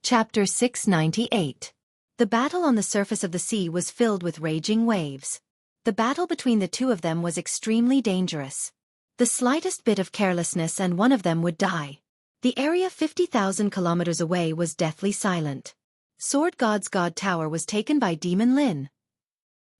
Chapter 698. The battle on the surface of the sea was filled with raging waves. The battle between the two of them was extremely dangerous. The slightest bit of carelessness and one of them would die. The area 50,000 kilometers away was deathly silent. Sword God's God Tower was taken by Demon Lin.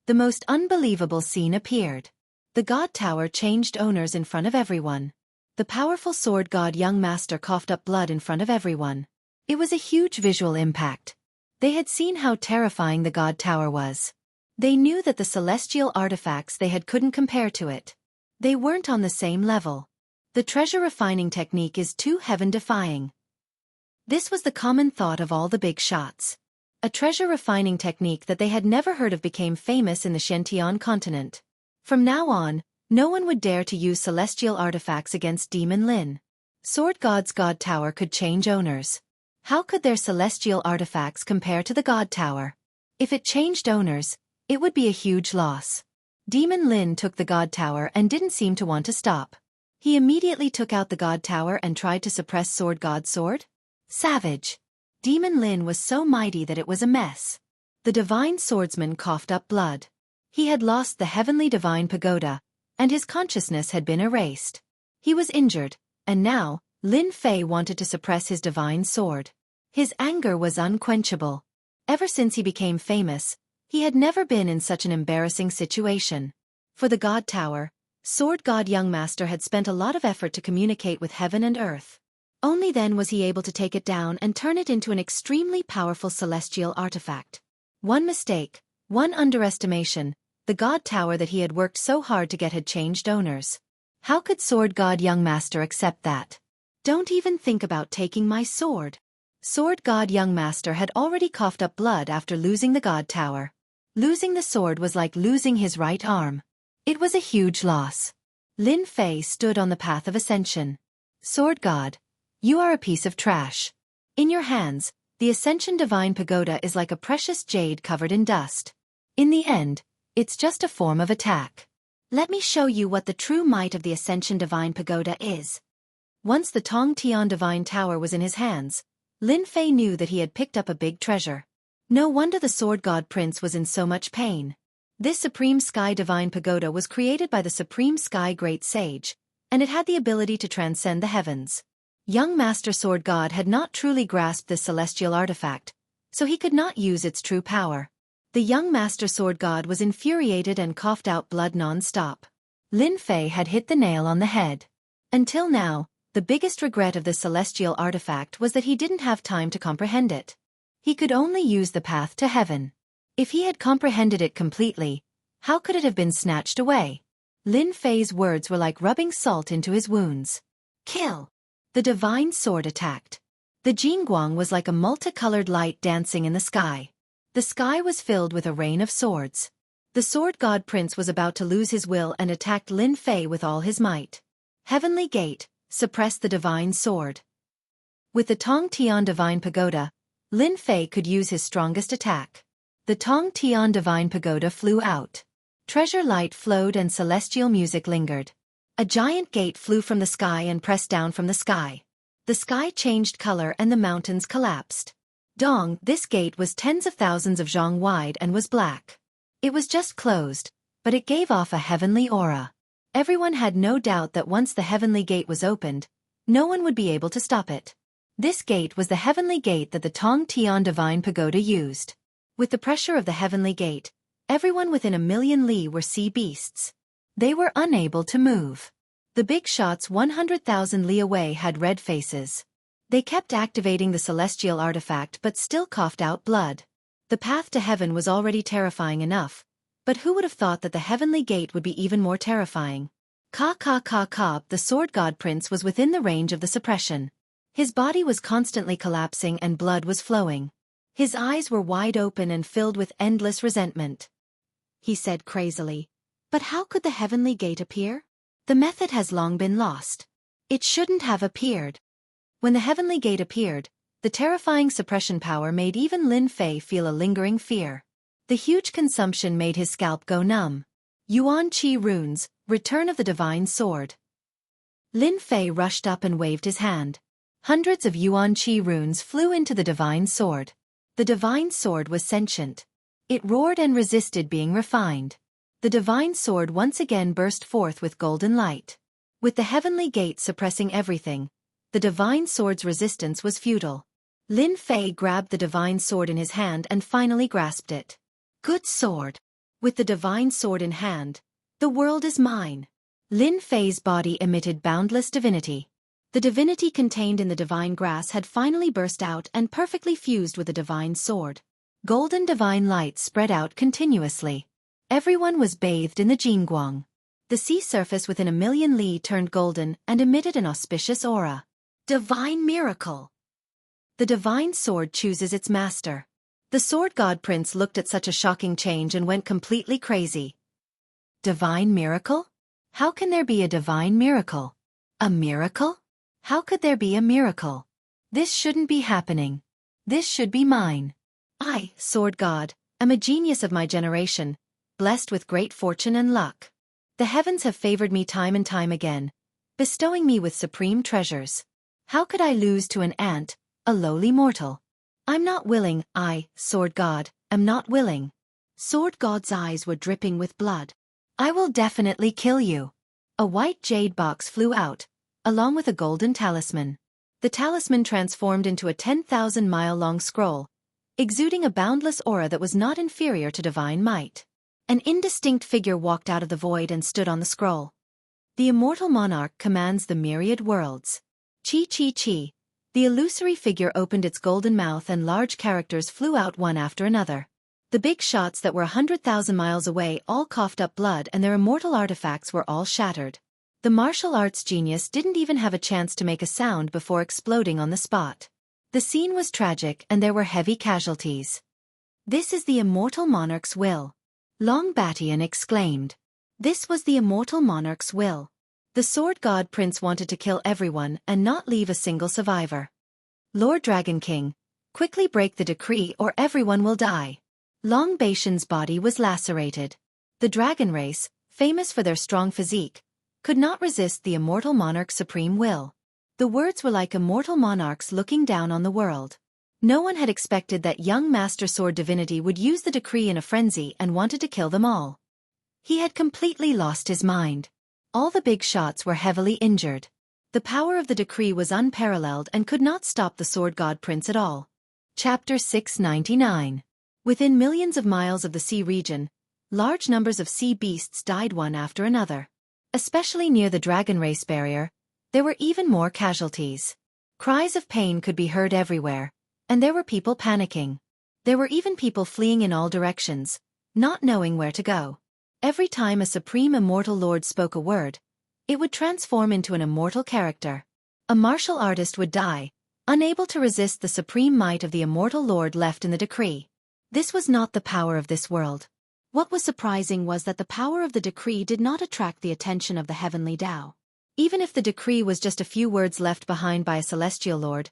The most unbelievable scene appeared. The God Tower changed owners in front of everyone. The powerful Sword God Young Master coughed up blood in front of everyone. It was a huge visual impact. They had seen how terrifying the God Tower was. They knew that the celestial artifacts they had couldn't compare to it. They weren't on the same level. The treasure refining technique is too heaven-defying. This was the common thought of all the big shots. A treasure refining technique that they had never heard of became famous in the Xianxia continent. From now on, no one would dare to use celestial artifacts against Demon Lin. Sword God's God Tower could change owners. How could their celestial artifacts compare to the God Tower? If it changed owners, it would be a huge loss. Demon Lin took the God Tower and didn't seem to want to stop. He immediately took out the God Tower and tried to suppress Sword God's sword. Savage. Demon Lin was so mighty that it was a mess. The divine swordsman coughed up blood. He had lost the heavenly divine pagoda, and his consciousness had been erased. He was injured, and now, Lin Fei wanted to suppress his divine sword. His anger was unquenchable. Ever since he became famous, he had never been in such an embarrassing situation. For the God Tower, Sword God Young Master had spent a lot of effort to communicate with heaven and earth. Only then was he able to take it down and turn it into an extremely powerful celestial artifact. One mistake, one underestimation, the God Tower that he had worked so hard to get had changed owners. How could Sword God Young Master accept that? Don't even think about taking my sword. Sword God Young Master had already coughed up blood after losing the God Tower. Losing the sword was like losing his right arm. It was a huge loss. Lin Fei stood on the path of ascension. Sword God, you are a piece of trash. In your hands, the Ascension Divine Pagoda is like a precious jade covered in dust. In the end, it's just a form of attack. Let me show you what the true might of the Ascension Divine Pagoda is. Once the Tong Tian Divine Tower was in his hands, Lin Fei knew that he had picked up a big treasure. No wonder the Sword God Prince was in so much pain. This Supreme Sky Divine Pagoda was created by the Supreme Sky Great Sage, and it had the ability to transcend the heavens. Young Master Sword God had not truly grasped this celestial artifact, so he could not use its true power. The young Master Sword God was infuriated and coughed out blood non-stop. Lin Fei had hit the nail on the head. Until now, the biggest regret of the celestial artifact was that he didn't have time to comprehend it. He could only use the path to heaven. If he had comprehended it completely, how could it have been snatched away? Lin Fei's words were like rubbing salt into his wounds. Kill! The divine sword attacked. The Jingguang was like a multicolored light dancing in the sky. The sky was filled with a rain of swords. The Sword God Prince was about to lose his will and attacked Lin Fei with all his might. Heavenly Gate, suppress the divine sword. With the Tong Tian Divine Pagoda, Lin Fei could use his strongest attack. The Tong Tian Divine Pagoda flew out. Treasure light flowed and celestial music lingered. A giant gate flew from the sky and pressed down from the sky. The sky changed color and the mountains collapsed. Dong, this gate was tens of thousands of zhang wide and was black. It was just closed, but it gave off a heavenly aura. Everyone had no doubt that once the heavenly gate was opened, no one would be able to stop it. This gate was the heavenly gate that the Tong Tian Divine Pagoda used. With the pressure of the heavenly gate, everyone within a million li were sea beasts. They were unable to move. The big shots 100,000 li away had red faces. They kept activating the celestial artifact but still coughed out blood. The path to heaven was already terrifying enough, but who would have thought that the heavenly gate would be even more terrifying? The Sword God Prince was within the range of the suppression. His body was constantly collapsing and blood was flowing. His eyes were wide open and filled with endless resentment. He said crazily, "But how could the heavenly gate appear? The method has long been lost. It shouldn't have appeared." When the heavenly gate appeared, the terrifying suppression power made even Lin Fei feel a lingering fear. The huge consumption made his scalp go numb. Yuan Qi runes, return of the divine sword. Lin Fei rushed up and waved his hand. Hundreds of yuan qi runes flew into the divine sword. The divine sword was sentient. It roared and resisted being refined. The divine sword once again burst forth with golden light. With the heavenly gate suppressing everything, the divine sword's resistance was futile. Lin Fei grabbed the divine sword in his hand and finally grasped it. Good sword. With the divine sword in hand, the world is mine. Lin Fei's body emitted boundless divinity. The divinity contained in the divine grass had finally burst out and perfectly fused with the divine sword. Golden divine light spread out continuously. Everyone was bathed in the Jingguang. The sea surface within a million li turned golden and emitted an auspicious aura. Divine miracle! The divine sword chooses its master. The sword god prince looked at such a shocking change and went completely crazy. Divine miracle? How can there be a divine miracle? A miracle? How could there be a miracle? This shouldn't be happening. This should be mine. I, sword god, am a genius of my generation, blessed with great fortune and luck. The heavens have favored me time and time again, bestowing me with supreme treasures. How could I lose to an ant, a lowly mortal? I'm not willing, I, sword god, am not willing. Sword god's eyes were dripping with blood. I will definitely kill you. A white jade box flew out, along with a golden talisman. The talisman transformed into a 10,000-mile-long scroll, exuding a boundless aura that was not inferior to divine might. An indistinct figure walked out of the void and stood on the scroll. The immortal monarch commands the myriad worlds. Chi chi chi. The illusory figure opened its golden mouth and large characters flew out one after another. The big shots that were 100,000 miles away all coughed up blood and their immortal artifacts were all shattered. The martial arts genius didn't even have a chance to make a sound before exploding on the spot. The scene was tragic and there were heavy casualties. This is the immortal monarch's will. Long Batian exclaimed. This was the immortal monarch's will. The sword god prince wanted to kill everyone and not leave a single survivor. Lord Dragon King, quickly break the decree or everyone will die. Long Batian's body was lacerated. The dragon race, famous for their strong physique, could not resist the immortal monarch's supreme will. The words were like immortal monarchs looking down on the world. No one had expected that young master sword divinity would use the decree in a frenzy and wanted to kill them all. He had completely lost his mind. All the big shots were heavily injured. The power of the decree was unparalleled and could not stop the sword god prince at all. Chapter 699. Within millions of miles of the sea region, large numbers of sea beasts died one after another. Especially near the dragon race barrier, there were even more casualties. Cries of pain could be heard everywhere, and there were people panicking. There were even people fleeing in all directions, not knowing where to go. Every time a supreme immortal lord spoke a word, it would transform into an immortal character. A martial artist would die, unable to resist the supreme might of the immortal lord left in the decree. This was not the power of this world. What was surprising was that the power of the decree did not attract the attention of the heavenly Tao. Even if the decree was just a few words left behind by a celestial lord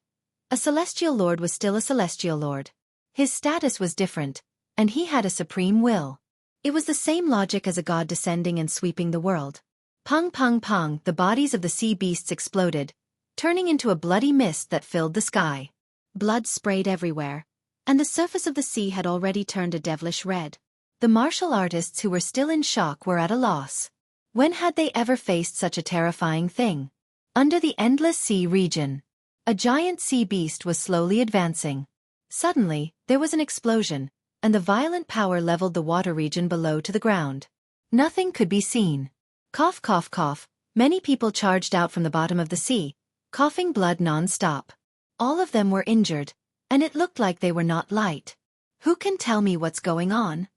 was still a celestial lord. His status was different, and he had a supreme will. It was the same logic as a god descending and sweeping the world. Pung pung pung, the bodies of the sea beasts exploded, turning into a bloody mist that filled the sky. Blood sprayed everywhere, and the surface of the sea had already turned a devilish red. The martial artists who were still in shock were at a loss. When had they ever faced such a terrifying thing? Under the endless sea region, a giant sea beast was slowly advancing. Suddenly, there was an explosion, and the violent power leveled the water region below to the ground. Nothing could be seen. Cough cough cough, many people charged out from the bottom of the sea, coughing blood non-stop. All of them were injured, and it looked like they were not light. Who can tell me what's going on?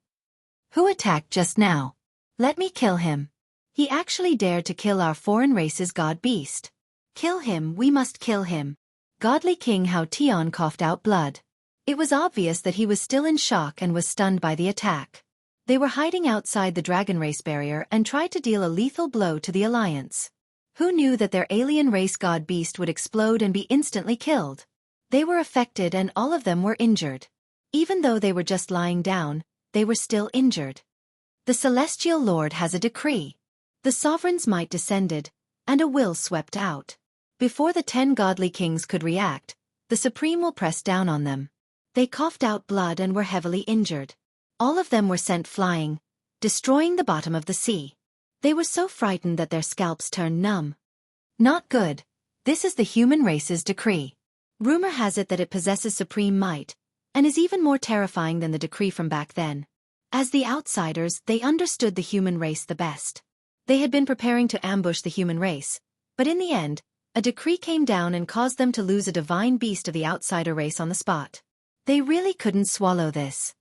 Who attacked just now? Let me kill him. He actually dared to kill our foreign race's god beast. Kill him, we must kill him. Godly King Hao Tian coughed out blood. It was obvious that he was still in shock and was stunned by the attack. They were hiding outside the dragon race barrier and tried to deal a lethal blow to the alliance. Who knew that their alien race god beast would explode and be instantly killed? They were affected and all of them were injured. Even though they were just lying down, they were still injured. The celestial lord has a decree. The sovereign's might descended, and a will swept out. Before the 10 godly kings could react, the Supreme will press down on them. They coughed out blood and were heavily injured. All of them were sent flying, destroying the bottom of the sea. They were so frightened that their scalps turned numb. Not good. This is the human race's decree. Rumor has it that it possesses supreme might, and is even more terrifying than the decree from back then. As the outsiders, they understood the human race the best. They had been preparing to ambush the human race, but in the end, a decree came down and caused them to lose a divine beast of the outsider race on the spot. They really couldn't swallow this.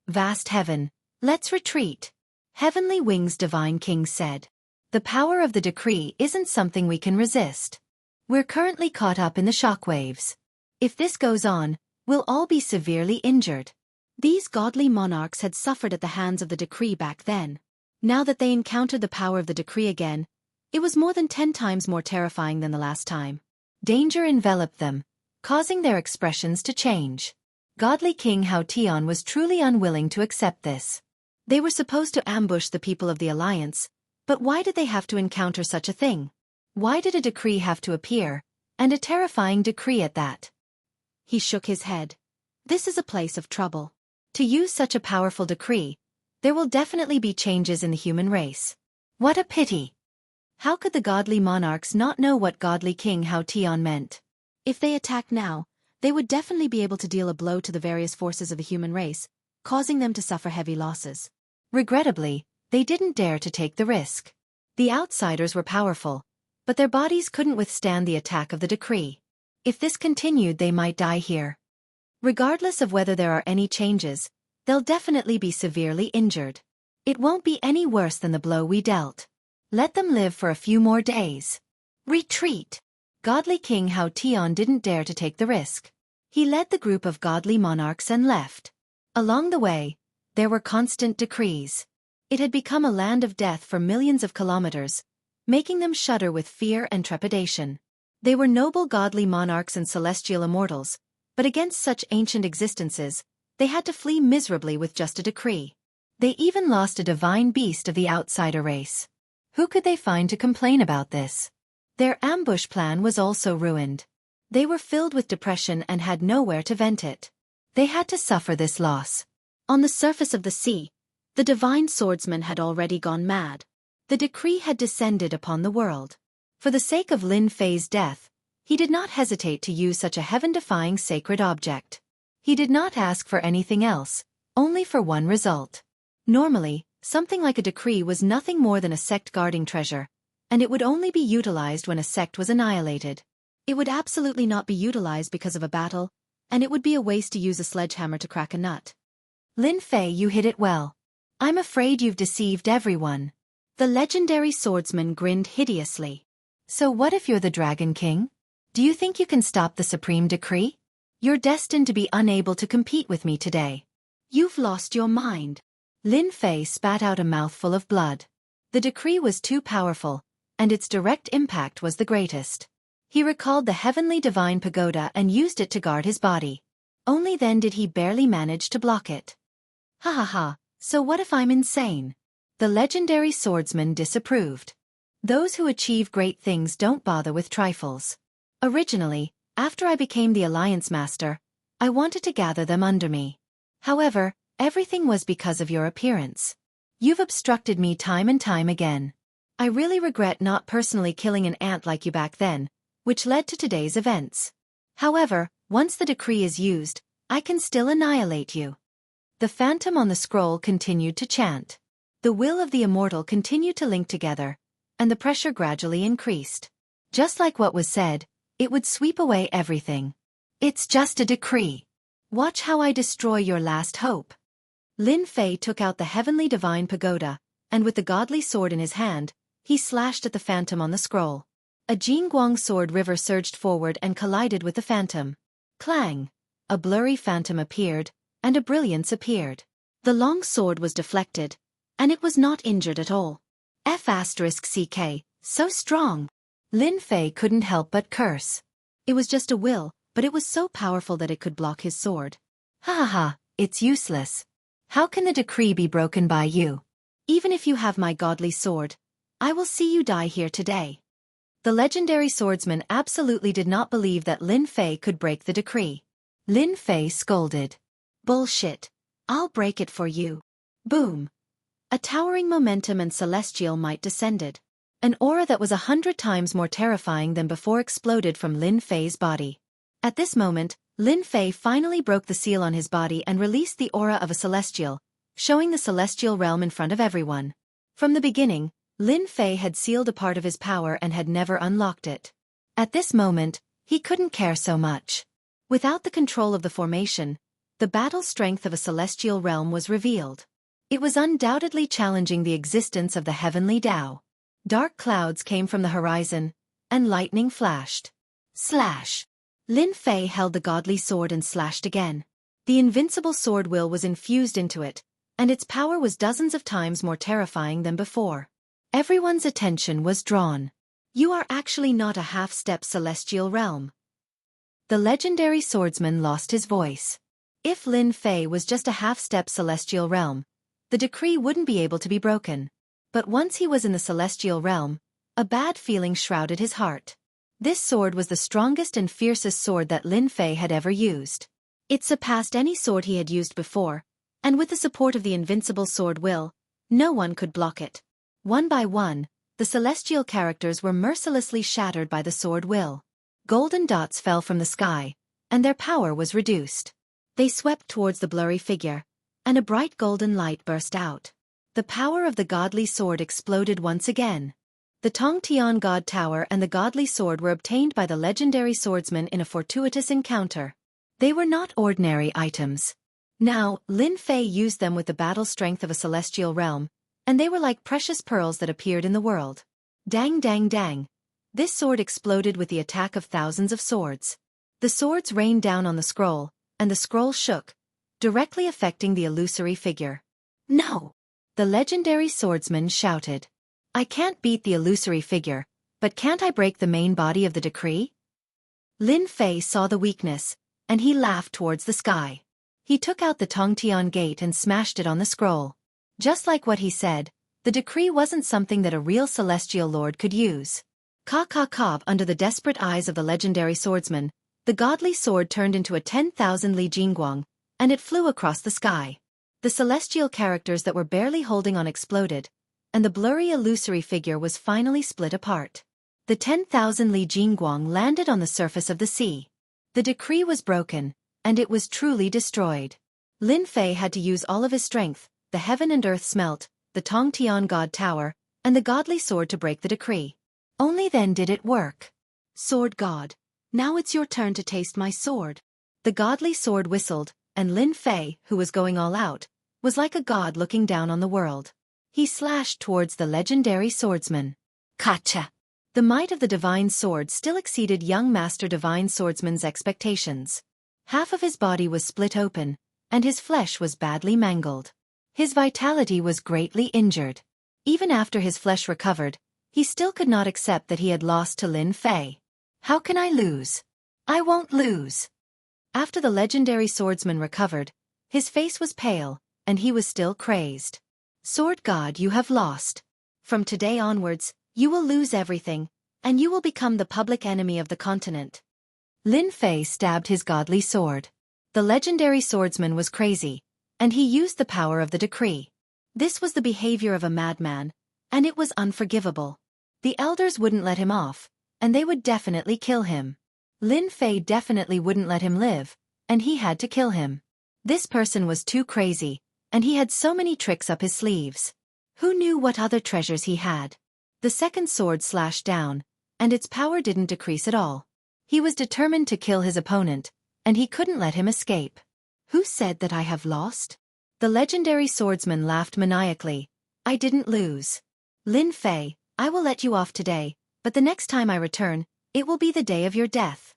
Vast heaven, let's retreat. Heavenly Wings Divine King said. The power of the decree isn't something we can resist. We're currently caught up in the shockwaves. If this goes on, we'll all be severely injured. These godly monarchs had suffered at the hands of the decree back then. Now that they encountered the power of the decree again, it was more than 10 times more terrifying than the last time. Danger enveloped them, causing their expressions to change. Godly King Hao Tian was truly unwilling to accept this. They were supposed to ambush the people of the Alliance, but why did they have to encounter such a thing? Why did a decree have to appear, and a terrifying decree at that? He shook his head. This is a place of trouble. To use such a powerful decree, there will definitely be changes in the human race. What a pity! How could the godly monarchs not know what godly King Hao Tian meant? If they attacked now, they would definitely be able to deal a blow to the various forces of the human race, causing them to suffer heavy losses. Regrettably, they didn't dare to take the risk. The outsiders were powerful, but their bodies couldn't withstand the attack of the decree. If this continued, they might die here. Regardless of whether there are any changes, they'll definitely be severely injured. It won't be any worse than the blow we dealt. Let them live for a few more days. Retreat! Godly King Hao Tian didn't dare to take the risk. He led the group of godly monarchs and left. Along the way, there were constant decrees. It had become a land of death for millions of kilometers, making them shudder with fear and trepidation. They were noble godly monarchs and celestial immortals, but against such ancient existences, they had to flee miserably with just a decree. They even lost a divine beast of the outsider race. Who could they find to complain about this? Their ambush plan was also ruined. They were filled with depression and had nowhere to vent it. They had to suffer this loss. On the surface of the sea, the divine swordsman had already gone mad. The decree had descended upon the world. For the sake of Lin Fei's death, he did not hesitate to use such a heaven-defying sacred object. He did not ask for anything else, only for one result. Normally, something like a decree was nothing more than a sect guarding treasure, and it would only be utilized when a sect was annihilated. It would absolutely not be utilized because of a battle, and it would be a waste to use a sledgehammer to crack a nut. Lin Fei, you hit it well. I'm afraid you've deceived everyone. The legendary swordsman grinned hideously. So what if you're the Dragon King? Do you think you can stop the supreme decree? You're destined to be unable to compete with me today. You've lost your mind. Lin Fei spat out a mouthful of blood. The decree was too powerful, and its direct impact was the greatest. He recalled the heavenly divine pagoda and used it to guard his body. Only then did he barely manage to block it. Ha ha ha, so what if I'm insane? The legendary swordsman disapproved. Those who achieve great things don't bother with trifles. Originally, after I became the Alliance Master, I wanted to gather them under me. However, everything was because of your appearance. You've obstructed me time and time again. I really regret not personally killing an ant like you back then, which led to today's events. However, once the decree is used, I can still annihilate you. The phantom on the scroll continued to chant. The will of the immortal continued to link together, and the pressure gradually increased. Just like what was said, it would sweep away everything. It's just a decree. Watch how I destroy your last hope. Lin Fei took out the heavenly divine pagoda, and with the godly sword in his hand, he slashed at the phantom on the scroll. A Jingguang sword river surged forward and collided with the phantom. Clang! A blurry phantom appeared, and a brilliance appeared. The long sword was deflected, and it was not injured at all. F***ck, so strong. Lin Fei couldn't help but curse. It was just a will, but it was so powerful that it could block his sword. Ha ha ha, it's useless. How can the decree be broken by you? Even if you have my godly sword, I will see you die here today. The legendary swordsman absolutely did not believe that Lin Fei could break the decree. Lin Fei scolded. "Bullshit. I'll break it for you." Boom. A towering momentum and celestial might descended. An aura that was 100 times more terrifying than before exploded from Lin Fei's body. At this moment, Lin Fei finally broke the seal on his body and released the aura of a celestial, showing the celestial realm in front of everyone. From the beginning, Lin Fei had sealed a part of his power and had never unlocked it. At this moment, he couldn't care so much. Without the control of the formation, the battle strength of a celestial realm was revealed. It was undoubtedly challenging the existence of the heavenly Tao. Dark clouds came from the horizon, and lightning flashed. Slash! Lin Fei held the godly sword and slashed again. The invincible sword will was infused into it, and its power was dozens of times more terrifying than before. Everyone's attention was drawn. "You are actually not a half-step celestial realm." The legendary swordsman lost his voice. If Lin Fei was just a half-step celestial realm, the decree wouldn't be able to be broken. But once he was in the celestial realm, a bad feeling shrouded his heart. This sword was the strongest and fiercest sword that Lin Fei had ever used. It surpassed any sword he had used before, and with the support of the invincible sword will, no one could block it. One by one, the celestial characters were mercilessly shattered by the sword will. Golden dots fell from the sky, and their power was reduced. They swept towards the blurry figure, and a bright golden light burst out. The power of the godly sword exploded once again. The Tongtian God Tower and the godly sword were obtained by the legendary swordsman in a fortuitous encounter. They were not ordinary items. Now, Lin Fei used them with the battle strength of a celestial realm, and they were like precious pearls that appeared in the world. Dang dang dang. This sword exploded with the attack of thousands of swords. The swords rained down on the scroll, and the scroll shook, directly affecting the illusory figure. "No!" The legendary swordsman shouted. "I can't beat the illusory figure, but can't I break the main body of the decree?" Lin Fei saw the weakness, and he laughed towards the sky. He took out the Tongtian gate and smashed it on the scroll. Just like what he said, the decree wasn't something that a real celestial lord could use. Ka-ka-ka, under the desperate eyes of the legendary swordsman, the godly sword turned into a 10,000 li jingguang, and it flew across the sky. The celestial characters that were barely holding on exploded, and the blurry illusory figure was finally split apart. The 10,000 li jingguang landed on the surface of the sea. The decree was broken, and it was truly destroyed. Lin Fei had to use all of his strength, the heaven and earth smelt, the Tongtian God Tower, and the godly sword to break the decree. Only then did it work. "Sword God, now it's your turn to taste my sword." The godly sword whistled, and Lin Fei, who was going all out, was like a god looking down on the world. He slashed towards the legendary swordsman. Kacha! The might of the divine sword still exceeded young Master Divine Swordsman's expectations. Half of his body was split open, and his flesh was badly mangled. His vitality was greatly injured. Even after his flesh recovered, he still could not accept that he had lost to Lin Fei. "How can I lose? I won't lose." After the legendary swordsman recovered, his face was pale, and he was still crazed. "Sword God, you have lost. From today onwards, you will lose everything, and you will become the public enemy of the continent." Lin Fei stabbed his godly sword. The legendary swordsman was crazy, and he used the power of the decree. This was the behavior of a madman, and it was unforgivable. The elders wouldn't let him off, and they would definitely kill him. Lin Fei definitely wouldn't let him live, and he had to kill him. This person was too crazy, and he had so many tricks up his sleeves. Who knew what other treasures he had? The second sword slashed down, and its power didn't decrease at all. He was determined to kill his opponent, and he couldn't let him escape. "Who said that I have lost?" The legendary swordsman laughed maniacally. "I didn't lose. Lin Fei, I will let you off today, but the next time I return, it will be the day of your death."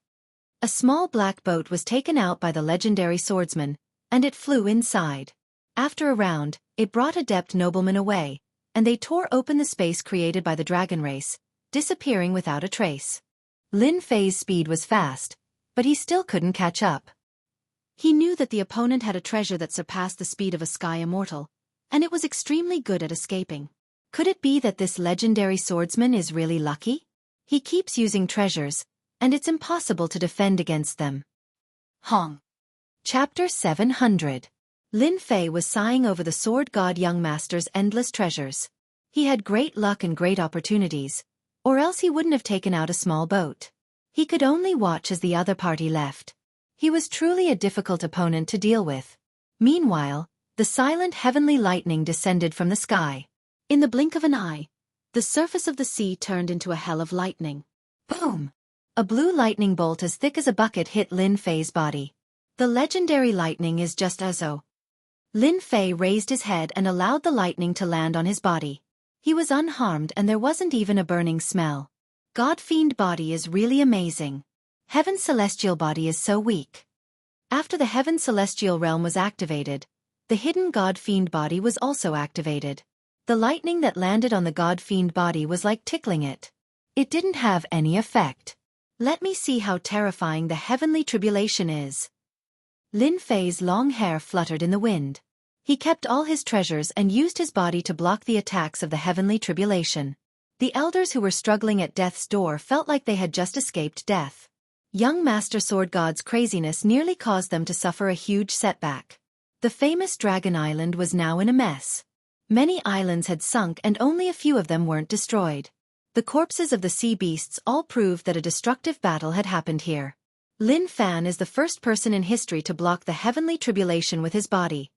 A small black boat was taken out by the legendary swordsman, and it flew inside. After a round, it brought adept noblemen away, and they tore open the space created by the dragon race, disappearing without a trace. Lin Fei's speed was fast, but he still couldn't catch up. He knew that the opponent had a treasure that surpassed the speed of a sky immortal, and it was extremely good at escaping. Could it be that this legendary swordsman is really lucky? He keeps using treasures, and it's impossible to defend against them. Hong. Chapter 700. Lin Fei was sighing over the sword god young master's endless treasures. He had great luck and great opportunities, or else he wouldn't have taken out a small boat. He could only watch as the other party left. He was truly a difficult opponent to deal with. Meanwhile, the silent heavenly lightning descended from the sky. In the blink of an eye, the surface of the sea turned into a hell of lightning. Boom! A blue lightning bolt as thick as a bucket hit Lin Fei's body. The legendary lightning is just Azo. Lin Fei raised his head and allowed the lightning to land on his body. He was unharmed and there wasn't even a burning smell. God-fiend body is really amazing. Heaven's celestial body is so weak. After the Heaven celestial realm was activated, the hidden God-fiend body was also activated. The lightning that landed on the God-fiend body was like tickling it. It didn't have any effect. Let me see how terrifying the heavenly tribulation is. Lin Fei's long hair fluttered in the wind. He kept all his treasures and used his body to block the attacks of the heavenly tribulation. The elders who were struggling at death's door felt like they had just escaped death. Young Master Sword God's craziness nearly caused them to suffer a huge setback. The famous Dragon Island was now in a mess. Many islands had sunk and only a few of them weren't destroyed. The corpses of the sea beasts all proved that a destructive battle had happened here. Lin Fan is the first person in history to block the heavenly tribulation with his body.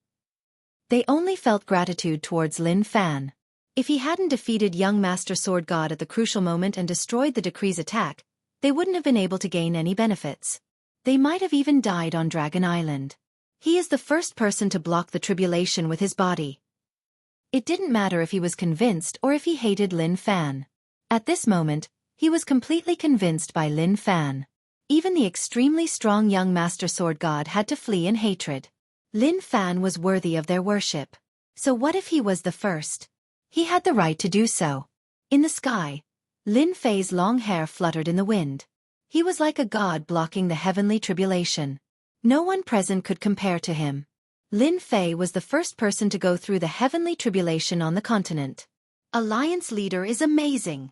They only felt gratitude towards Lin Fan. If he hadn't defeated young Master Sword God at the crucial moment and destroyed the decree's attack, they wouldn't have been able to gain any benefits. They might have even died on Dragon Island. He is the first person to block the tribulation with his body. It didn't matter if he was convinced or if he hated Lin Fan. At this moment, he was completely convinced by Lin Fan. Even the extremely strong young Master Sword God had to flee in hatred. Lin Fan was worthy of their worship. So what if he was the first? He had the right to do so. In the sky, Lin Fei's long hair fluttered in the wind. He was like a god blocking the heavenly tribulation. No one present could compare to him. Lin Fei was the first person to go through the heavenly tribulation on the continent. Alliance leader is amazing.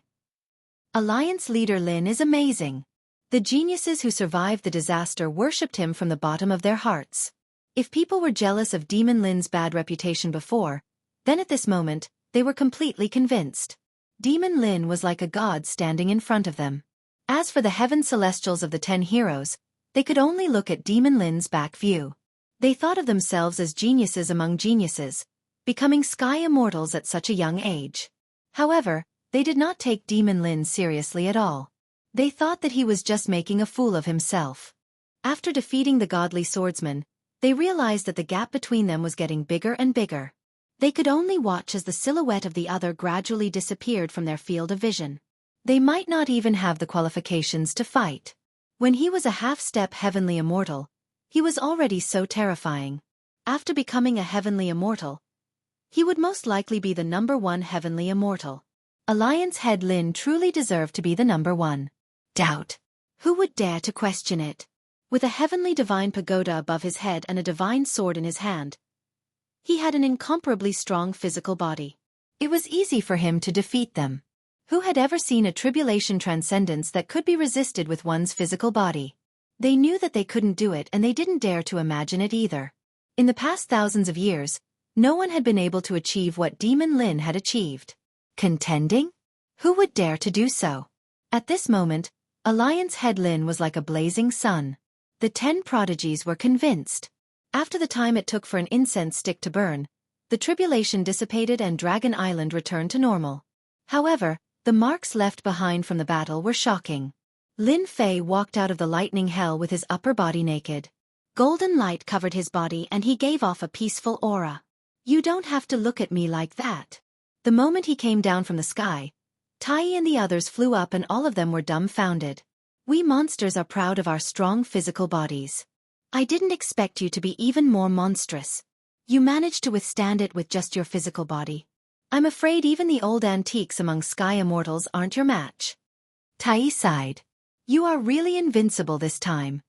Alliance leader Lin is amazing. The geniuses who survived the disaster worshipped him from the bottom of their hearts. If people were jealous of Demon Lin's bad reputation before, then at this moment, they were completely convinced. Demon Lin was like a god standing in front of them. As for the heaven celestials of the 10 heroes, they could only look at Demon Lin's back view. They thought of themselves as geniuses among geniuses, becoming sky immortals at such a young age. However, they did not take Demon Lin seriously at all. They thought that he was just making a fool of himself. After defeating the godly swordsman, they realized that the gap between them was getting bigger and bigger. They could only watch as the silhouette of the other gradually disappeared from their field of vision. They might not even have the qualifications to fight. When he was a half-step heavenly immortal, he was already so terrifying. After becoming a heavenly immortal, he would most likely be the #1 heavenly immortal. Alliance head Lin truly deserved to be the #1. Doubt. Who would dare to question it? With a heavenly divine pagoda above his head and a divine sword in his hand, he had an incomparably strong physical body. It was easy for him to defeat them. Who had ever seen a tribulation transcendence that could be resisted with one's physical body? They knew that they couldn't do it and they didn't dare to imagine it either. In the past thousands of years, no one had been able to achieve what Demon Lin had achieved. Contending? Who would dare to do so? At this moment, Alliance head Lin was like a blazing sun. The 10 prodigies were convinced. After the time it took for an incense stick to burn, the tribulation dissipated and Dragon Island returned to normal. However, the marks left behind from the battle were shocking. Lin Fei walked out of the lightning hell with his upper body naked. Golden light covered his body and he gave off a peaceful aura. You don't have to look at me like that. The moment he came down from the sky, Tai and the others flew up and all of them were dumbfounded. We monsters are proud of our strong physical bodies. I didn't expect you to be even more monstrous. You managed to withstand it with just your physical body. I'm afraid even the old antiques among sky immortals aren't your match. Tai sighed. You are really invincible this time.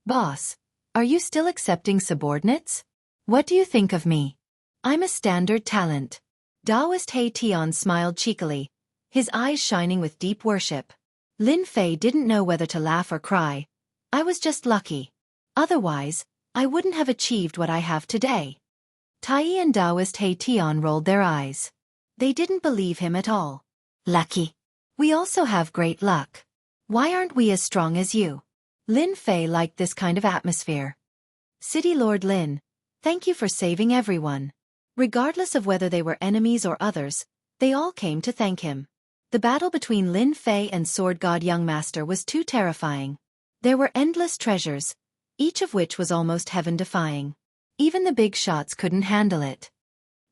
Boss, are you still accepting subordinates? What do you think of me? I'm a standard talent. Taoist He Tian smiled cheekily, his eyes shining with deep worship. Lin Fei didn't know whether to laugh or cry. I was just lucky. Otherwise, I wouldn't have achieved what I have today. Tai and Taoist He Tian rolled their eyes. They didn't believe him at all. Lucky. We also have great luck. Why aren't we as strong as you? Lin Fei liked this kind of atmosphere. City Lord Lin, thank you for saving everyone. Regardless of whether they were enemies or others, they all came to thank him. The battle between Lin Fei and Sword God Young Master was too terrifying. There were endless treasures, each of which was almost heaven-defying. Even the big shots couldn't handle it.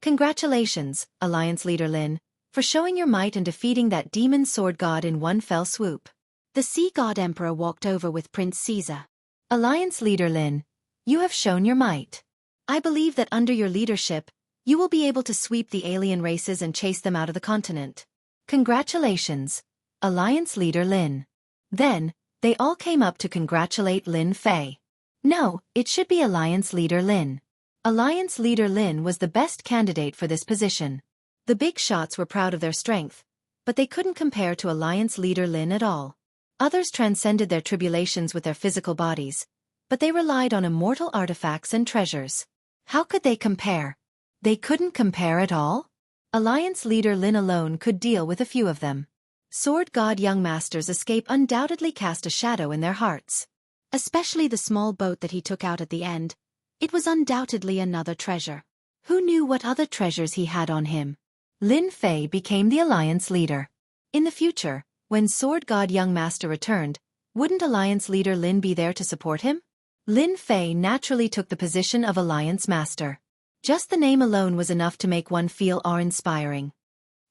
Congratulations, Alliance Leader Lin, for showing your might and defeating that demon sword god in one fell swoop. The Sea God Emperor walked over with Prince Caesar. Alliance Leader Lin, you have shown your might. I believe that under your leadership, you will be able to sweep the alien races and chase them out of the continent. Congratulations, Alliance Leader Lin. Then, they all came up to congratulate Lin Fei. No, it should be Alliance Leader Lin. Alliance Leader Lin was the best candidate for this position. The big shots were proud of their strength, but they couldn't compare to Alliance Leader Lin at all. Others transcended their tribulations with their physical bodies, but they relied on immortal artifacts and treasures. How could they compare? They couldn't compare at all? Alliance Leader Lin alone could deal with a few of them. Sword God Young Master's escape undoubtedly cast a shadow in their hearts. Especially the small boat that he took out at the end. It was undoubtedly another treasure. Who knew what other treasures he had on him? Lin Fei became the Alliance Leader. In the future, when Sword God Young Master returned, wouldn't Alliance Leader Lin be there to support him? Lin Fei naturally took the position of Alliance Master. Just the name alone was enough to make one feel awe-inspiring.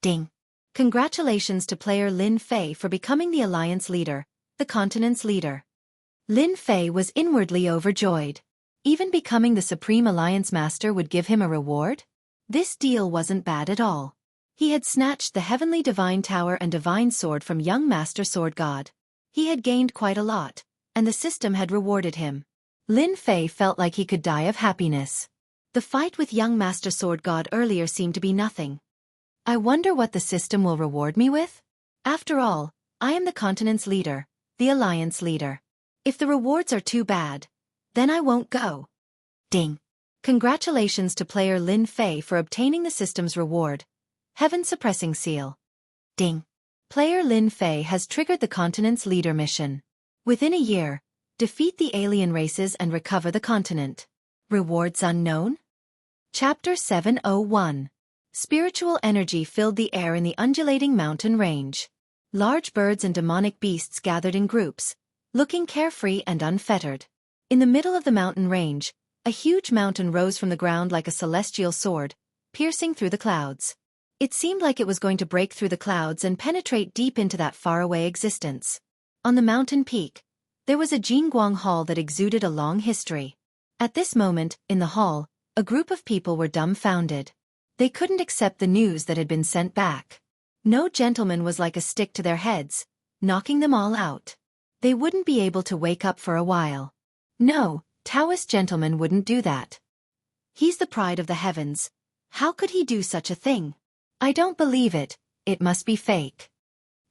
Ding! Congratulations to player Lin Fei for becoming the Alliance Leader, the continent's leader. Lin Fei was inwardly overjoyed. Even becoming the Supreme Alliance Master would give him a reward? This deal wasn't bad at all. He had snatched the Heavenly Divine Tower and Divine Sword from young Master Sword God. He had gained quite a lot, and the system had rewarded him. Lin Fei felt like he could die of happiness. The fight with young Master Sword God earlier seemed to be nothing. I wonder what the system will reward me with? After all, I am the continent's leader, the Alliance Leader. If the rewards are too bad, then I won't go. Ding! Congratulations to player Lin Fei for obtaining the system's reward. Heaven Suppressing Seal. Ding! Player Lin Fei has triggered the continent's leader mission. Within a year, defeat the alien races and recover the continent. Rewards unknown? Chapter 701. Spiritual energy filled the air in the undulating mountain range. Large birds and demonic beasts gathered in groups, looking carefree and unfettered. In the middle of the mountain range, a huge mountain rose from the ground like a celestial sword, piercing through the clouds. It seemed like it was going to break through the clouds and penetrate deep into that faraway existence. On the mountain peak, there was a Jingguang hall that exuded a long history. At this moment, in the hall, a group of people were dumbfounded. They couldn't accept the news that had been sent back. No gentleman was like a stick to their heads, knocking them all out. They wouldn't be able to wake up for a while. No, Taoist gentleman wouldn't do that. He's the pride of the heavens. How could he do such a thing? I don't believe it, it must be fake.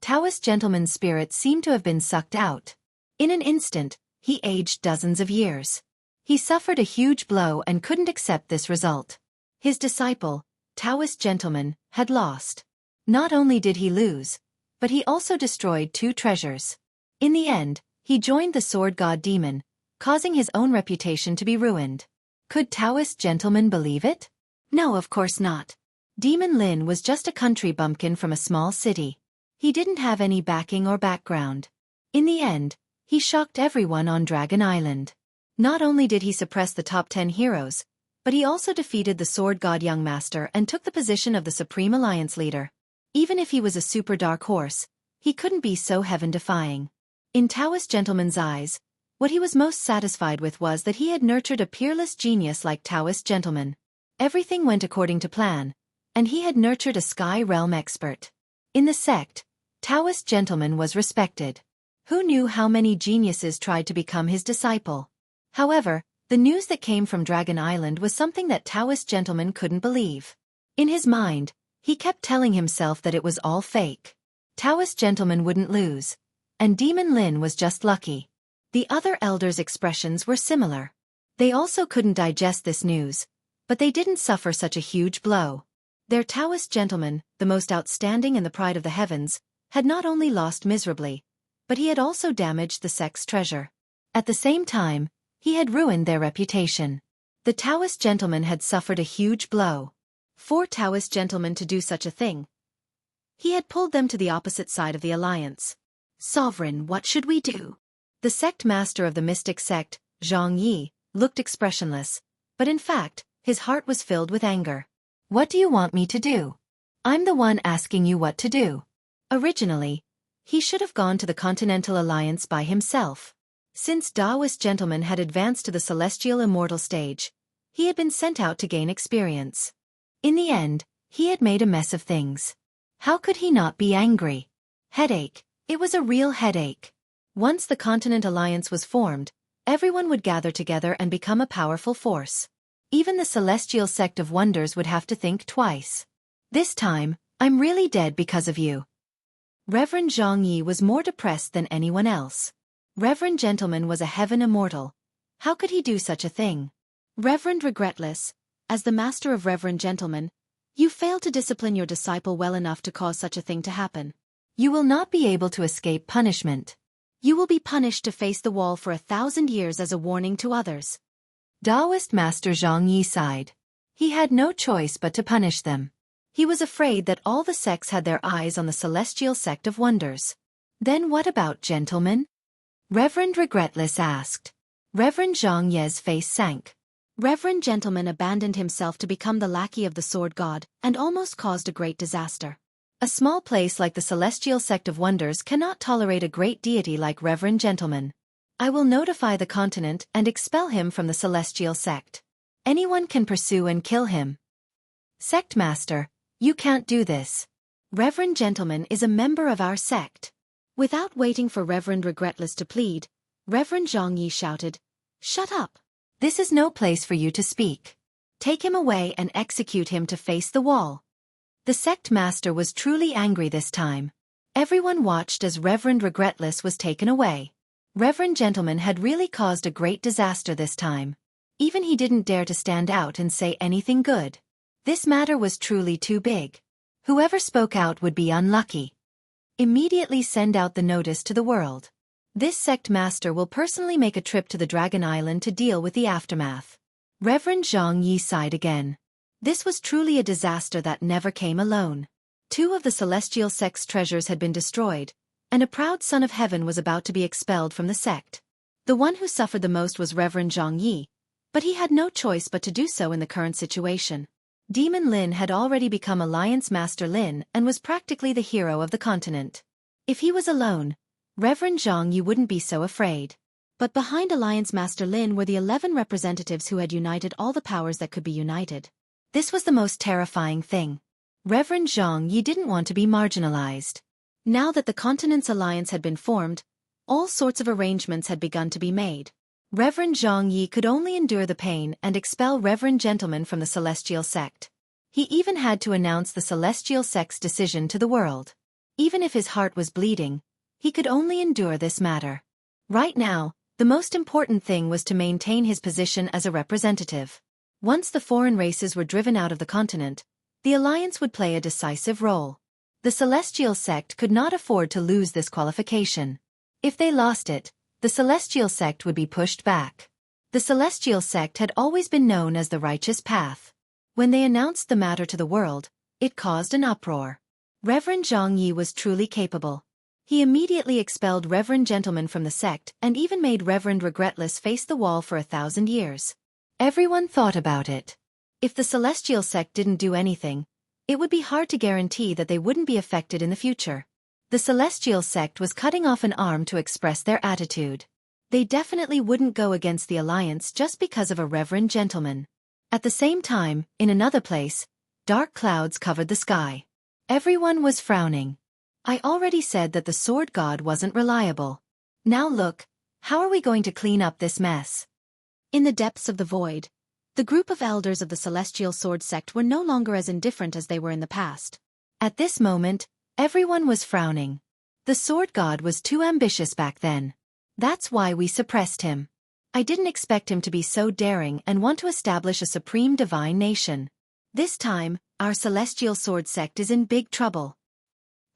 Taoist gentleman's spirit seemed to have been sucked out. In an instant, he aged dozens of years. He suffered a huge blow and couldn't accept this result. His disciple, Taoist gentleman, had lost. Not only did he lose, but he also destroyed 2 treasures. In the end, he joined the sword god demon, causing his own reputation to be ruined. Could Taoist gentleman believe it? No, of course not. Demon Lin was just a country bumpkin from a small city. He didn't have any backing or background. In the end, he shocked everyone on Dragon Island. Not only did he suppress the top 10 heroes, but he also defeated the Sword God Young Master and took the position of the Supreme Alliance Leader. Even if he was a super dark horse, he couldn't be so heaven-defying. In Taoist gentleman's eyes, what he was most satisfied with was that he had nurtured a peerless genius like Taoist gentleman. Everything went according to plan, and he had nurtured a sky realm expert. In the sect, Taoist gentleman was respected. Who knew how many geniuses tried to become his disciple? However, the news that came from Dragon Island was something that Taoist gentleman couldn't believe. In his mind, he kept telling himself that it was all fake. Taoist gentleman wouldn't lose, and Demon Lin was just lucky. The other elders' expressions were similar. They also couldn't digest this news, but they didn't suffer such a huge blow. Their Taoist gentleman, the most outstanding and the pride of the heavens, had not only lost miserably, but he had also damaged the sect's treasure. At the same time, he had ruined their reputation. The Taoist gentleman had suffered a huge blow. For Taoist gentlemen to do such a thing, he had pulled them to the opposite side of the alliance. Sovereign, what should we do? The sect master of the mystic sect, Xianxia, looked expressionless, but in fact, his heart was filled with anger. What do you want me to do? I'm the one asking you what to do. Originally, he should have gone to the Continental Alliance by himself. Since Taoist gentleman had advanced to the celestial immortal stage, he had been sent out to gain experience. In the end, he had made a mess of things. How could he not be angry? Headache. It was a real headache. Once the Continent Alliance was formed, everyone would gather together and become a powerful force. Even the celestial sect of wonders would have to think twice. This time, I'm really dead because of you. Reverend Xianxia was more depressed than anyone else. Reverend Gentleman was a heaven immortal. How could he do such a thing? Reverend Regretless, as the master of Reverend Gentleman, you failed to discipline your disciple well enough to cause such a thing to happen. You will not be able to escape punishment. You will be punished to face the wall for 1,000 years as a warning to others. Taoist Master Xianxia sighed. He had no choice but to punish them. He was afraid that all the sects had their eyes on the celestial sect of wonders. Then what about gentlemen? Reverend Regretless asked. Reverend Xiangxia's face sank. Reverend Gentleman abandoned himself to become the lackey of the sword god and almost caused a great disaster. A small place like the celestial sect of wonders cannot tolerate a great deity like Reverend Gentleman. I will notify the continent and expel him from the celestial sect. Anyone can pursue and kill him. Sect Master, you can't do this. Reverend Gentleman is a member of our sect. Without waiting for Reverend Regretless to plead, Reverend Xianxia shouted, Shut up! This is no place for you to speak. Take him away and execute him to face the wall. The sect master was truly angry this time. Everyone watched as Reverend Regretless was taken away. Reverend Gentleman had really caused a great disaster this time. Even he didn't dare to stand out and say anything good. This matter was truly too big. Whoever spoke out would be unlucky. Immediately send out the notice to the world. This sect master will personally make a trip to the Dragon Island to deal with the aftermath. Reverend Xianxia sighed again. This was truly a disaster that never came alone. 2 of the celestial sect's treasures had been destroyed, and a proud son of heaven was about to be expelled from the sect. The one who suffered the most was Reverend Xianxia, but he had no choice but to do so in the current situation. Demon Lin had already become Alliance Master Lin and was practically the hero of the continent. If he was alone, Reverend Xianxia wouldn't be so afraid. But behind Alliance Master Lin were the 11 representatives who had united all the powers that could be united. This was the most terrifying thing. Reverend Xianxia didn't want to be marginalized. Now that the continent's alliance had been formed, all sorts of arrangements had begun to be made. Reverend Xianxia could only endure the pain and expel Reverend Gentleman from the celestial sect. He even had to announce the celestial sect's decision to the world. Even if his heart was bleeding, he could only endure this matter. Right now, the most important thing was to maintain his position as a representative. Once the foreign races were driven out of the continent, the alliance would play a decisive role. The celestial sect could not afford to lose this qualification. If they lost it, the celestial sect would be pushed back. The celestial sect had always been known as the righteous path. When they announced the matter to the world, it caused an uproar. Reverend Xianxia was truly capable. He immediately expelled Reverend Gentleman from the sect and even made Reverend Regretless face the wall for 1,000 years. Everyone thought about it. If the celestial sect didn't do anything, it would be hard to guarantee that they wouldn't be affected in the future. The celestial sect was cutting off an arm to express their attitude. They definitely wouldn't go against the alliance just because of a Reverend Gentleman. At the same time, in another place, dark clouds covered the sky. Everyone was frowning. I already said that the sword god wasn't reliable. Now look, how are we going to clean up this mess? In the depths of the void, the group of elders of the celestial sword sect were no longer as indifferent as they were in the past. At this moment, everyone was frowning. The sword god was too ambitious back then. That's why we suppressed him. I didn't expect him to be so daring and want to establish a supreme divine nation. This time, our celestial sword sect is in big trouble.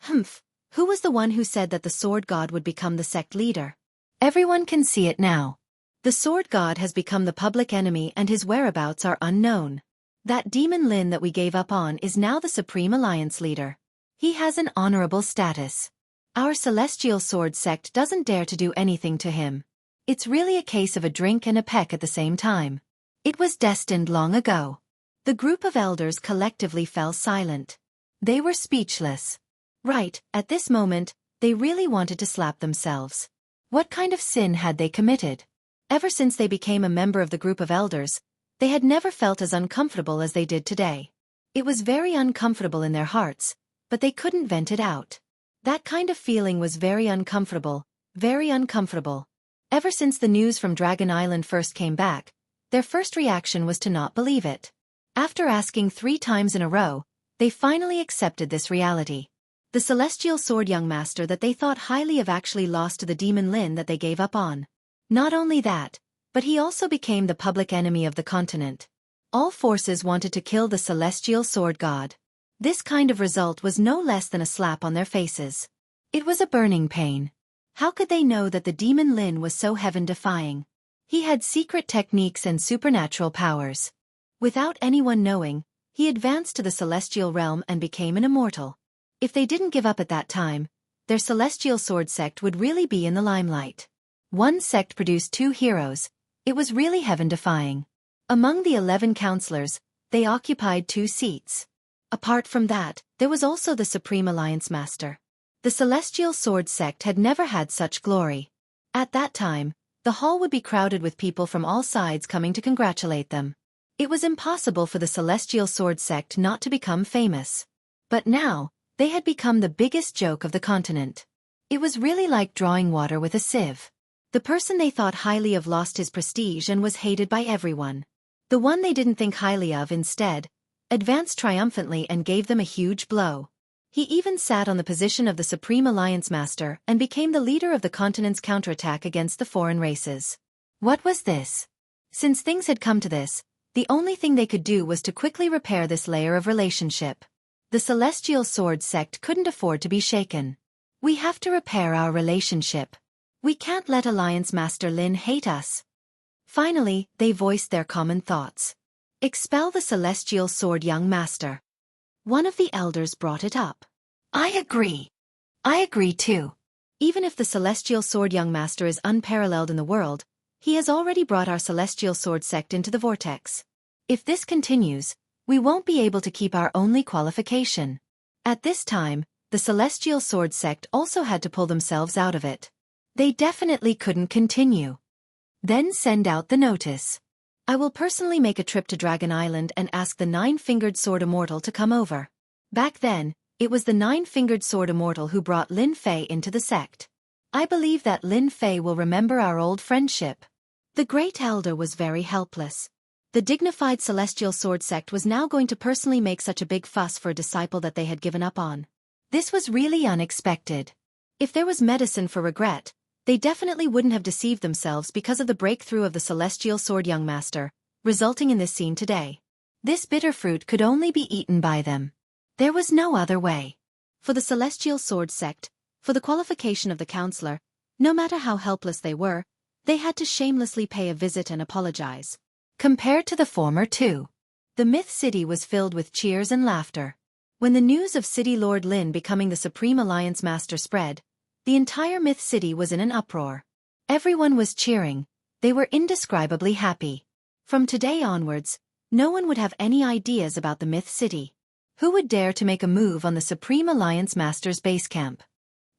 Humph, who was the one who said that the sword god would become the sect leader? Everyone can see it now. The sword god has become the public enemy and his whereabouts are unknown. That demon Lin that we gave up on is now the Supreme Alliance leader. He has an honorable status. Our celestial sword sect doesn't dare to do anything to him. It's really a case of a drink and a peck at the same time. It was destined long ago. The group of elders collectively fell silent. They were speechless. Right, at this moment, they really wanted to slap themselves. What kind of sin had they committed? Ever since they became a member of the group of elders, they had never felt as uncomfortable as they did today. It was very uncomfortable in their hearts, but they couldn't vent it out. That kind of feeling was very uncomfortable, very uncomfortable. Ever since the news from Dragon Island first came back, their first reaction was to not believe it. After asking 3 times in a row, they finally accepted this reality. The celestial sword young master that they thought highly of actually lost to the demon Lin that they gave up on. Not only that, but he also became the public enemy of the continent. All forces wanted to kill the celestial sword god. This kind of result was no less than a slap on their faces. It was a burning pain. How could they know that the demon Lin was so heaven-defying? He had secret techniques and supernatural powers. Without anyone knowing, he advanced to the celestial realm and became an immortal. If they didn't give up at that time, their celestial sword sect would really be in the limelight. One sect produced 2 heroes. It was really heaven-defying. Among the 11 counselors, they occupied 2 seats. Apart from that, there was also the Supreme Alliance Master. The celestial sword sect had never had such glory. At that time, the hall would be crowded with people from all sides coming to congratulate them. It was impossible for the celestial sword sect not to become famous. But now, they had become the biggest joke of the continent. It was really like drawing water with a sieve. The person they thought highly of lost his prestige and was hated by everyone. The one they didn't think highly of instead advanced triumphantly and gave them a huge blow. He even sat on the position of the Supreme Alliance Master and became the leader of the continent's counterattack against the foreign races. What was this? Since things had come to this, the only thing they could do was to quickly repair this layer of relationship. The celestial sword sect couldn't afford to be shaken. We have to repair our relationship. We can't let Alliance Master Lin hate us. Finally, they voiced their common thoughts. Expel the celestial sword young master. One of the elders brought it up. I agree. I agree too. Even if the celestial sword young master is unparalleled in the world, he has already brought our celestial sword sect into the vortex. If this continues, we won't be able to keep our only qualification. At this time, the celestial sword sect also had to pull themselves out of it. They definitely couldn't continue. Then send out the notice. I will personally make a trip to Dragon Island and ask the 9-fingered sword immortal to come over. Back then, it was the 9-fingered sword immortal who brought Lin Fei into the sect. I believe that Lin Fei will remember our old friendship. The great elder was very helpless. The dignified celestial sword sect was now going to personally make such a big fuss for a disciple that they had given up on. This was really unexpected. If there was medicine for regret, they definitely wouldn't have deceived themselves because of the breakthrough of the celestial sword young master, resulting in this scene today. This bitter fruit could only be eaten by them. There was no other way. For the celestial sword sect, for the qualification of the counselor, no matter how helpless they were, they had to shamelessly pay a visit and apologize. Compared to the former two, the Myth City was filled with cheers and laughter. When the news of City Lord Lin becoming the Supreme Alliance Master spread, the entire Myth City was in an uproar. Everyone was cheering. They were indescribably happy. From today onwards, no one would have any ideas about the Myth City. Who would dare to make a move on the Supreme Alliance Master's base camp?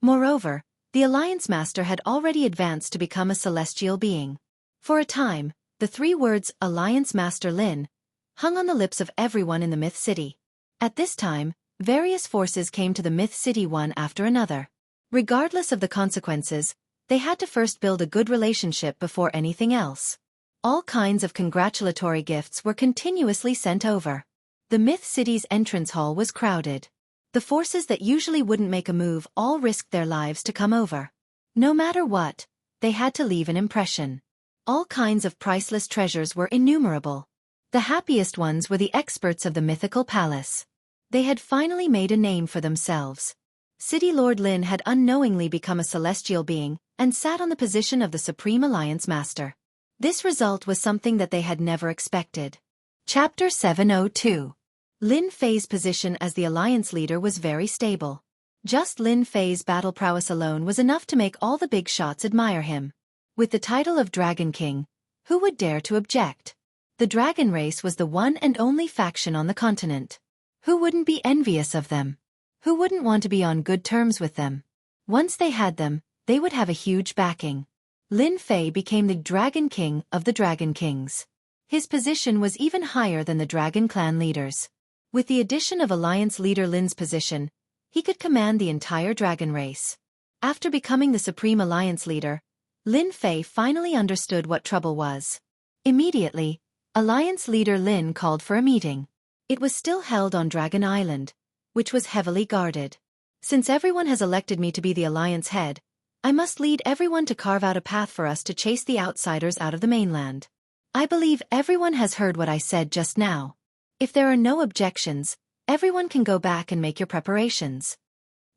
Moreover, the Alliance Master had already advanced to become a celestial being. For a time, the 3 words, Alliance Master Lin, hung on the lips of everyone in the Myth City. At this time, various forces came to the Myth City one after another. Regardless of the consequences, they had to first build a good relationship before anything else. All kinds of congratulatory gifts were continuously sent over. The Myth City's entrance hall was crowded. The forces that usually wouldn't make a move all risked their lives to come over. No matter what, they had to leave an impression. All kinds of priceless treasures were innumerable. The happiest ones were the experts of the mythical palace. They had finally made a name for themselves. City Lord Lin had unknowingly become a celestial being and sat on the position of the Supreme Alliance Master. This result was something that they had never expected. Chapter 702. Lin Fei's position as the Alliance leader was very stable. Just Lin Fei's battle prowess alone was enough to make all the big shots admire him. With the title of Dragon King, who would dare to object? The dragon race was the one and only faction on the continent. Who wouldn't be envious of them? Who wouldn't want to be on good terms with them? Once they had them, they would have a huge backing. Lin Fei became the Dragon King of the Dragon Kings. His position was even higher than the Dragon Clan leaders. With the addition of Alliance leader Lin's position, he could command the entire dragon race. After becoming the Supreme Alliance leader, Lin Fei finally understood what trouble was. Immediately, Alliance leader Lin called for a meeting. It was still held on Dragon Island, which was heavily guarded. Since everyone has elected me to be the Alliance head, I must lead everyone to carve out a path for us to chase the outsiders out of the mainland. I believe everyone has heard what I said just now. If there are no objections, everyone can go back and make your preparations.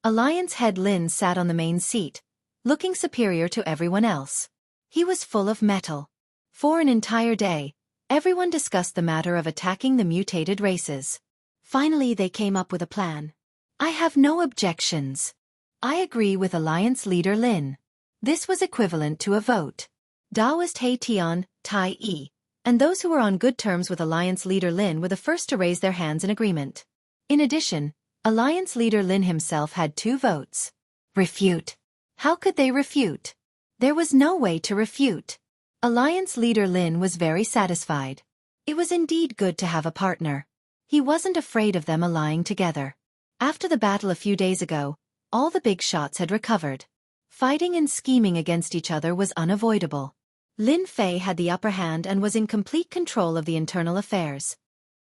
Alliance head Lin sat on the main seat, looking superior to everyone else. He was full of mettle. For an entire day, everyone discussed the matter of attacking the mutated races. Finally they came up with a plan. I have no objections. I agree with Alliance leader Lin. This was equivalent to a vote. Daoist He Tian, Tai Yi, and those who were on good terms with Alliance leader Lin were the first to raise their hands in agreement. In addition, Alliance leader Lin himself had 2 votes. Refute. How could they refute? There was no way to refute. Alliance leader Lin was very satisfied. It was indeed good to have a partner. He wasn't afraid of them allying together. After the battle a few days ago, all the big shots had recovered. Fighting and scheming against each other was unavoidable. Lin Fei had the upper hand and was in complete control of the internal affairs.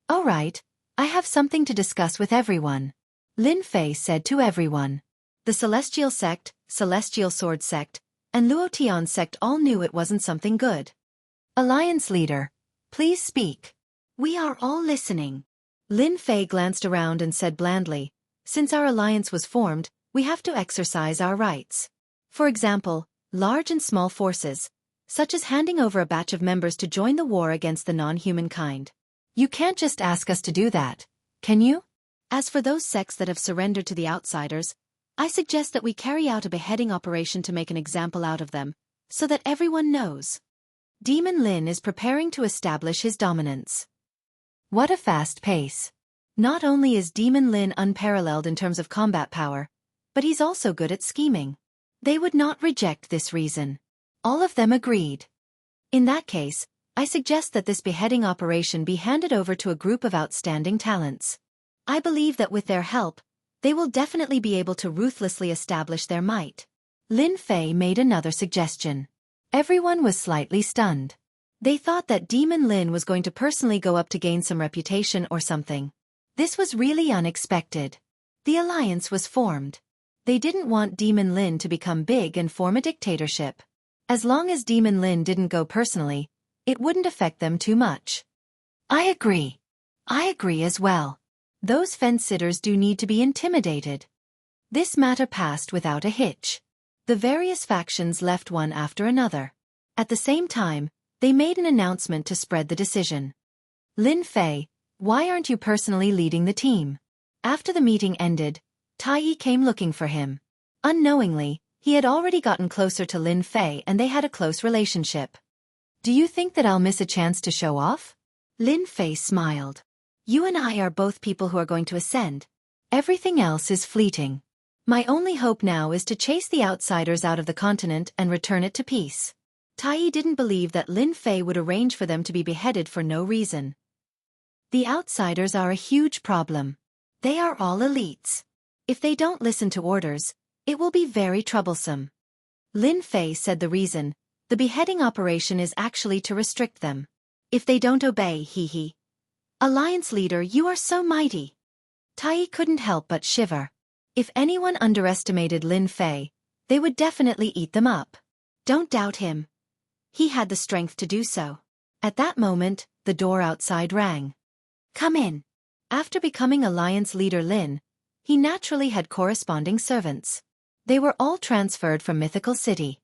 All right, I have something to discuss with everyone. Lin Fei said to everyone. The Celestial Sect, Celestial Sword Sect, and Luotian Sect all knew it wasn't something good. Alliance leader, please speak. We are all listening. Lin Fei glanced around and said blandly, since our alliance was formed, we have to exercise our rights. For example, large and small forces, such as handing over a batch of members to join the war against the non-human kind. You can't just ask us to do that, can you? As for those sects that have surrendered to the outsiders, I suggest that we carry out a beheading operation to make an example out of them, so that everyone knows. Demon Lin is preparing to establish his dominance. What a fast pace. Not only is Demon Lin unparalleled in terms of combat power, but he's also good at scheming. They would not reject this reason. All of them agreed. In that case, I suggest that this beheading operation be handed over to a group of outstanding talents. I believe that with their help, they will definitely be able to ruthlessly establish their might. Lin Fei made another suggestion. Everyone was slightly stunned. They thought that Demon Lin was going to personally go up to gain some reputation or something. This was really unexpected. The alliance was formed. They didn't want Demon Lin to become big and form a dictatorship. As long as Demon Lin didn't go personally, it wouldn't affect them too much. I agree. I agree as well. Those fence-sitters do need to be intimidated. This matter passed without a hitch. The various factions left one after another. At the same time, they made an announcement to spread the decision. Lin Fei, why aren't you personally leading the team? After the meeting ended, Tai Yi came looking for him. Unknowingly, he had already gotten closer to Lin Fei and they had a close relationship. Do you think that I'll miss a chance to show off? Lin Fei smiled. You and I are both people who are going to ascend. Everything else is fleeting. My only hope now is to chase the outsiders out of the continent and return it to peace. Tai Yi didn't believe that Lin Fei would arrange for them to be beheaded for no reason. The outsiders are a huge problem. They are all elites. If they don't listen to orders, it will be very troublesome. Lin Fei said the reason, the beheading operation is actually to restrict them. If they don't obey, Alliance leader, you are so mighty. Tai couldn't help but shiver. If anyone underestimated Lin Fei, they would definitely eat them up. Don't doubt him. He had the strength to do so. At that moment, the door outside rang. Come in. After becoming Alliance leader Lin, he naturally had corresponding servants. They were all transferred from Mythical City.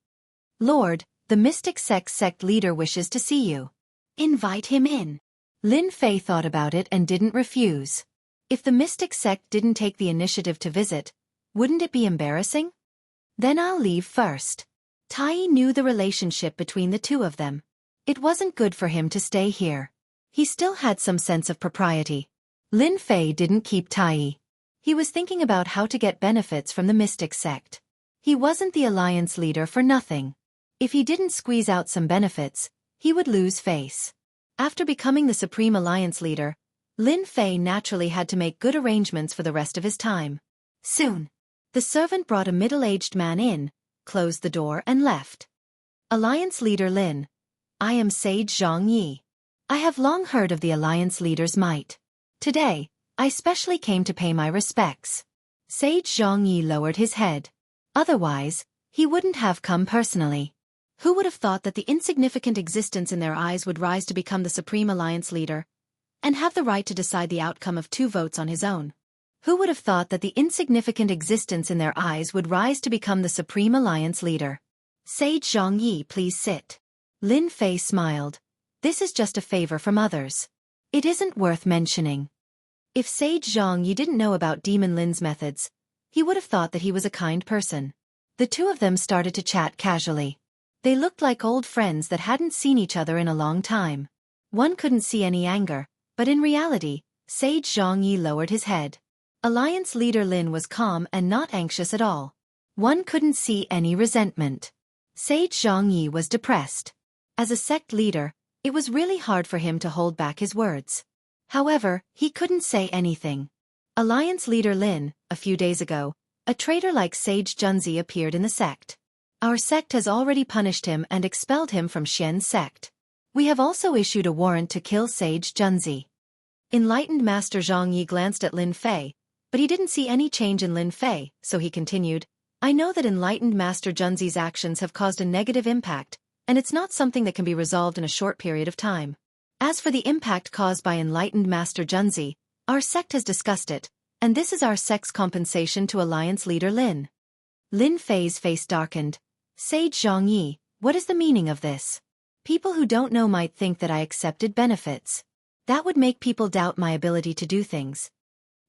Lord, the Mystic sect leader wishes to see you. Invite him in. Lin Fei thought about it and didn't refuse. If the Mystic sect didn't take the initiative to visit, wouldn't it be embarrassing? Then I'll leave first. Tai knew the relationship between the two of them. It wasn't good for him to stay here. He still had some sense of propriety. Lin Fei didn't keep Tai. He was thinking about how to get benefits from the Mystic sect. He wasn't the Alliance leader for nothing. If he didn't squeeze out some benefits, he would lose face. After becoming the Supreme Alliance leader, Lin Fei naturally had to make good arrangements for the rest of his time. Soon, the servant brought a middle-aged man in, closed the door and left. Alliance leader Lin. I am Sage Xianxia. I have long heard of the Alliance leader's might. Today, I specially came to pay my respects. Sage Xianxia lowered his head. Otherwise, he wouldn't have come personally. Who would have thought that the insignificant existence in their eyes would rise to become the Supreme Alliance leader, and have the right to decide the outcome of 2 votes on his own? Who would have thought that the insignificant existence in their eyes would rise to become the Supreme Alliance leader? Sage Xianxia, please sit. Lin Fei smiled. This is just a favor from others. It isn't worth mentioning. If Sage Xianxia didn't know about Demon Lin's methods, he would have thought that he was a kind person. The two of them started to chat casually. They looked like old friends that hadn't seen each other in a long time. One couldn't see any anger, but in reality, Sage Xianxia lowered his head. Alliance leader Lin was calm and not anxious at all. One couldn't see any resentment. Sage Xianxia was depressed. As a sect leader, it was really hard for him to hold back his words. However, he couldn't say anything. Alliance leader Lin, a few days ago, a traitor like Sage Junzi appeared in the sect. Our sect has already punished him and expelled him from Xian's sect. We have also issued a warrant to kill Sage Junzi. Enlightened Master Zhang Yi glanced at Lin Fei, but he didn't see any change in Lin Fei, so he continued, I know that Enlightened Master Junzi's actions have caused a negative impact, and it's not something that can be resolved in a short period of time. As for the impact caused by Enlightened Master Junzi, our sect has discussed it, and this is our sect's compensation to Alliance leader Lin. Lin Fei's face darkened. Sage Xianxia, what is the meaning of this? People who don't know might think that I accepted benefits. That would make people doubt my ability to do things.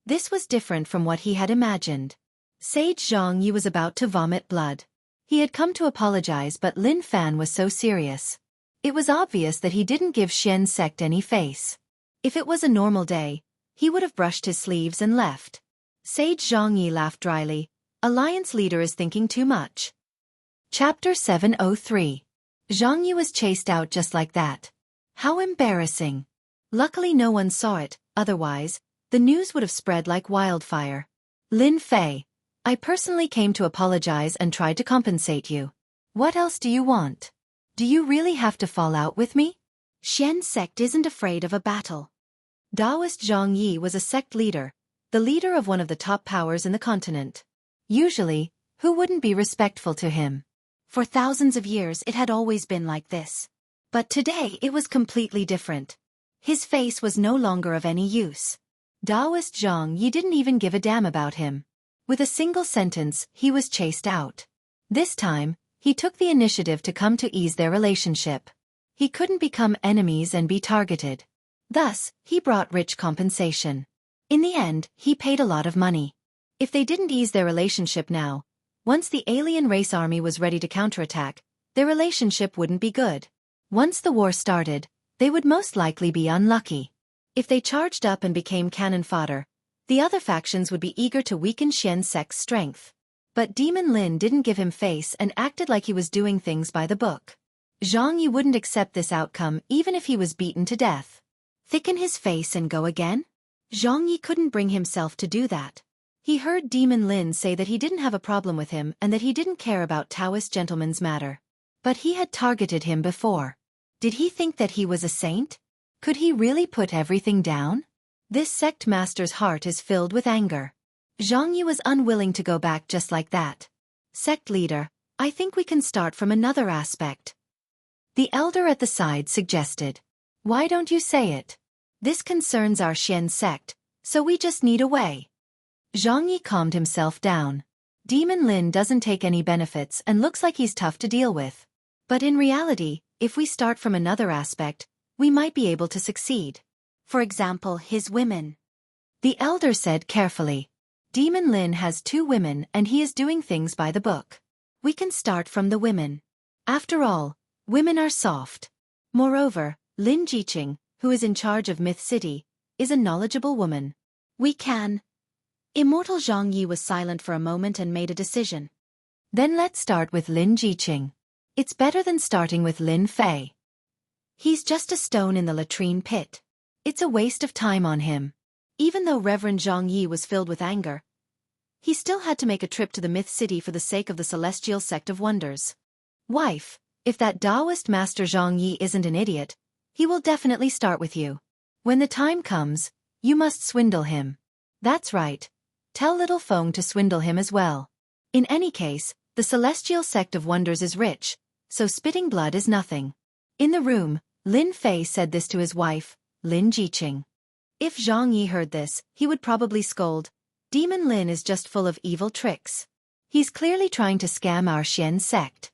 This was different from what he had imagined. Sage Xianxia was about to vomit blood. He had come to apologize, but Lin Fan was so serious. It was obvious that he didn't give Xian's sect any face. If it was a normal day, he would have brushed his sleeves and left. Sage Xianxia laughed dryly. Alliance leader is thinking too much. Chapter 703. Jianghu was chased out just like that. How embarrassing. Luckily no one saw it, otherwise, the news would have spread like wildfire. Lin Fei, I personally came to apologize and tried to compensate you. What else do you want? Do you really have to fall out with me? Xian's sect isn't afraid of a battle. Taoist Zhang Yi was a sect leader, the leader of one of the top powers in the continent. Usually, who wouldn't be respectful to him? For thousands of years it had always been like this. But today it was completely different. His face was no longer of any use. Taoist Zhang Yi didn't even give a damn about him. With a single sentence, he was chased out. This time, he took the initiative to come to ease their relationship. He couldn't become enemies and be targeted. Thus, he brought rich compensation. In the end, he paid a lot of money. If they didn't ease their relationship now, once the alien race army was ready to counterattack, their relationship wouldn't be good. Once the war started, they would most likely be unlucky. If they charged up and became cannon fodder, the other factions would be eager to weaken Xian's sect's strength. But Demon Lin didn't give him face and acted like he was doing things by the book. Zhang Yi wouldn't accept this outcome even if he was beaten to death. Thicken his face and go again? Zhang Yi couldn't bring himself to do that. He heard Demon Lin say that he didn't have a problem with him and that he didn't care about Taoist gentleman's matter. But he had targeted him before. Did he think that he was a saint? Could he really put everything down? This sect master's heart is filled with anger. Xianxia was unwilling to go back just like that. Sect leader, I think we can start from another aspect. The elder at the side suggested. Why don't you say it? This concerns our Xian sect, so we just need a way. Xianxia calmed himself down. Demon Lin doesn't take any benefits and looks like he's tough to deal with. But in reality, if we start from another aspect, we might be able to succeed. For example, his women. The elder said carefully. Demon Lin has 2 women and he is doing things by the book. We can start from the women. After all, women are soft. Moreover, Lin Jiqing, who is in charge of Myth City, is a knowledgeable woman. We can. Immortal Xianxia was silent for a moment and made a decision. Then let's start with Lin Jiqing. It's better than starting with Lin Fei. He's just a stone in the latrine pit. It's a waste of time on him. Even though Reverend Xianxia was filled with anger, he still had to make a trip to the Myth City for the sake of the Celestial Sect of Wonders. Wife, if that Taoist Master Xianxia isn't an idiot, he will definitely start with you. When the time comes, you must swindle him. That's right. Tell little Feng to swindle him as well. In any case, the Celestial Sect of Wonders is rich, so spitting blood is nothing. In the room, Lin Fei said this to his wife, Lin Jiqing. If Xianxia heard this, he would probably scold. Demon Lin is just full of evil tricks. He's clearly trying to scam our Xian sect.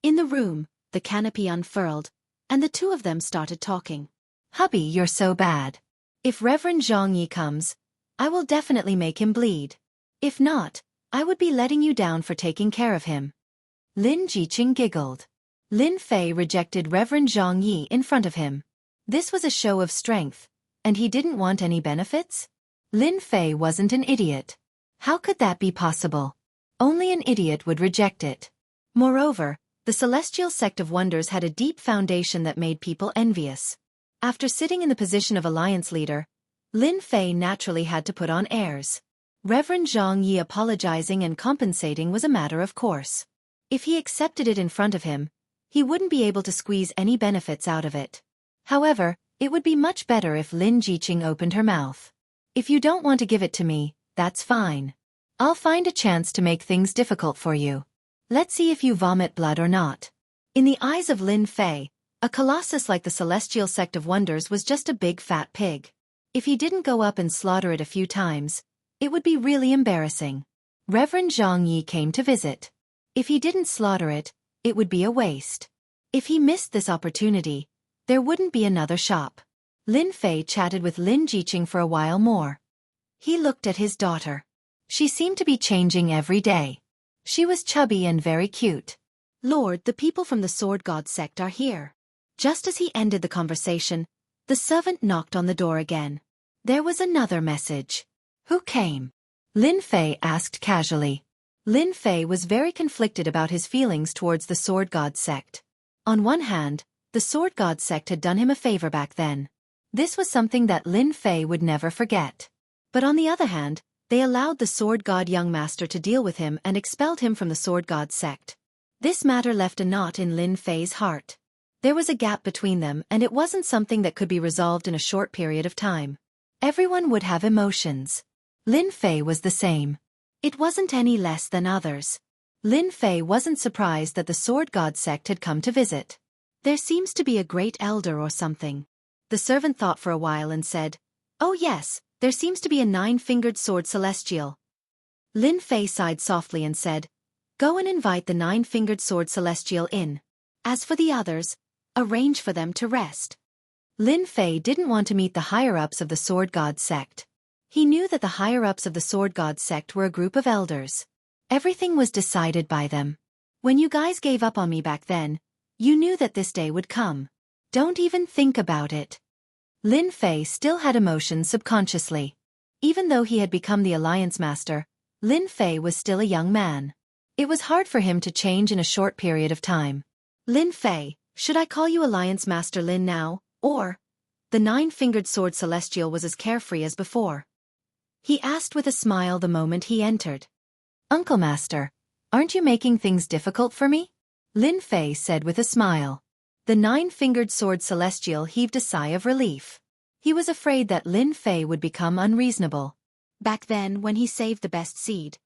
In the room, the canopy unfurled, and the 2 of them started talking. Hubby, you're so bad. If Reverend Xianxia comes, I will definitely make him bleed. If not, I would be letting you down for taking care of him. Lin Jiqing giggled. Lin Fei rejected Reverend Xianxia in front of him. This was a show of strength, and he didn't want any benefits? Lin Fei wasn't an idiot. How could that be possible? Only an idiot would reject it. Moreover, the Celestial Sect of Wonders had a deep foundation that made people envious. After sitting in the position of alliance leader, Lin Fei naturally had to put on airs. Reverend Xianxia apologizing and compensating was a matter of course. If he accepted it in front of him, he wouldn't be able to squeeze any benefits out of it. However, it would be much better if Lin Jiqing opened her mouth. If you don't want to give it to me, that's fine. I'll find a chance to make things difficult for you. Let's see if you vomit blood or not. In the eyes of Lin Fei, a colossus like the Celestial Sect of Wonders was just a big fat pig. If he didn't go up and slaughter it a few times, it would be really embarrassing. Reverend Xianxia came to visit. If he didn't slaughter it, it would be a waste. If he missed this opportunity, there wouldn't be another shop. Lin Fei chatted with Lin Jiqing for a while more. He looked at his daughter. She seemed to be changing every day. She was chubby and very cute. Lord, the people from the Sword God sect are here. Just as he ended the conversation, the servant knocked on the door again. There was another message. Who came? Lin Fei asked casually. Lin Fei was very conflicted about his feelings towards the Sword God sect. On one hand, the Sword God sect had done him a favor back then. This was something that Lin Fei would never forget. But on the other hand, they allowed the Sword God young master to deal with him and expelled him from the Sword God sect. This matter left a knot in Lin Fei's heart. There was a gap between them and it wasn't something that could be resolved in a short period of time. Everyone would have emotions. Lin Fei was the same. It wasn't any less than others. Lin Fei wasn't surprised that the Sword God sect had come to visit. There seems to be a great elder or something. The servant thought for a while and said, "Oh yes, there seems to be a 9-fingered sword celestial." Lin Fei sighed softly and said, "Go and invite the 9-fingered sword celestial in. As for the others, arrange for them to rest." Lin Fei didn't want to meet the higher-ups of the Sword God sect. He knew that the higher-ups of the Sword God sect were a group of elders. Everything was decided by them. When you guys gave up on me back then, you knew that this day would come. Don't even think about it. Lin Fei still had emotions subconsciously. Even though he had become the Alliance Master, Lin Fei was still a young man. It was hard for him to change in a short period of time. "Lin Fei, should I call you Alliance Master Lin now, or?" The 9-fingered sword celestial was as carefree as before. He asked with a smile the moment he entered. "Uncle Master, aren't you making things difficult for me?" Lin Fei said with a smile. The 9-fingered sword celestial heaved a sigh of relief. He was afraid that Lin Fei would become unreasonable. Back then, when he saved the best seed,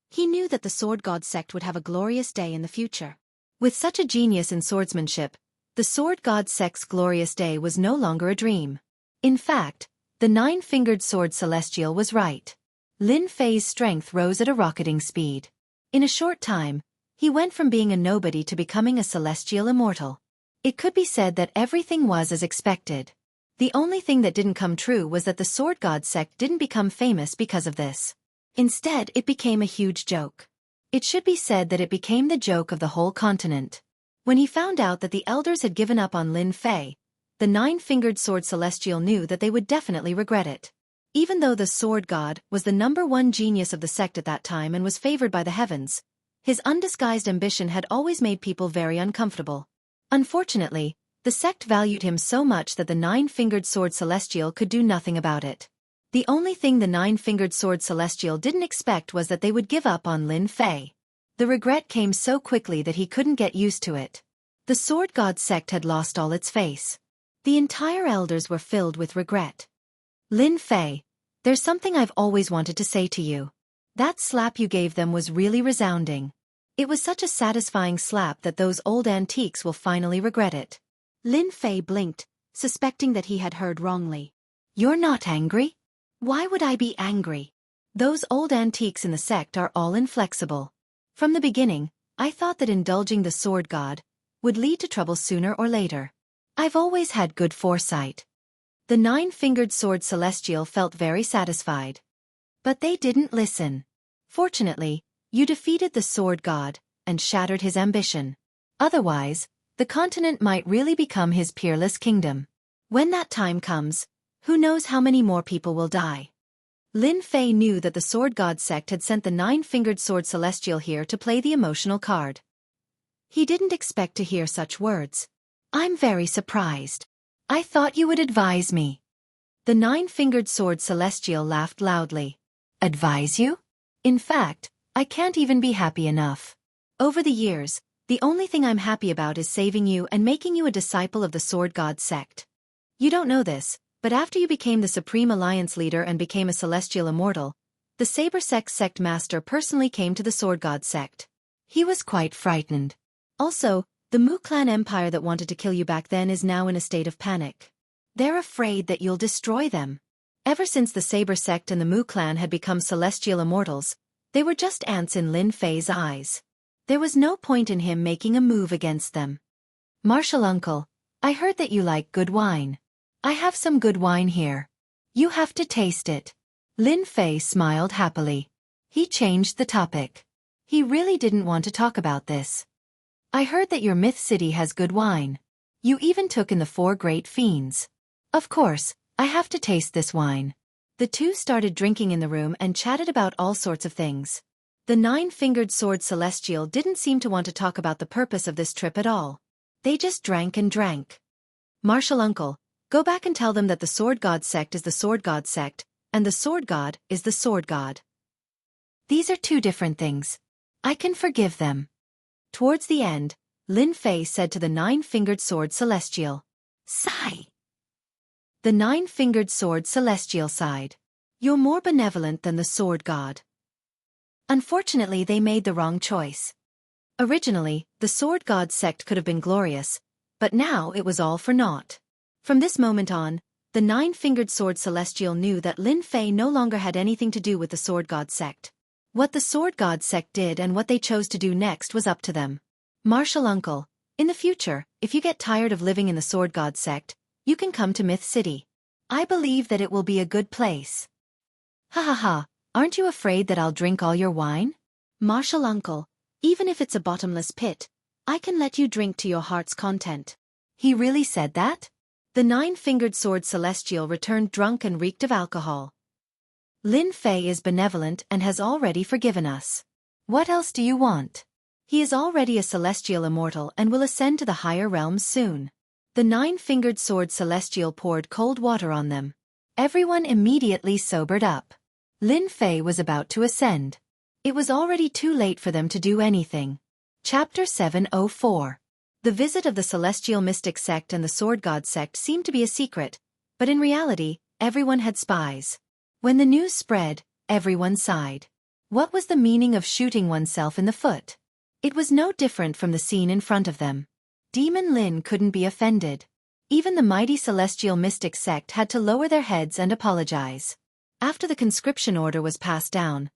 he knew that the Sword God sect would have a glorious day in the future. With such a genius in swordsmanship, the Sword God sect's glorious day was no longer a dream. In fact, the nine-fingered sword celestial was right. Lin Fei's strength rose at a rocketing speed. In a short time, he went from being a nobody to becoming a celestial immortal. It could be said that everything was as expected. The only thing that didn't come true was that the Sword God sect didn't become famous because of this. Instead, it became a huge joke. It should be said that it became the joke of the whole continent. When he found out that the elders had given up on Lin Fei, the nine-fingered sword celestial knew that they would definitely regret it. Even though the Sword God was the #1 genius of the sect at that time and was favored by the heavens, his undisguised ambition had always made people very uncomfortable. Unfortunately, the sect valued him so much that the nine-fingered sword celestial could do nothing about it. The only thing the nine-fingered sword celestial didn't expect was that they would give up on Lin Fei. The regret came so quickly that he couldn't get used to it. The Sword God sect had lost all its face. The entire elders were filled with regret. Lin Fei, there's something I've always wanted to say to you. That slap you gave them was really resounding. It was such a satisfying slap that those old antiques will finally regret it. Lin Fei blinked, suspecting that he had heard wrongly. You're not angry? Why would I be angry? Those old antiques in the sect are all inflexible. From the beginning, I thought that indulging the Sword God would lead to trouble sooner or later. I've always had good foresight. The nine-fingered sword celestial felt very satisfied. But they didn't listen. Fortunately, you defeated the Sword God and shattered his ambition. Otherwise, the continent might really become his peerless kingdom. When that time comes, who knows how many more people will die. Lin Fei knew that the Sword God sect had sent the nine-fingered sword celestial here to play the emotional card. He didn't expect to hear such words. I'm very surprised. I thought you would advise me. The nine-fingered sword celestial laughed loudly. Advise you? In fact, I can't even be happy enough. Over the years, the only thing I'm happy about is saving you and making you a disciple of the Sword God sect. You don't know this, but after you became the Supreme Alliance leader and became a celestial immortal, the Saber sect master personally came to the Sword God sect. He was quite frightened. Also, the Mu clan empire that wanted to kill you back then is now in a state of panic. They're afraid that you'll destroy them. Ever since the Saber sect and the Mu clan had become celestial immortals, they were just ants in Lin Fei's eyes. There was no point in him making a move against them. Martial uncle, I heard that you like good wine. I have some good wine here. You have to taste it. Lin Fei smiled happily. He changed the topic. He really didn't want to talk about this. I heard that your myth city has good wine. You even took in the 4 great fiends. Of course, I have to taste this wine. The two started drinking in the room and chatted about all sorts of things. The nine-fingered sword celestial didn't seem to want to talk about the purpose of this trip at all. They just drank and drank. Martial uncle, go back and tell them that the Sword God sect is the Sword God sect, and the Sword God is the Sword God. These are 2 different things. I can forgive them. Towards the end, Lin Fei said to the nine-fingered sword celestial. Sigh. The nine-fingered sword celestial sighed. You're more benevolent than the Sword God. Unfortunately, they made the wrong choice. Originally, the Sword God sect could have been glorious, but now it was all for naught. From this moment on, the nine-fingered sword celestial knew that Lin Fei no longer had anything to do with the Sword God sect. What the Sword God sect did and what they chose to do next was up to them. Martial uncle, in the future, if you get tired of living in the Sword God sect, you can come to Myth City. I believe that it will be a good place. Ha ha ha, aren't you afraid that I'll drink all your wine? Martial uncle, even if it's a bottomless pit, I can let you drink to your heart's content. He really said that? The nine-fingered sword celestial returned drunk and reeked of alcohol. Lin Fei is benevolent and has already forgiven us. What else do you want? He is already a celestial immortal and will ascend to the higher realms soon. The nine-fingered sword celestial poured cold water on them. Everyone immediately sobered up. Lin Fei was about to ascend. It was already too late for them to do anything. Chapter 704. The visit of the Celestial Mystic sect and the Sword God sect seemed to be a secret, But in reality, everyone had spies. When the news spread, everyone sighed. What was the meaning of shooting oneself in the foot? It was no different from the scene in front of them. Demon Lin couldn't be offended. Even the mighty celestial mystic sect had to lower their heads and apologize. After the conscription order was passed down,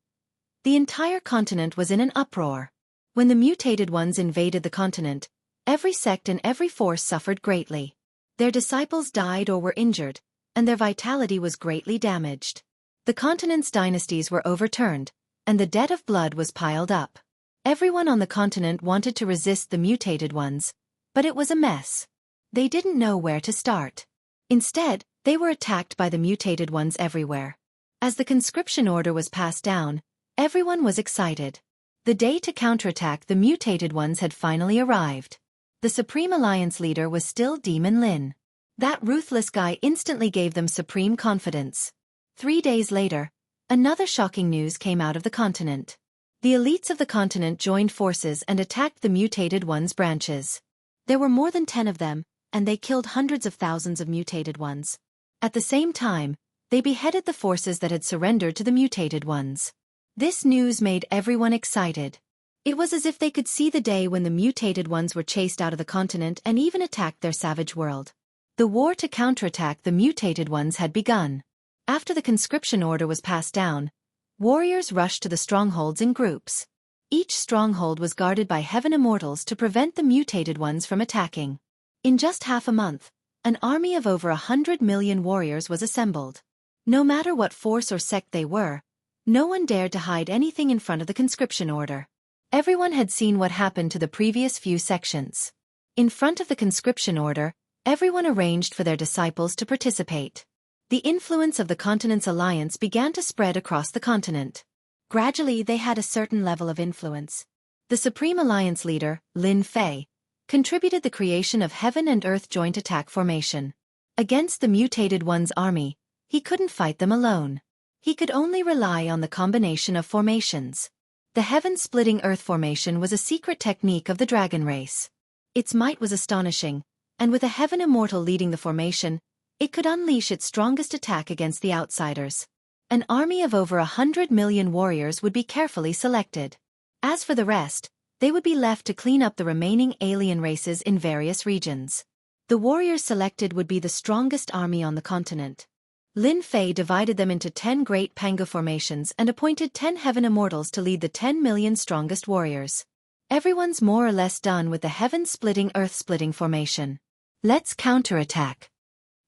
the entire continent was in an uproar. When the mutated ones invaded the continent, every sect and every force suffered greatly. Their disciples died or were injured, and their vitality was greatly damaged. The continent's dynasties were overturned, and the debt of blood was piled up. Everyone on the continent wanted to resist the mutated ones, but it was a mess. They didn't know where to start. Instead, they were attacked by the mutated ones everywhere. As the conscription order was passed down, everyone was excited. The day to counterattack the mutated ones had finally arrived. The Supreme Alliance leader was still Demon Lin. That ruthless guy instantly gave them supreme confidence. 3 days later, another shocking news came out of the continent. The elites of the continent joined forces and attacked the mutated ones' branches. There were more than 10 of them, and they killed hundreds of thousands of mutated ones. At the same time, they beheaded the forces that had surrendered to the mutated ones. This news made everyone excited. It was as if they could see the day when the mutated ones were chased out of the continent and even attacked their savage world. The war to counterattack the mutated ones had begun. After the conscription order was passed down, warriors rushed to the strongholds in groups. Each stronghold was guarded by heaven immortals to prevent the mutated ones from attacking. In just half a month, an army of over 100 million warriors was assembled. No matter what force or sect they were, no one dared to hide anything in front of the conscription order. Everyone had seen what happened to the previous few sections. In front of the conscription order, everyone arranged for their disciples to participate. The influence of the continent's alliance began to spread across the continent. Gradually they had a certain level of influence. The Supreme Alliance leader, Lin Fei, contributed the creation of Heaven and Earth Joint Attack Formation. Against the mutated one's army, he couldn't fight them alone. He could only rely on the combination of formations. The Heaven-Splitting Earth Formation was a secret technique of the dragon race. Its might was astonishing, and with a Heaven Immortal leading the formation, it could unleash its strongest attack against the outsiders. An army of over 100 million warriors would be carefully selected. As for the rest, they would be left to clean up the remaining alien races in various regions. The warriors selected would be the strongest army on the continent. Lin Fei divided them into 10 great Pangu formations and appointed 10 heaven immortals to lead the 10 million strongest warriors. Everyone's more or less done with the heaven-splitting earth-splitting formation. Let's counterattack.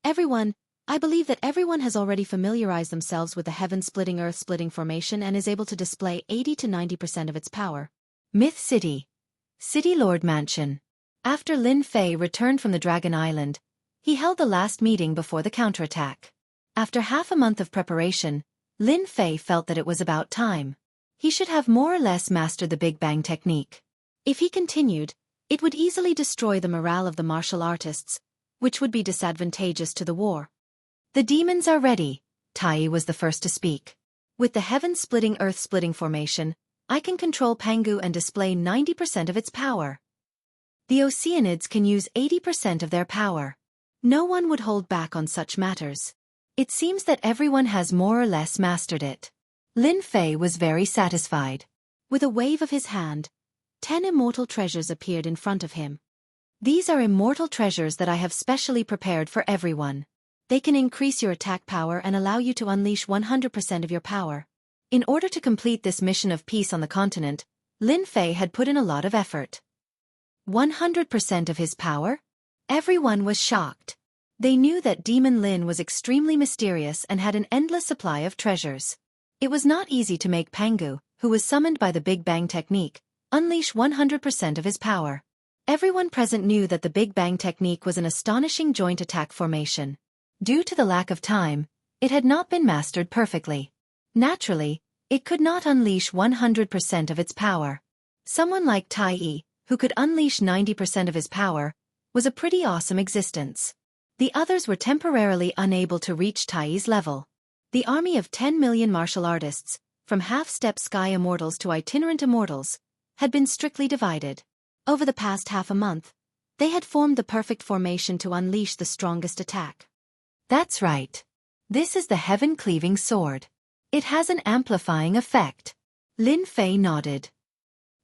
Everyone, I believe that everyone has already familiarized themselves with the heaven-splitting earth-splitting formation and is able to display 80 to 90% of its power. Myth City. City Lord Mansion. After Lin Fei returned from the Dragon Island, he held the last meeting before the counterattack. After half a month of preparation, Lin Fei felt that it was about time. He should have more or less mastered the Big Bang technique. If he continued, it would easily destroy the morale of the martial artists, which would be disadvantageous to the war. The demons are ready, Tai was the first to speak. With the heaven-splitting earth-splitting formation, I can control Pangu and display 90% of its power. The Oceanids can use 80% of their power. No one would hold back on such matters. It seems that everyone has more or less mastered it. Lin Fei was very satisfied. With a wave of his hand, 10 immortal treasures appeared in front of him. These are immortal treasures that I have specially prepared for everyone. They can increase your attack power and allow you to unleash 100% of your power. In order to complete this mission of peace on the continent, Lin Fei had put in a lot of effort. 100% of his power? Everyone was shocked. They knew that Demon Lin was extremely mysterious and had an endless supply of treasures. It was not easy to make Pangu, who was summoned by the Big Bang technique, unleash 100% of his power. Everyone present knew that the Big Bang technique was an astonishing joint attack formation. Due to the lack of time, it had not been mastered perfectly. Naturally, it could not unleash 100% of its power. Someone like Tai, who could unleash 90% of his power, was a pretty awesome existence. The others were temporarily unable to reach Tai's level. The army of 10 million martial artists, from half-step sky immortals to itinerant immortals, had been strictly divided. Over the past half a month, they had formed the perfect formation to unleash the strongest attack. That's right. This is the heaven-cleaving sword. It has an amplifying effect. Lin Fei nodded.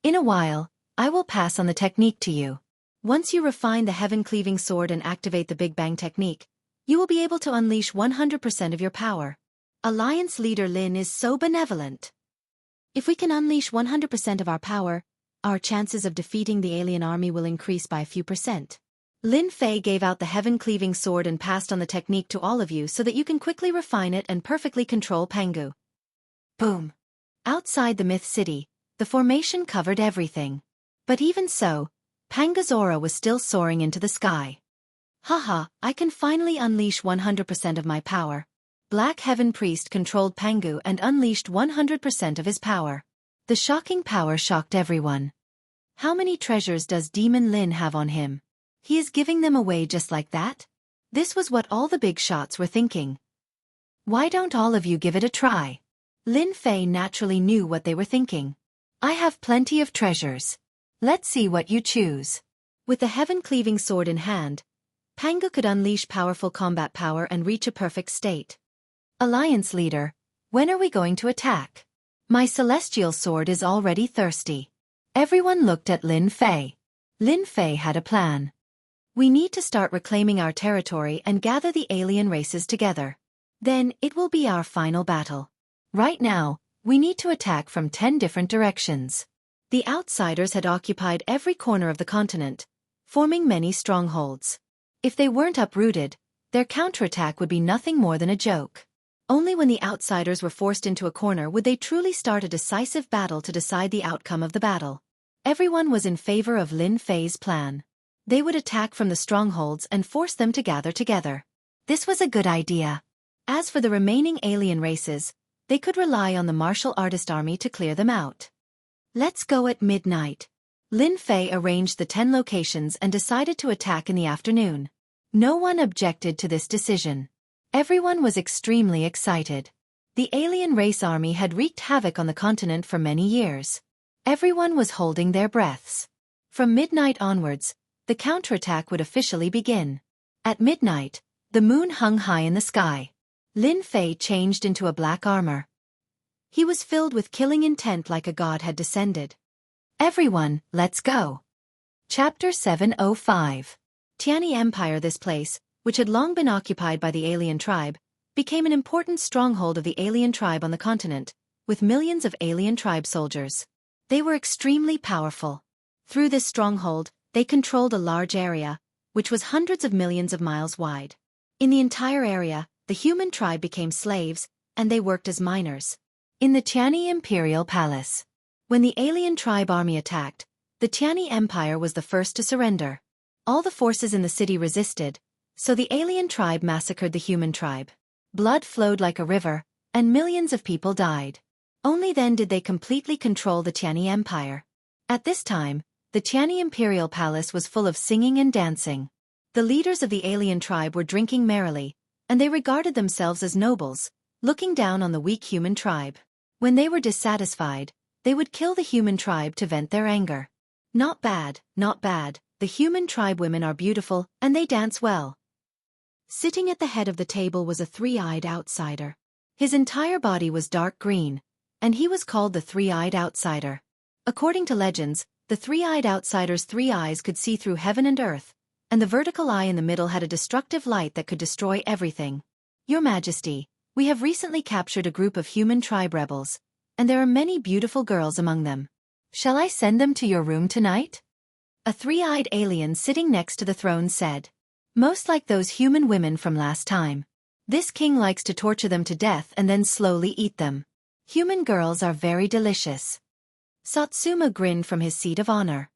In a while, I will pass on the technique to you. Once you refine the heaven-cleaving sword and activate the Big Bang technique, you will be able to unleash 100% of your power. Alliance leader Lin is so benevolent. If we can unleash 100% of our power, our chances of defeating the alien army will increase by a few percent. Lin Fei gave out the heaven-cleaving sword and passed on the technique to all of you so that you can quickly refine it and perfectly control Pangu. Boom! Outside the Myth City, the formation covered everything. But even so, Pangu's aura was still soaring into the sky. Haha, I can finally unleash 100% of my power. Black Heaven Priest controlled Pangu and unleashed 100% of his power. The shocking power shocked everyone. How many treasures does Demon Lin have on him? He is giving them away just like that? This was what all the big shots were thinking. Why don't all of you give it a try? Lin Fei naturally knew what they were thinking. I have plenty of treasures. Let's see what you choose. With the heaven-cleaving sword in hand, Pangu could unleash powerful combat power and reach a perfect state. Alliance leader, when are we going to attack? My celestial sword is already thirsty. Everyone looked at Lin Fei. Lin Fei had a plan. We need to start reclaiming our territory and gather the alien races together. Then it will be our final battle. Right now, we need to attack from 10 different directions. The outsiders had occupied every corner of the continent, forming many strongholds. If they weren't uprooted, their counterattack would be nothing more than a joke. Only when the outsiders were forced into a corner would they truly start a decisive battle to decide the outcome of the battle. Everyone was in favor of Lin Fei's plan. They would attack from the strongholds and force them to gather together. This was a good idea. As for the remaining alien races, they could rely on the martial artist army to clear them out. Let's go at midnight. Lin Fei arranged the 10 locations and decided to attack in the afternoon. No one objected to this decision. Everyone was extremely excited. The alien race army had wreaked havoc on the continent for many years. Everyone was holding their breaths. From midnight onwards, the counterattack would officially begin. At midnight, the moon hung high in the sky. Lin Fei changed into a black armor. He was filled with killing intent like a god had descended. Everyone, let's go. Chapter 705. Tiani Empire. This place, which had long been occupied by the alien tribe, became an important stronghold of the alien tribe on the continent, with millions of alien tribe soldiers. They were extremely powerful. Through this stronghold, they controlled a large area, which was hundreds of millions of miles wide. In the entire area, the human tribe became slaves, and they worked as miners. In the Tiani Imperial Palace. When the alien tribe army attacked, the Tiani Empire was the first to surrender. All the forces in the city resisted, so the alien tribe massacred the human tribe. Blood flowed like a river, and millions of people died. Only then did they completely control the Tiani Empire. At this time, the Tiani Imperial Palace was full of singing and dancing. The leaders of the alien tribe were drinking merrily, and they regarded themselves as nobles, looking down on the weak human tribe. When they were dissatisfied, they would kill the human tribe to vent their anger. Not bad, not bad, the human tribe women are beautiful, and they dance well. Sitting at the head of the table was a three-eyed outsider. His entire body was dark green, and he was called the three-eyed outsider. According to legends, the three-eyed outsider's 3 eyes could see through heaven and earth, and the vertical eye in the middle had a destructive light that could destroy everything. Your Majesty, we have recently captured a group of human tribe rebels, and there are many beautiful girls among them. Shall I send them to your room tonight? A three-eyed alien sitting next to the throne said. Most like those human women from last time. This king likes to torture them to death and then slowly eat them. Human girls are very delicious. Satsuma grinned from his seat of honor.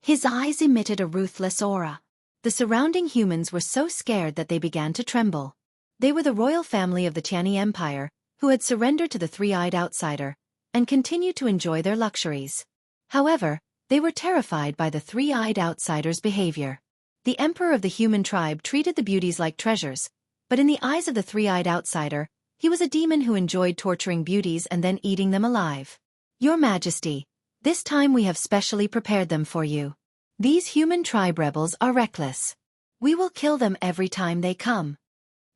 His eyes emitted a ruthless aura. The surrounding humans were so scared that they began to tremble. They were the royal family of the Tiani Empire, who had surrendered to the three-eyed outsider, and continued to enjoy their luxuries. However, they were terrified by the three-eyed outsider's behavior. The emperor of the human tribe treated the beauties like treasures, but in the eyes of the three-eyed outsider, he was a demon who enjoyed torturing beauties and then eating them alive. Your Majesty, this time we have specially prepared them for you. These human tribe rebels are reckless. We will kill them every time they come.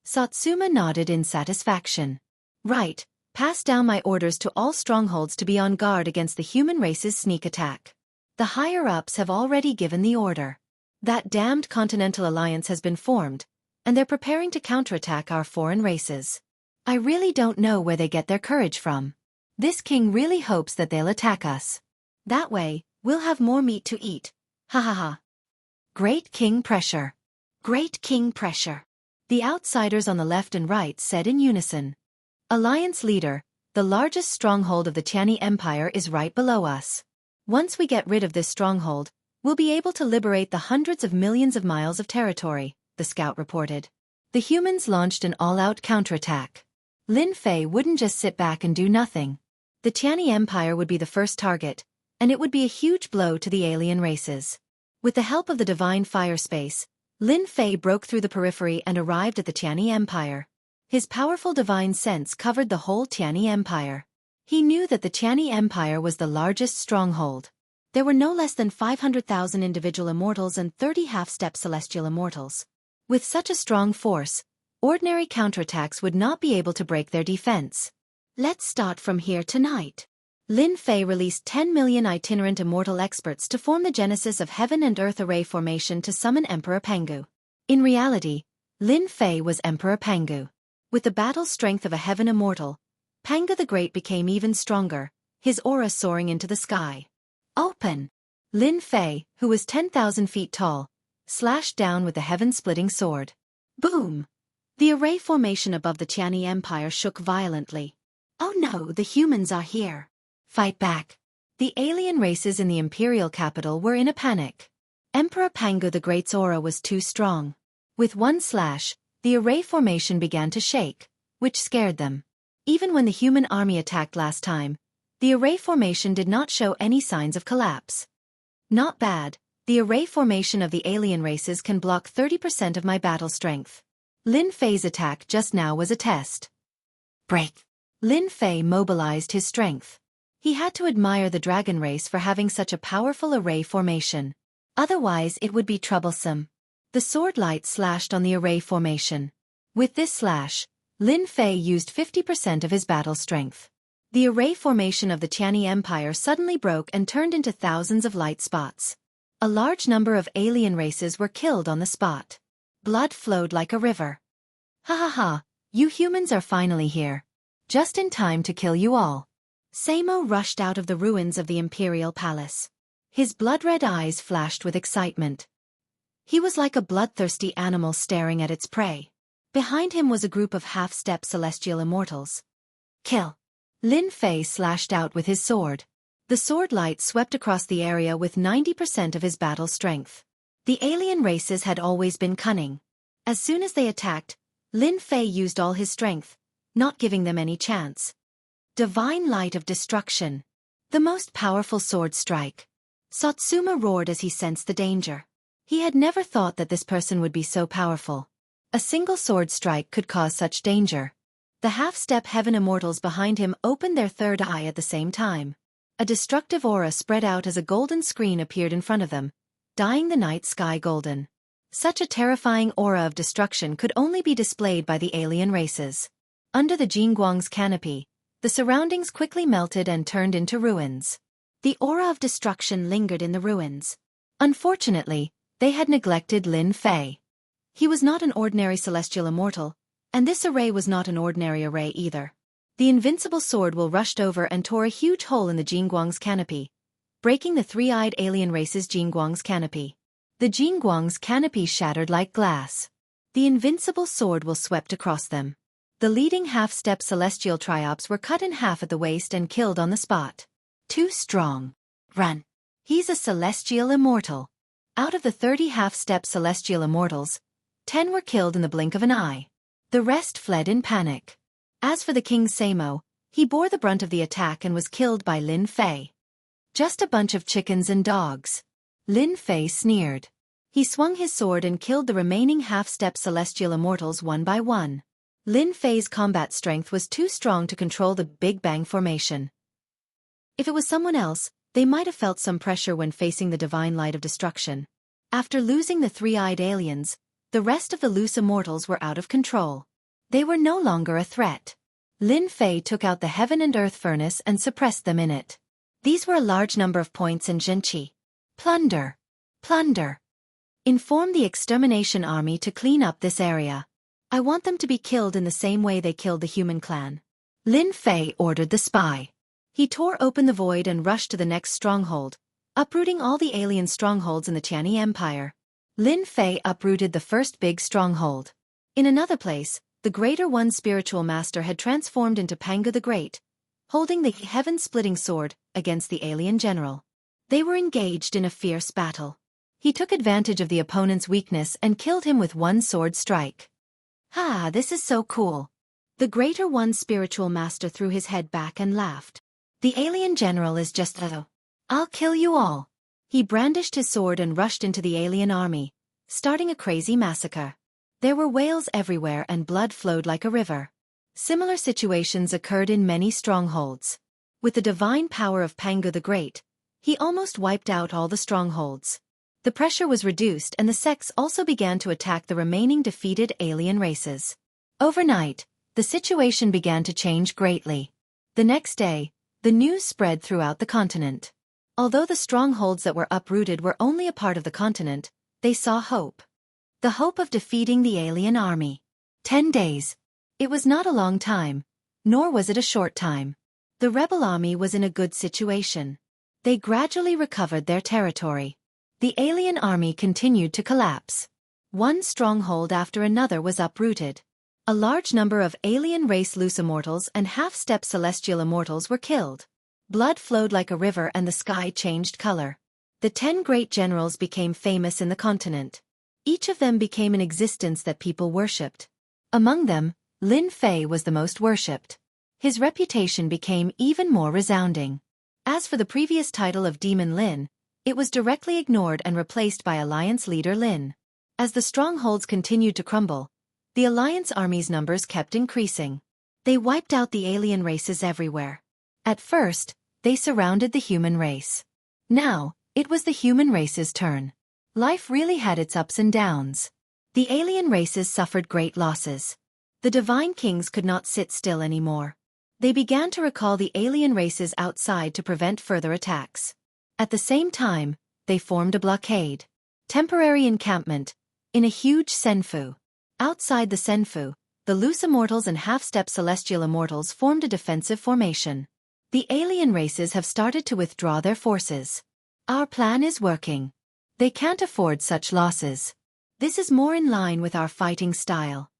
Satsuma nodded in satisfaction. Right, pass down my orders to all strongholds to be on guard against the human race's sneak attack. The higher-ups have already given the order. That damned Continental Alliance has been formed, and they're preparing to counterattack our foreign races. I really don't know where they get their courage from. This king really hopes that they'll attack us. That way, we'll have more meat to eat. Ha ha ha. Great king pressure. Great king pressure. The outsiders on the left and right said in unison. Alliance leader, the largest stronghold of the Tianyi Empire is right below us. Once we get rid of this stronghold, we'll be able to liberate the hundreds of millions of miles of territory, the scout reported. The humans launched an all-out counterattack. Lin Fei wouldn't just sit back and do nothing. The Tianyi Empire would be the first target, and it would be a huge blow to the alien races. With the help of the divine fire space, Lin Fei broke through the periphery and arrived at the Tianyi Empire. His powerful divine sense covered the whole Tianyi Empire. He knew that the Tianyi Empire was the largest stronghold. There were no less than 500,000 individual immortals and 30 half-step celestial immortals. With such a strong force, ordinary counterattacks would not be able to break their defense. Let's start from here tonight. Lin Fei released 10 million itinerant immortal experts to form the genesis of Heaven and Earth Array formation to summon Emperor Pangu. In reality, Lin Fei was Emperor Pangu. With the battle strength of a heaven immortal, Pangu the Great became even stronger, his aura soaring into the sky. Open! Lin Fei, who was 10,000 feet tall, slashed down with the heaven-splitting sword. Boom! The array formation above the Tianyi Empire shook violently. Oh no, the humans are here. Fight back. The alien races in the imperial capital were in a panic. Emperor Pangu the Great's aura was too strong. With one slash, the array formation began to shake, which scared them. Even when the human army attacked last time, the array formation did not show any signs of collapse. Not bad, the array formation of the alien races can block 30% of my battle strength. Lin Fei's attack just now was a test. Break. Lin Fei mobilized his strength. He had to admire the dragon race for having such a powerful array formation. Otherwise it would be troublesome. The sword light slashed on the array formation. With this slash, Lin Fei used 50% of his battle strength. The array formation of the Tianyi Empire suddenly broke and turned into thousands of light spots. A large number of alien races were killed on the spot. Blood flowed like a river. Ha ha ha, you humans are finally here. Just in time to kill you all. Samo rushed out of the ruins of the imperial palace. His blood-red eyes flashed with excitement. He was like a bloodthirsty animal staring at its prey. Behind him was a group of half-step celestial immortals. Kill! Lin Fei slashed out with his sword. The sword light swept across the area with 90% of his battle strength. The alien races had always been cunning. As soon as they attacked, Lin Fei used all his strength, not giving them any chance. Divine Light of Destruction. The most powerful sword strike. Satsuma roared as he sensed the danger. He had never thought that this person would be so powerful. A single sword strike could cause such danger. The half-step heaven immortals behind him opened their third eye at the same time. A destructive aura spread out as a golden screen appeared in front of them, dyeing the night sky golden. Such a terrifying aura of destruction could only be displayed by the alien races. Under the Jianghu's canopy, the surroundings quickly melted and turned into ruins. The aura of destruction lingered in the ruins. Unfortunately, they had neglected Lin Fei. He was not an ordinary celestial immortal, and this array was not an ordinary array either. The invincible sword will rushed over and tore a huge hole in the Jianghu's canopy, breaking the three-eyed alien race's Jianghu's canopy. The Jianghu's canopy shattered like glass. The invincible sword will swept across them. The leading half-step celestial triops were cut in half at the waist and killed on the spot. Too strong. Run. He's a celestial immortal. Out of the 30 half-step celestial immortals, 10 were killed in the blink of an eye. The rest fled in panic. As for the King Samo, he bore the brunt of the attack and was killed by Lin Fei. Just a bunch of chickens and dogs. Lin Fei sneered. He swung his sword and killed the remaining half-step celestial immortals one by one. Lin Fei's combat strength was too strong to control the Big Bang formation. If it was someone else, they might have felt some pressure when facing the divine light of destruction. After losing the three-eyed aliens, the rest of the loose immortals were out of control. They were no longer a threat. Lin Fei took out the heaven and earth furnace and suppressed them in it. These were a large number of points in Zhenqi. Plunder! Plunder! Inform the extermination army to clean up this area. I want them to be killed in the same way they killed the human clan. Lin Fei ordered the spy. He tore open the void and rushed to the next stronghold, uprooting all the alien strongholds in the Tianyi Empire. Lin Fei uprooted the first big stronghold. In another place, the Greater One spiritual master had transformed into Pangu the Great, holding the heaven-splitting sword against the alien general. They were engaged in a fierce battle. He took advantage of the opponent's weakness and killed him with one sword strike. "Ha, this is so cool." The Greater One spiritual master threw his head back and laughed. "The alien general is just I'll kill you all." He brandished his sword and rushed into the alien army, starting a crazy massacre. There were wails everywhere and blood flowed like a river. Similar situations occurred in many strongholds. With the divine power of Pangu the Great, he almost wiped out all the strongholds. The pressure was reduced and the sects also began to attack the remaining defeated alien races. Overnight, the situation began to change greatly. The next day, the news spread throughout the continent. Although the strongholds that were uprooted were only a part of the continent, they saw hope. The hope of defeating the alien army. 10 days. It was not a long time, nor was it a short time. The rebel army was in a good situation. They gradually recovered their territory. The alien army continued to collapse. One stronghold after another was uprooted. A large number of alien race loose immortals and half-step celestial immortals were killed. Blood flowed like a river and the sky changed color. The 10 great generals became famous in the continent. Each of them became an existence that people worshipped. Among them, Lin Fei was the most worshipped. His reputation became even more resounding. As for the previous title of Demon Lin, it was directly ignored and replaced by Alliance leader Lin. As the strongholds continued to crumble, the Alliance army's numbers kept increasing. They wiped out the alien races everywhere. At first, they surrounded the human race. Now, it was the human race's turn. Life really had its ups and downs. The alien races suffered great losses. The divine kings could not sit still anymore. They began to recall the alien races outside to prevent further attacks. At the same time, they formed a blockade. Temporary encampment, in a huge senfu. Outside the senfu, the loose immortals and half-step celestial immortals formed a defensive formation. The alien races have started to withdraw their forces. Our plan is working. They can't afford such losses. This is more in line with our fighting style.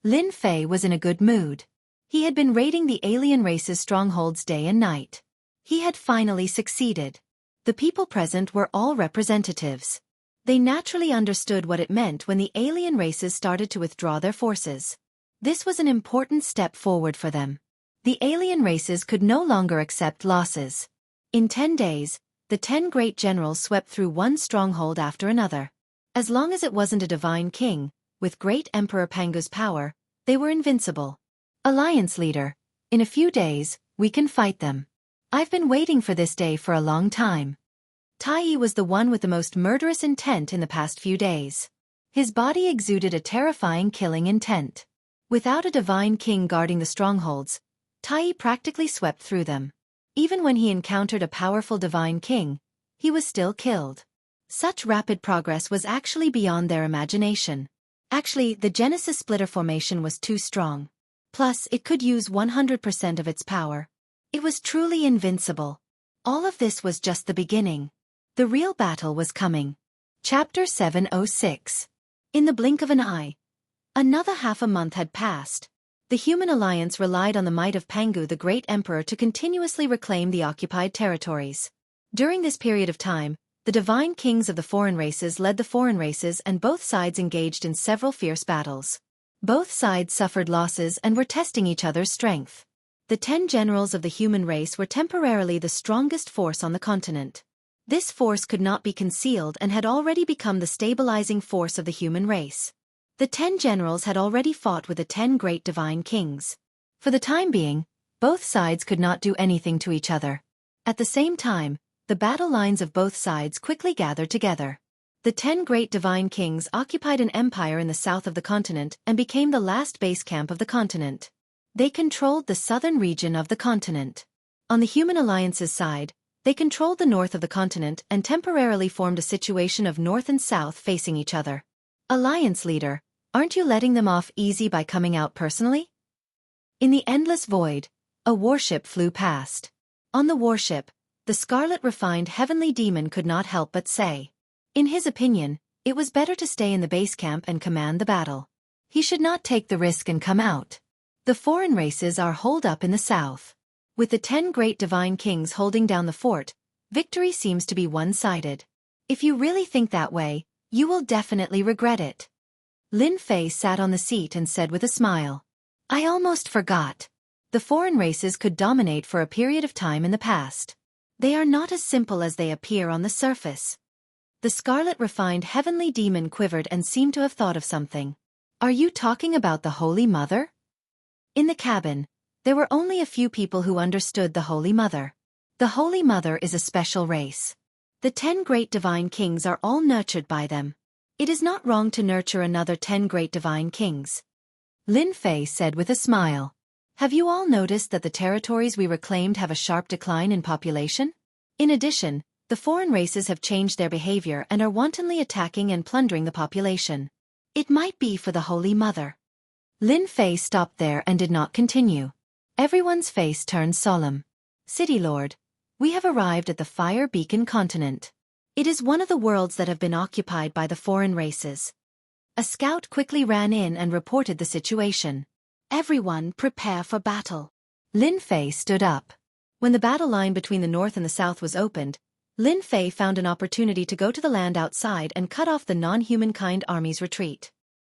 Lin Fei was in a good mood. He had been raiding the alien race's strongholds day and night. He had finally succeeded. The people present were all representatives. They naturally understood what it meant when the alien races started to withdraw their forces. This was an important step forward for them. The alien races could no longer accept losses. In 10 days, the 10 great generals swept through one stronghold after another. As long as it wasn't a divine king, with great Emperor Pangu's power, they were invincible. Alliance leader, in a few days, we can fight them. I've been waiting for this day for a long time. Tai was the one with the most murderous intent in the past few days. His body exuded a terrifying killing intent. Without a divine king guarding the strongholds, Tai practically swept through them. Even when he encountered a powerful divine king, he was still killed. Such rapid progress was actually beyond their imagination. Actually, the Genesis splitter formation was too strong. Plus, it could use 100% of its power. It was truly invincible. All of this was just the beginning. The real battle was coming. Chapter 706. In the blink of an eye. Another half a month had passed. The human alliance relied on the might of Pangu the Great Emperor to continuously reclaim the occupied territories. During this period of time, the divine kings of the foreign races led the foreign races and both sides engaged in several fierce battles. Both sides suffered losses and were testing each other's strength. The 10 generals of the human race were temporarily the strongest force on the continent. This force could not be concealed and had already become the stabilizing force of the human race. The 10 generals had already fought with the 10 great divine kings. For the time being, both sides could not do anything to each other. At the same time, the battle lines of both sides quickly gathered together. The 10 great divine kings occupied an empire in the south of the continent and became the last base camp of the continent. They controlled the southern region of the continent. On the human alliance's side, they controlled the north of the continent and temporarily formed a situation of north and south facing each other. Alliance leader, aren't you letting them off easy by coming out personally? In the endless void, a warship flew past. On the warship, the scarlet refined heavenly demon could not help but say. In his opinion, it was better to stay in the base camp and command the battle. He should not take the risk and come out. The foreign races are holed up in the south. With the 10 great divine kings holding down the fort, victory seems to be one-sided. If you really think that way, you will definitely regret it. Lin Fei sat on the seat and said with a smile. I almost forgot. The foreign races could dominate for a period of time in the past. They are not as simple as they appear on the surface. The scarlet refined heavenly demon quivered and seemed to have thought of something. Are you talking about the Holy Mother? In the cabin, there were only a few people who understood the Holy Mother. The Holy Mother is a special race. The 10 great divine kings are all nurtured by them. It is not wrong to nurture another 10 great divine kings. Lin Fei said with a smile. Have you all noticed that the territories we reclaimed have a sharp decline in population? In addition, the foreign races have changed their behavior and are wantonly attacking and plundering the population. It might be for the Holy Mother. Lin Fei stopped there and did not continue. Everyone's face turned solemn. City Lord, we have arrived at the Fire Beacon continent. It is one of the worlds that have been occupied by the foreign races. A scout quickly ran in and reported the situation. Everyone prepare for battle. Lin Fei stood up. When the battle line between the north and the south was opened, Lin Fei found an opportunity to go to the land outside and cut off the non-humankind army's retreat.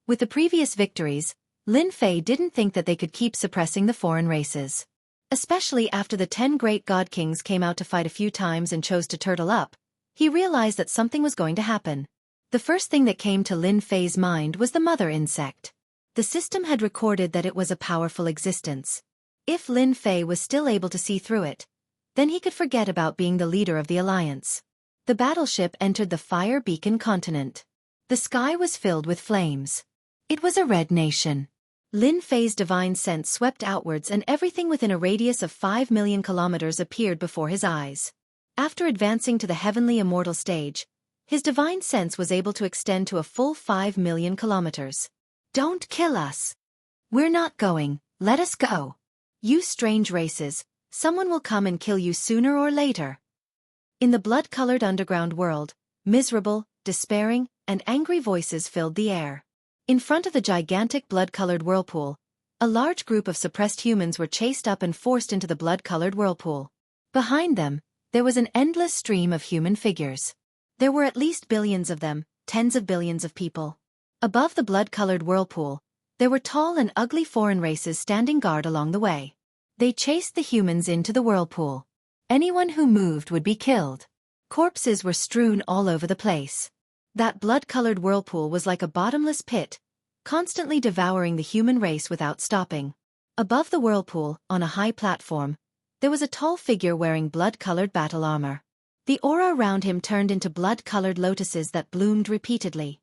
With the previous victories, Lin Fei didn't think that they could keep suppressing the foreign races. Especially after the 10 great god kings came out to fight a few times and chose to turtle up, he realized that something was going to happen. The first thing that came to Lin Fei's mind was the mother insect. The system had recorded that it was a powerful existence. If Lin Fei was still able to see through it, then he could forget about being the leader of the alliance. The battleship entered the Fire Beacon continent. The sky was filled with flames. It was a red nation. Lin Fei's divine sense swept outwards and everything within a radius of 5 million kilometers appeared before his eyes. After advancing to the heavenly immortal stage, his divine sense was able to extend to a full 5 million kilometers. Don't kill us. We're not going, let us go. You strange races, someone will come and kill you sooner or later. In the blood-colored underground world, miserable, despairing, and angry voices filled the air. In front of the gigantic blood-colored whirlpool, a large group of suppressed humans were chased up and forced into the blood-colored whirlpool. Behind them, there was an endless stream of human figures. There were at least billions of them, tens of billions of people. Above the blood-colored whirlpool, there were tall and ugly foreign races standing guard along the way. They chased the humans into the whirlpool. Anyone who moved would be killed. Corpses were strewn all over the place. That blood-colored whirlpool was like a bottomless pit, constantly devouring the human race without stopping. Above the whirlpool, on a high platform, there was a tall figure wearing blood-colored battle armor. The aura around him turned into blood-colored lotuses that bloomed repeatedly.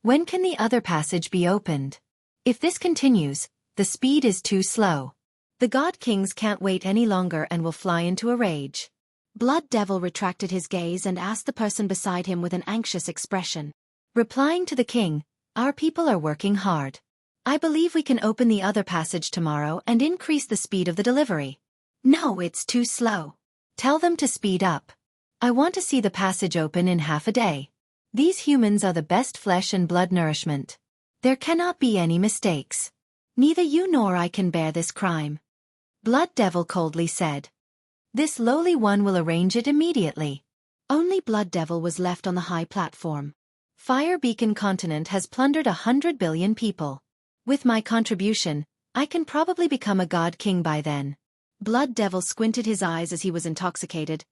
When can the other passage be opened? If this continues, the speed is too slow. The God Kings can't wait any longer and will fly into a rage. Blood Devil retracted his gaze and asked the person beside him with an anxious expression. Replying to the king, our people are working hard. I believe we can open the other passage tomorrow and increase the speed of the delivery. No, it's too slow. Tell them to speed up. I want to see the passage open in half a day. These humans are the best flesh and blood nourishment. There cannot be any mistakes. Neither you nor I can bear this crime. Blood Devil coldly said. This lowly one will arrange it immediately. Only Blood Devil was left on the high platform. Fire Beacon Continent has plundered 100 billion people. With my contribution, I can probably become a god king by then. Blood Devil squinted his eyes as he was intoxicated.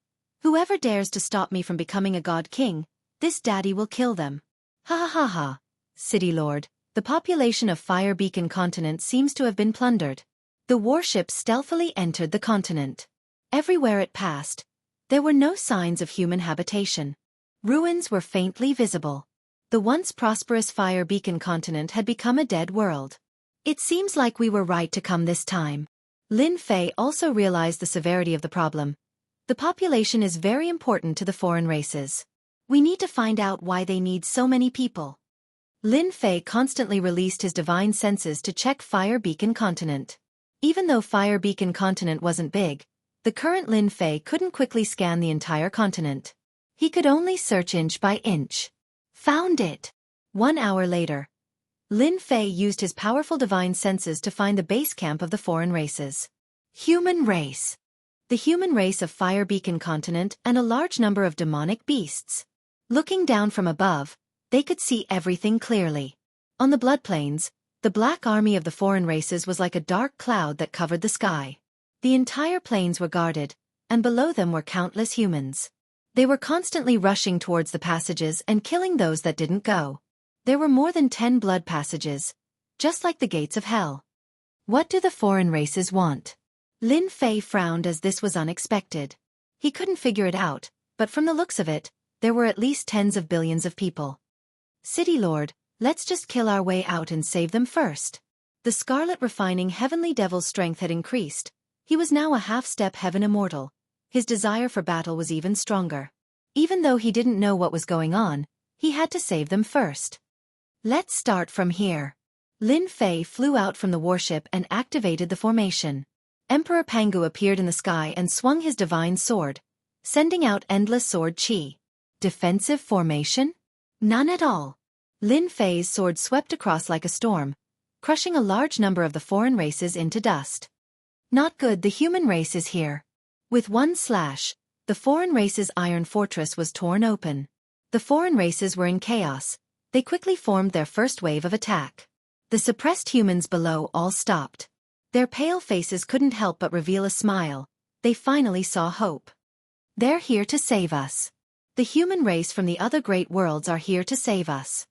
Whoever dares to stop me from becoming a god king, this daddy will kill them. Ha ha ha ha. City Lord, the population of Fire Beacon Continent seems to have been plundered. The warship stealthily entered the continent. Everywhere it passed, there were no signs of human habitation. Ruins were faintly visible. The once prosperous fire beacon continent had become a dead world. It seems like we were right to come this time. Lin Fei also realized the severity of the problem. The population is very important to the foreign races. We need to find out why they need so many people. Lin Fei constantly released his divine senses to check Fire Beacon Continent. Even though Fire Beacon Continent wasn't big, the current Lin Fei couldn't quickly scan the entire continent. He could only search inch by inch. Found it! 1 hour later, Lin Fei used his powerful divine senses to find the base camp of the foreign races. Human race. The human race of Fire Beacon Continent and a large number of demonic beasts. Looking down from above, they could see everything clearly. On the blood plains, the black army of the foreign races was like a dark cloud that covered the sky. The entire plains were guarded, and below them were countless humans. They were constantly rushing towards the passages and killing those that didn't go. There were more than 10 blood passages, just like the gates of hell. What do the foreign races want? Lin Fei frowned as this was unexpected. He couldn't figure it out, but from the looks of it, there were at least tens of billions of people. City Lord, let's just kill our way out and save them first. The Scarlet Refining Heavenly Devil's strength had increased. He was now a half-step heaven immortal. His desire for battle was even stronger. Even though he didn't know what was going on, he had to save them first. Let's start from here. Lin Fei flew out from the warship and activated the formation. Emperor Pangu appeared in the sky and swung his divine sword, sending out endless sword chi. Defensive formation? None at all. Lin Fei's sword swept across like a storm, crushing a large number of the foreign races into dust. Not good, the human race is here. With one slash, the foreign race's iron fortress was torn open. The foreign races were in chaos. They quickly formed their first wave of attack. The suppressed humans below all stopped. Their pale faces couldn't help but reveal a smile. They finally saw hope. They're here to save us. The human race from the other great worlds are here to save us.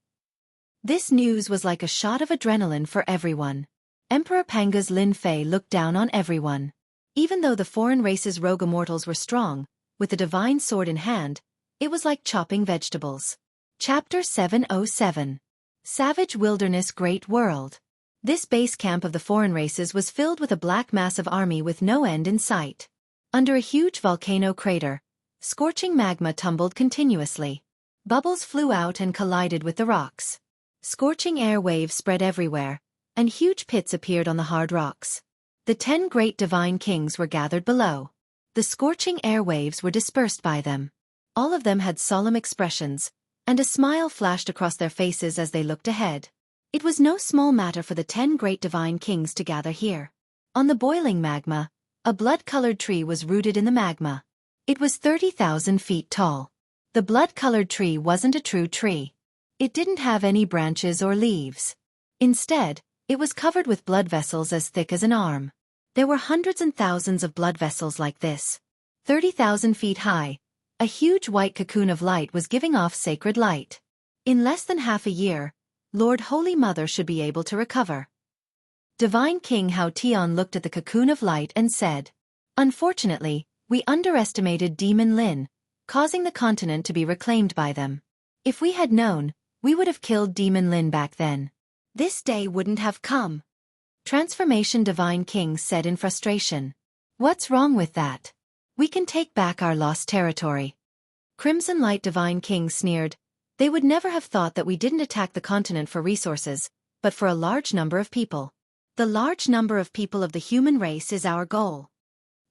This news was like a shot of adrenaline for everyone. Emperor Panga's Lin Fei looked down on everyone. Even though the foreign race's rogue immortals were strong, with the divine sword in hand, it was like chopping vegetables. Chapter 707. Savage Wilderness Great World. This base camp of the foreign races was filled with a black mass of army with no end in sight. Under a huge volcano crater, scorching magma tumbled continuously. Bubbles flew out and collided with the rocks. Scorching air waves spread everywhere, and huge pits appeared on the hard rocks. The 10 great divine kings were gathered below. The scorching air waves were dispersed by them. All of them had solemn expressions, and a smile flashed across their faces as they looked ahead. It was no small matter for the 10 great divine kings to gather here. On the boiling magma, a blood-colored tree was rooted in the magma. It was 30,000 feet tall. The blood-colored tree wasn't a true tree. It didn't have any branches or leaves. Instead, it was covered with blood vessels as thick as an arm. There were hundreds and thousands of blood vessels like this. 30,000 feet high, a huge white cocoon of light was giving off sacred light. In less than half a year, Lord Holy Mother should be able to recover. Divine King Hao Tian looked at the cocoon of light and said, "Unfortunately, we underestimated Demon Lin, causing the continent to be reclaimed by them. If we had known, we would have killed Demon Lin back then. This day wouldn't have come." Transformation Divine King said in frustration. "What's wrong with that? We can take back our lost territory." Crimson Light Divine King sneered. "They would never have thought that we didn't attack the continent for resources, but for a large number of people. The large number of people of the human race is our goal."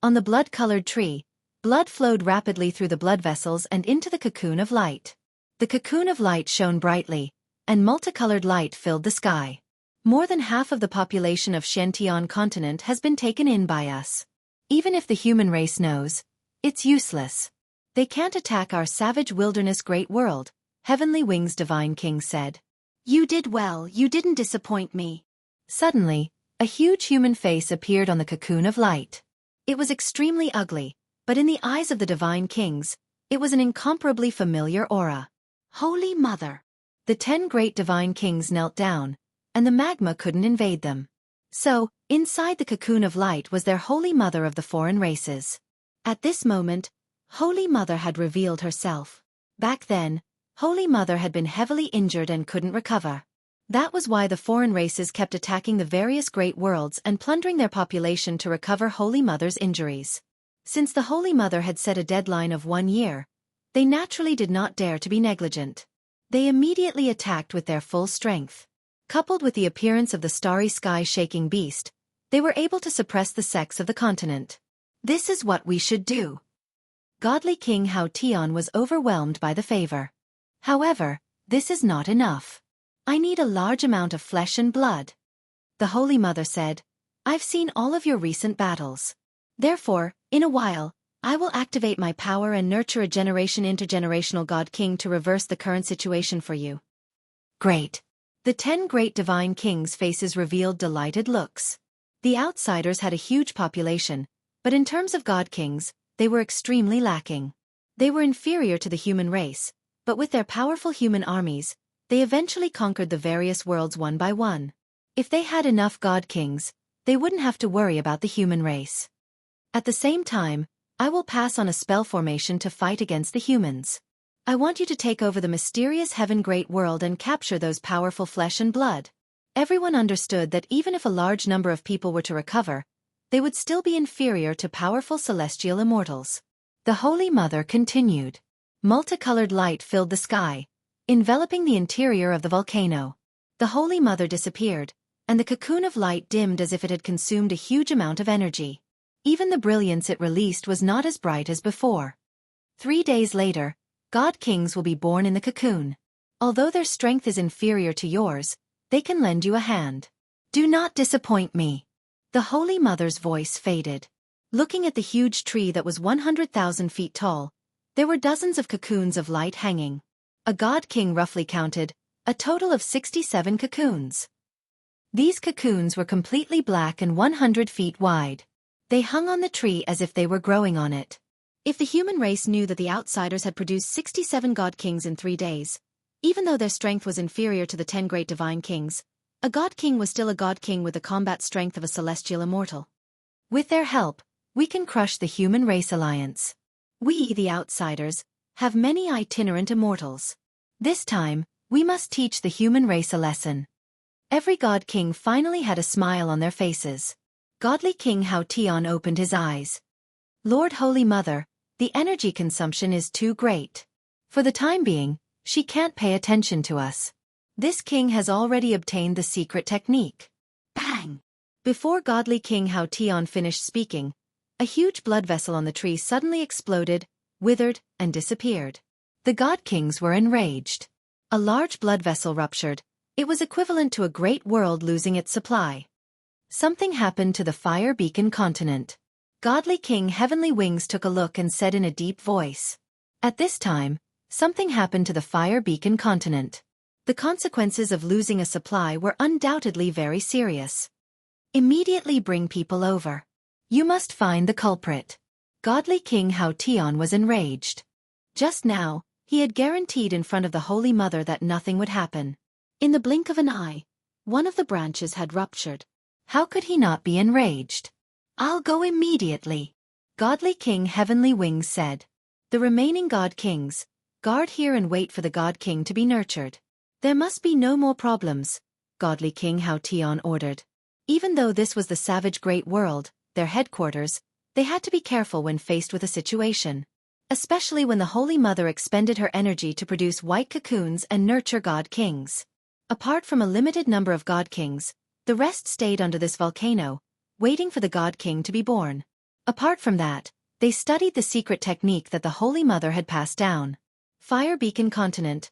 On the blood-colored tree, blood flowed rapidly through the blood vessels and into the cocoon of light. The cocoon of light shone brightly, and multicolored light filled the sky. More than half of the population of Xianxia continent has been taken in by us. Even if the human race knows, it's useless. They can't attack our savage wilderness great world, Heavenly Wings Divine King said. "You did well, you didn't disappoint me." Suddenly, a huge human face appeared on the cocoon of light. It was extremely ugly, but in the eyes of the divine kings, it was an incomparably familiar aura. Holy Mother! The 10 great divine kings knelt down, and the magma couldn't invade them. So, inside the cocoon of light was their Holy Mother of the foreign races. At this moment, Holy Mother had revealed herself. Back then, Holy Mother had been heavily injured and couldn't recover. That was why the foreign races kept attacking the various great worlds and plundering their population to recover Holy Mother's injuries. Since the Holy Mother had set a deadline of 1 year, they naturally did not dare to be negligent. They immediately attacked with their full strength. Coupled with the appearance of the starry sky-shaking beast, they were able to suppress the sex of the continent. This is what we should do. Godly King Hao Tian was overwhelmed by the favor. However, this is not enough. I need a large amount of flesh and blood. The Holy Mother said, I've seen all of your recent battles. Therefore, in a while, I will activate my power and nurture a intergenerational God King to reverse the current situation for you. Great. The 10 great divine kings' faces revealed delighted looks. The outsiders had a huge population, but in terms of God Kings, they were extremely lacking. They were inferior to the human race, but with their powerful human armies, they eventually conquered the various worlds one by one. If they had enough God Kings, they wouldn't have to worry about the human race. At the same time, I will pass on a spell formation to fight against the humans. I want you to take over the mysterious Heaven Great World and capture those powerful flesh and blood. Everyone understood that even if a large number of people were to recover, they would still be inferior to powerful celestial immortals. The Holy Mother continued. Multicolored light filled the sky, enveloping the interior of the volcano. The Holy Mother disappeared, and the cocoon of light dimmed as if it had consumed a huge amount of energy. Even the brilliance it released was not as bright as before. 3 days later, God Kings will be born in the cocoon. Although their strength is inferior to yours, they can lend you a hand. Do not disappoint me. The Holy Mother's voice faded. Looking at the huge tree that was 100,000 feet tall, there were dozens of cocoons of light hanging. A God King roughly counted, a total of 67 cocoons. These cocoons were completely black and 100 feet wide. They hung on the tree as if they were growing on it. If the human race knew that the outsiders had produced 67 God Kings in 3 days, even though their strength was inferior to the 10 great divine kings, a God King was still a God King with the combat strength of a celestial immortal. With their help, we can crush the human race alliance. We, the outsiders, have many itinerant immortals. This time, we must teach the human race a lesson. Every God King finally had a smile on their faces. Godly King Hao Tian opened his eyes. Lord Holy Mother, the energy consumption is too great. For the time being, she can't pay attention to us. This king has already obtained the secret technique. Bang! Before Godly King Hao Tian finished speaking, a huge blood vessel on the tree suddenly exploded, withered, and disappeared. The God Kings were enraged. A large blood vessel ruptured. It was equivalent to a great world losing its supply. Something happened to the Fire Beacon continent. Godly King Heavenly Wings took a look and said in a deep voice. At this time, something happened to the Fire Beacon continent. The consequences of losing a supply were undoubtedly very serious. Immediately bring people over. You must find the culprit. Godly King Hao Tian was enraged. Just now, he had guaranteed in front of the Holy Mother that nothing would happen. In the blink of an eye, one of the branches had ruptured. How could he not be enraged? I'll go immediately. Godly King Heavenly Wings said. The remaining God Kings, guard here and wait for the God King to be nurtured. There must be no more problems, Godly King Hao Tian ordered. Even though this was the savage great world, their headquarters, they had to be careful when faced with a situation. Especially when the Holy Mother expended her energy to produce white cocoons and nurture God Kings. Apart from a limited number of God Kings, the rest stayed under this volcano, waiting for the God King to be born. Apart from that, they studied the secret technique that the Holy Mother had passed down. Fire Beacon Continent.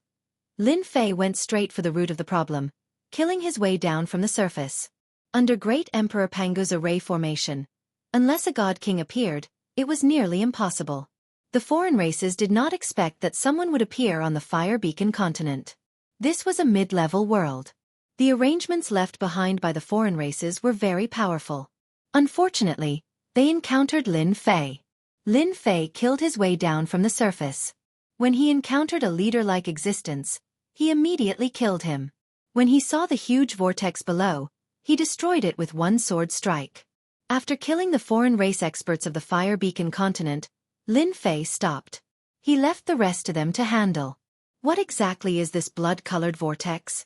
Lin Fei went straight for the root of the problem, killing his way down from the surface. Under Great Emperor Pangu's array formation, unless a God King appeared, it was nearly impossible. The foreign races did not expect that someone would appear on the Fire Beacon Continent. This was a mid-level world. The arrangements left behind by the foreign races were very powerful. Unfortunately, they encountered Lin Fei. Lin Fei killed his way down from the surface. When he encountered a leader-like existence, he immediately killed him. When he saw the huge vortex below, he destroyed it with one sword strike. After killing the foreign race experts of the Fire Beacon Continent, Lin Fei stopped. He left the rest to them to handle. What exactly is this blood-colored vortex?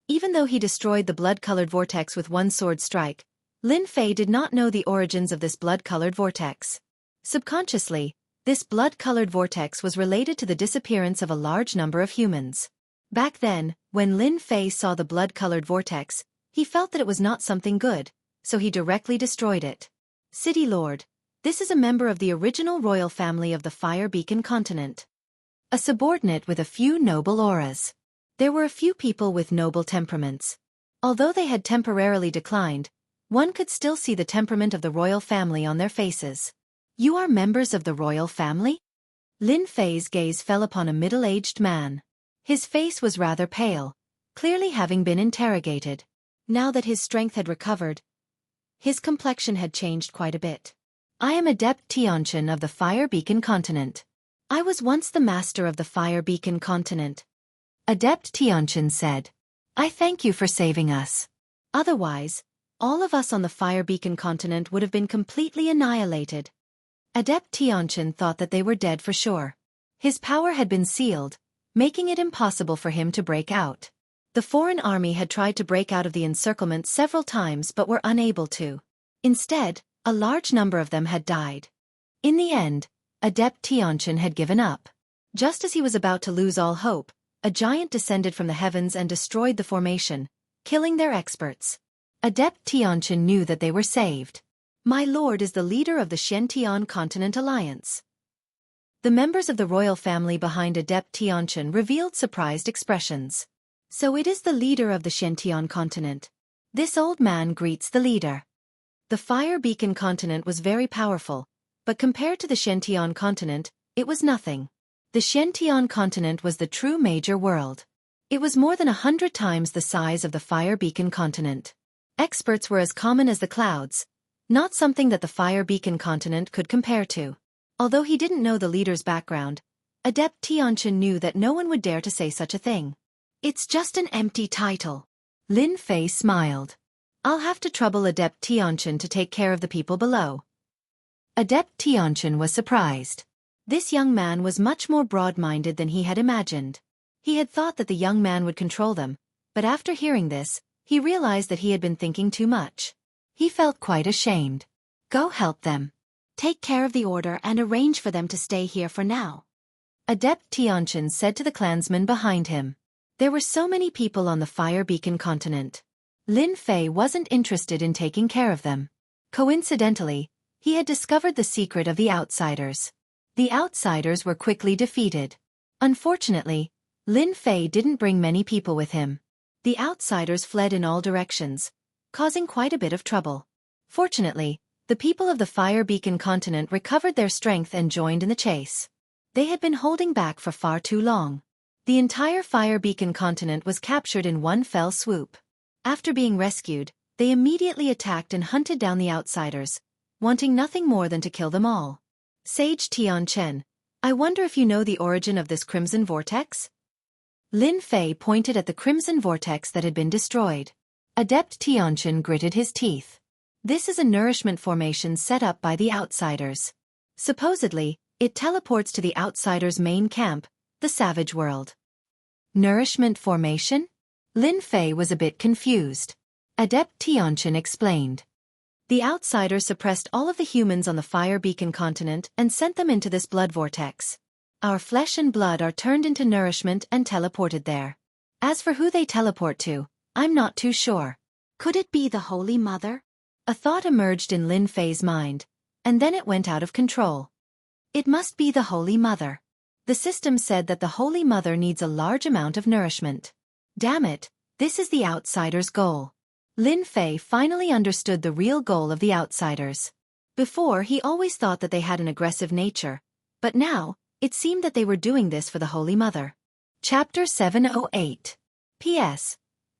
Even though he destroyed the blood-colored vortex with one sword strike, Lin Fei did not know the origins of this blood-colored vortex. Subconsciously, this blood-colored vortex was related to the disappearance of a large number of humans. Back then, when Lin Fei saw the blood-colored vortex, he felt that it was not something good, so he directly destroyed it. City Lord. This is a member of the original royal family of the Fire Beacon continent. A subordinate with a few noble auras. There were a few people with noble temperaments. Although they had temporarily declined, one could still see the temperament of the royal family on their faces. You are members of the royal family? Lin Fei's gaze fell upon a middle-aged man. His face was rather pale, clearly having been interrogated. Now that his strength had recovered, his complexion had changed quite a bit. I am Adept Xianxia of the Fire Beacon continent. I was once the master of the Fire Beacon continent. Adept Xianxia said. I thank you for saving us. Otherwise, all of us on the Fire Beacon continent would have been completely annihilated. Adept Xianxia thought that they were dead for sure. His power had been sealed, making it impossible for him to break out. The foreign army had tried to break out of the encirclement several times but were unable to. Instead, a large number of them had died. In the end, Adept Xianxia had given up. Just as he was about to lose all hope, a giant descended from the heavens and destroyed the formation, killing their experts. Adept Xianxia knew that they were saved. My lord is the leader of the Xiantian Continent Alliance. The members of the royal family behind Adept Xianxia revealed surprised expressions. So it is the leader of the Xiantian continent. This old man greets the leader. The Fire Beacon continent was very powerful, but compared to the Xiantian continent, it was nothing. The Xiantian continent was the true major world. It was more than 100 times the size of the Fire Beacon continent. Experts were as common as the clouds, not something that the Fire Beacon continent could compare to. Although he didn't know the leader's background, Adept Xianxia knew that no one would dare to say such a thing. It's just an empty title. Lin Fei smiled. I'll have to trouble Adept Xianxia to take care of the people below. Adept Xianxia was surprised. This young man was much more broad-minded than he had imagined. He had thought that the young man would control them, but after hearing this, he realized that he had been thinking too much. He felt quite ashamed. Go help them. Take care of the order and arrange for them to stay here for now. Adept Xianxia said to the clansmen behind him. There were so many people on the Fire Beacon continent. Lin Fei wasn't interested in taking care of them. Coincidentally, he had discovered the secret of the outsiders. The outsiders were quickly defeated. Unfortunately, Lin Fei didn't bring many people with him. The outsiders fled in all directions, causing quite a bit of trouble. Fortunately, the people of the Fire Beacon continent recovered their strength and joined in the chase. They had been holding back for far too long. The entire Fire Beacon continent was captured in one fell swoop. After being rescued, they immediately attacked and hunted down the outsiders, wanting nothing more than to kill them all. Sage Tianchen, I wonder if you know the origin of this crimson vortex? Lin Fei pointed at the crimson vortex that had been destroyed. Adept Tianchen gritted his teeth. This is a nourishment formation set up by the outsiders. Supposedly, it teleports to the outsiders' main camp, the Savage World. Nourishment formation? Lin Fei was a bit confused. Adept Tianchen explained. The outsiders suppressed all of the humans on the Fire Beacon continent and sent them into this blood vortex. Our flesh and blood are turned into nourishment and teleported there. As for who they teleport to, I'm not too sure. Could it be the Holy Mother? A thought emerged in Lin Fei's mind, and then it went out of control. It must be the Holy Mother. The system said that the Holy Mother needs a large amount of nourishment. Damn it, this is the outsiders' goal. Lin Fei finally understood the real goal of the outsiders. Before, he always thought that they had an aggressive nature, but now, it seemed that they were doing this for the Holy Mother. Chapter 708. P.S.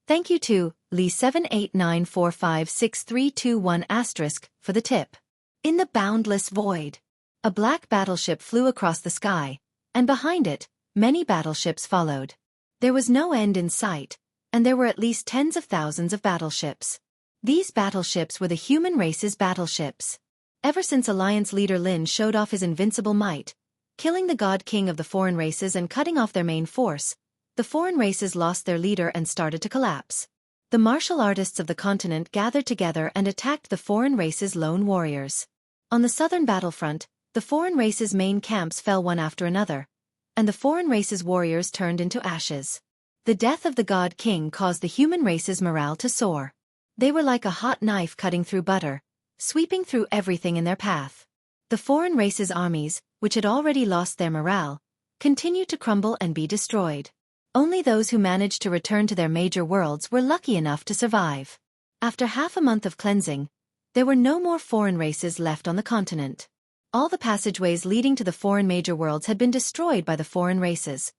Thank you to Lee7894563321* for the tip. In the boundless void, a black battleship flew across the sky, and behind it, many battleships followed. There was no end in sight, and there were at least tens of thousands of battleships. These battleships were the human race's battleships. Ever since Alliance leader Lin showed off his invincible might, Killing the god king of the foreign races and cutting off their main force, the foreign races lost their leader and started to collapse. The martial artists of the continent gathered together and attacked the foreign races' lone warriors. On the southern battlefront, the foreign races' main camps fell one after another, and the foreign races' warriors turned into ashes. The death of the god king caused the human race's morale to soar. They were like a hot knife cutting through butter, sweeping through everything in their path. The foreign races' armies, which had already lost their morale, continued to crumble and be destroyed. Only those who managed to return to their major worlds were lucky enough to survive. After half a month of cleansing, there were no more foreign races left on the continent. All the passageways leading to the foreign major worlds had been destroyed by the foreign races,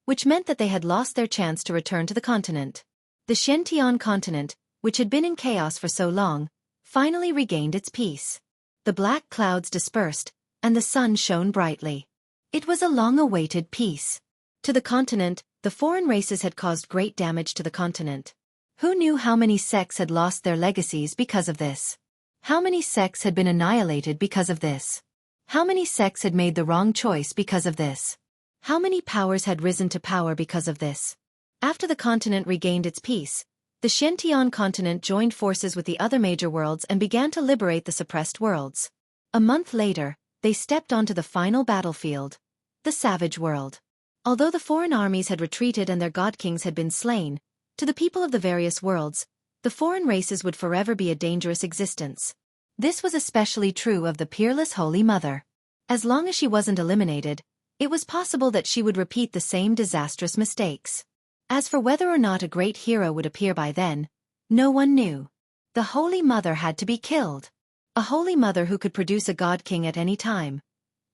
which meant that they had lost their chance to return to the continent. The Xianxia continent, which had been in chaos for so long, finally regained its peace. The black clouds dispersed, and the sun shone brightly. It was a long-awaited peace. To the continent, the foreign races had caused great damage to the continent. Who knew how many sects had lost their legacies because of this? How many sects had been annihilated because of this? How many sects had made the wrong choice because of this? How many powers had risen to power because of this? After the continent regained its peace, the Xianxia continent joined forces with the other major worlds and began to liberate the suppressed worlds. A month later, they stepped onto the final battlefield, the Savage World. Although the foreign armies had retreated and their god kings had been slain, to the people of the various worlds, the foreign races would forever be a dangerous existence. This was especially true of the peerless Holy Mother. As long as she wasn't eliminated, it was possible that she would repeat the same disastrous mistakes. As for whether or not a great hero would appear by then, no one knew. The Holy Mother had to be killed. A Holy Mother who could produce a god king at any time.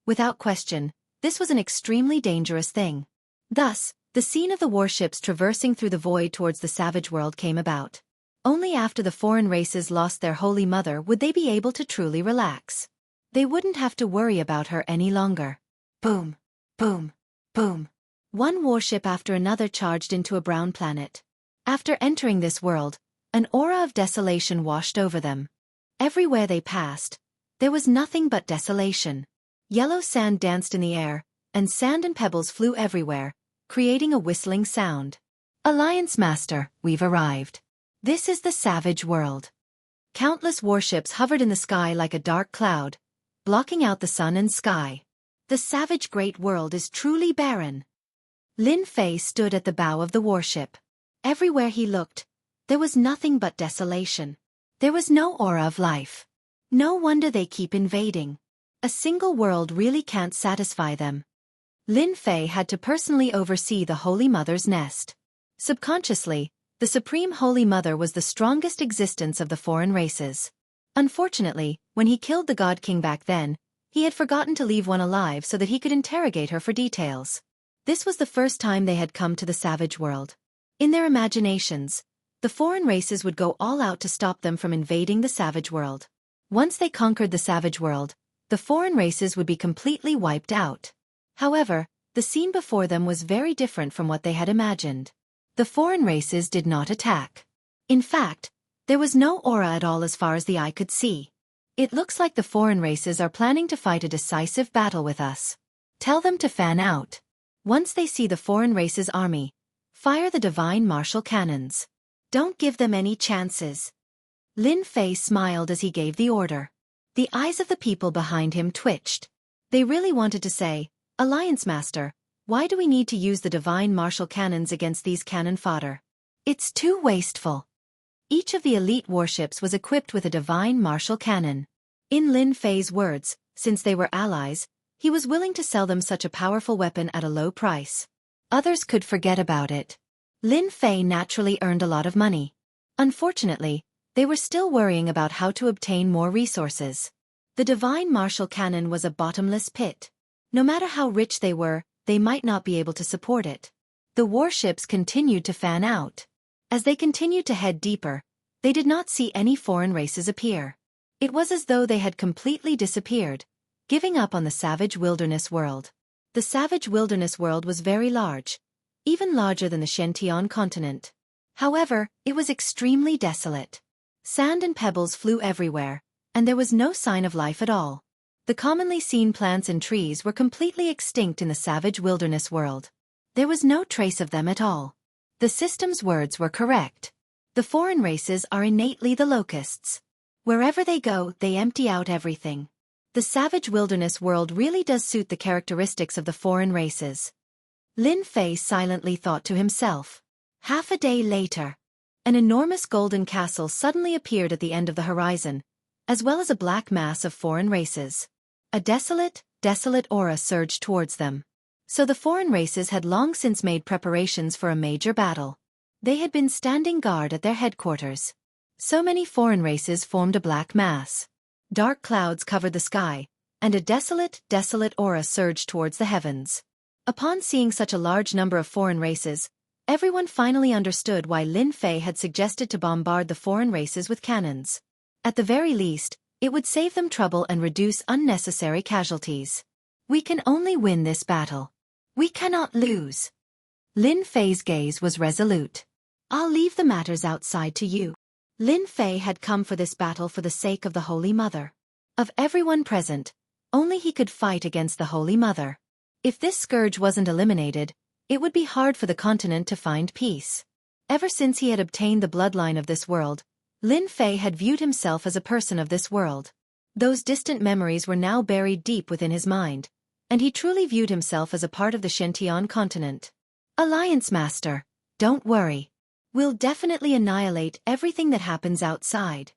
Without question, this was an extremely dangerous thing. Thus, the scene of the warships traversing through the void towards the savage world came about. Only after the foreign races lost their Holy Mother would they be able to truly relax. They wouldn't have to worry about her any longer. Boom, boom, boom. One warship after another charged into a brown planet. After entering this world, an aura of desolation washed over them. Everywhere they passed, there was nothing but desolation. Yellow sand danced in the air, and sand and pebbles flew everywhere, creating a whistling sound. Alliance Master, we've arrived. This is the Savage World. Countless warships hovered in the sky like a dark cloud, blocking out the sun and sky. The savage great world is truly barren. Lin Fei stood at the bow of the warship. Everywhere he looked, there was nothing but desolation. There was no aura of life. No wonder they keep invading. A single world really can't satisfy them. Lin Fei had to personally oversee the Holy Mother's nest. Subconsciously, the Supreme Holy Mother was the strongest existence of the foreign races. Unfortunately, when he killed the God King back then, he had forgotten to leave one alive so that he could interrogate her for details. This was the first time they had come to the savage world. In their imaginations, the foreign races would go all out to stop them from invading the savage world. Once they conquered the savage world, the foreign races would be completely wiped out. However, the scene before them was very different from what they had imagined. The foreign races did not attack. In fact, there was no aura at all as far as the eye could see. It looks like the foreign races are planning to fight a decisive battle with us. Tell them to fan out. Once they see the foreign races' army, fire the divine martial cannons. Don't give them any chances. Lin Fei smiled as he gave the order. The eyes of the people behind him twitched. They really wanted to say, Alliance Master, why do we need to use the divine martial cannons against these cannon fodder? It's too wasteful. Each of the elite warships was equipped with a divine martial cannon. In Lin Fei's words, since they were allies, he was willing to sell them such a powerful weapon at a low price. Others could forget about it. Lin Fei naturally earned a lot of money. Unfortunately, they were still worrying about how to obtain more resources. The divine martial cannon was a bottomless pit. No matter how rich they were, they might not be able to support it. The warships continued to fan out. As they continued to head deeper, they did not see any foreign races appear. It was as though they had completely disappeared, giving up on the savage wilderness world. The savage wilderness world was very large, even larger than the Xianxia continent. However, it was extremely desolate. Sand and pebbles flew everywhere, and there was no sign of life at all. The commonly seen plants and trees were completely extinct in the savage wilderness world. There was no trace of them at all. The system's words were correct. The foreign races are innately the locusts. Wherever they go, they empty out everything. The savage wilderness world really does suit the characteristics of the foreign races. Lin Fei silently thought to himself. Half a day later, an enormous golden castle suddenly appeared at the end of the horizon, as well as a black mass of foreign races. A desolate aura surged towards them. So the foreign races had long since made preparations for a major battle. They had been standing guard at their headquarters. So many foreign races formed a black mass. Dark clouds covered the sky, and a desolate aura surged towards the heavens. Upon seeing such a large number of foreign races, everyone finally understood why Lin Fei had suggested to bombard the foreign races with cannons. At the very least, it would save them trouble and reduce unnecessary casualties. We can only win this battle. We cannot lose. Lin Fei's gaze was resolute. I'll leave the matters outside to you. Lin Fei had come for this battle for the sake of the Holy Mother. Of everyone present, only he could fight against the Holy Mother. If this scourge wasn't eliminated, it would be hard for the continent to find peace. Ever since he had obtained the bloodline of this world, Lin Fei had viewed himself as a person of this world. Those distant memories were now buried deep within his mind, and he truly viewed himself as a part of the Xianxia continent. Alliance Master, don't worry. We'll definitely annihilate everything that happens outside.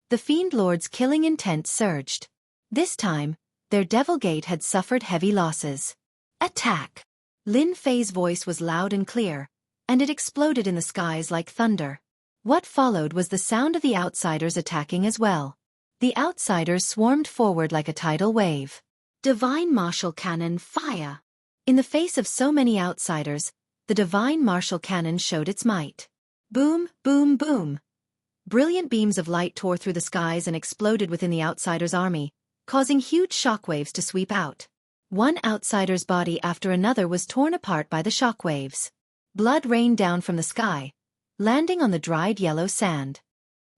The Fiend Lord's killing intent surged. This time, their Devil Gate had suffered heavy losses. Attack! Lin Fei's voice was loud and clear, and it exploded in the skies like thunder. What followed was the sound of the outsiders attacking as well. The outsiders swarmed forward like a tidal wave. Divine Martial Cannon fire! In the face of so many outsiders, the Divine Martial Cannon showed its might. Boom, boom, boom! Brilliant beams of light tore through the skies and exploded within the outsiders' army, causing huge shockwaves to sweep out. One outsider's body after another was torn apart by the shockwaves. Blood rained down from the sky, landing on the dried yellow sand.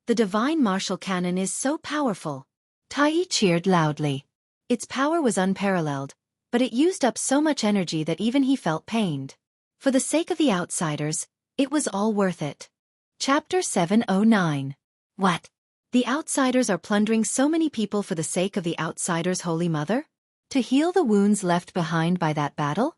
The Divine Martial Cannon is so powerful. Tai cheered loudly. Its power was unparalleled, but it used up so much energy that even he felt pained. For the sake of the outsiders, it was all worth it. Chapter 709. What? The outsiders are plundering so many people for the sake of the outsiders' Holy Mother? To heal the wounds left behind by that battle?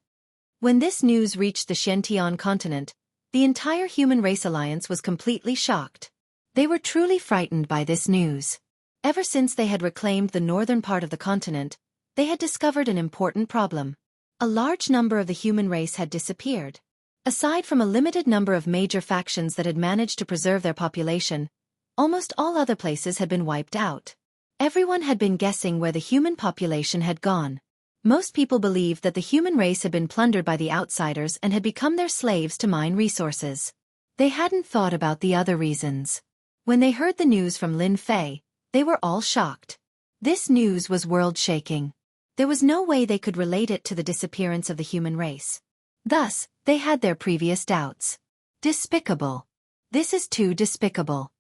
When this news reached the Xianxia continent, the entire human race alliance was completely shocked. They were truly frightened by this news. Ever since they had reclaimed the northern part of the continent, they had discovered an important problem. A large number of the human race had disappeared. Aside from a limited number of major factions that had managed to preserve their population, almost all other places had been wiped out. Everyone had been guessing where the human population had gone. Most people believed that the human race had been plundered by the outsiders and had become their slaves to mine resources. They hadn't thought about the other reasons. When they heard the news from Lin Fei, they were all shocked. This news was world-shaking. There was no way they could relate it to the disappearance of the human race. Thus, they had their previous doubts. Despicable. This is too despicable.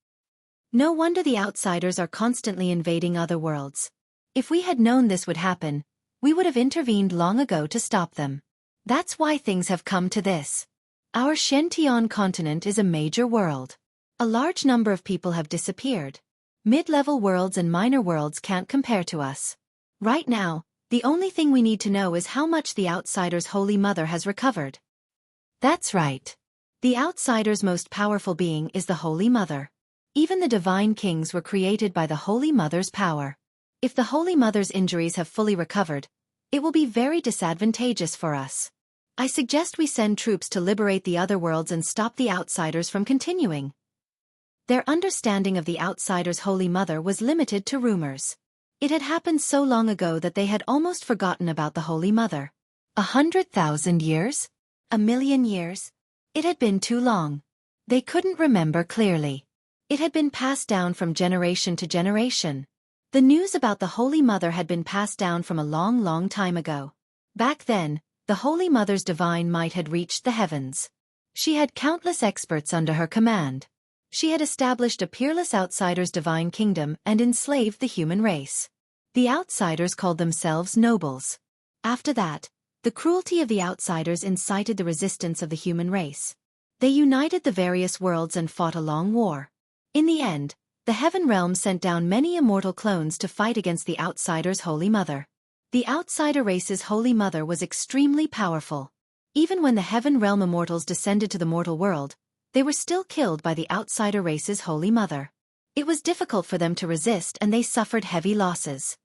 No wonder the outsiders are constantly invading other worlds. If we had known this would happen, we would have intervened long ago to stop them. That's why things have come to this. Our Xianxia continent is a major world. A large number of people have disappeared. Mid-level worlds and minor worlds can't compare to us. Right now, the only thing we need to know is how much the outsider's Holy Mother has recovered. That's right. The outsider's most powerful being is the Holy Mother. Even the divine kings were created by the Holy Mother's power. If the Holy Mother's injuries have fully recovered, it will be very disadvantageous for us. I suggest we send troops to liberate the other worlds and stop the outsiders from continuing. Their understanding of the outsider's Holy Mother was limited to rumors. It had happened so long ago that they had almost forgotten about the Holy Mother. 100,000 years? 1,000,000 years? It had been too long. They couldn't remember clearly. It had been passed down from generation to generation. The news about the Holy Mother had been passed down from a long, long time ago. Back then, the Holy Mother's divine might had reached the heavens. She had countless experts under her command. She had established a peerless outsider's divine kingdom and enslaved the human race. The outsiders called themselves nobles. After that, the cruelty of the outsiders incited the resistance of the human race. They united the various worlds and fought a long war. In the end, the Heaven Realm sent down many immortal clones to fight against the outsiders' Holy Mother. The outsider race's Holy Mother was extremely powerful. Even when the Heaven Realm immortals descended to the mortal world, they were still killed by the outsider race's Holy Mother. It was difficult for them to resist and they suffered heavy losses.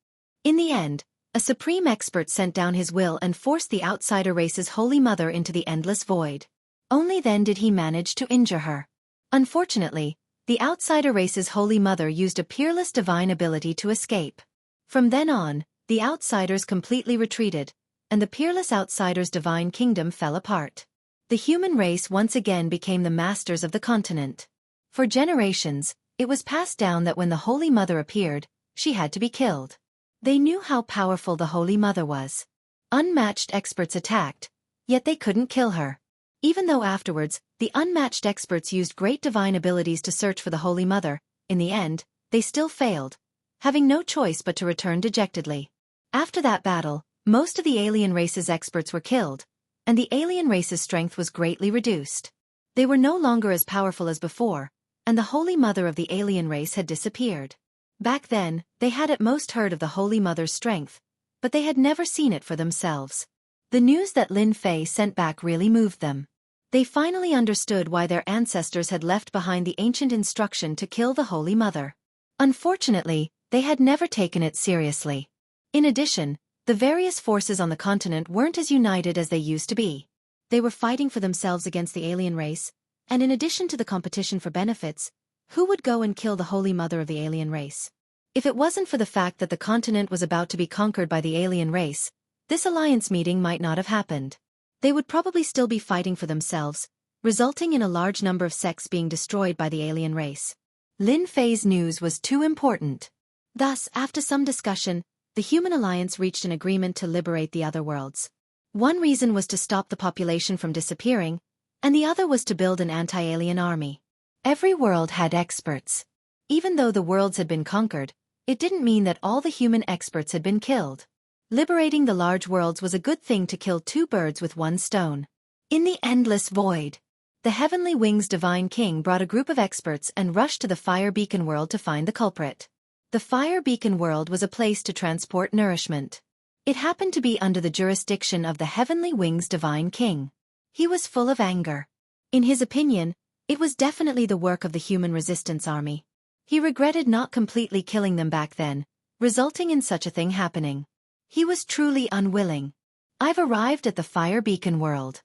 In the end, a supreme expert sent down his will and forced the outsider race's Holy Mother into the endless void. Only then did he manage to injure her. Unfortunately, the outsider race's Holy Mother used a peerless divine ability to escape. From then on, the outsiders completely retreated, and the peerless outsider's divine kingdom fell apart. The human race once again became the masters of the continent. For generations, it was passed down that when the Holy Mother appeared, she had to be killed. They knew how powerful the Holy Mother was. Unmatched experts attacked, yet they couldn't kill her. Even though afterwards, the unmatched experts used great divine abilities to search for the Holy Mother, in the end, they still failed, having no choice but to return dejectedly. After that battle, most of the alien race's experts were killed, and the alien race's strength was greatly reduced. They were no longer as powerful as before, and the Holy Mother of the alien race had disappeared. Back then, they had at most heard of the Holy Mother's strength, but they had never seen it for themselves. The news that Lin Fei sent back really moved them. They finally understood why their ancestors had left behind the ancient instruction to kill the Holy Mother. Unfortunately, they had never taken it seriously. In addition, the various forces on the continent weren't as united as they used to be. They were fighting for themselves against the alien race, and in addition to the competition for benefits, who would go and kill the Holy Mother of the alien race? If it wasn't for the fact that the continent was about to be conquered by the alien race, this alliance meeting might not have happened. They would probably still be fighting for themselves, resulting in a large number of sects being destroyed by the alien race. Lin Fei's news was too important. Thus, after some discussion, the human alliance reached an agreement to liberate the other worlds. One reason was to stop the population from disappearing, and the other was to build an anti-alien army. Every world had experts. Even though the worlds had been conquered, it didn't mean that all the human experts had been killed. Liberating the large worlds was a good thing to kill two birds with one stone. In the endless void, the Heavenly Wings Divine King brought a group of experts and rushed to the Fire Beacon world to find the culprit. The Fire Beacon world was a place to transport nourishment. It happened to be under the jurisdiction of the Heavenly Wings Divine King. He was full of anger. In his opinion, it was definitely the work of the human resistance army. He regretted not completely killing them back then, resulting in such a thing happening. He was truly unwilling. I've arrived at the Fire Beacon world.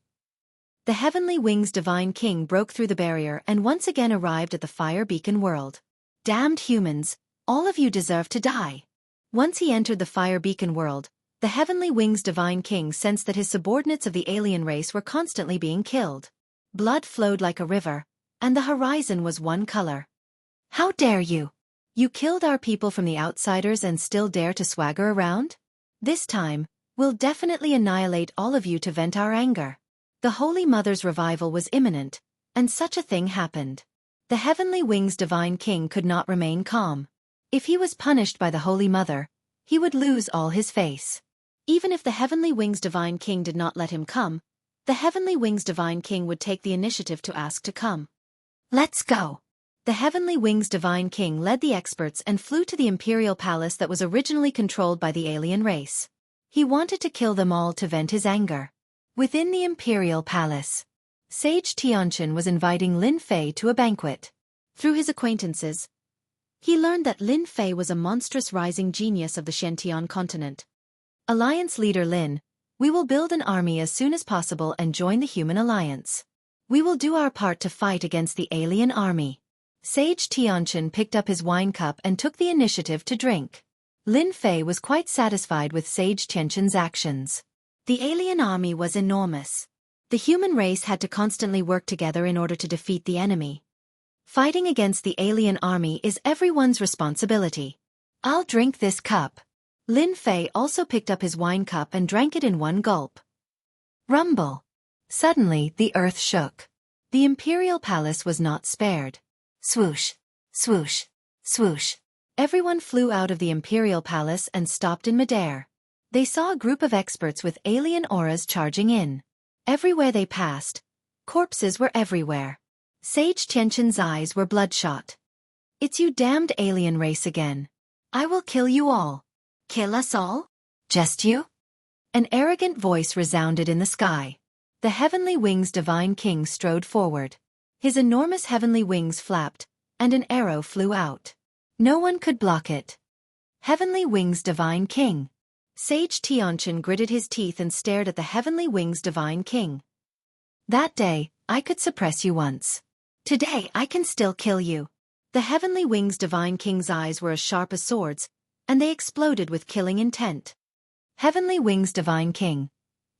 The Heavenly Wings Divine King broke through the barrier and once again arrived at the Fire Beacon world. Damned humans! All of you deserve to die. Once he entered the Fire Beacon world, the Heavenly Wings Divine King sensed that his subordinates of the alien race were constantly being killed. Blood flowed like a river, and the horizon was one color. How dare you? You killed our people from the outsiders and still dare to swagger around? This time, we'll definitely annihilate all of you to vent our anger. The Holy Mother's revival was imminent, and such a thing happened. The Heavenly Wings Divine King could not remain calm. If he was punished by the Holy Mother, he would lose all his face. Even if the Heavenly Wings Divine King did not let him come, the Heavenly Wings Divine King would take the initiative to ask to come. Let's go! The Heavenly Wings Divine King led the experts and flew to the Imperial Palace that was originally controlled by the alien race. He wanted to kill them all to vent his anger. Within the Imperial Palace, Sage Xianxia was inviting Lin Fei to a banquet. Through his acquaintances, he learned that Lin Fei was a monstrous rising genius of the Xianxia continent. Alliance leader Lin, we will build an army as soon as possible and join the human alliance. We will do our part to fight against the alien army. Sage Xianxia picked up his wine cup and took the initiative to drink. Lin Fei was quite satisfied with Sage Xianxia's actions. The alien army was enormous. The human race had to constantly work together in order to defeat the enemy. Fighting against the alien army is everyone's responsibility. I'll drink this cup. Lin Fei also picked up his wine cup and drank it in one gulp. Rumble. Suddenly, the earth shook. The Imperial Palace was not spared. Swoosh, swoosh, swoosh. Everyone flew out of the imperial palace and stopped in midair. They saw a group of experts with alien auras charging in. Everywhere they passed, corpses were everywhere. Sage Xianxia's eyes were bloodshot. "It's you damned alien race again. I will kill you all." "Kill us all? Just you?" An arrogant voice resounded in the sky. The Heavenly Wings Divine King strode forward. His enormous heavenly wings flapped, and an arrow flew out. No one could block it. Heavenly Wings Divine King. Sage Xianxia gritted his teeth and stared at the Heavenly Wings Divine King. "That day, I could suppress you once. Today I can still kill you." The Heavenly Wings Divine King's eyes were as sharp as swords, and they exploded with killing intent. "Heavenly Wings Divine King.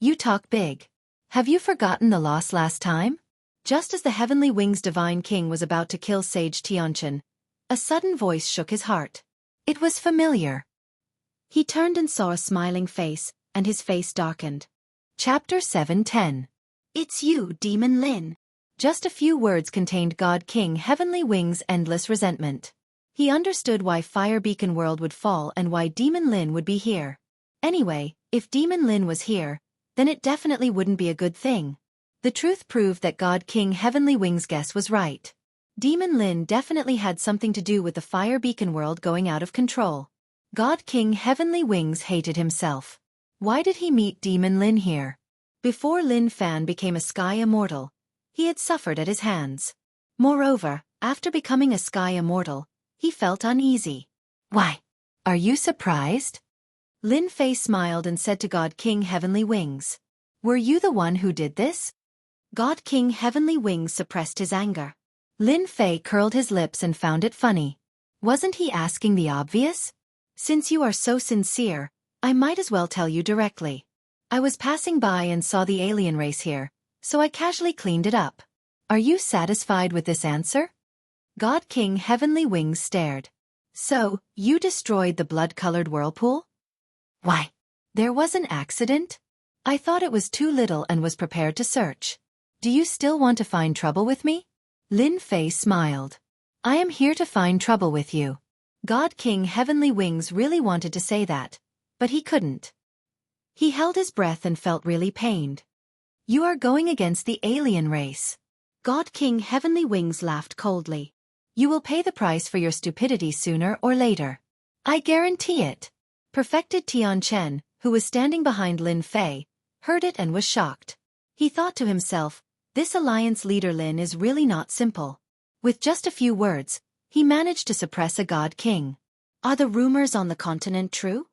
You talk big. Have you forgotten the loss last time?" Just as the Heavenly Wings Divine King was about to kill Sage Xianxia, a sudden voice shook his heart. It was familiar. He turned and saw a smiling face, and his face darkened. Chapter 7:10. "It's you, Demon Lin." Just a few words contained God King Heavenly Wings' endless resentment. He understood why Fire Beacon World would fall and why Demon Lin would be here. Anyway, if Demon Lin was here, then it definitely wouldn't be a good thing. The truth proved that God King Heavenly Wings' guess was right. Demon Lin definitely had something to do with the Fire Beacon World going out of control. God King Heavenly Wings hated himself. Why did he meet Demon Lin here? Before Lin Fan became a Sky Immortal, he had suffered at his hands. Moreover, after becoming a Sky Immortal, he felt uneasy. "Why? Are you surprised?" Lin Fei smiled and said to God King Heavenly Wings. "Were you the one who did this?" God King Heavenly Wings suppressed his anger. Lin Fei curled his lips and found it funny. Wasn't he asking the obvious? "Since you are so sincere, I might as well tell you directly. I was passing by and saw the alien race here, so I casually cleaned it up. Are you satisfied with this answer?" God King Heavenly Wings stared. "So, you destroyed the blood-colored whirlpool?" "Why? There was an accident? I thought it was too little and was prepared to search. Do you still want to find trouble with me?" Lin Fei smiled. "I am here to find trouble with you." God King Heavenly Wings really wanted to say that, but he couldn't. He held his breath and felt really pained. "You are going against the alien race." God King Heavenly Wings laughed coldly. "You will pay the price for your stupidity sooner or later. I guarantee it." Perfected Xianxia, who was standing behind Lin Fei, heard it and was shocked. He thought to himself, this alliance leader Lin is really not simple. With just a few words, he managed to suppress a God King. Are the rumors on the continent true?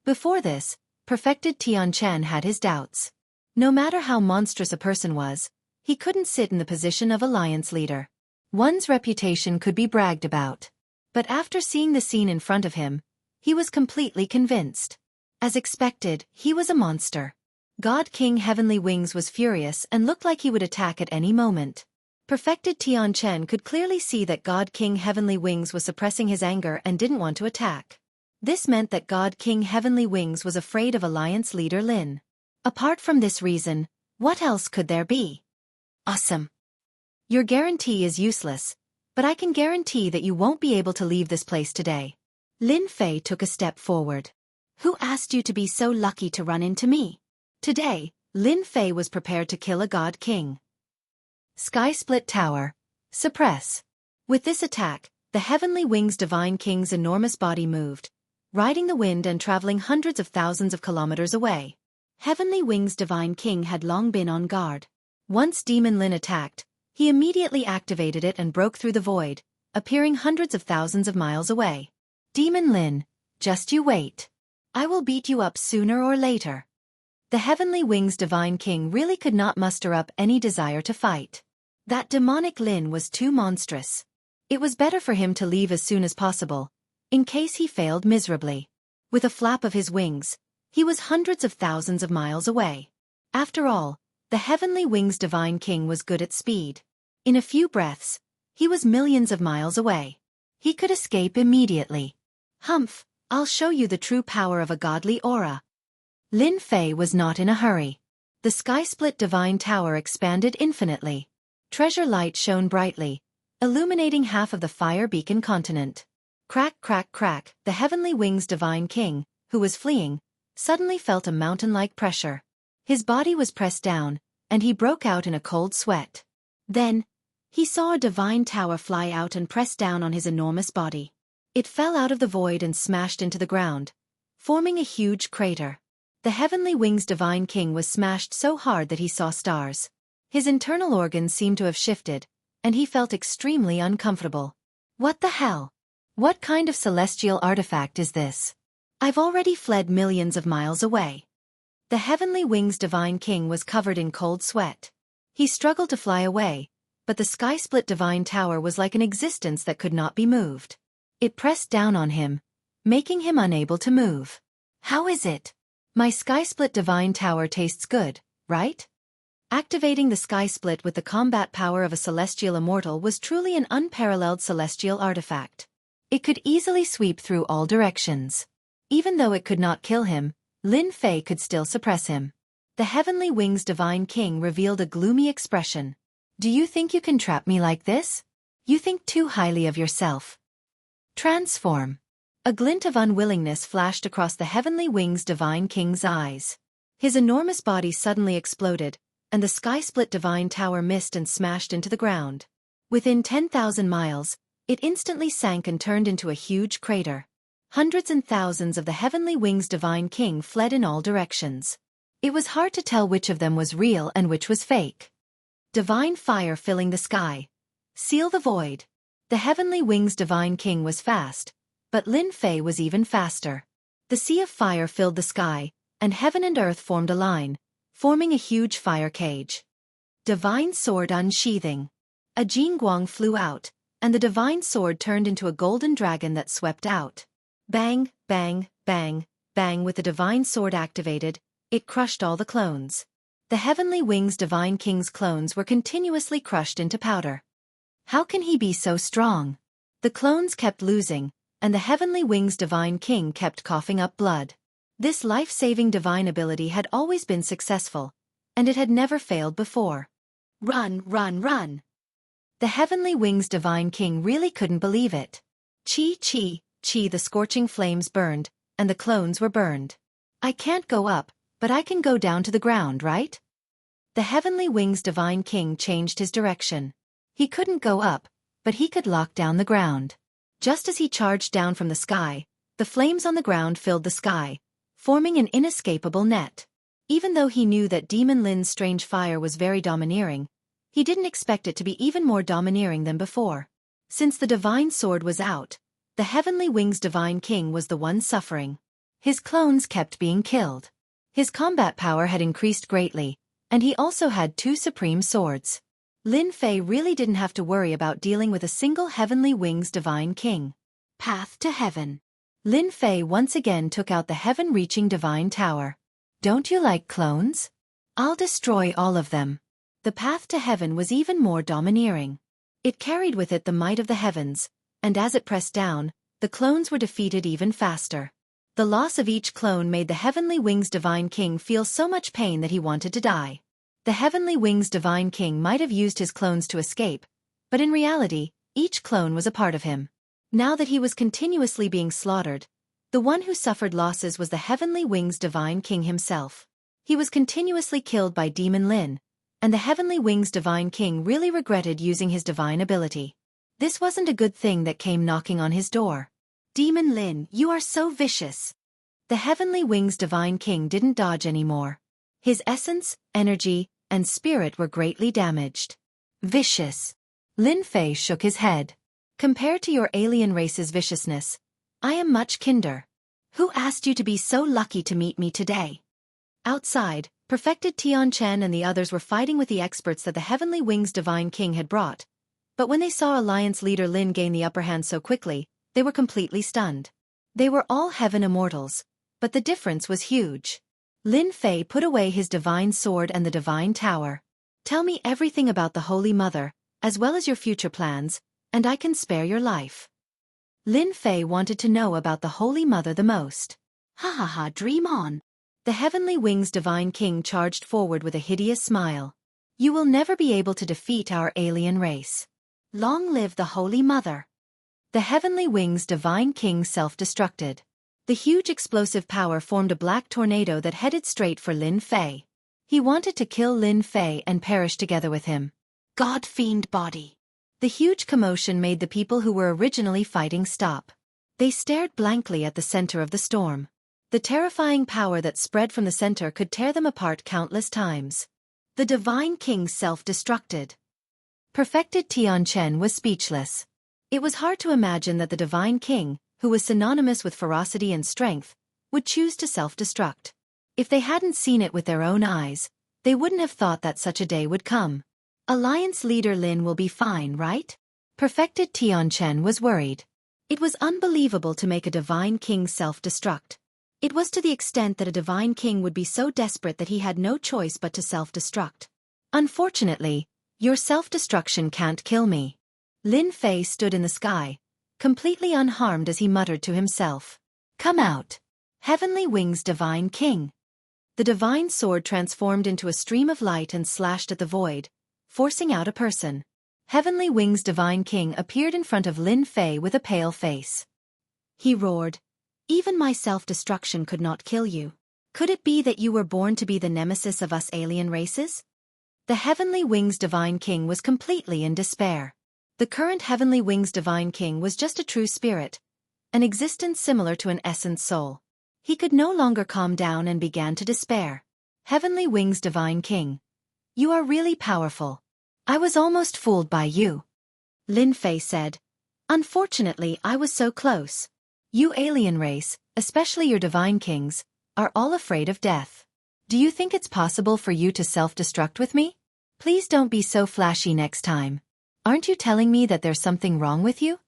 Before this, Perfected Xianxia had his doubts. No matter how monstrous a person was, he couldn't sit in the position of alliance leader. One's reputation could be bragged about. But after seeing the scene in front of him, he was completely convinced. As expected, he was a monster. God King Heavenly Wings was furious and looked like he would attack at any moment. Perfected Xianxia could clearly see that God King Heavenly Wings was suppressing his anger and didn't want to attack. This meant that God King Heavenly Wings was afraid of alliance leader Lin. Apart from this reason, what else could there be? Awesome. Your guarantee is useless, but I can guarantee that you won't be able to leave this place today. Lin Fei took a step forward. Who asked you to be so lucky to run into me? Today, Lin Fei was prepared to kill a God King. Sky Split Tower. Suppress. With this attack, the Heavenly Wings Divine King's enormous body moved, riding the wind and traveling hundreds of thousands of kilometers away. Heavenly Wings Divine King had long been on guard. Once Demon Lin attacked, he immediately activated it and broke through the void, appearing hundreds of thousands of miles away. Demon Lin, just you wait. I will beat you up sooner or later. The Heavenly Wings Divine King really could not muster up any desire to fight. That demonic Lin was too monstrous. It was better for him to leave as soon as possible, in case he failed miserably. With a flap of his wings, he was hundreds of thousands of miles away. After all, the Heavenly Wings Divine King was good at speed. In a few breaths, he was millions of miles away. He could escape immediately. Humph, I'll show you the true power of a godly aura. Lin Fei was not in a hurry. The sky-split divine tower expanded infinitely. Treasure light shone brightly, illuminating half of the Fire Beacon continent. Crack, crack, crack, the Heavenly Wings Divine King, who was fleeing, suddenly felt a mountain-like pressure. His body was pressed down, and he broke out in a cold sweat. Then, he saw a divine tower fly out and press down on his enormous body. It fell out of the void and smashed into the ground, forming a huge crater. The Heavenly Wings Divine King was smashed so hard that he saw stars. His internal organs seemed to have shifted, and he felt extremely uncomfortable. What the hell? What kind of celestial artifact is this? I've already fled millions of miles away. The Heavenly Wings Divine King was covered in cold sweat. He struggled to fly away, but the sky-split divine tower was like an existence that could not be moved. It pressed down on him, making him unable to move. How is it? My sky-split divine tower tastes good, right? Activating the sky-split with the combat power of a celestial immortal was truly an unparalleled celestial artifact. It could easily sweep through all directions. Even though it could not kill him, Lin Fei could still suppress him. The Heavenly Wings Divine King revealed a gloomy expression. Do you think you can trap me like this? You think too highly of yourself. Transform. A glint of unwillingness flashed across the Heavenly Wings Divine King's eyes. His enormous body suddenly exploded, and the sky-split divine tower missed and smashed into the ground. Within 10,000 miles, it instantly sank and turned into a huge crater. Hundreds and thousands of the Heavenly Wings Divine King fled in all directions. It was hard to tell which of them was real and which was fake. Divine fire filling the sky. Seal the void. The Heavenly Wings Divine King was fast, but Lin Fei was even faster. The sea of fire filled the sky, and heaven and earth formed a line, forming a huge fire cage. Divine sword unsheathing. A Jingguang flew out, and the divine sword turned into a golden dragon that swept out. Bang, bang, bang, bang. With the divine sword activated, it crushed all the clones. The Heavenly Wings Divine King's clones were continuously crushed into powder. How can he be so strong? The clones kept losing, and the Heavenly Wings Divine King kept coughing up blood. This life-saving divine ability had always been successful, and it had never failed before. Run, run, run! The Heavenly Wings Divine King really couldn't believe it. Chi, chi, chi. The scorching flames burned, and the clones were burned. I can't go up, but I can go down to the ground, right? The Heavenly Wings Divine King changed his direction. He couldn't go up, but he could lock down the ground. Just as he charged down from the sky, the flames on the ground filled the sky, forming an inescapable net. Even though he knew that Demon Lin's strange fire was very domineering, he didn't expect it to be even more domineering than before. Since the divine sword was out, the Heavenly Wings Divine King was the one suffering. His clones kept being killed. His combat power had increased greatly, and he also had 2 supreme swords. Lin Fei really didn't have to worry about dealing with a single Heavenly Wings Divine King. Path to Heaven. Lin Fei once again took out the heaven-reaching divine tower. Don't you like clones? I'll destroy all of them. The path to heaven was even more domineering. It carried with it the might of the heavens, and as it pressed down, the clones were defeated even faster. The loss of each clone made the Heavenly Wings Divine King feel so much pain that he wanted to die. The Heavenly Wings Divine King might have used his clones to escape, but in reality, each clone was a part of him. Now that he was continuously being slaughtered, the one who suffered losses was the Heavenly Wings Divine King himself. He was continuously killed by Demon Lin, and the Heavenly Wings Divine King really regretted using his divine ability. This wasn't a good thing that came knocking on his door. Demon Lin, you are so vicious. The Heavenly Wings Divine King didn't dodge anymore. His essence, energy, and spirit were greatly damaged. Vicious. Lin Fei shook his head. Compared to your alien race's viciousness, I am much kinder. Who asked you to be so lucky to meet me today? Outside, Perfected Tianchen and the others were fighting with the experts that the Heavenly Wings Divine King had brought. But when they saw Alliance leader Lin gain the upper hand so quickly, they were completely stunned. They were all heaven immortals, but the difference was huge. Lin Fei put away his divine sword and the divine tower. Tell me everything about the Holy Mother, as well as your future plans, and I can spare your life. Lin Fei wanted to know about the Holy Mother the most. Ha ha ha, dream on. The Heavenly Wings Divine King charged forward with a hideous smile. You will never be able to defeat our alien race. Long live the Holy Mother. The Heavenly Wings Divine King self-destructed. The huge explosive power formed a black tornado that headed straight for Lin Fei. He wanted to kill Lin Fei and perish together with him. God-fiend body. The huge commotion made the people who were originally fighting stop. They stared blankly at the center of the storm. The terrifying power that spread from the center could tear them apart countless times. The Divine King self-destructed. Perfected Tianchen was speechless. It was hard to imagine that the Divine King, who was synonymous with ferocity and strength, would choose to self-destruct. If they hadn't seen it with their own eyes, they wouldn't have thought that such a day would come. Alliance leader Lin will be fine, right? Perfected Tianchen was worried. It was unbelievable to make a Divine King self-destruct. It was to the extent that a Divine King would be so desperate that he had no choice but to self-destruct. Unfortunately, your self-destruction can't kill me. Lin Fei stood in the sky, completely unharmed as he muttered to himself. Come out. Heavenly Wings Divine King. The divine sword transformed into a stream of light and slashed at the void, forcing out a person. Heavenly Wings Divine King appeared in front of Lin Fei with a pale face. He roared, "Even my self-destruction could not kill you. Could it be that you were born to be the nemesis of us alien races?" The Heavenly Wings Divine King was completely in despair. The current Heavenly Wings Divine King was just a true spirit, an existence similar to an essence soul. He could no longer calm down and began to despair. Heavenly Wings Divine King. You are really powerful. I was almost fooled by you. Lin Fei said. Unfortunately, I was so close. You alien race, especially your Divine Kings, are all afraid of death. Do you think it's possible for you to self-destruct with me? Please don't be so flashy next time. Aren't you telling me that there's something wrong with you?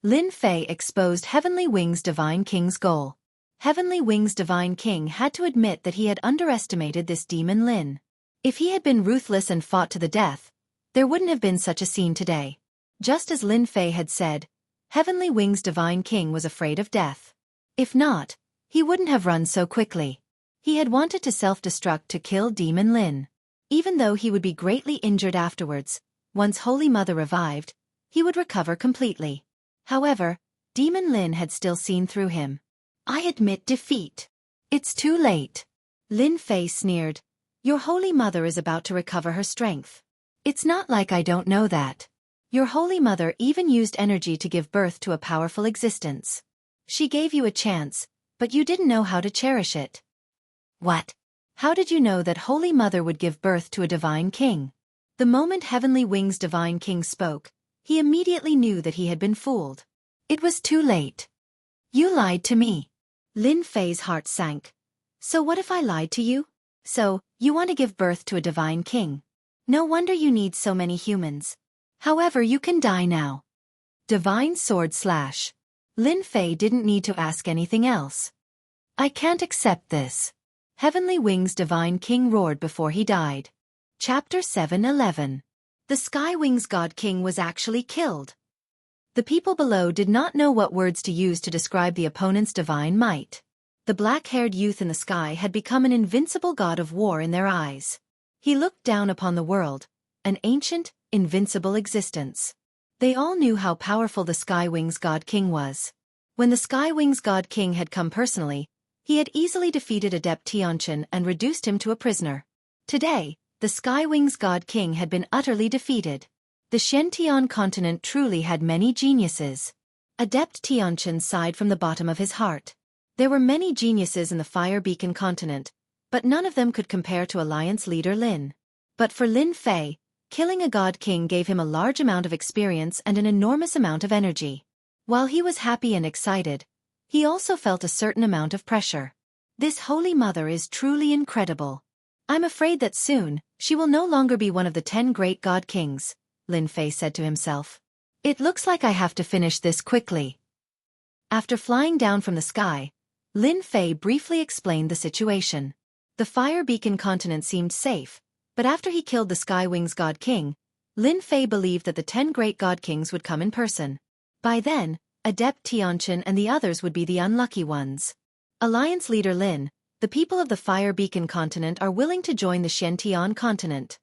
Lin Fei exposed Heavenly Wings Divine King's goal. Heavenly Wings Divine King had to admit that he had underestimated this demon Lin. If he had been ruthless and fought to the death, there wouldn't have been such a scene today. Just as Lin Fei had said, Heavenly Wings Divine King was afraid of death. If not, he wouldn't have run so quickly. He had wanted to self-destruct to kill Demon Lin. Even though he would be greatly injured afterwards, once Holy Mother revived, he would recover completely. However, Demon Lin had still seen through him. I admit defeat. It's too late. Lin Fei sneered. Your Holy Mother is about to recover her strength. It's not like I don't know that. Your Holy Mother even used energy to give birth to a powerful existence. She gave you a chance, but you didn't know how to cherish it. What? How did you know that Holy Mother would give birth to a Divine King? The moment Heavenly Wings Divine King spoke, he immediately knew that he had been fooled. It was too late. You lied to me. Lin Fei's heart sank. So what if I lied to you? So, you want to give birth to a Divine King. No wonder you need so many humans. However, you can die now. Divine Sword Slash. Lin Fei didn't need to ask anything else. I can't accept this. Heavenly Wings Divine King roared before he died. Chapter 7:11. The Sky Wings God King was actually killed. The people below did not know what words to use to describe the opponent's divine might. The black-haired youth in the sky had become an invincible god of war in their eyes. He looked down upon the world, an ancient, invincible existence. They all knew how powerful the Sky Wings God King was. When the Sky Wings God King had come personally, he had easily defeated Adept Tianchen and reduced him to a prisoner. Today, the Sky Wings God King had been utterly defeated. The Xianxia continent truly had many geniuses. Adept Tianchen sighed from the bottom of his heart. There were many geniuses in the Fire Beacon continent, but none of them could compare to Alliance leader Lin. But for Lin Fei, killing a God King gave him a large amount of experience and an enormous amount of energy. While he was happy and excited, he also felt a certain amount of pressure. This Holy Mother is truly incredible. I'm afraid that soon, she will no longer be one of the 10 great God Kings, Lin Fei said to himself. It looks like I have to finish this quickly. After flying down from the sky, Lin Fei briefly explained the situation. The Fire Beacon continent seemed safe, but after he killed the Sky Wings God King, Lin Fei believed that the 10 great God Kings would come in person. By then, Adept Tianchen and the others would be the unlucky ones. Alliance leader Lin, the people of the Fire Beacon continent are willing to join the Xianxia continent.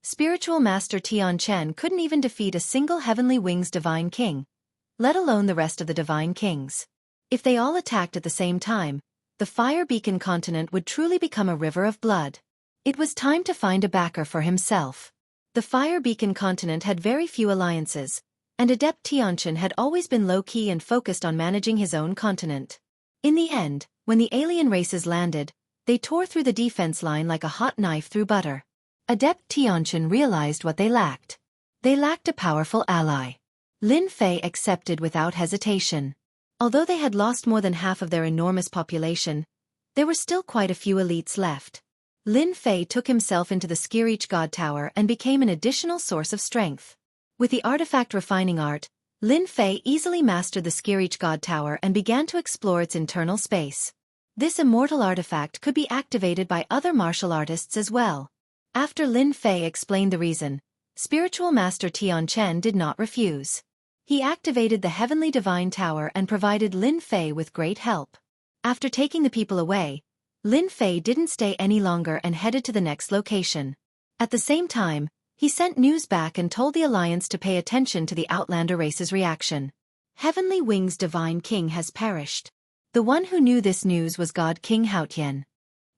Spiritual Master Tianchen couldn't even defeat a single Heavenly Wings Divine King. let alone the rest of the divine kings. If they all attacked at the same time, the Fire Beacon continent would truly become a river of blood. It was time to find a backer for himself. The Fire Beacon continent had very few alliances, and Adept Xianxia had always been low-key and focused on managing his own continent. In the end, when the alien races landed, they tore through the defense line like a hot knife through butter. Adept Xianxia realized what they lacked. They lacked a powerful ally. Lin Fei accepted without hesitation. Although they had lost more than half of their enormous population, there were still quite a few elites left. Lin Fei took himself into the Xianxia God Tower and became an additional source of strength. With the artifact refining art, Lin Fei easily mastered the Xianxia God Tower and began to explore its internal space. This immortal artifact could be activated by other martial artists as well. After Lin Fei explained the reason, Spiritual Master Tian Chen did not refuse. He activated the Heavenly Divine Tower and provided Lin Fei with great help. After taking the people away, Lin Fei didn't stay any longer and headed to the next location. At the same time, he sent news back and told the Alliance to pay attention to the Outlander race's reaction. Heavenly Wing's Divine King has perished. The one who knew this news was God King Haotian.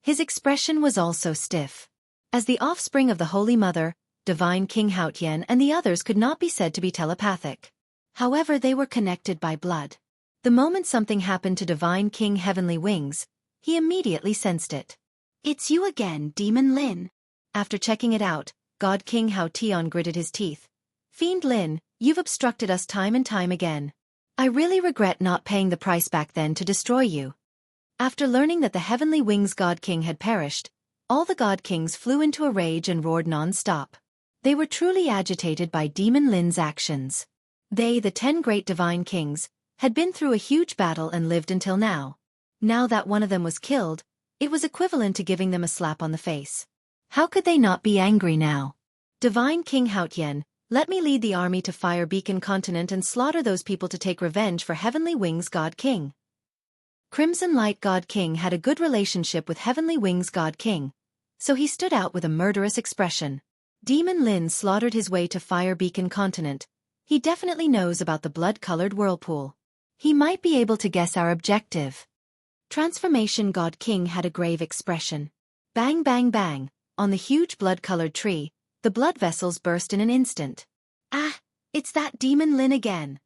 His expression was also stiff. As the offspring of the Holy Mother, Divine King Haotian and the others could not be said to be telepathic. However, they were connected by blood. The moment something happened to Divine King Heavenly Wings, he immediately sensed it. "It's you again, Demon Lin." After checking it out, God King Haotian gritted his teeth. "Fiend Lin, you've obstructed us time and time again. I really regret not paying the price back then to destroy you." After learning that the Heavenly Wings God King had perished, all the God Kings flew into a rage and roared non-stop. They were truly agitated by Demon Lin's actions. They, the 10 great divine kings, had been through a huge battle and lived until now. Now that one of them was killed, it was equivalent to giving them a slap on the face. How could they not be angry now? "Divine King Haotian, let me lead the army to Fire Beacon Continent and slaughter those people to take revenge for Heavenly Wings God King." Crimson Light God King had a good relationship with Heavenly Wings God King, so he stood out with a murderous expression. Demon Lin slaughtered his way to Fire Beacon Continent. He definitely knows about the blood-colored whirlpool. He might be able to guess our objective. Transformation God King had a grave expression. Bang bang bang, on the huge blood-colored tree, the blood vessels burst in an instant. "Ah, it's that Demon Lin again."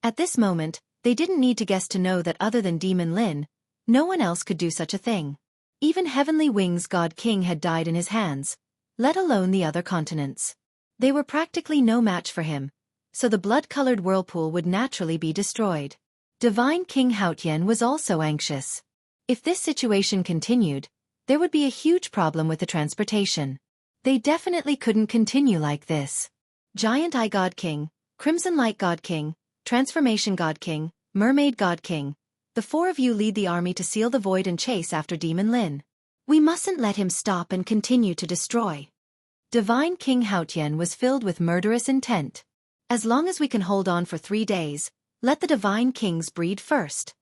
At this moment, they didn't need to guess to know that other than Demon Lin, no one else could do such a thing. Even Heavenly Wings God King had died in his hands, let alone the other continents. They were practically no match for him, so the blood-colored whirlpool would naturally be destroyed. Divine King Haotian was also anxious. If this situation continued, there would be a huge problem with the transportation. They definitely couldn't continue like this. Giant Eye God King, Crimson Light God King, Transformation God King, Mermaid God King, the 4 of you lead the army to seal the void and chase after Demon Lin. We mustn't let him stop and continue to destroy. Divine King Haotian was filled with murderous intent. As long as we can hold on for 3 days, let the divine kings breed first.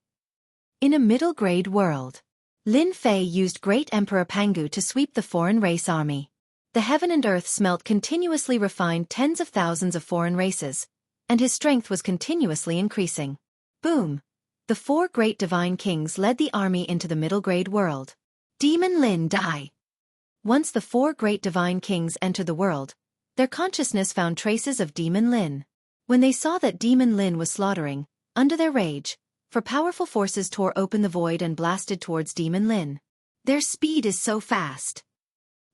In a middle-grade world, Lin Fei used Great Emperor Pangu to sweep the foreign race army. The heaven and earth smelt continuously refined tens of thousands of foreign races, and his strength was continuously increasing. Boom! The 4 great divine kings led the army into the middle-grade world. Demon Lin die! Once the 4 great divine kings entered the world, their consciousness found traces of Demon Lin. When they saw that Demon Lin was slaughtering, under their rage, for powerful forces tore open the void and blasted towards Demon Lin. Their speed is so fast.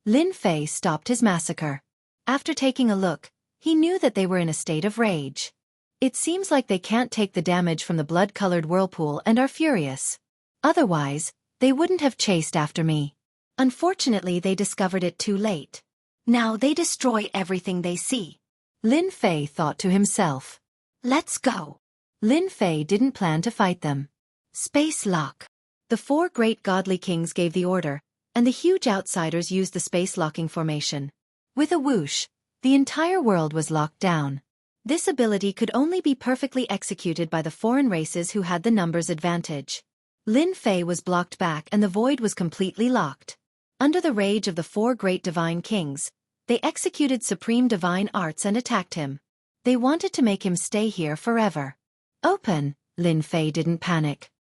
Lin Fei stopped his massacre. After taking a look, he knew that they were in a state of rage. It seems like they can't take the damage from the blood-colored whirlpool and are furious. Otherwise, they wouldn't have chased after me. Unfortunately, they discovered it too late. Now they destroy everything they see. Lin Fei thought to himself. Let's go. Lin Fei didn't plan to fight them. Space lock. The 4 great godly kings gave the order, and the huge outsiders used the space-locking formation. With a whoosh, the entire world was locked down. This ability could only be perfectly executed by the foreign races who had the numbers advantage. Lin Fei was blocked back and the void was completely locked. Under the rage of the 4 great divine kings, they executed supreme divine arts and attacked him. They wanted to make him stay here forever. Open! Lin Fei didn't panic.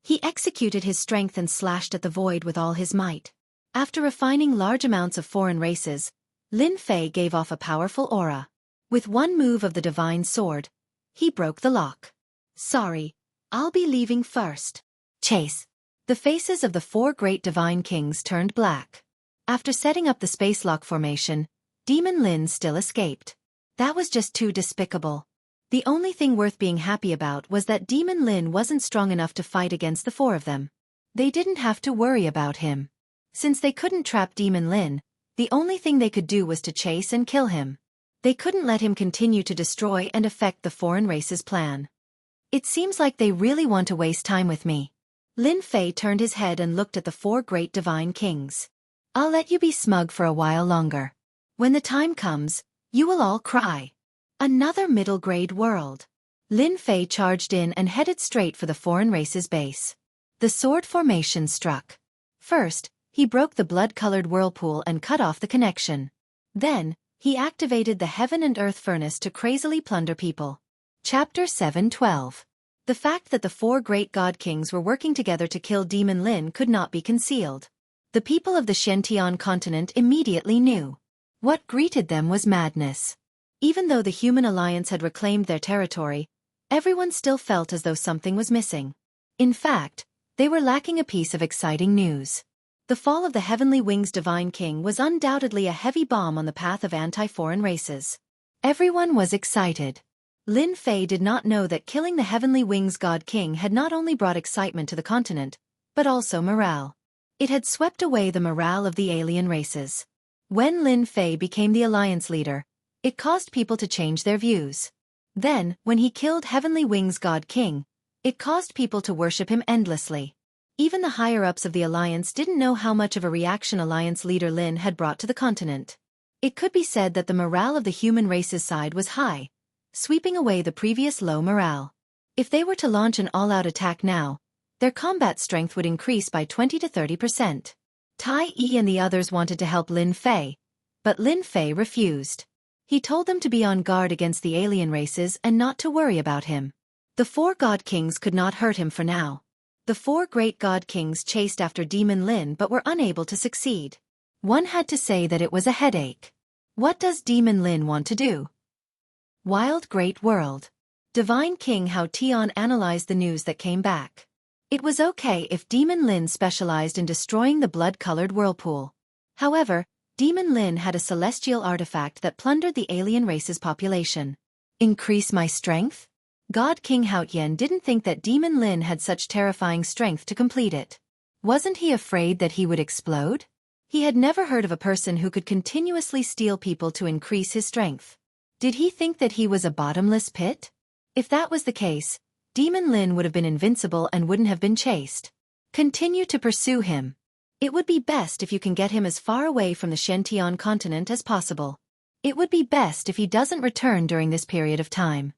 He executed his strength and slashed at the void with all his might. After refining large amounts of foreign races, Lin Fei gave off a powerful aura. With one move of the divine sword, he broke the lock. Sorry, I'll be leaving first. Chase. The faces of the 4 great divine kings turned black. After setting up the space lock formation, Demon Lin still escaped. That was just too despicable. The only thing worth being happy about was that Demon Lin wasn't strong enough to fight against the 4 of them. They didn't have to worry about him. Since they couldn't trap Demon Lin, the only thing they could do was to chase and kill him. They couldn't let him continue to destroy and affect the foreign race's plan. It seems like they really want to waste time with me. Lin Fei turned his head and looked at the 4 great divine kings. I'll let you be smug for a while longer. When the time comes, you will all cry. Another middle-grade world. Lin Fei charged in and headed straight for the foreign race's base. The sword formation struck. First, he broke the blood-colored whirlpool and cut off the connection. Then, he activated the heaven and earth furnace to crazily plunder people. Chapter 7:12. The fact that the 4 great god kings were working together to kill Demon Lin could not be concealed. The people of the Xianxia continent immediately knew. What greeted them was madness. Even though the human alliance had reclaimed their territory, everyone still felt as though something was missing. In fact, they were lacking a piece of exciting news. The fall of the Heavenly Wings Divine King was undoubtedly a heavy bomb on the path of anti-foreign races. Everyone was excited. Lin Fei did not know that killing the Heavenly Wings God King had not only brought excitement to the continent, but also morale. It had swept away the morale of the alien races. When Lin Fei became the alliance leader, it caused people to change their views. Then, when he killed Heavenly Wings God King, it caused people to worship him endlessly. Even the higher-ups of the alliance didn't know how much of a reaction alliance leader Lin had brought to the continent. It could be said that the morale of the human race's side was high, sweeping away the previous low morale. If they were to launch an all-out attack now, their combat strength would increase by 20 to 30%. Tai Yi and the others wanted to help Lin Fei, but Lin Fei refused. He told them to be on guard against the alien races and not to worry about him. The 4 god kings could not hurt him for now. The 4 great god kings chased after Demon Lin but were unable to succeed. One had to say that it was a headache. What does Demon Lin want to do? Wild Great World. Divine King Hao Tian analyzed the news that came back. It was okay if Demon Lin specialized in destroying the blood-colored whirlpool. However, Demon Lin had a celestial artifact that plundered the alien race's population. Increase my strength? God King Hao Tian didn't think that Demon Lin had such terrifying strength to complete it. Wasn't he afraid that he would explode? He had never heard of a person who could continuously steal people to increase his strength. Did he think that he was a bottomless pit? If that was the case, Demon Lin would have been invincible and wouldn't have been chased. Continue to pursue him. It would be best if you can get him as far away from the Xianxia continent as possible. It would be best if he doesn't return during this period of time.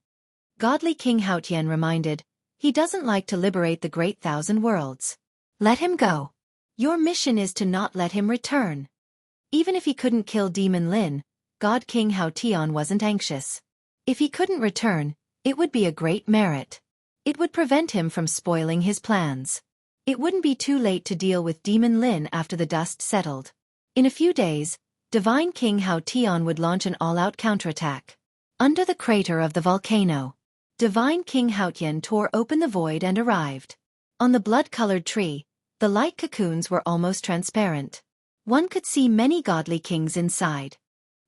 Godly King Hao Tian reminded, he doesn't like to liberate the Great Thousand Worlds. Let him go. Your mission is to not let him return. Even if he couldn't kill Demon Lin, God King Hao Tian wasn't anxious. If he couldn't return, it would be a great merit. It would prevent him from spoiling his plans. It wouldn't be too late to deal with Demon Lin after the dust settled. In a few days, Divine King Hao Tian would launch an all-out counterattack. Under the crater of the volcano, Divine King Hao Tian tore open the void and arrived. On the blood-colored tree, the light cocoons were almost transparent. One could see many godly kings inside.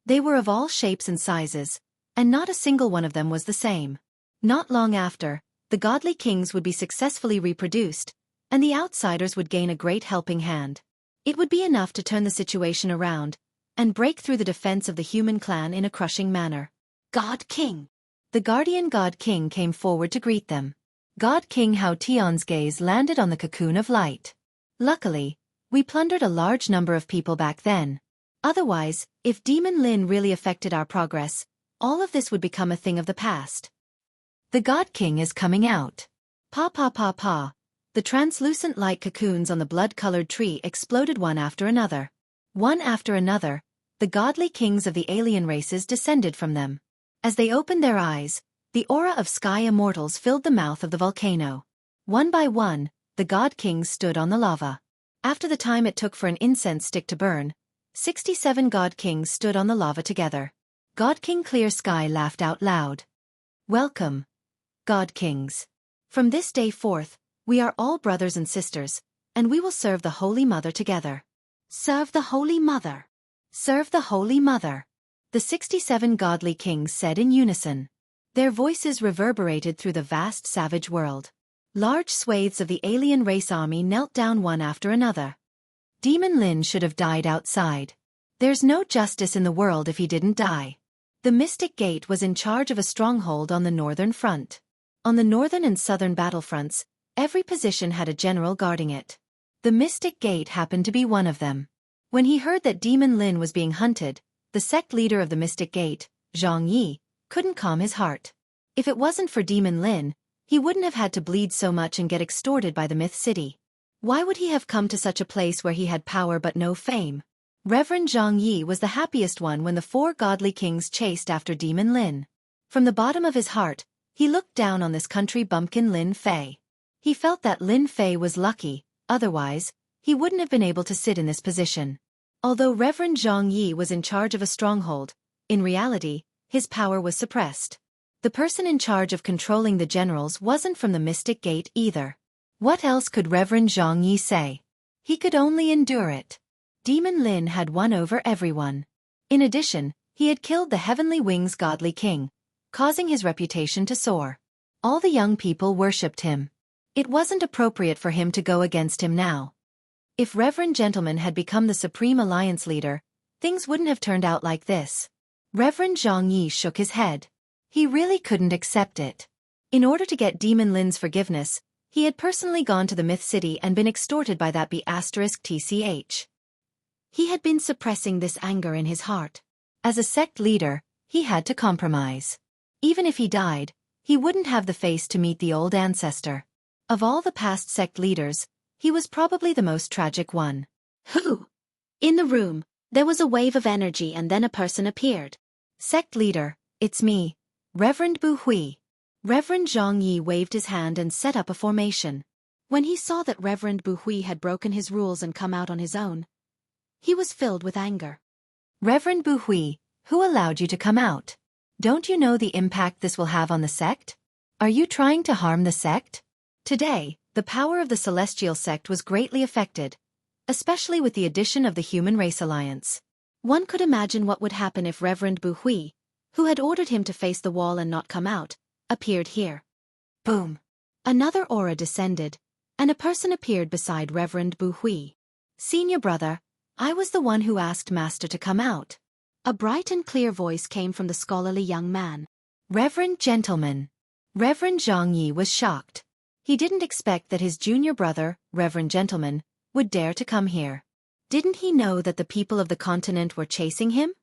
They were of all shapes and sizes, and not a single one of them was the same. Not long after, the godly kings would be successfully reproduced, and the outsiders would gain a great helping hand. It would be enough to turn the situation around, and break through the defense of the human clan in a crushing manner. God King! The guardian God King came forward to greet them. God King Hao Tian's gaze landed on the cocoon of light. Luckily, we plundered a large number of people back then. Otherwise, if Demon Lin really affected our progress, all of this would become a thing of the past. The God King is coming out. Pa pa pa pa. The translucent light cocoons on the blood-colored tree exploded one after another. One after another, the godly kings of the alien races descended from them. As they opened their eyes, The aura of sky immortals filled the mouth of the volcano. One by one, the god kings stood on the lava. After the time it took for an incense stick to burn, 67 god kings stood on the lava together. God King Clear Sky laughed out loud. Welcome, god kings. From this day forth, we are all brothers and sisters, and we will serve the Holy Mother together. Serve the Holy Mother. Serve the Holy Mother. The 67 godly kings said in unison. Their voices reverberated through the vast savage world. Large swathes of the alien race army knelt down one after another. Demon Lin should have died outside. There's no justice in the world if he didn't die. The Mystic Gate was in charge of a stronghold on the northern front. On the northern and southern battlefronts, every position had a general guarding it. The Mystic Gate happened to be one of them. When he heard that Demon Lin was being hunted, the sect leader of the Mystic Gate, Xianxia, couldn't calm his heart. If it wasn't for Demon Lin, he wouldn't have had to bleed so much and get extorted by the Myth City. Why would he have come to such a place where he had power but no fame? Reverend Xianxia was the happiest one when the 4 godly kings chased after Demon Lin. From the bottom of his heart, he looked down on this country bumpkin Lin Fei. He felt that Lin Fei was lucky, otherwise, he wouldn't have been able to sit in this position. Although Reverend Xianxia was in charge of a stronghold, in reality, his power was suppressed. The person in charge of controlling the generals wasn't from the Mystic Gate either. What else could Reverend Xianxia say? He could only endure it. Demon Lin had won over everyone. In addition, he had killed the Heavenly Wings godly king, causing his reputation to soar. All the young people worshipped him. It wasn't appropriate for him to go against him now. If Reverend Gentleman had become the Supreme Alliance leader, things wouldn't have turned out like this. Reverend Xianxia shook his head. He really couldn't accept it. In order to get Demon Lin's forgiveness, he had personally gone to the Myth City and been extorted by that B*TCH. He had been suppressing this anger in his heart. As a sect leader, he had to compromise. Even if he died, he wouldn't have the face to meet the old ancestor. Of all the past sect leaders, he was probably the most tragic one. Who? In the room, there was a wave of energy and then a person appeared. Sect leader, it's me, Reverend Bu Hui. Reverend Xianxia waved his hand and set up a formation. When he saw that Reverend Bu Hui had broken his rules and come out on his own, he was filled with anger. Reverend Bu Hui, who allowed you to come out? Don't you know the impact this will have on the sect? Are you trying to harm the sect? Today, the power of the Celestial Sect was greatly affected, especially with the addition of the Human Race Alliance. One could imagine what would happen if Reverend Bu Hui, who had ordered him to face the wall and not come out, appeared here. Boom! Another aura descended, and a person appeared beside Reverend Bu Hui. Senior brother, I was the one who asked Master to come out. A bright and clear voice came from the scholarly young man. Reverend Gentleman. Reverend Xianxia was shocked. He didn't expect that his junior brother, Reverend Gentleman, would dare to come here. Didn't he know that the people of the continent were chasing him?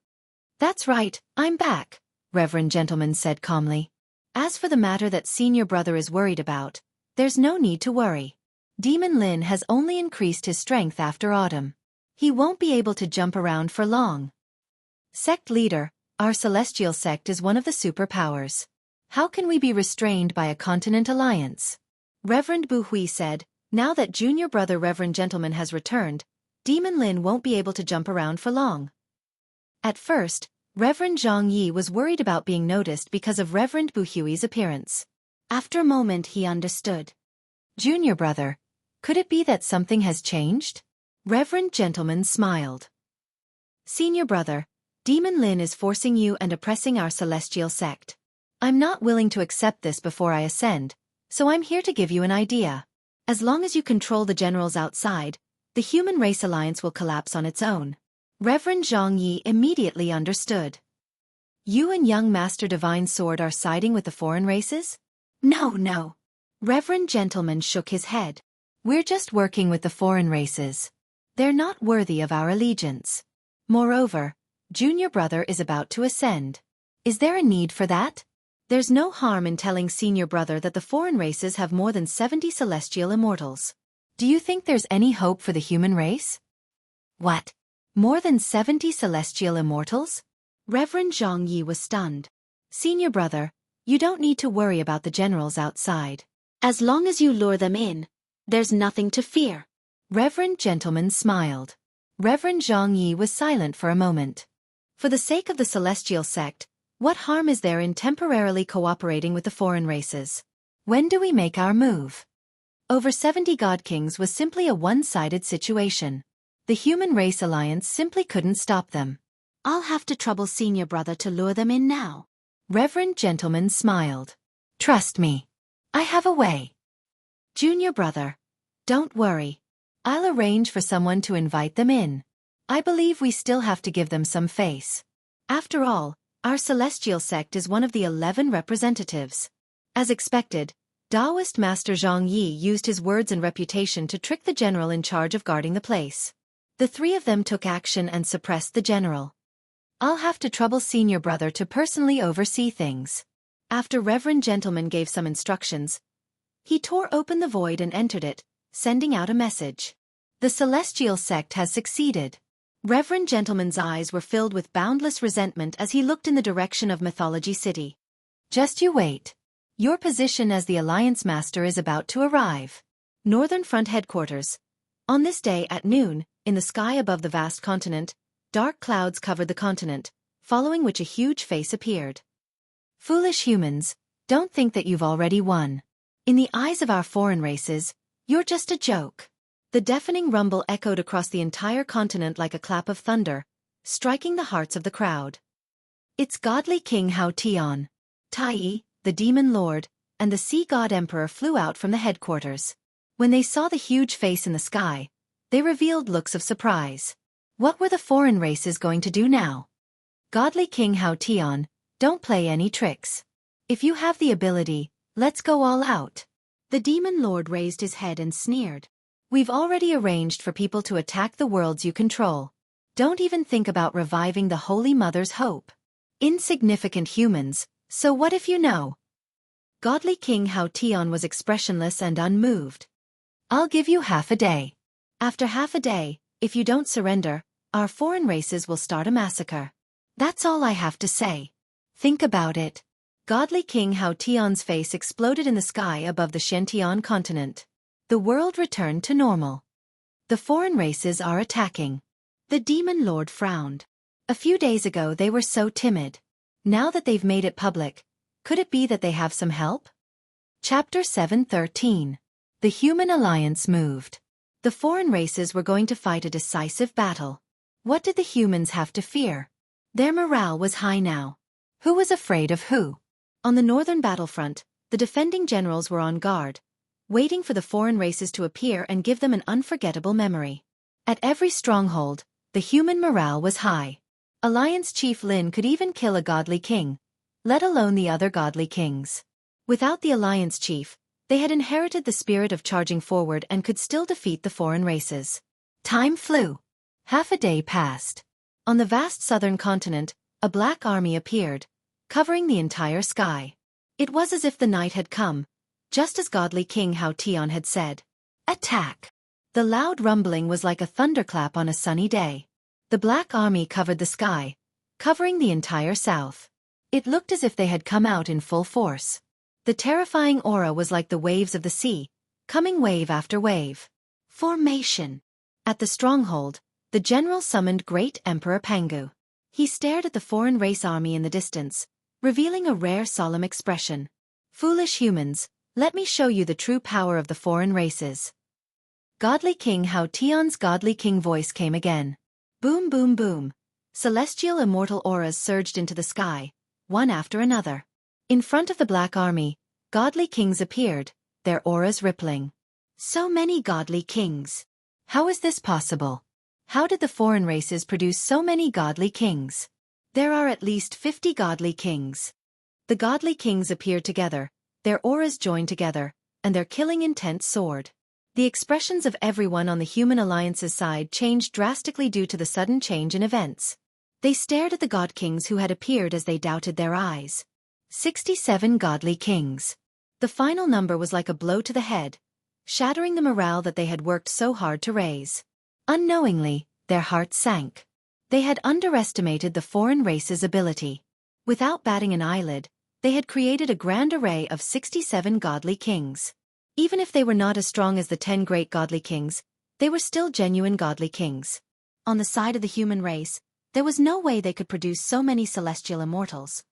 That's right, I'm back, Reverend Gentleman said calmly. As for the matter that senior brother is worried about, there's no need to worry. Demon Lin has only increased his strength after autumn. He won't be able to jump around for long. Sect leader, our celestial sect is one of the superpowers. How can we be restrained by a continent alliance? Reverend Bu Hui said, now that junior brother Reverend Gentleman has returned, Demon Lin won't be able to jump around for long. At first, Reverend Xianxia was worried about being noticed because of Reverend Bu Hui's appearance. After a moment he understood. Junior brother, could it be that something has changed? Reverend Gentleman smiled. Senior brother, Demon Lin is forcing you and oppressing our celestial sect. I'm not willing to accept this before I ascend, so I'm here to give you an idea. As long as you control the generals outside, the Human Race Alliance will collapse on its own. Reverend Xianxia immediately understood. You and young Master Divine Sword are siding with the foreign races? No. Reverend Gentleman shook his head. We're just working with the foreign races. They're not worthy of our allegiance. Moreover, junior brother is about to ascend. Is there a need for that? There's no harm in telling senior brother that the foreign races have more than 70 celestial immortals. Do you think there's any hope for the human race? What? More than 70 celestial immortals? Reverend Xianxia was stunned. Senior brother, You don't need to worry about the generals outside. As long as you lure them in, there's nothing to fear. Reverend Gentleman smiled. Reverend Xianxia was silent for a moment. For the sake of the celestial sect, what harm is there in temporarily cooperating with the foreign races? When do we make our move? Over 70 God Kings was simply a one-sided situation. The human race alliance simply couldn't stop them. I'll have to trouble senior brother to lure them in now. Reverend Gentleman smiled. Trust me. I have a way. Junior brother, don't worry. I'll arrange for someone to invite them in. I believe we still have to give them some face. After all, our celestial sect is one of the 11 representatives. As expected, Taoist Master Zhang Yi used his words and reputation to trick the general in charge of guarding the place. The three of them took action and suppressed the general. I'll have to trouble senior brother to personally oversee things. After Reverend Gentleman gave some instructions, he tore open the void and entered it, sending out a message. The celestial sect has succeeded. Reverend Gentleman's eyes were filled with boundless resentment as he looked in the direction of Mythology City. Just you wait. Your position as the Alliance Master is about to arrive. Northern Front Headquarters. On this day at noon, in the sky above the vast continent, dark clouds covered the continent, following which a huge face appeared. Foolish humans, don't think that you've already won. In the eyes of our foreign races, you're just a joke. The deafening rumble echoed across the entire continent like a clap of thunder, striking the hearts of the crowd. It's godly King Hao Tian. Tai, the demon lord, and the sea god emperor flew out from the headquarters. When they saw the huge face in the sky, they revealed looks of surprise. What were the foreign races going to do now? Godly King Hao Tian, don't play any tricks. If you have the ability, let's go all out. The demon lord raised his head and sneered. We've already arranged for people to attack the worlds you control. Don't even think about reviving the Holy Mother's hope. Insignificant humans, so what if you know? Godly King Hao Tian was expressionless and unmoved. I'll give you half a day. After half a day, if you don't surrender, our foreign races will start a massacre. That's all I have to say. Think about it. Godly King Hao Tian's face exploded in the sky above the Xianxia continent. The world returned to normal. The foreign races are attacking. The demon lord frowned. A few days ago they were so timid. Now that they've made it public, could it be that they have some help? Chapter 7:13. The human alliance moved. The foreign races were going to fight a decisive battle. What did the humans have to fear? Their morale was high now. Who was afraid of who? On the northern battlefront, the defending generals were on guard, waiting for the foreign races to appear and give them an unforgettable memory. At every stronghold, the human morale was high. Alliance Chief Lin could even kill a godly king, let alone the other godly kings. Without the Alliance Chief, they had inherited the spirit of charging forward and could still defeat the foreign races. Time flew. Half a day passed. On the vast southern continent, a black army appeared, covering the entire sky. It was as if the night had come, just as godly King Hao Tian had said. Attack! The loud rumbling was like a thunderclap on a sunny day. The black army covered the sky, covering the entire south. It looked as if they had come out in full force. The terrifying aura was like the waves of the sea, coming wave after wave. Formation! At the stronghold, the general summoned Great Emperor Pangu. He stared at the foreign race army in the distance, revealing a rare solemn expression. Foolish humans, let me show you the true power of the foreign races. Godly King Hao Tian's godly king voice came again. Boom boom boom. Celestial immortal auras surged into the sky, one after another. In front of the black army, godly kings appeared, their auras rippling. So many godly kings. How is this possible? How did the foreign races produce so many godly kings? There are at least 50 godly kings. The godly kings appeared together, their auras joined together, and their killing intent soared. The expressions of everyone on the human alliance's side changed drastically due to the sudden change in events. They stared at the god kings who had appeared as they doubted their eyes. 67 godly kings. The final number was like a blow to the head, shattering the morale that they had worked so hard to raise. Unknowingly, their hearts sank. They had underestimated the foreign race's ability. Without batting an eyelid, they had created a grand array of 67 godly kings. Even if they were not as strong as the 10 great godly kings, they were still genuine godly kings. On the side of the human race, there was no way they could produce so many celestial immortals.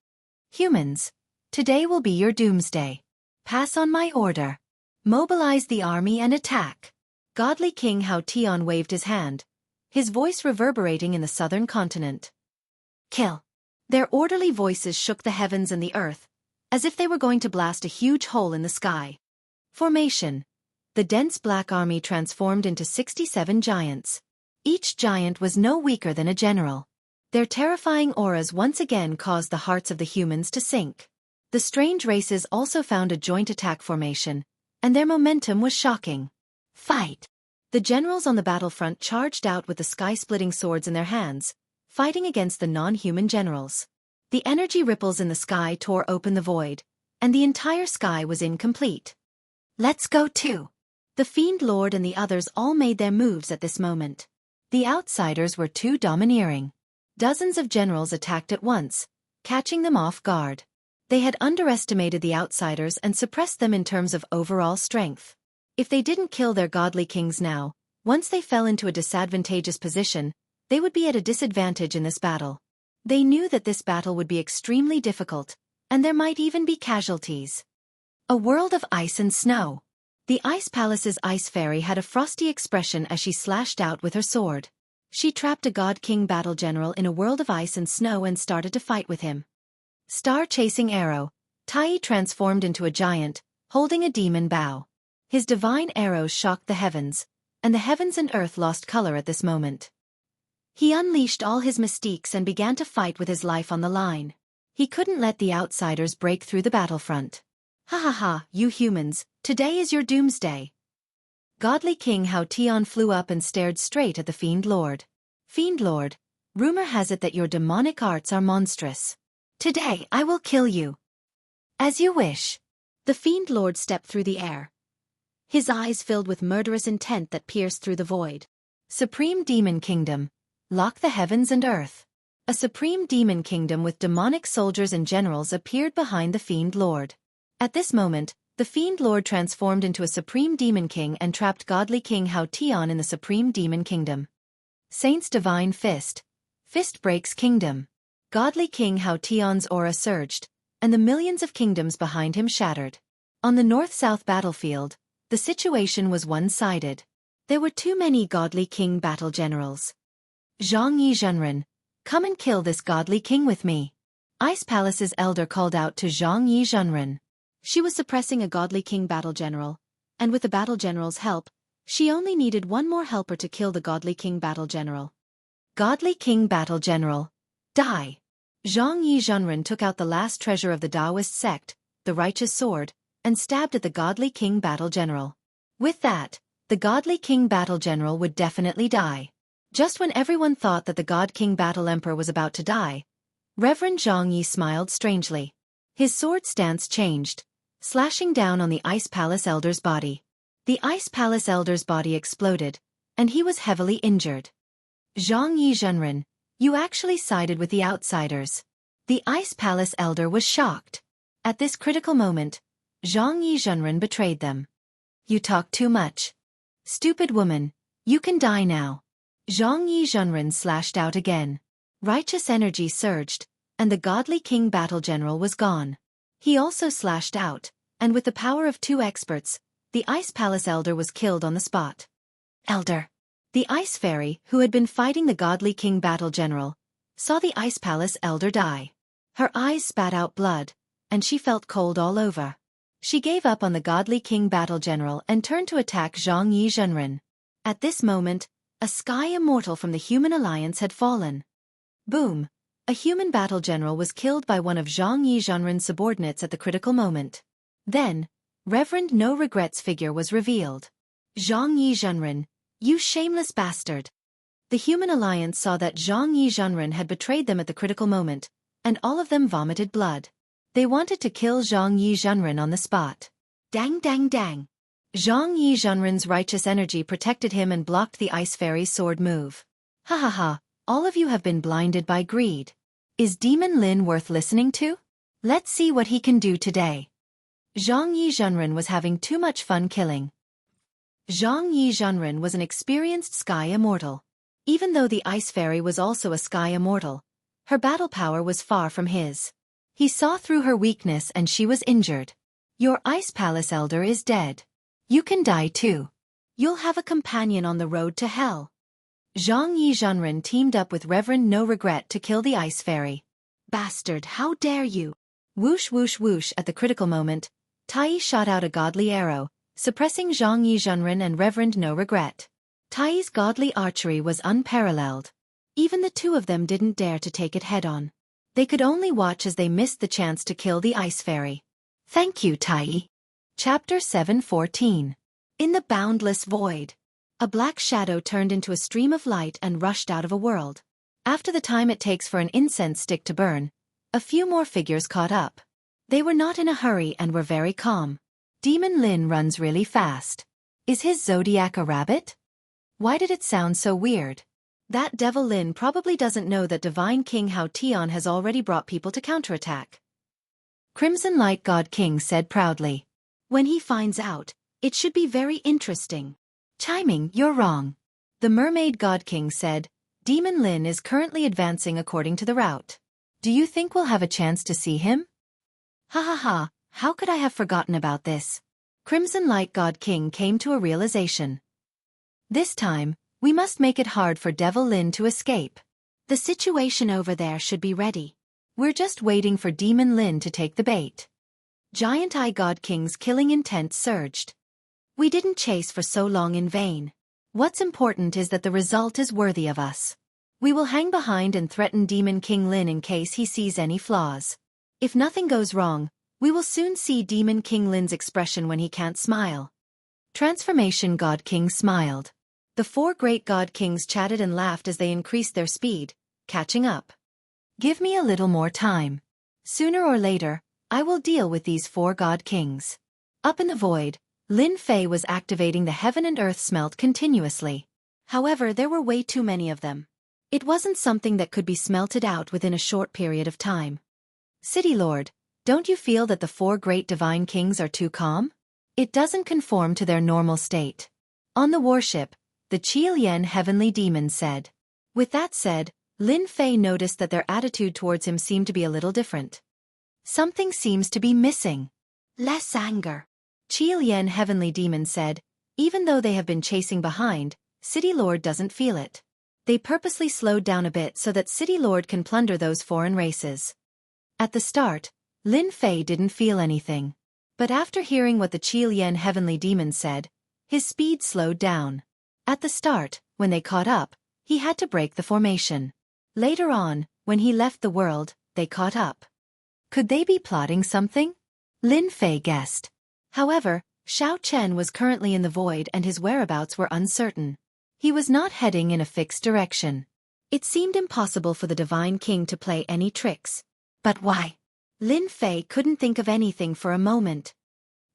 Humans, today will be your doomsday. Pass on my order. Mobilize the army and attack. Godly King Hao Tian waved his hand, his voice reverberating in the southern continent. Kill. Their orderly voices shook the heavens and the earth, as if they were going to blast a huge hole in the sky. Formation. The dense black army transformed into 67 giants. Each giant was no weaker than a general. Their terrifying auras once again caused the hearts of the humans to sink. The strange races also found a joint attack formation, and their momentum was shocking. Fight! The generals on the battlefront charged out with the sky-splitting swords in their hands, fighting against the non-human generals. The energy ripples in the sky tore open the void, and the entire sky was incomplete. Let's go too! The Fiend Lord and the others all made their moves at this moment. The outsiders were too domineering. Dozens of generals attacked at once, catching them off guard. They had underestimated the outsiders and suppressed them in terms of overall strength. If they didn't kill their godly kings now, once they fell into a disadvantageous position, they would be at a disadvantage in this battle. They knew that this battle would be extremely difficult, and there might even be casualties. A world of ice and snow. The Ice Palace's Ice Fairy had a frosty expression as she slashed out with her sword. She trapped a God King battle general in a world of ice and snow and started to fight with him. Star-chasing arrow, Tai transformed into a giant, holding a demon bow. His divine arrows shocked the heavens, and the heavens and earth lost color at this moment. He unleashed all his mystiques and began to fight with his life on the line. He couldn't let the outsiders break through the battlefront. Ha ha ha, you humans, today is your doomsday. Godly King Hao Tian flew up and stared straight at the Fiend Lord. Fiend Lord, rumor has it that your demonic arts are monstrous. Today I will kill you. As you wish. The Fiend Lord stepped through the air, his eyes filled with murderous intent that pierced through the void. Supreme Demon Kingdom, lock the heavens and earth. A supreme demon kingdom with demonic soldiers and generals appeared behind the Fiend Lord. At this moment, the Fiend Lord transformed into a supreme demon king and trapped godly King Hao Tian in the supreme demon kingdom. Saint's Divine Fist. Fist breaks kingdom. Godly King Hao Tian's aura surged, and the millions of kingdoms behind him shattered. On the north-south battlefield, the situation was one-sided. There were too many godly king battle generals. Jianghu, come and kill this godly king with me. Ice Palace's elder called out to Jianghu. She was suppressing a godly king battle general, and with the battle general's help, she only needed one more helper to kill the godly king battle general. Godly king battle general, die. Jianghu took out the last treasure of the Taoist sect, the righteous sword, and stabbed at the godly king battle general. With that, the godly king battle general would definitely die. Just when everyone thought that the god king battle emperor was about to die, Reverend Jianghu smiled strangely. His sword stance changed, slashing down on the Ice Palace elder's body. The Ice Palace elder's body exploded, and he was heavily injured. Jianghu, you actually sided with the outsiders. The Ice Palace elder was shocked. At this critical moment, Jianghu betrayed them. You talk too much. Stupid woman, you can die now. Jianghu slashed out again. Righteous energy surged, and the godly king battle general was gone. He also slashed out, and with the power of 2 experts, the Ice Palace elder was killed on the spot. Elder. The Ice Fairy, who had been fighting the godly king battle general, saw the Ice Palace elder die. Her eyes spat out blood, and she felt cold all over. She gave up on the godly king battle general and turned to attack Jianghu. At this moment, a sky immortal from the human alliance had fallen. Boom! A human battle general was killed by one of Jianghu's subordinates at the critical moment. Then, Reverend No Regrets figure was revealed. Jianghu, you shameless bastard! The human alliance saw that Jianghu had betrayed them at the critical moment, and all of them vomited blood. They wanted to kill Jianghu on the spot. Dang dang dang! Jianghu's righteous energy protected him and blocked the Ice Fairy's sword move. Ha ha ha, all of you have been blinded by greed. Is Demon Lin worth listening to? Let's see what he can do today. Zhang Yizhenren was having too much fun killing. Zhang Yizhenren was an experienced sky immortal. Even though the Ice Fairy was also a sky immortal, her battle power was far from his. He saw through her weakness and she was injured. Your Ice Palace Elder is dead. You can die too. You'll have a companion on the road to hell. Zhang Yizhenren teamed up with Reverend No Regret to kill the Ice Fairy. Bastard, how dare you! Whoosh whoosh whoosh. At the critical moment, Tai shot out a godly arrow, suppressing Zhang Yizhenren and Reverend No Regret. Tai's godly archery was unparalleled. Even the two of them didn't dare to take it head-on. They could only watch as they missed the chance to kill the Ice Fairy. Thank you, Tai. Chapter 7:14. In the boundless void. A black shadow turned into a stream of light and rushed out of a world. After the time it takes for an incense stick to burn, a few more figures caught up. They were not in a hurry and were very calm. Demon Lin runs really fast. Is his zodiac a rabbit? Why did it sound so weird? That Devil Lin probably doesn't know that Divine King Hao Tian has already brought people to counterattack. Crimson Light God King said proudly. When he finds out, it should be very interesting. Chiming, you're wrong. The Mermaid God King said, Demon Lin is currently advancing according to the route. Do you think we'll have a chance to see him? Ha ha ha, how could I have forgotten about this? Crimson Light God King came to a realization. This time, we must make it hard for Devil Lin to escape. The situation over there should be ready. We're just waiting for Demon Lin to take the bait. Giant Eye God King's killing intent surged. We didn't chase for so long in vain. What's important is that the result is worthy of us. We will hang behind and threaten Demon King Lin in case he sees any flaws. If nothing goes wrong, we will soon see Demon King Lin's expression when he can't smile. Transformation God King smiled. The four great God Kings chatted and laughed as they increased their speed, catching up. Give me a little more time. Sooner or later, I will deal with these four God Kings. Up in the void, Lin Fei was activating the heaven and earth smelt continuously. However, there were way too many of them. It wasn't something that could be smelted out within a short period of time. City Lord, don't you feel that the four great divine kings are too calm? It doesn't conform to their normal state. On the warship, the Qilian heavenly demon said. With that said, Lin Fei noticed that their attitude towards him seemed to be a little different. Something seems to be missing. Less anger. Qilian heavenly demon said, even though they have been chasing behind, City Lord doesn't feel it. They purposely slowed down a bit so that City Lord can plunder those foreign races. At the start, Lin Fei didn't feel anything. But after hearing what the Qilian heavenly demon said, his speed slowed down. At the start, when they caught up, he had to break the formation. Later on, when he left the world, they caught up. Could they be plotting something? Lin Fei guessed. However, Xiao Chen was currently in the void and his whereabouts were uncertain. He was not heading in a fixed direction. It seemed impossible for the Divine King to play any tricks. But why? Lin Fei couldn't think of anything for a moment.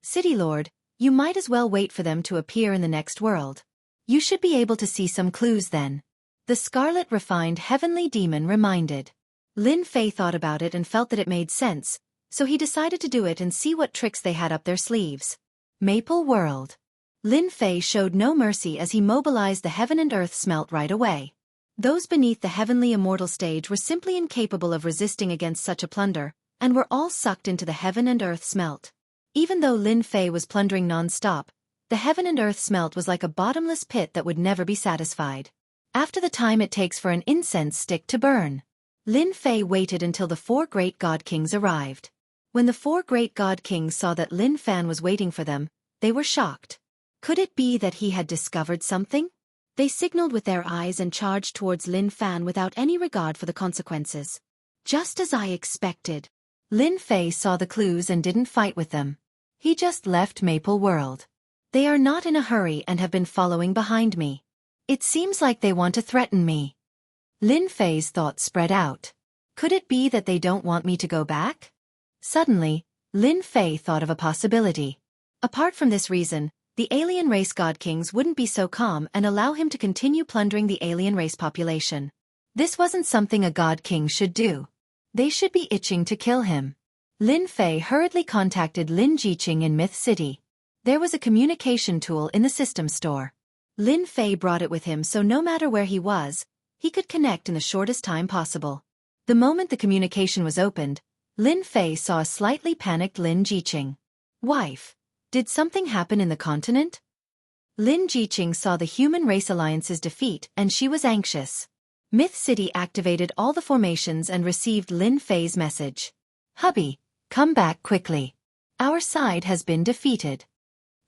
City Lord, you might as well wait for them to appear in the next world. You should be able to see some clues then. The Scarlet Refined Heavenly Demon reminded. Lin Fei thought about it and felt that it made sense, so he decided to do it and see what tricks they had up their sleeves. Maple World. Lin Fei showed no mercy as he mobilized the heaven and earth smelt right away. Those beneath the heavenly immortal stage were simply incapable of resisting against such a plunder, and were all sucked into the heaven and earth smelt. Even though Lin Fei was plundering non-stop, the heaven and earth smelt was like a bottomless pit that would never be satisfied. After the time it takes for an incense stick to burn, Lin Fei waited until the four great God Kings arrived. When the four great God Kings saw that Lin Fan was waiting for them, they were shocked. Could it be that he had discovered something? They signaled with their eyes and charged towards Lin Fan without any regard for the consequences. Just as I expected. Lin Fei saw the clues and didn't fight with them. He just left Maple World. They are not in a hurry and have been following behind me. It seems like they want to threaten me. Lin Fei's thoughts spread out. Could it be that they don't want me to go back? Suddenly, Lin Fei thought of a possibility. Apart from this reason, the alien race God Kings wouldn't be so calm and allow him to continue plundering the alien race population. This wasn't something a God King should do. They should be itching to kill him. Lin Fei hurriedly contacted Lin Jiqing in Myth City. There was a communication tool in the system store. Lin Fei brought it with him so no matter where he was, he could connect in the shortest time possible. The moment the communication was opened, Lin Fei saw a slightly panicked Lin Jiqing. Wife, did something happen in the continent? Lin Jiqing saw the human race alliance's defeat and she was anxious. Myth City activated all the formations and received Lin Fei's message. Hubby, come back quickly. Our side has been defeated.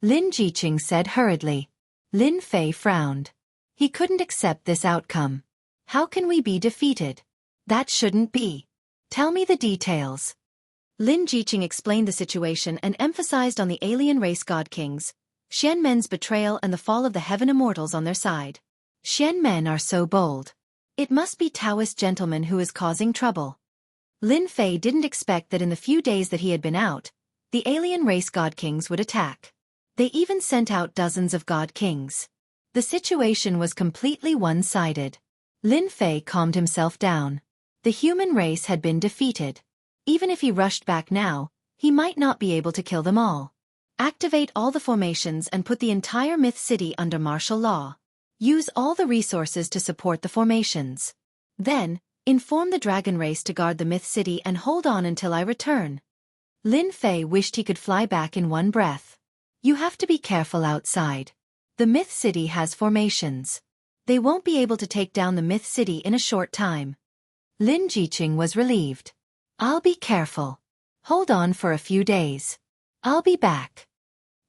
Lin Jiqing said hurriedly. Lin Fei frowned. He couldn't accept this outcome. How can we be defeated? That shouldn't be. Tell me the details. Lin Jiqing explained the situation and emphasized on the alien race god kings, Xianmen's betrayal and the fall of the heaven immortals on their side. Xianmen are so bold. It must be Taoist gentleman who is causing trouble. Lin Fei didn't expect that in the few days that he had been out, the alien race god kings would attack. They even sent out dozens of god kings. The situation was completely one-sided. Lin Fei calmed himself down. The human race had been defeated. Even if he rushed back now, he might not be able to kill them all. Activate all the formations and put the entire Myth City under martial law. Use all the resources to support the formations. Then, inform the dragon race to guard the Myth City and hold on until I return. Lin Fei wished he could fly back in one breath. You have to be careful outside. The Myth City has formations. They won't be able to take down the Myth City in a short time. Lin Jiqing was relieved. I'll be careful. Hold on for a few days. I'll be back.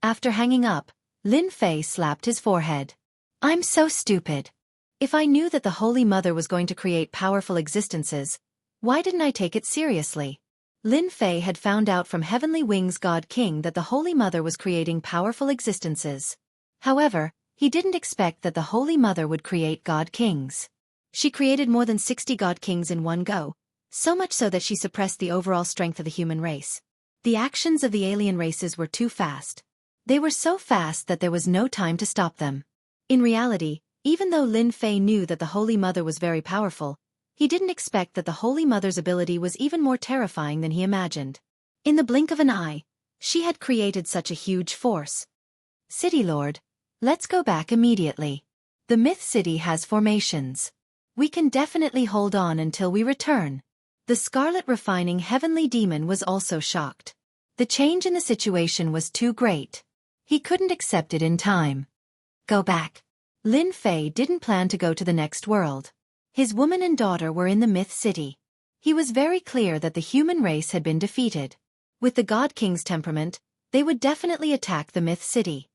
After hanging up, Lin Fei slapped his forehead. I'm so stupid. If I knew that the Holy Mother was going to create powerful existences, why didn't I take it seriously? Lin Fei had found out from Heavenly Wings God King that the Holy Mother was creating powerful existences. However, he didn't expect that the Holy Mother would create God Kings. She created more than 60 God Kings in one go, so much so that she suppressed the overall strength of the human race. The actions of the alien races were too fast. They were so fast that there was no time to stop them. In reality, even though Lin Fei knew that the Holy Mother was very powerful, he didn't expect that the Holy Mother's ability was even more terrifying than he imagined. In the blink of an eye, she had created such a huge force. City Lord, let's go back immediately. The Myth City has formations. We can definitely hold on until we return. The Scarlet Refining Heavenly Demon was also shocked. The change in the situation was too great. He couldn't accept it in time. Go back. Lin Fei didn't plan to go to the next world. His woman and daughter were in the Myth City. He was very clear that the human race had been defeated. With the God King's temperament, they would definitely attack the Myth City.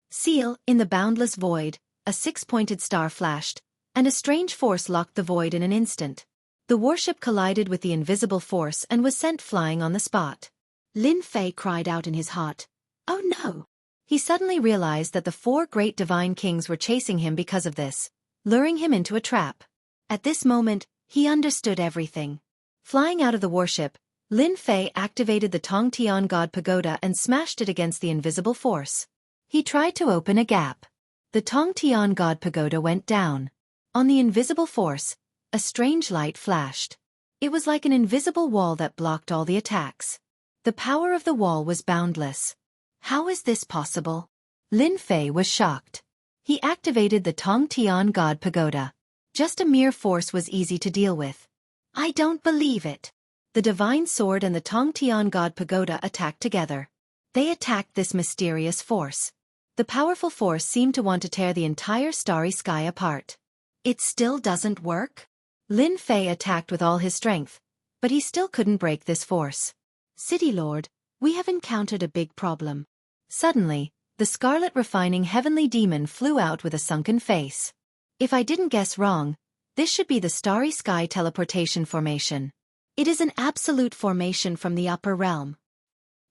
Seal, in the boundless void, a six-pointed star flashed, and a strange force locked the void in an instant. The warship collided with the invisible force and was sent flying on the spot. Lin Fei cried out in his heart, "Oh no!" He suddenly realized that the 4 great divine kings were chasing him because of this, luring him into a trap. At this moment, he understood everything. Flying out of the warship, Lin Fei activated the Tongtian God Pagoda and smashed it against the invisible force. He tried to open a gap. The Tongtian God Pagoda went down. On the invisible force, a strange light flashed. It was like an invisible wall that blocked all the attacks. The power of the wall was boundless. How is this possible? Lin Fei was shocked. He activated the Tongtian God Pagoda. Just a mere force was easy to deal with. I don't believe it. The Divine Sword and the Tongtian God Pagoda attacked together. They attacked this mysterious force. The powerful force seemed to want to tear the entire starry sky apart. It still doesn't work? Lin Fei attacked with all his strength, but he still couldn't break this force. City Lord, we have encountered a big problem. Suddenly, the Scarlet Refining Heavenly Demon flew out with a sunken face. If I didn't guess wrong, this should be the Starry Sky Teleportation Formation. It is an absolute formation from the upper realm.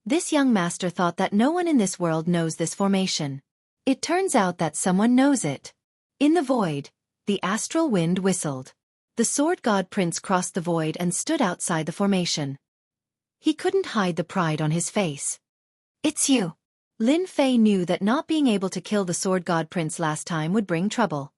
This young master thought that no one in this world knows this formation. It turns out that someone knows it. In the void, the astral wind whistled. The sword god prince crossed the void and stood outside the formation. He couldn't hide the pride on his face. It's you. Lin Fei knew that not being able to kill the sword god prince last time would bring trouble.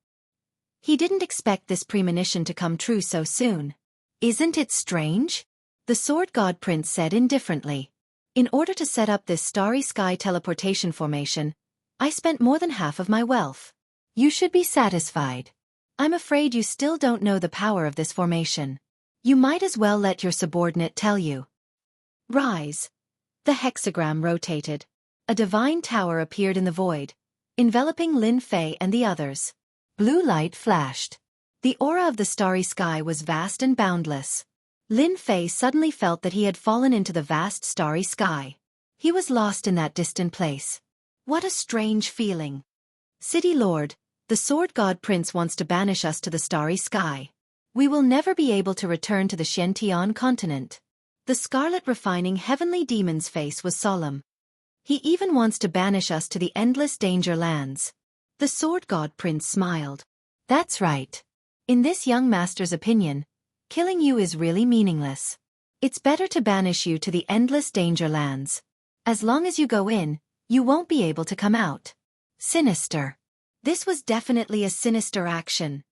He didn't expect this premonition to come true so soon. Isn't it strange? the sword god prince said indifferently. In order to set up this starry sky teleportation formation, I spent more than half of my wealth. You should be satisfied. I'm afraid you still don't know the power of this formation. You might as well let your subordinate tell you. Rise. The hexagram rotated. A divine tower appeared in the void, enveloping Lin Fei and the others. Blue light flashed. The aura of the starry sky was vast and boundless. Lin Fei suddenly felt that he had fallen into the vast starry sky. He was lost in that distant place. What a strange feeling. City Lord, the sword god prince wants to banish us to the starry sky. We will never be able to return to the Xiantian continent. The scarlet refining heavenly demon's face was solemn. He even wants to banish us to the endless danger lands. The sword god prince smiled. That's right. In this young master's opinion, killing you is really meaningless. It's better to banish you to the endless danger lands. As long as you go in, you won't be able to come out. Sinister. This was definitely a sinister action.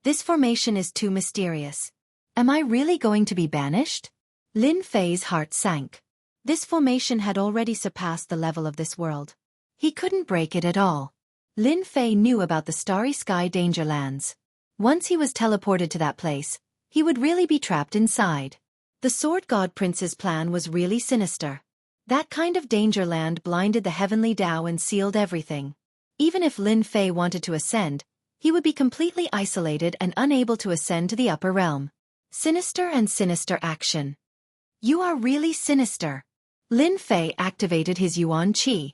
This formation is too mysterious. Am I really going to be banished? Lin Fei's heart sank. This formation had already surpassed the level of this world. He couldn't break it at all. Lin Fei knew about the starry sky danger lands. Once he was teleported to that place, he would really be trapped inside. The sword god prince's plan was really sinister. That kind of danger land blinded the heavenly Tao and sealed everything. Even if Lin Fei wanted to ascend, he would be completely isolated and unable to ascend to the upper realm. Sinister and sinister action. You are really sinister. Lin Fei activated his Yuan Qi.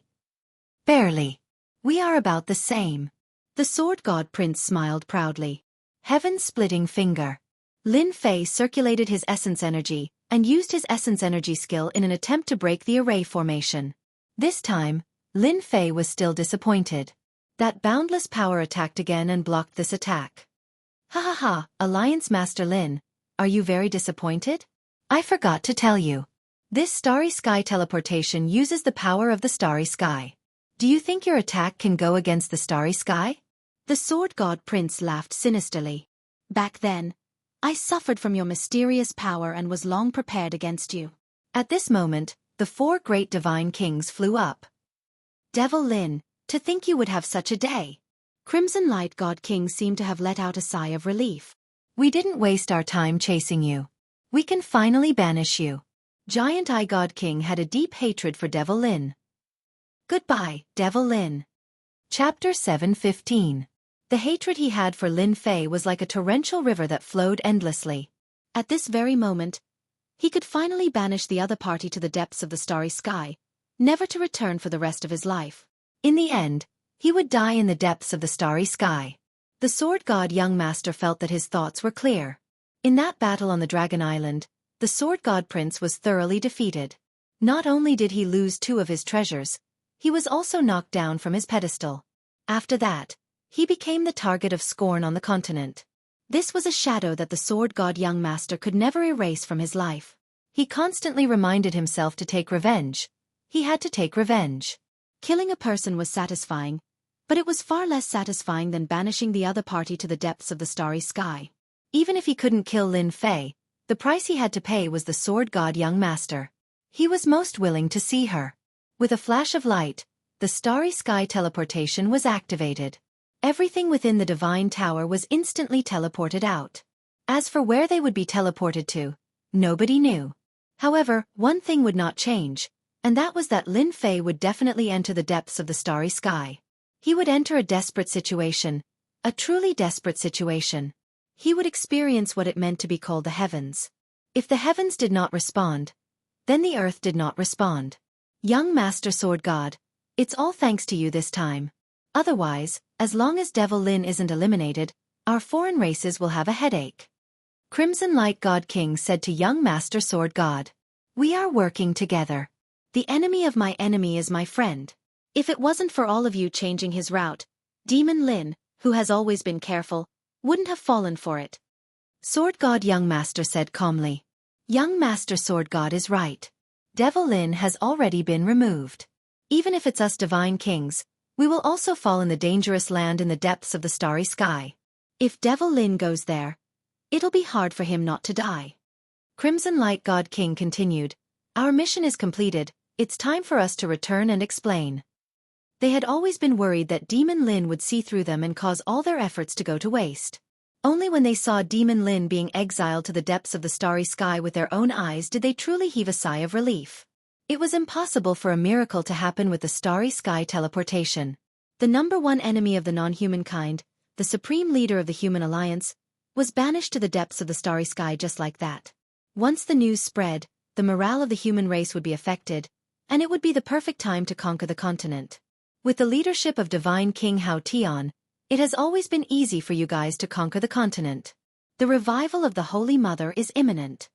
Barely. We are about the same. The sword god prince smiled proudly. Heaven-splitting finger. Lin Fei circulated his essence energy and used his essence energy skill in an attempt to break the array formation. This time, Lin Fei was still disappointed. That boundless power attacked again and blocked this attack. Ha ha ha, Alliance Master Lin, are you very disappointed? I forgot to tell you. This starry sky teleportation uses the power of the starry sky. Do you think your attack can go against the starry sky? The sword god prince laughed sinisterly. Back then, I suffered from your mysterious power and was long prepared against you. At this moment, the 4 great divine kings flew up. Devil Lin, to think you would have such a day. Crimson Light God King seemed to have let out a sigh of relief. We didn't waste our time chasing you. We can finally banish you. Giant Eye God King had a deep hatred for Devil Lin. Goodbye, Devil Lin. Chapter 7:15. The hatred he had for Lin Fei was like a torrential river that flowed endlessly. At this very moment, he could finally banish the other party to the depths of the starry sky, never to return for the rest of his life. In the end, he would die in the depths of the starry sky. The sword god young master felt that his thoughts were clear. In that battle on the Dragon Island, the sword god prince was thoroughly defeated. Not only did he lose 2 of his treasures, he was also knocked down from his pedestal. After that, he became the target of scorn on the continent. This was a shadow that the sword god young master could never erase from his life. He constantly reminded himself to take revenge. He had to take revenge. Killing a person was satisfying, but it was far less satisfying than banishing the other party to the depths of the starry sky. Even if he couldn't kill Lin Fei, the price he had to pay was the sword god young master. He was most willing to see her. With a flash of light, the starry sky teleportation was activated. Everything within the divine tower was instantly teleported out. As for where they would be teleported to, nobody knew. However, one thing would not change, and that was that Lin Fei would definitely enter the depths of the starry sky. He would enter a desperate situation, a truly desperate situation. He would experience what it meant to be called the heavens. If the heavens did not respond, then the earth did not respond. Young Master Sword God, it's all thanks to you this time. Otherwise, as long as Devil Lin isn't eliminated, our foreign races will have a headache. Crimson Light God King said to young Master Sword God. We are working together. The enemy of my enemy is my friend. If it wasn't for all of you changing his route, Demon Lin, who has always been careful, wouldn't have fallen for it. Sword God Young Master said calmly. Young Master Sword God is right. Devil Lin has already been removed. Even if it's us divine kings, we will also fall in the dangerous land in the depths of the starry sky. If Devil Lin goes there, it'll be hard for him not to die. Crimson Light God King continued, "Our mission is completed, it's time for us to return and explain." They had always been worried that Demon Lin would see through them and cause all their efforts to go to waste. Only when they saw Demon Lin being exiled to the depths of the starry sky with their own eyes did they truly heave a sigh of relief. It was impossible for a miracle to happen with the starry sky teleportation. The number one enemy of the non-human kind, the supreme leader of the human alliance, was banished to the depths of the starry sky just like that. Once the news spread, the morale of the human race would be affected, and it would be the perfect time to conquer the continent. With the leadership of Divine King Hao Tian, it has always been easy for you guys to conquer the continent. The revival of the Holy Mother is imminent.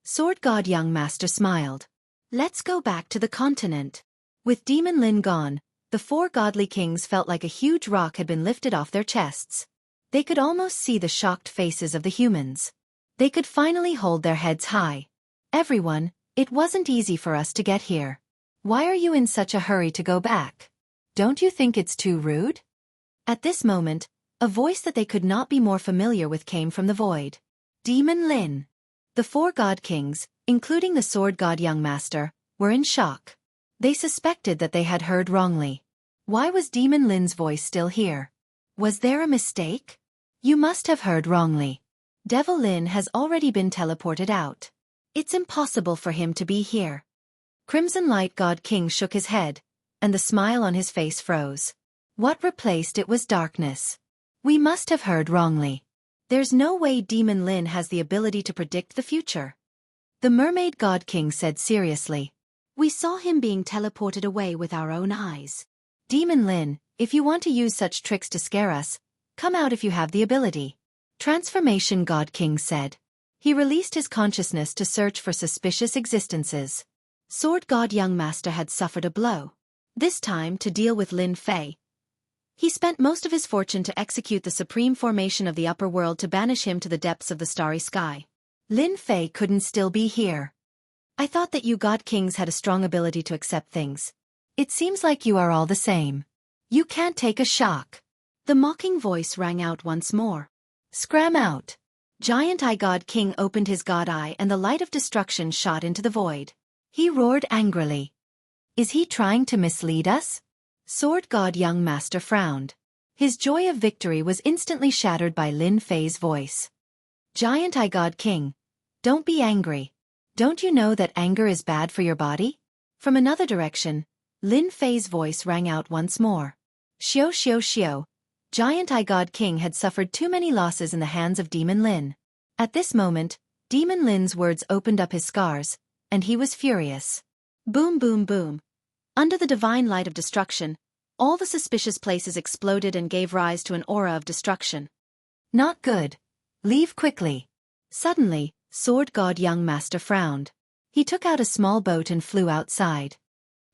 Sword God Young Master smiled. Let's go back to the continent. With Demon Lin gone, the four godly kings felt like a huge rock had been lifted off their chests. They could almost see the shocked faces of the humans. They could finally hold their heads high. Everyone, it wasn't easy for us to get here. Why are you in such a hurry to go back? Don't you think it's too rude? At this moment, a voice that they could not be more familiar with came from the void. Demon Lin. The four god kings, including the sword god Young Master, were in shock. They suspected that they had heard wrongly. Why was Demon Lin's voice still here? Was there a mistake? You must have heard wrongly. Devil Lin has already been teleported out. It's impossible for him to be here. Crimson Light God King shook his head, and the smile on his face froze. What replaced it was darkness. We must have heard wrongly. There's no way Demon Lin has the ability to predict the future. The Mermaid God King said seriously. We saw him being teleported away with our own eyes. Demon Lin, if you want to use such tricks to scare us, come out if you have the ability. Transformation God King said. He released his consciousness to search for suspicious existences. Sword God Young Master had suffered a blow. This time to deal with Lin Fei. He spent most of his fortune to execute the supreme formation of the upper world to banish him to the depths of the starry sky. Lin Fei couldn't still be here. I thought that you God Kings had a strong ability to accept things. It seems like you are all the same. You can't take a shock. The mocking voice rang out once more. Scram out. Giant Eye God King opened his god eye and the light of destruction shot into the void. He roared angrily. Is he trying to mislead us? Sword God Young Master frowned. His joy of victory was instantly shattered by Lin Fei's voice. Giant Eye God King, don't be angry. Don't you know that anger is bad for your body? From another direction, Lin Fei's voice rang out once more. Xiao xiao xiao. Giant Eye God King had suffered too many losses in the hands of Demon Lin. At this moment, Demon Lin's words opened up his scars, and he was furious. Boom boom boom. Under the divine light of destruction, all the suspicious places exploded and gave rise to an aura of destruction. Not good. Leave quickly. Suddenly, Sword God Young Master frowned. He took out a small boat and flew outside.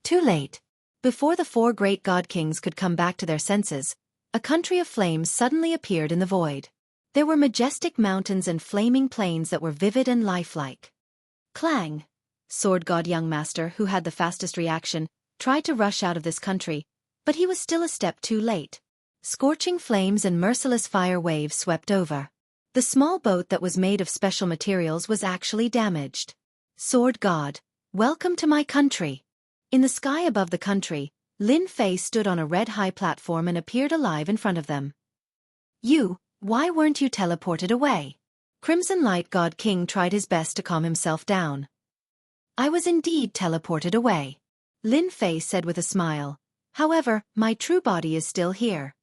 Too late. Before the four great god kings could come back to their senses, a country of flames suddenly appeared in the void. There were majestic mountains and flaming plains that were vivid and lifelike. Clang! Sword God Young Master, who had the fastest reaction, tried to rush out of this country, but he was still a step too late. Scorching flames and merciless fire waves swept over. The small boat that was made of special materials was actually damaged. Sword God, welcome to my country. In the sky above the country, Lin Fei stood on a red high platform and appeared alive in front of them. Why weren't you teleported away? Crimson Light God King tried his best to calm himself down. I was indeed teleported away. Lin Fei said with a smile. However, my true body is still here.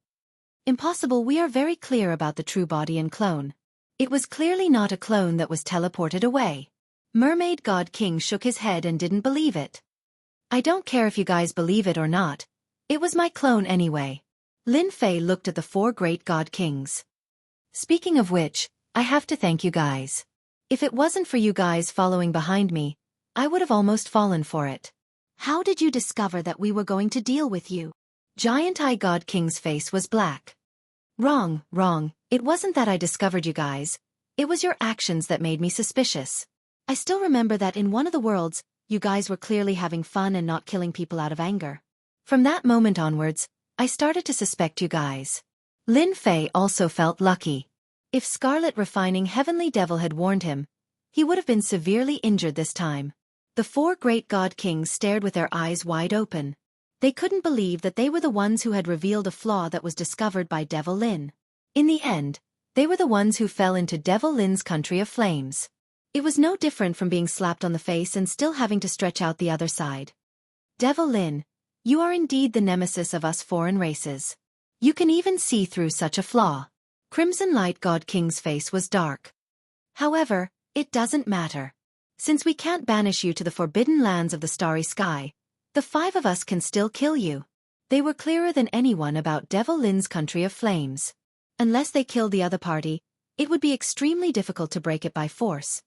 Impossible. We are very clear about the true body and clone. It was clearly not a clone that was teleported away. Mermaid God King shook his head and didn't believe it. I don't care if you guys believe it or not. It was my clone anyway. Lin Fei looked at the four great god kings. Speaking of which, I have to thank you guys. If it wasn't for you guys following behind me, I would have almost fallen for it. How did you discover that we were going to deal with you? Giant Eye God King's face was black. Wrong. It wasn't that I discovered you guys. It was your actions that made me suspicious. I still remember that in one of the worlds, you guys were clearly having fun and not killing people out of anger. From that moment onwards, I started to suspect you guys. Lin Fei also felt lucky. If Scarlet Refining Heavenly Devil had warned him, he would have been severely injured this time. The four great god kings stared with their eyes wide open. They couldn't believe that they were the ones who had revealed a flaw that was discovered by Devil Lin. In the end, they were the ones who fell into Devil Lin's country of flames. It was no different from being slapped on the face and still having to stretch out the other side. Devil Lin, you are indeed the nemesis of us foreign races. You can even see through such a flaw. Crimson Light God King's face was dark. However, it doesn't matter. Since we can't banish you to the forbidden lands of the starry sky, the five of us can still kill you. They were clearer than anyone about Devil Lin's country of flames. Unless they killed the other party, it would be extremely difficult to break it by force.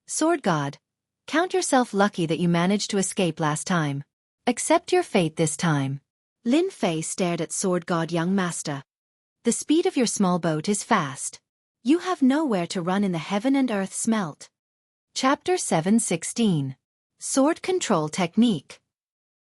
Sword God, count yourself lucky that you managed to escape last time. Accept your fate this time. Lin Fei stared at Sword God Young Master. The speed of your small boat is fast. You have nowhere to run in the heaven and earth smelt. Chapter 7:16. Sword Control Technique.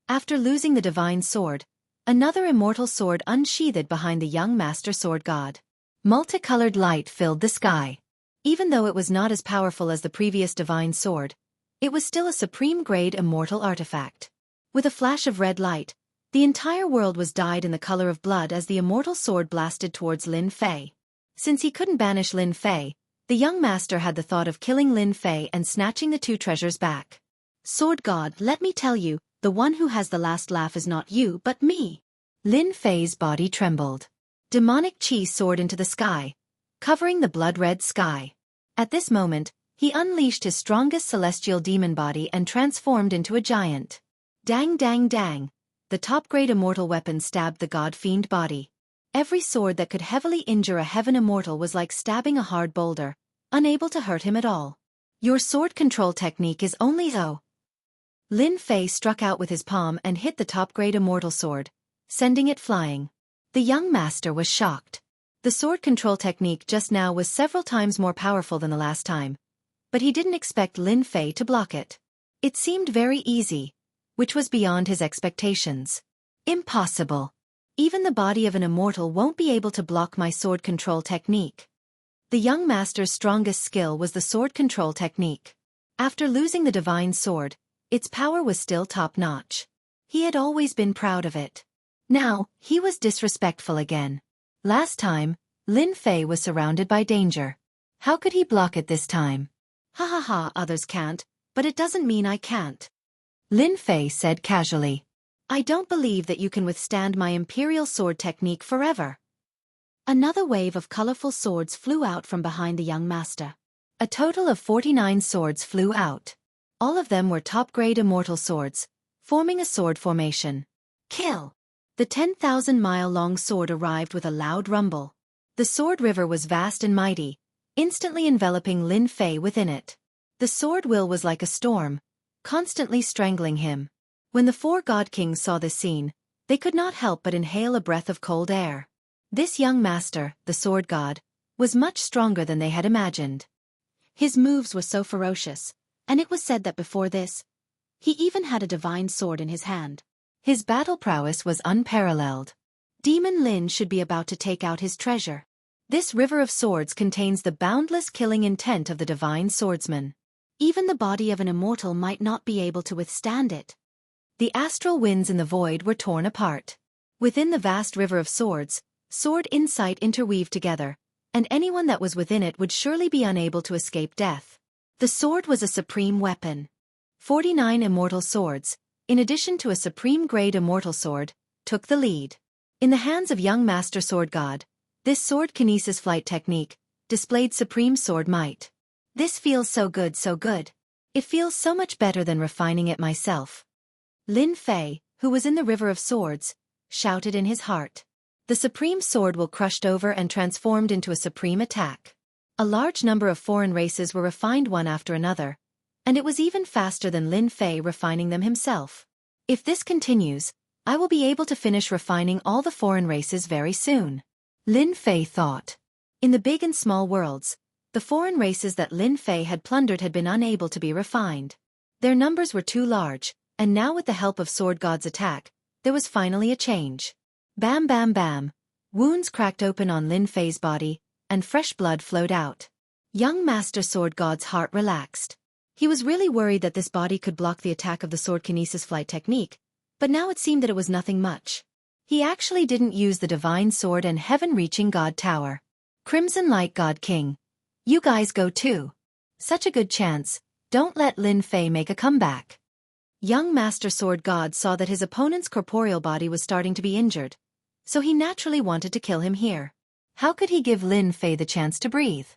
After losing the divine sword, another immortal sword unsheathed behind the young master sword god. Multicolored light filled the sky. Even though it was not as powerful as the previous divine sword, it was still a supreme-grade immortal artifact. With a flash of red light, the entire world was dyed in the color of blood as the immortal sword blasted towards Lin Fei. Since he couldn't banish Lin Fei, the young master had the thought of killing Lin Fei and snatching the two treasures back. Sword God, let me tell you, the one who has the last laugh is not you but me. Lin Fei's body trembled. Demonic chi soared into the sky, covering the blood-red sky. At this moment, he unleashed his strongest celestial demon body and transformed into a giant. Dang dang dang, the top-grade immortal weapon stabbed the god-fiend body. Every sword that could heavily injure a heaven immortal was like stabbing a hard boulder, unable to hurt him at all. Your sword control technique is only so. Lin Fei struck out with his palm and hit the top-grade immortal sword, sending it flying. The young master was shocked. The sword control technique just now was several times more powerful than the last time, but he didn't expect Lin Fei to block it. It seemed very easy, which was beyond his expectations. Impossible. Even the body of an immortal won't be able to block my sword control technique. The young master's strongest skill was the sword control technique. After losing the divine sword, its power was still top-notch. He had always been proud of it. Now, he was disrespectful again. Last time, Lin Fei was surrounded by danger. How could he block it this time? Ha ha ha, others can't, but it doesn't mean I can't. Lin Fei said casually. I don't believe that you can withstand my imperial sword technique forever. Another wave of colorful swords flew out from behind the young master. A total of 49 swords flew out. All of them were top-grade immortal swords, forming a sword formation. Kill! The 10,000-mile-long sword arrived with a loud rumble. The sword river was vast and mighty, instantly enveloping Lin Fei within it. The sword will was like a storm, constantly strangling him. When the four god kings saw this scene, they could not help but inhale a breath of cold air. This young master, the sword god, was much stronger than they had imagined. His moves were so ferocious, and it was said that before this, he even had a divine sword in his hand. His battle prowess was unparalleled. Demon Lin should be about to take out his treasure. This river of swords contains the boundless killing intent of the divine swordsman. Even the body of an immortal might not be able to withstand it. The astral winds in the void were torn apart. Within the vast river of swords, sword insight interweaved together, and anyone that was within it would surely be unable to escape death. The sword was a supreme weapon. 49 immortal swords, in addition to a supreme-grade immortal sword, took the lead. In the hands of young Master Sword God, this sword kinesis flight technique displayed supreme sword might. This feels so good, so good. It feels so much better than refining it myself. Lin Fei, who was in the river of swords, shouted in his heart. The supreme sword will crushed over and transformed into a supreme attack. A large number of foreign races were refined one after another, and it was even faster than Lin Fei refining them himself. If this continues, I will be able to finish refining all the foreign races very soon. Lin Fei thought. In the big and small worlds, the foreign races that Lin Fei had plundered had been unable to be refined. Their numbers were too large, and now with the help of Sword God's attack, there was finally a change. Bam bam bam, wounds cracked open on Lin Fei's body, and fresh blood flowed out. Young Master Sword God's heart relaxed. He was really worried that this body could block the attack of the sword kinesis flight technique, but now it seemed that it was nothing much. He actually didn't use the divine sword and heaven-reaching God Tower. Crimson Light God King. You guys go too. Such a good chance, don't let Lin Fei make a comeback. Young Master Sword God saw that his opponent's corporeal body was starting to be injured, so he naturally wanted to kill him here. How could he give Lin Fei the chance to breathe?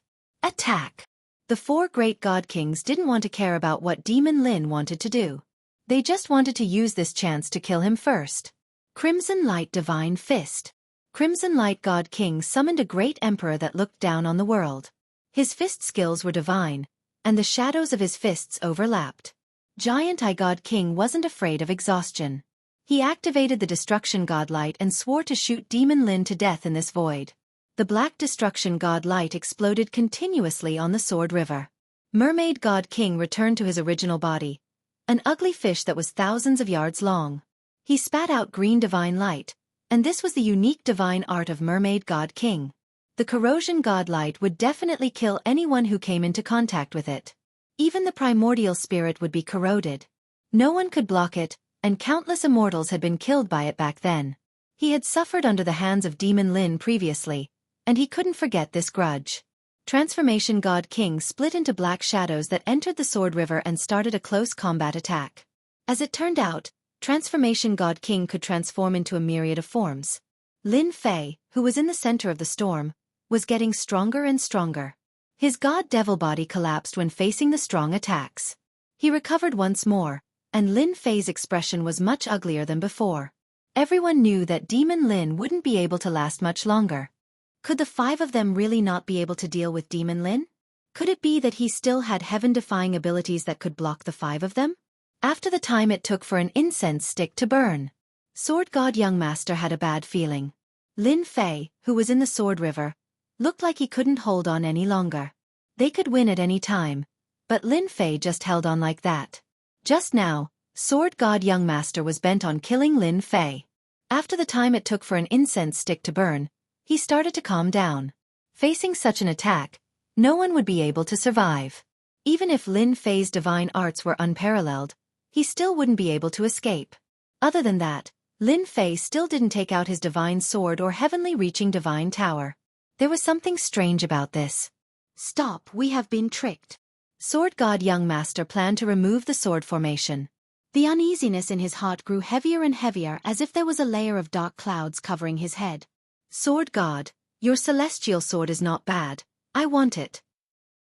Attack! The four great God Kings didn't want to care about what Demon Lin wanted to do. They just wanted to use this chance to kill him first. Crimson Light Divine Fist. Crimson Light God King summoned a great emperor that looked down on the world. His fist skills were divine, and the shadows of his fists overlapped. Giant Eye God King wasn't afraid of exhaustion. He activated the Destruction God Light and swore to shoot Demon Lin to death in this void. The Black Destruction God Light exploded continuously on the Sword River. Mermaid God King returned to his original body, an ugly fish that was thousands of yards long. He spat out green divine light, and this was the unique divine art of Mermaid God King. The Corrosion God Light would definitely kill anyone who came into contact with it. Even the primordial spirit would be corroded. No one could block it, and countless immortals had been killed by it back then. He had suffered under the hands of Demon Lin previously, and he couldn't forget this grudge. Transformation God King split into black shadows that entered the Sword River and started a close combat attack. As it turned out, Transformation God King could transform into a myriad of forms. Lin Fei, who was in the center of the storm, was getting stronger and stronger. His God Devil body collapsed when facing the strong attacks. He recovered once more, and Lin Fei's expression was much uglier than before. Everyone knew that Demon Lin wouldn't be able to last much longer. Could the five of them really not be able to deal with Demon Lin? Could it be that he still had heaven-defying abilities that could block the five of them? After the time it took for an incense stick to burn, Sword God Young Master had a bad feeling. Lin Fei, who was in the Sword River, looked like he couldn't hold on any longer. They could win at any time, but Lin Fei just held on like that. Just now, Sword God Young Master was bent on killing Lin Fei. After the time it took for an incense stick to burn, he started to calm down. Facing such an attack, no one would be able to survive. Even if Lin Fei's divine arts were unparalleled, he still wouldn't be able to escape. Other than that, Lin Fei still didn't take out his divine sword or heavenly reaching divine tower. There was something strange about this. Stop, we have been tricked. Sword God Young Master planned to remove the sword formation. The uneasiness in his heart grew heavier and heavier as if there was a layer of dark clouds covering his head. Sword God, your celestial sword is not bad, I want it.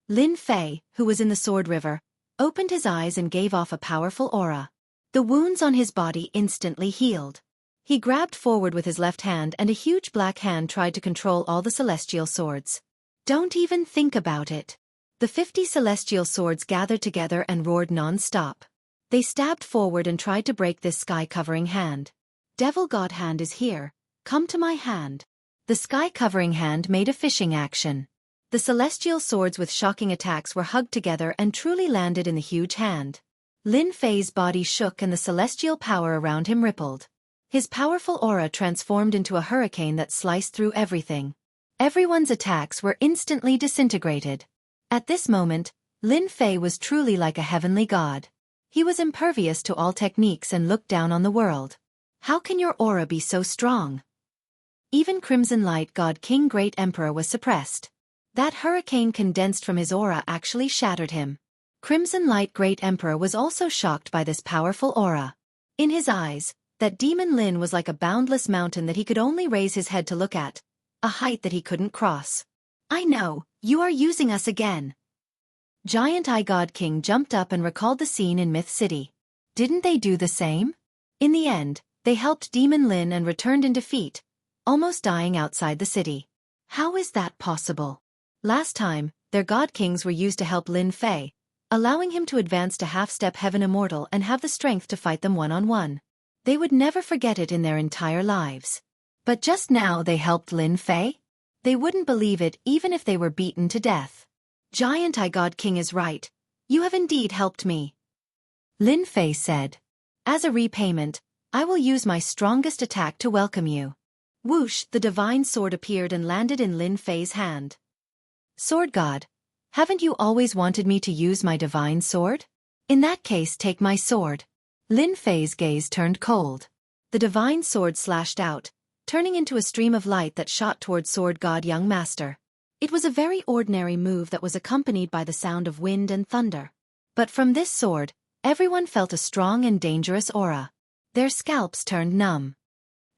Lin Fei, who was in the Sword River, opened his eyes and gave off a powerful aura. The wounds on his body instantly healed. He grabbed forward with his left hand and a huge black hand tried to control all the celestial swords. Don't even think about it. The 50 celestial swords gathered together and roared non-stop. They stabbed forward and tried to break this sky-covering hand. Devil God hand is here, come to my hand. The sky-covering hand made a fishing action. The celestial swords with shocking attacks were hugged together and truly landed in the huge hand. Lin Fei's body shook and the celestial power around him rippled. His powerful aura transformed into a hurricane that sliced through everything. Everyone's attacks were instantly disintegrated. At this moment, Lin Fei was truly like a heavenly god. He was impervious to all techniques and looked down on the world. How can your aura be so strong? Even Crimson Light God King Great Emperor was suppressed. That hurricane condensed from his aura actually shattered him. Crimson Light Great Emperor was also shocked by this powerful aura. In his eyes, that Demon Lin was like a boundless mountain that he could only raise his head to look at, a height that he couldn't cross. I know, you are using us again. Giant Eye God King jumped up and recalled the scene in Myth City. Didn't they do the same? In the end, they helped Demon Lin and returned in defeat, almost dying outside the city. How is that possible? Last time, their God Kings were used to help Lin Fei, allowing him to advance to half-step Heaven Immortal and have the strength to fight them one-on-one. They would never forget it in their entire lives. But just now they helped Lin Fei? They wouldn't believe it even if they were beaten to death. Giant Eye God King is right. You have indeed helped me. Lin Fei said. As a repayment, I will use my strongest attack to welcome you. Whoosh, the divine sword appeared and landed in Lin Fei's hand. Sword God, Haven't you always wanted me to use my divine sword? In that case, take my sword. Lin Fei's gaze turned cold. The divine sword slashed out, turning into a stream of light that shot toward sword god young master. It was a very ordinary move that was accompanied by the sound of wind and thunder. But from this sword, everyone felt a strong and dangerous aura. Their scalps turned numb.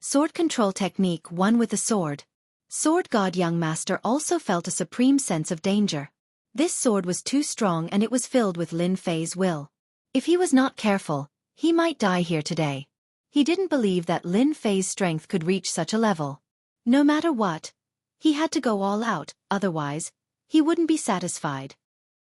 Sword control technique, one with the sword. Sword god young master also felt a supreme sense of danger. This sword was too strong and it was filled with Lin Fei's will. If he was not careful, he might die here today. He didn't believe that Lin Fei's strength could reach such a level. No matter what, he had to go all out, otherwise, he wouldn't be satisfied.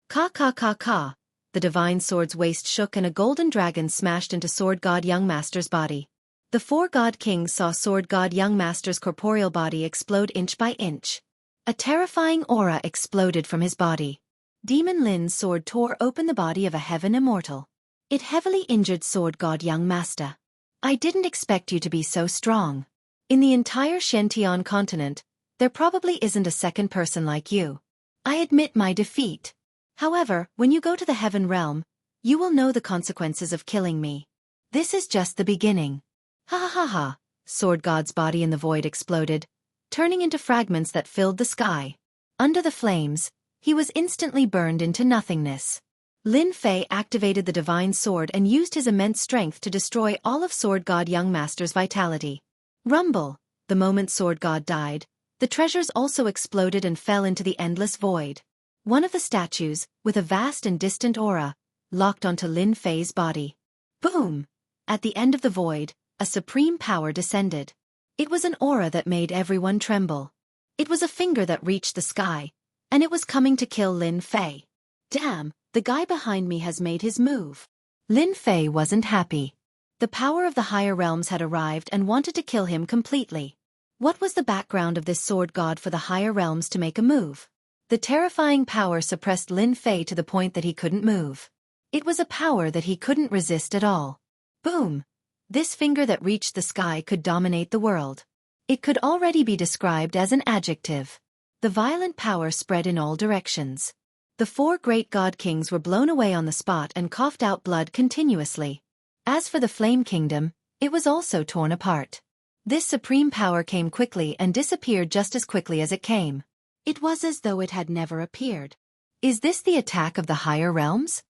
Ka ka ka ka. The divine sword's waist shook and a golden dragon smashed into sword god young master's body. The four god kings saw sword god young master's corporeal body explode inch by inch. A terrifying aura exploded from his body. Demon Lin's sword tore open the body of a heaven immortal. It heavily injured sword god young master. I didn't expect you to be so strong. In the entire Xiantian continent, there probably isn't a second person like you. I admit my defeat. However, when you go to the heaven realm, you will know the consequences of killing me. This is just the beginning. Ha ha ha ha. Sword god's body in the void exploded, turning into fragments that filled the sky. Under the flames, he was instantly burned into nothingness. Lin Fei activated the divine sword and used his immense strength to destroy all of sword god young master's vitality. Rumble. The moment sword god died, the treasures also exploded and fell into the endless void. One of the statues, with a vast and distant aura, locked onto Lin Fei's body. Boom! At the end of the void, a supreme power descended. It was an aura that made everyone tremble. It was a finger that reached the sky, and it was coming to kill Lin Fei. Damn, the guy behind me has made his move. Lin Fei wasn't happy. The power of the higher realms had arrived and wanted to kill him completely. What was the background of this sword god for the higher realms to make a move? The terrifying power suppressed Lin Fei to the point that he couldn't move. It was a power that he couldn't resist at all. Boom! This finger that reached the sky could dominate the world. It could already be described as an adjective. The violent power spread in all directions. The four great god kings were blown away on the spot and coughed out blood continuously. As for the Flame Kingdom, it was also torn apart. This supreme power came quickly and disappeared just as quickly as it came. It was as though it had never appeared. Is this the attack of the higher realms?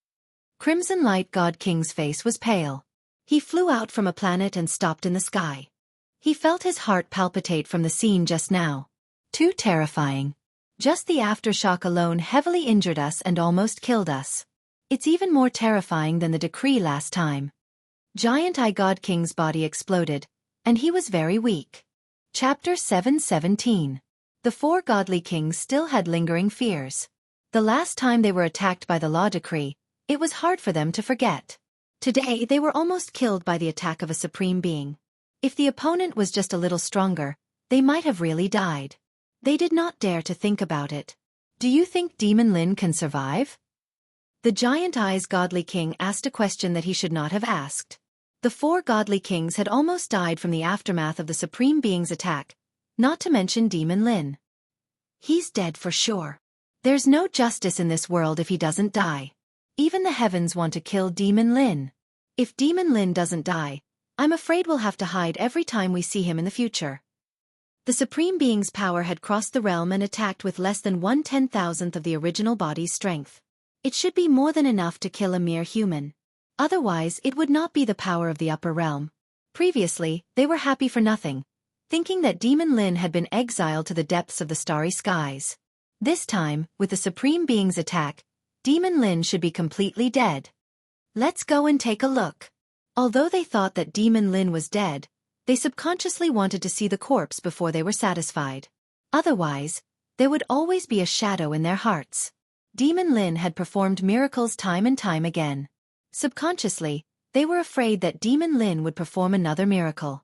Crimson Light God King's face was pale. He flew out from a planet and stopped in the sky. He felt his heart palpitate from the scene just now. Too terrifying. Just the aftershock alone heavily injured us and almost killed us. It's even more terrifying than the decree last time. Giant Eye God King's body exploded, and he was very weak. Chapter 7:17. The four godly kings still had lingering fears. The last time they were attacked by the law decree, it was hard for them to forget. Today they were almost killed by the attack of a supreme being. If the opponent was just a little stronger, they might have really died. They did not dare to think about it. Do you think Demon Lin can survive? The Giant Eyes Godly King asked a question that he should not have asked. The four godly kings had almost died from the aftermath of the supreme being's attack, not to mention Demon Lin. He's dead for sure. There's no justice in this world if he doesn't die. Even the heavens want to kill Demon Lin. If Demon Lin doesn't die, I'm afraid we'll have to hide every time we see him in the future. The Supreme Being's power had crossed the realm and attacked with less than 1/10,000th of the original body's strength. It should be more than enough to kill a mere human. Otherwise, it would not be the power of the upper realm. Previously, they were happy for nothing, thinking that Demon Lin had been exiled to the depths of the starry skies. This time, with the Supreme Being's attack, Demon Lin should be completely dead. Let's go and take a look. Although they thought that Demon Lin was dead, they subconsciously wanted to see the corpse before they were satisfied. Otherwise, there would always be a shadow in their hearts. Demon Lin had performed miracles time and time again. Subconsciously, they were afraid that Demon Lin would perform another miracle.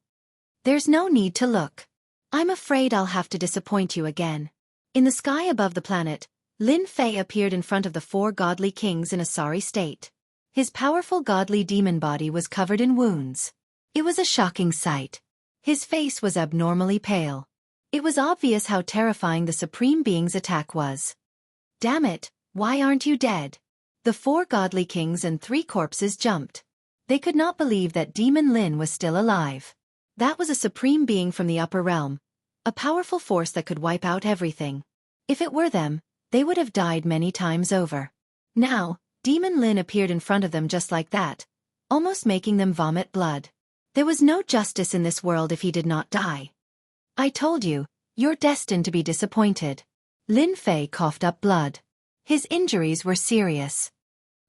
There's no need to look. I'm afraid I'll have to disappoint you again. In the sky above the planet, Lin Fei appeared in front of the four godly kings in a sorry state. His powerful godly demon body was covered in wounds. It was a shocking sight. His face was abnormally pale. It was obvious how terrifying the Supreme Being's attack was. Damn it, Why aren't you dead? The 4 godly kings and 3 corpses jumped. They could not believe that Demon Lin was still alive. That was a supreme being from the upper realm, a powerful force that could wipe out everything. If it were them, they would have died many times over. Now, Demon Lin appeared in front of them just like that, almost making them vomit blood. There was no justice in this world if he did not die. I told you, you're destined to be disappointed. Lin Fei coughed up blood. His injuries were serious.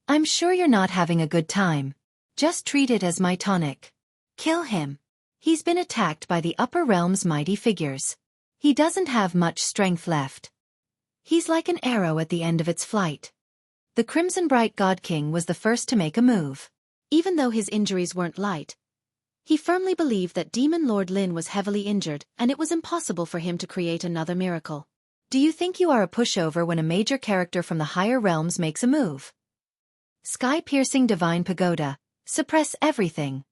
I'm sure you're not having a good time. Just treat it as my tonic. Kill him. He's been attacked by the upper realm's mighty figures. He doesn't have much strength left. He's like an arrow at the end of its flight. The Crimson Bright God King was the first to make a move. Even though his injuries weren't light, he firmly believed that Demon Lord Lin was heavily injured and it was impossible for him to create another miracle. Do you think you are a pushover when a major character from the higher realms makes a move? Sky-piercing divine pagoda. Suppress everything.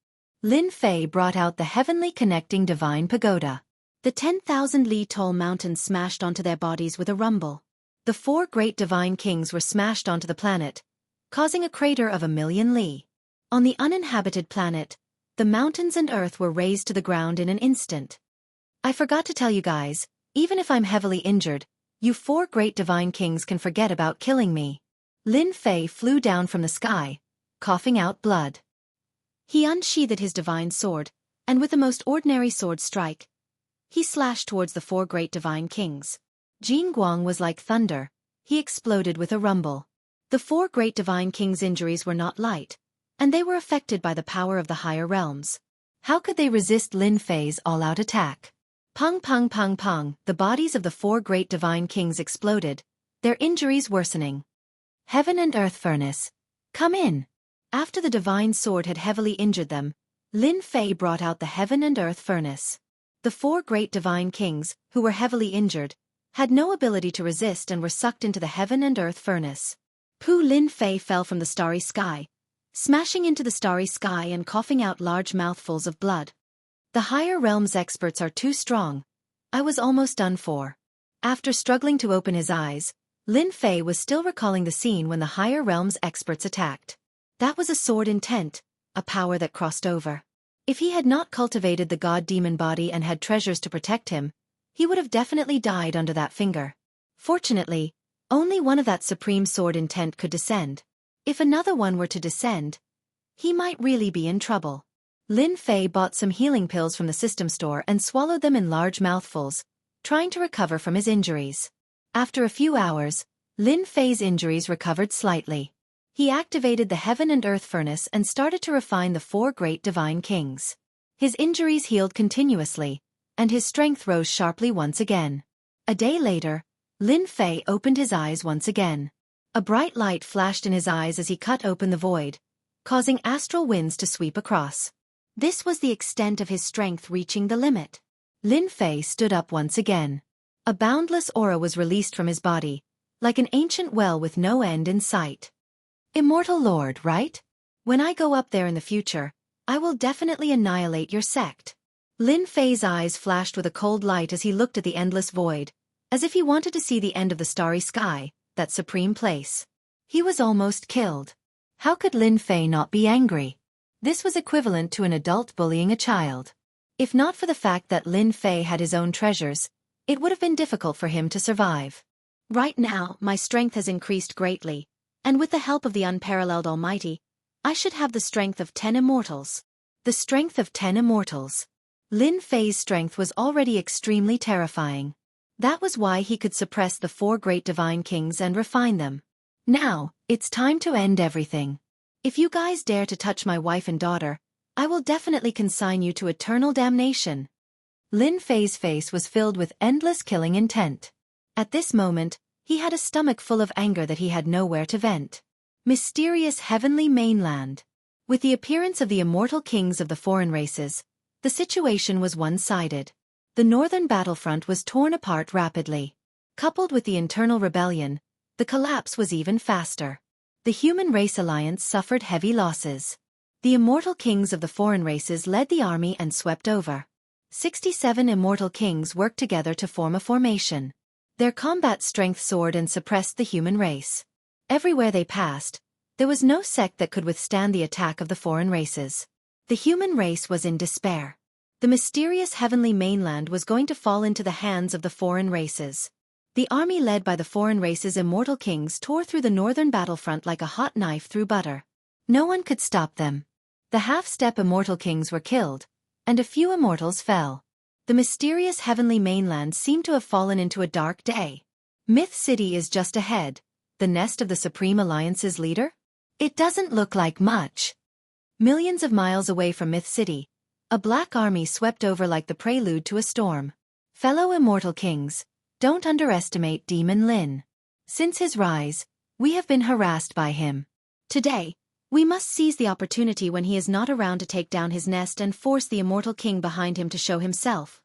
Lin Fei brought out the heavenly connecting divine pagoda. The 10,000 li tall mountains smashed onto their bodies with a rumble. The 4 great divine kings were smashed onto the planet, causing a crater of 1,000,000 li. On the uninhabited planet, the mountains and earth were razed to the ground in an instant. I forgot to tell you guys, even if I'm heavily injured, you 4 great divine kings can forget about killing me. Lin Fei flew down from the sky, coughing out blood. He unsheathed his divine sword, and with the most ordinary sword strike, he slashed towards the 4 great divine kings. Jianghu was like thunder. He exploded with a rumble. The 4 great divine kings' injuries were not light, and they were affected by the power of the higher realms. How could they resist Lin Fei's all-out attack? Pung pung pung pung, the bodies of the 4 great divine kings exploded, their injuries worsening. Heaven and earth furnace. Come in. After the divine sword had heavily injured them, Lin Fei brought out the heaven and earth furnace. The 4 great divine kings, who were heavily injured, had no ability to resist and were sucked into the heaven and earth furnace. Lin Fei fell from the starry sky, smashing into the starry sky and coughing out large mouthfuls of blood. The higher realms experts are too strong. I was almost done for. After struggling to open his eyes, Lin Fei was still recalling the scene when the higher realms experts attacked. That was a sword intent, a power that crossed over. If he had not cultivated the god-demon body and had treasures to protect him, he would have definitely died under that finger. Fortunately, only one of that supreme sword intent could descend. If another one were to descend, he might really be in trouble. Lin Fei bought some healing pills from the system store and swallowed them in large mouthfuls, trying to recover from his injuries. After a few hours, Lin Fei's injuries recovered slightly. He activated the heaven and earth furnace and started to refine the 4 great divine kings. His injuries healed continuously, and his strength rose sharply once again. A day later, Lin Fei opened his eyes once again. A bright light flashed in his eyes as he cut open the void, causing astral winds to sweep across. This was the extent of his strength reaching the limit. Lin Fei stood up once again. A boundless aura was released from his body, like an ancient well with no end in sight. Immortal Lord, right? When I go up there in the future, I will definitely annihilate your sect. Lin Fei's eyes flashed with a cold light as he looked at the endless void, as if he wanted to see the end of the starry sky, that supreme place. He was almost killed. How could Lin Fei not be angry? This was equivalent to an adult bullying a child. If not for the fact that Lin Fei had his own treasures, it would have been difficult for him to survive. Right now, my strength has increased greatly, and with the help of the unparalleled Almighty, I should have the strength of 10 immortals. The strength of 10 immortals. Lin Fei's strength was already extremely terrifying. That was why he could suppress the 4 great divine kings and refine them. Now, it's time to end everything. If you guys dare to touch my wife and daughter, I will definitely consign you to eternal damnation. Lin Fei's face was filled with endless killing intent. At this moment, he had a stomach full of anger that he had nowhere to vent. Mysterious heavenly mainland. With the appearance of the immortal kings of the foreign races, the situation was one-sided. The northern battlefront was torn apart rapidly. Coupled with the internal rebellion, the collapse was even faster. The human race alliance suffered heavy losses. The immortal kings of the foreign races led the army and swept over. 67 immortal kings worked together to form a formation. Their combat strength soared and suppressed the human race. Everywhere they passed, there was no sect that could withstand the attack of the foreign races. The human race was in despair. The mysterious heavenly mainland was going to fall into the hands of the foreign races. The army led by the foreign race's immortal kings tore through the northern battlefront like a hot knife through butter. No one could stop them. The half-step immortal kings were killed, and a few immortals fell. The mysterious heavenly mainland seemed to have fallen into a dark day. Myth City is just ahead, the nest of the Supreme Alliance's leader? It doesn't look like much. Millions of miles away from Myth City, a black army swept over like the prelude to a storm. Fellow immortal kings, don't underestimate Demon Lin. Since his rise, we have been harassed by him. Today, we must seize the opportunity when he is not around to take down his nest and force the immortal king behind him to show himself.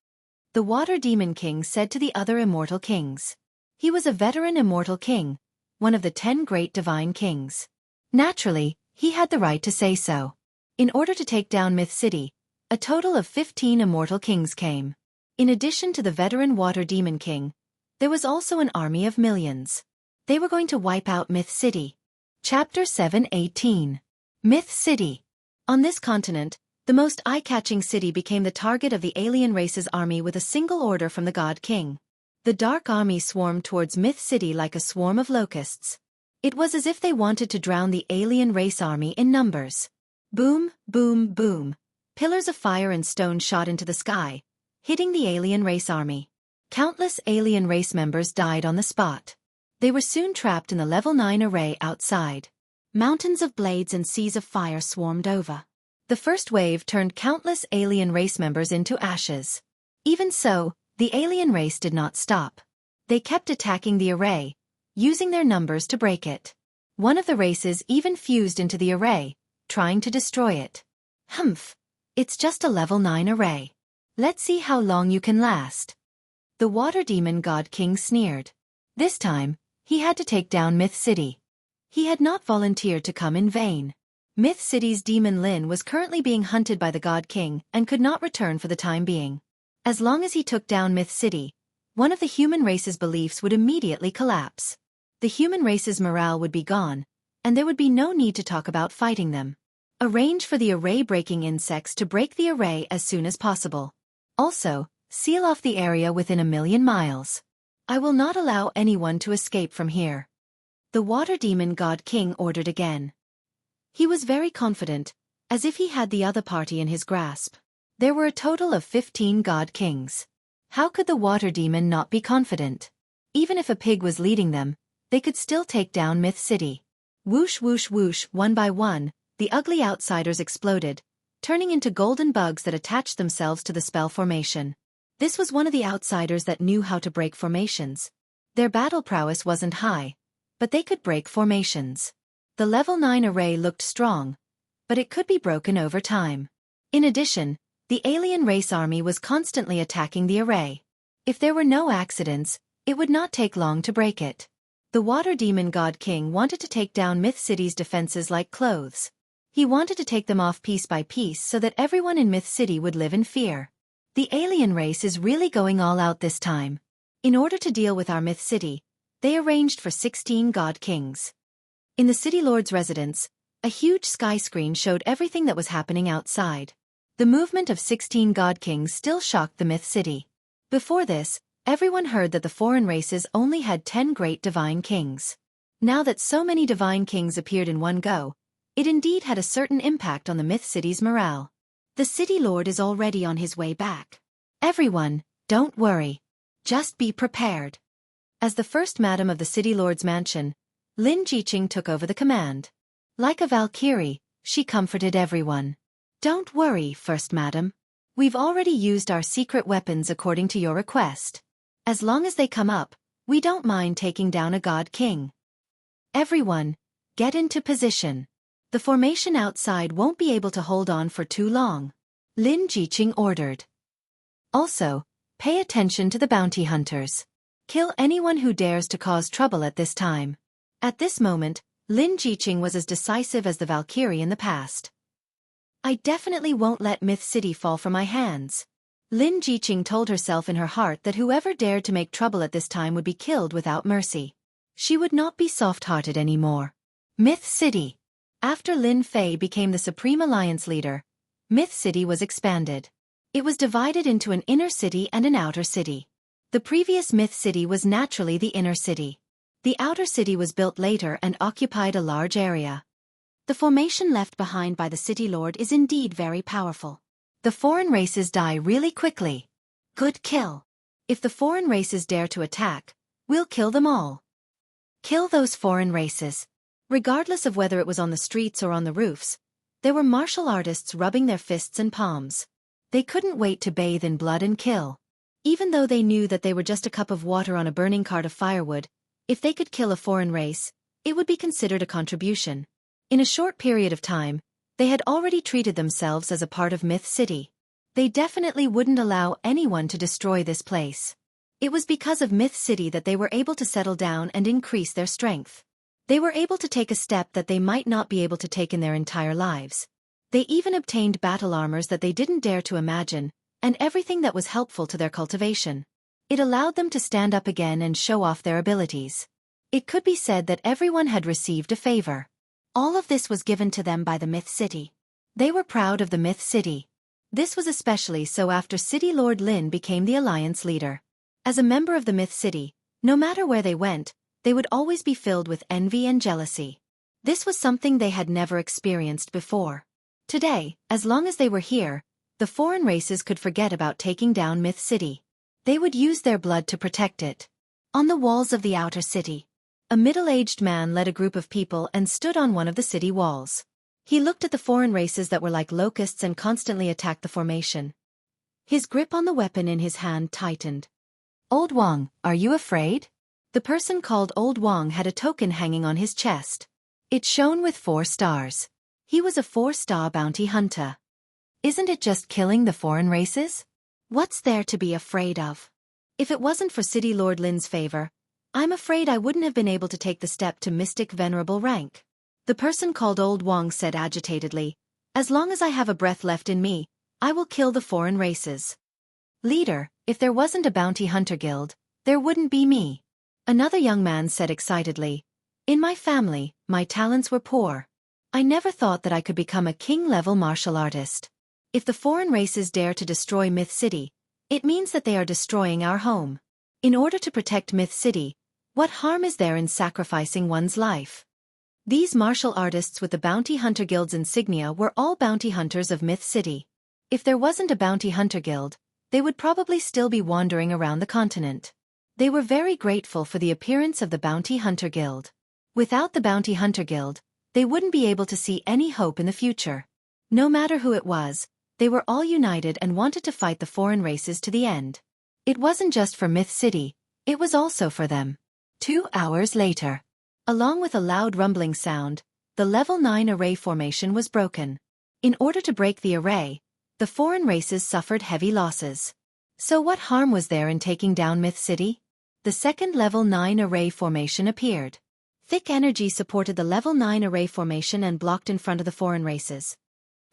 The Water Demon King said to the other immortal kings. He was a veteran immortal king, one of the 10 great divine kings. Naturally, he had the right to say so. In order to take down Myth City, a total of 15 immortal kings came. In addition to the veteran Water Demon King, there was also an army of millions. They were going to wipe out Myth City. Chapter 7:18. Myth City. On this continent, the most eye-catching city became the target of the alien race's army with a single order from the God King. The Dark Army swarmed towards Myth City like a swarm of locusts. It was as if they wanted to drown the alien race army in numbers. Boom, boom, boom. Pillars of fire and stone shot into the sky, hitting the alien race army. Countless alien race members died on the spot. They were soon trapped in the level 9 array outside. Mountains of blades and seas of fire swarmed over. The first wave turned countless alien race members into ashes. Even so, the alien race did not stop. They kept attacking the array, using their numbers to break it. One of the races even fused into the array, trying to destroy it. Humph! It's just a level 9 array. Let's see how long you can last. The Water Demon God King sneered. This time, he had to take down Myth City. He had not volunteered to come in vain. Myth City's Demon Lin was currently being hunted by the God King and could not return for the time being. As long as he took down Myth City, one of the human race's beliefs would immediately collapse. The human race's morale would be gone, and there would be no need to talk about fighting them. Arrange for the array-breaking insects to break the array as soon as possible. Also, seal off the area within 1,000,000 miles. I will not allow anyone to escape from here. The Water Demon God King ordered again. He was very confident, as if he had the other party in his grasp. There were a total of 15 God Kings. How could the Water Demon not be confident? Even if a pig was leading them, they could still take down Myth City. Whoosh whoosh whoosh, one by one, the ugly outsiders exploded, turning into golden bugs that attached themselves to the spell formation. This was one of the outsiders that knew how to break formations. Their battle prowess wasn't high, but they could break formations. The level 9 array looked strong, but it could be broken over time. In addition, the alien race army was constantly attacking the array. If there were no accidents, it would not take long to break it. The Water Demon God King wanted to take down Myth City's defenses like clothes. He wanted to take them off piece by piece so that everyone in Myth City would live in fear. The alien race is really going all out this time. In order to deal with our Myth City, they arranged for 16 God Kings. In the City Lord's residence, a huge sky screen showed everything that was happening outside. The movement of 16 God Kings still shocked the Myth City. Before this, everyone heard that the foreign races only had 10 great divine kings. Now that so many divine kings appeared in one go, it indeed had a certain impact on the Myth City's morale. The City Lord is already on his way back. Everyone, don't worry. Just be prepared. As the first madam of the City Lord's mansion, Lin Jiqing took over the command. Like a Valkyrie, she comforted everyone. Don't worry, First Madam. We've already used our secret weapons according to your request. As long as they come up, we don't mind taking down a God King. Everyone, get into position. The formation outside won't be able to hold on for too long. Lin Jiqing ordered. Also, pay attention to the bounty hunters. Kill anyone who dares to cause trouble at this time. At this moment, Lin Jiqing was as decisive as the Valkyrie in the past. I definitely won't let Myth City fall from my hands. Lin Jiqing told herself in her heart that whoever dared to make trouble at this time would be killed without mercy. She would not be soft-hearted anymore. Myth City. After Lin Fei became the Supreme Alliance leader, Myth City was expanded. It was divided into an inner city and an outer city. The previous Myth City was naturally the inner city. The outer city was built later and occupied a large area. The formation left behind by the city lord is indeed very powerful. The foreign races die really quickly. Good kill. If the foreign races dare to attack, we'll kill them all. Kill those foreign races. Regardless of whether it was on the streets or on the roofs, there were martial artists rubbing their fists and palms. They couldn't wait to bathe in blood and kill. Even though they knew that they were just a cup of water on a burning cart of firewood, if they could kill a foreign race, it would be considered a contribution. In a short period of time, they had already treated themselves as a part of Myth City. They definitely wouldn't allow anyone to destroy this place. It was because of Myth City that they were able to settle down and increase their strength. They were able to take a step that they might not be able to take in their entire lives. They even obtained battle armors that they didn't dare to imagine, and everything that was helpful to their cultivation. It allowed them to stand up again and show off their abilities. It could be said that everyone had received a favor. All of this was given to them by the Myth City. They were proud of the Myth City. This was especially so after City Lord Lin became the alliance leader. As a member of the Myth City, no matter where they went, they would always be filled with envy and jealousy. This was something they had never experienced before. Today, as long as they were here, the foreign races could forget about taking down Myth City. They would use their blood to protect it. On the walls of the outer city, a middle-aged man led a group of people and stood on one of the city walls. He looked at the foreign races that were like locusts and constantly attacked the formation. His grip on the weapon in his hand tightened. "Old Wang, are you afraid?" The person called Old Wang had a token hanging on his chest. It shone with 4 stars. He was a 4-star bounty hunter. Isn't it just killing the foreign races? What's there to be afraid of? If it wasn't for City Lord Lin's favor, I'm afraid I wouldn't have been able to take the step to Mystic Venerable rank. The person called Old Wang said agitatedly, "As long as I have a breath left in me, I will kill the foreign races." "Leader, if there wasn't a bounty hunter guild, there wouldn't be me." Another young man said excitedly, "In my family, my talents were poor. I never thought that I could become a king-level martial artist. If the foreign races dare to destroy Myth City, it means that they are destroying our home. In order to protect Myth City, what harm is there in sacrificing one's life?" These martial artists with the Bounty Hunter Guild's insignia were all bounty hunters of Myth City. If there wasn't a bounty hunter guild, they would probably still be wandering around the continent. They were very grateful for the appearance of the Bounty Hunter Guild. Without the Bounty Hunter Guild, they wouldn't be able to see any hope in the future. No matter who it was, they were all united and wanted to fight the foreign races to the end. It wasn't just for Myth City, it was also for them. 2 hours later, along with a loud rumbling sound, the level 9 array formation was broken. In order to break the array, the foreign races suffered heavy losses. So what harm was there in taking down Myth City? The second level 9 array formation appeared. Thick energy supported the level 9 array formation and blocked in front of the foreign races.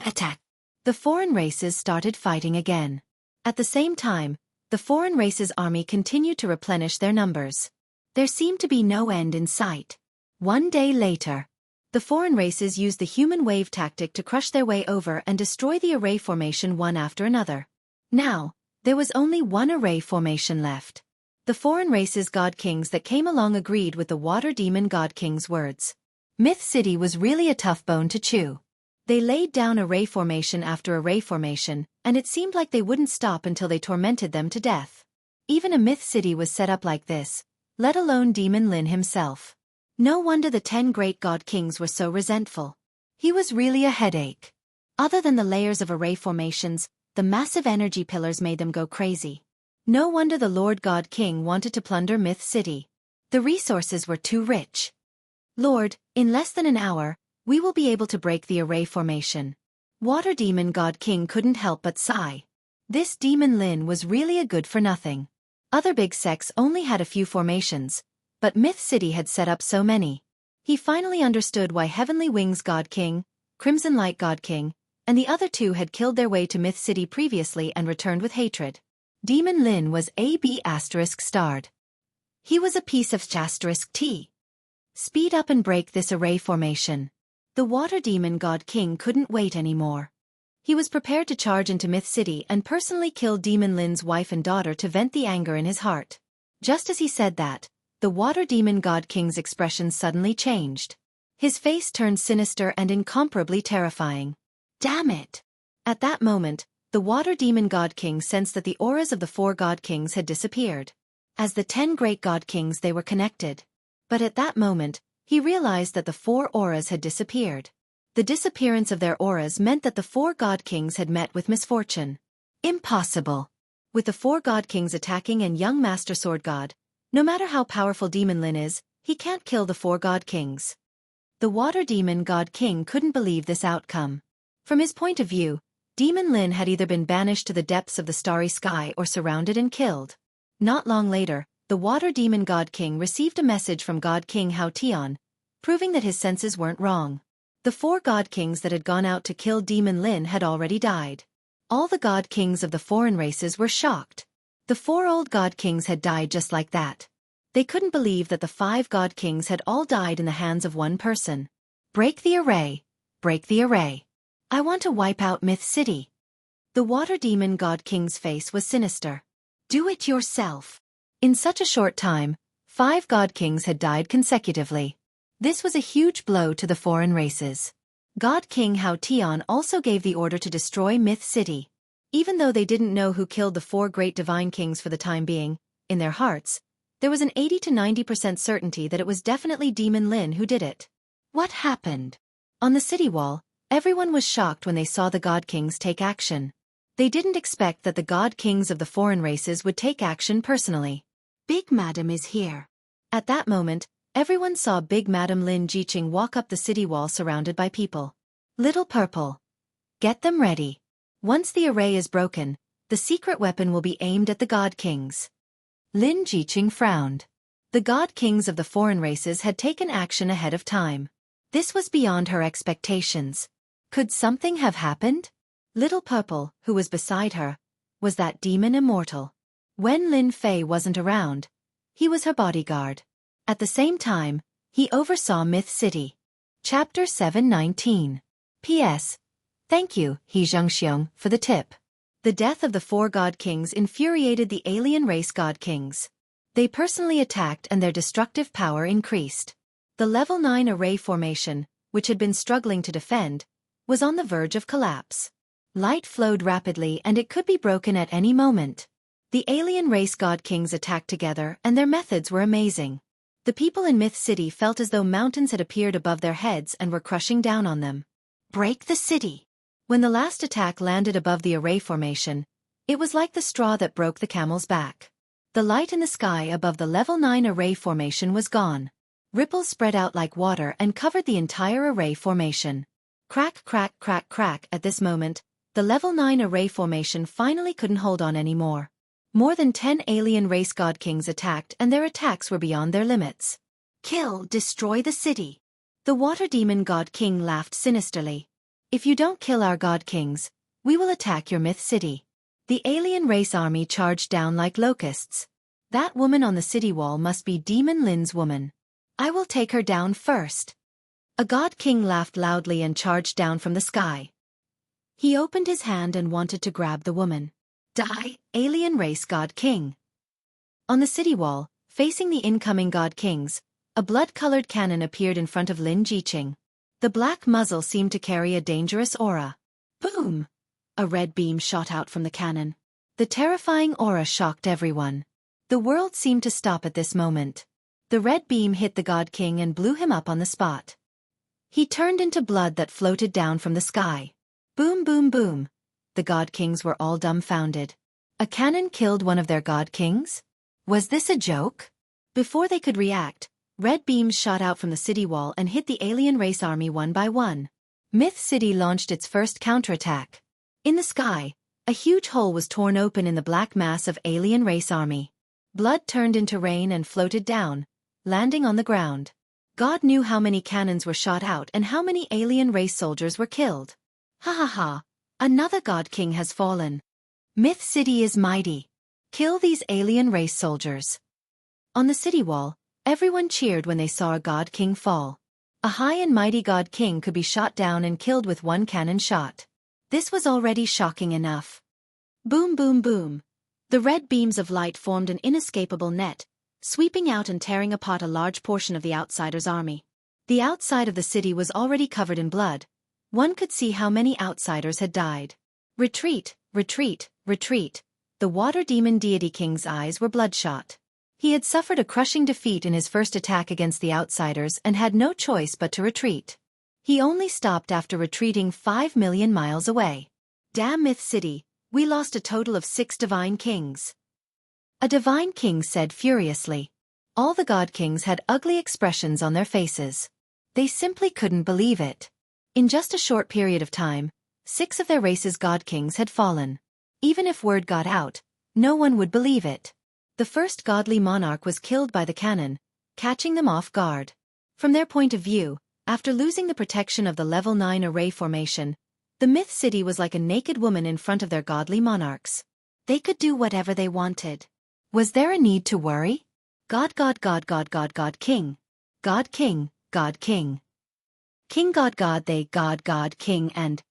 Attack! The foreign races started fighting again. At the same time, the foreign races' army continued to replenish their numbers. There seemed to be no end in sight. 1 day later, the foreign races used the human wave tactic to crush their way over and destroy the array formation one after another. Now, there was only one array formation left. The foreign races' god kings that came along agreed with the water demon god king's words. Myth City was really a tough bone to chew. They laid down array formation after array formation, and it seemed like they wouldn't stop until they tormented them to death. Even a Myth City was set up like this, let alone Demon Lin himself. No wonder the 10 great god kings were so resentful. He was really a headache. Other than the layers of array formations, the massive energy pillars made them go crazy. No wonder the Lord God King wanted to plunder Myth City. The resources were too rich. "Lord, in less than an hour, we will be able to break the array formation." Water Demon God King couldn't help but sigh. This Demon Lin was really a good-for-nothing. Other big sects only had a few formations, but Myth City had set up so many. He finally understood why Heavenly Wings God King, Crimson Light God King, and the other 2 had killed their way to Myth City previously and returned with hatred. Demon Lin was AB****starred. He was a piece of **T. Speed up and break this array formation. The water demon god king couldn't wait anymore. He was prepared to charge into Myth City and personally kill Demon Lin's wife and daughter to vent the anger in his heart. Just as he said that, the water demon god king's expression suddenly changed. His face turned sinister and incomparably terrifying. Damn it! At that moment, the water demon god king sensed that the auras of the 4 god kings had disappeared. As the 10 great god kings, they were connected. But at that moment, he realized that the 4 auras had disappeared. The disappearance of their auras meant that the 4 god kings had met with misfortune. Impossible! With the 4 god kings attacking and young Master Sword God, no matter how powerful Demon Lin is, he can't kill the 4 god kings. The water demon god king couldn't believe this outcome. From his point of view, Demon Lin had either been banished to the depths of the starry sky or surrounded and killed. Not long later, the water demon god king received a message from God King Hao Tian, proving that his senses weren't wrong. The 4 god kings that had gone out to kill Demon Lin had already died. All the god kings of the foreign races were shocked. The 4 old god kings had died just like that. They couldn't believe that the 5 god kings had all died in the hands of one person. Break the array. Break the array. I want to wipe out Myth City. The water demon god king's face was sinister. Do it yourself. In such a short time, 5 god kings had died consecutively. This was a huge blow to the foreign races. God King Hao Tian also gave the order to destroy Myth City. Even though they didn't know who killed the 4 great divine kings for the time being, in their hearts, there was an 80 to 90% certainty that it was definitely Demon Lin who did it. What happened? On the city wall, everyone was shocked when they saw the god kings take action. They didn't expect that the god kings of the foreign races would take action personally. Big Madam is here. At that moment, everyone saw Big Madam Lin Jiqing walk up the city wall surrounded by people. Little Purple. Get them ready. Once the array is broken, the secret weapon will be aimed at the god kings. Lin Jiqing frowned. The god kings of the foreign races had taken action ahead of time. This was beyond her expectations. Could something have happened? Little Purple, who was beside her, was that demon immortal. When Lin Fei wasn't around, he was her bodyguard. At the same time, he oversaw Myth City. Chapter 719. P.S. Thank you, Xianxia, for the tip. The death of the 4 god kings infuriated the alien race god kings. They personally attacked and their destructive power increased. The level 9 array formation, which had been struggling to defend, was on the verge of collapse. Light flowed rapidly and it could be broken at any moment. The alien race god kings attacked together and their methods were amazing. The people in Myth City felt as though mountains had appeared above their heads and were crushing down on them. Break the city. When the last attack landed above the array formation, it was like the straw that broke the camel's back. The light in the sky above the level 9 array formation was gone. Ripples spread out like water and covered the entire array formation. Crack, crack, crack, crack. At this moment, the level 9 array formation finally couldn't hold on anymore. More than 10 alien race god kings attacked and their attacks were beyond their limits. Kill, destroy the city. The water demon god king laughed sinisterly. If you don't kill our god kings, we will attack your Myth City. The alien race army charged down like locusts. That woman on the city wall must be Demon Lin's woman. I will take her down first. A god king laughed loudly and charged down from the sky. He opened his hand and wanted to grab the woman. Die, alien race god king. On the city wall, facing the incoming god kings, a blood-colored cannon appeared in front of Lin Jiqing. The black muzzle seemed to carry a dangerous aura. Boom! A red beam shot out from the cannon. The terrifying aura shocked everyone. The world seemed to stop at this moment. The red beam hit the god king and blew him up on the spot. He turned into blood that floated down from the sky. Boom, boom, boom. The god kings were all dumbfounded. A cannon killed one of their god kings? Was this a joke? Before they could react, red beams shot out from the city wall and hit the alien race army one by one. Myth City launched its first counterattack. In the sky, a huge hole was torn open in the black mass of alien race army. Blood turned into rain and floated down, landing on the ground. God knew how many cannons were shot out and how many alien race soldiers were killed. Ha ha ha, another god king has fallen. Myth City is mighty. Kill these alien race soldiers. On the city wall, Everyone cheered when they saw a god king fall. A high and mighty god king could be shot down and killed with one cannon shot. This was already shocking enough. Boom, boom, boom. The red beams of light formed an inescapable net, sweeping out and tearing apart a large portion of the outsiders' army. The outside of the city was already covered in blood. One could see how many outsiders had died. Retreat, retreat, retreat. The water demon deity king's eyes were bloodshot. He had suffered a crushing defeat in his first attack against the outsiders and had no choice but to retreat. He only stopped after retreating 5 million miles away. Damn Myth City, we lost a total of 6 divine kings. A divine king said furiously. All the god kings had ugly expressions on their faces. They simply couldn't believe it. In just a short period of time, 6 of their race's god kings had fallen. Even if word got out, no one would believe it. The first godly monarch was killed by the cannon, catching them off guard. From their point of view, after losing the protection of the level 9 array formation, the Myth City was like a naked woman in front of their godly monarchs. They could do whatever they wanted. Was there a need to worry? God, God, God, God, God, God, King. God, King, God, King. King, God, God, they, God, God, King, and...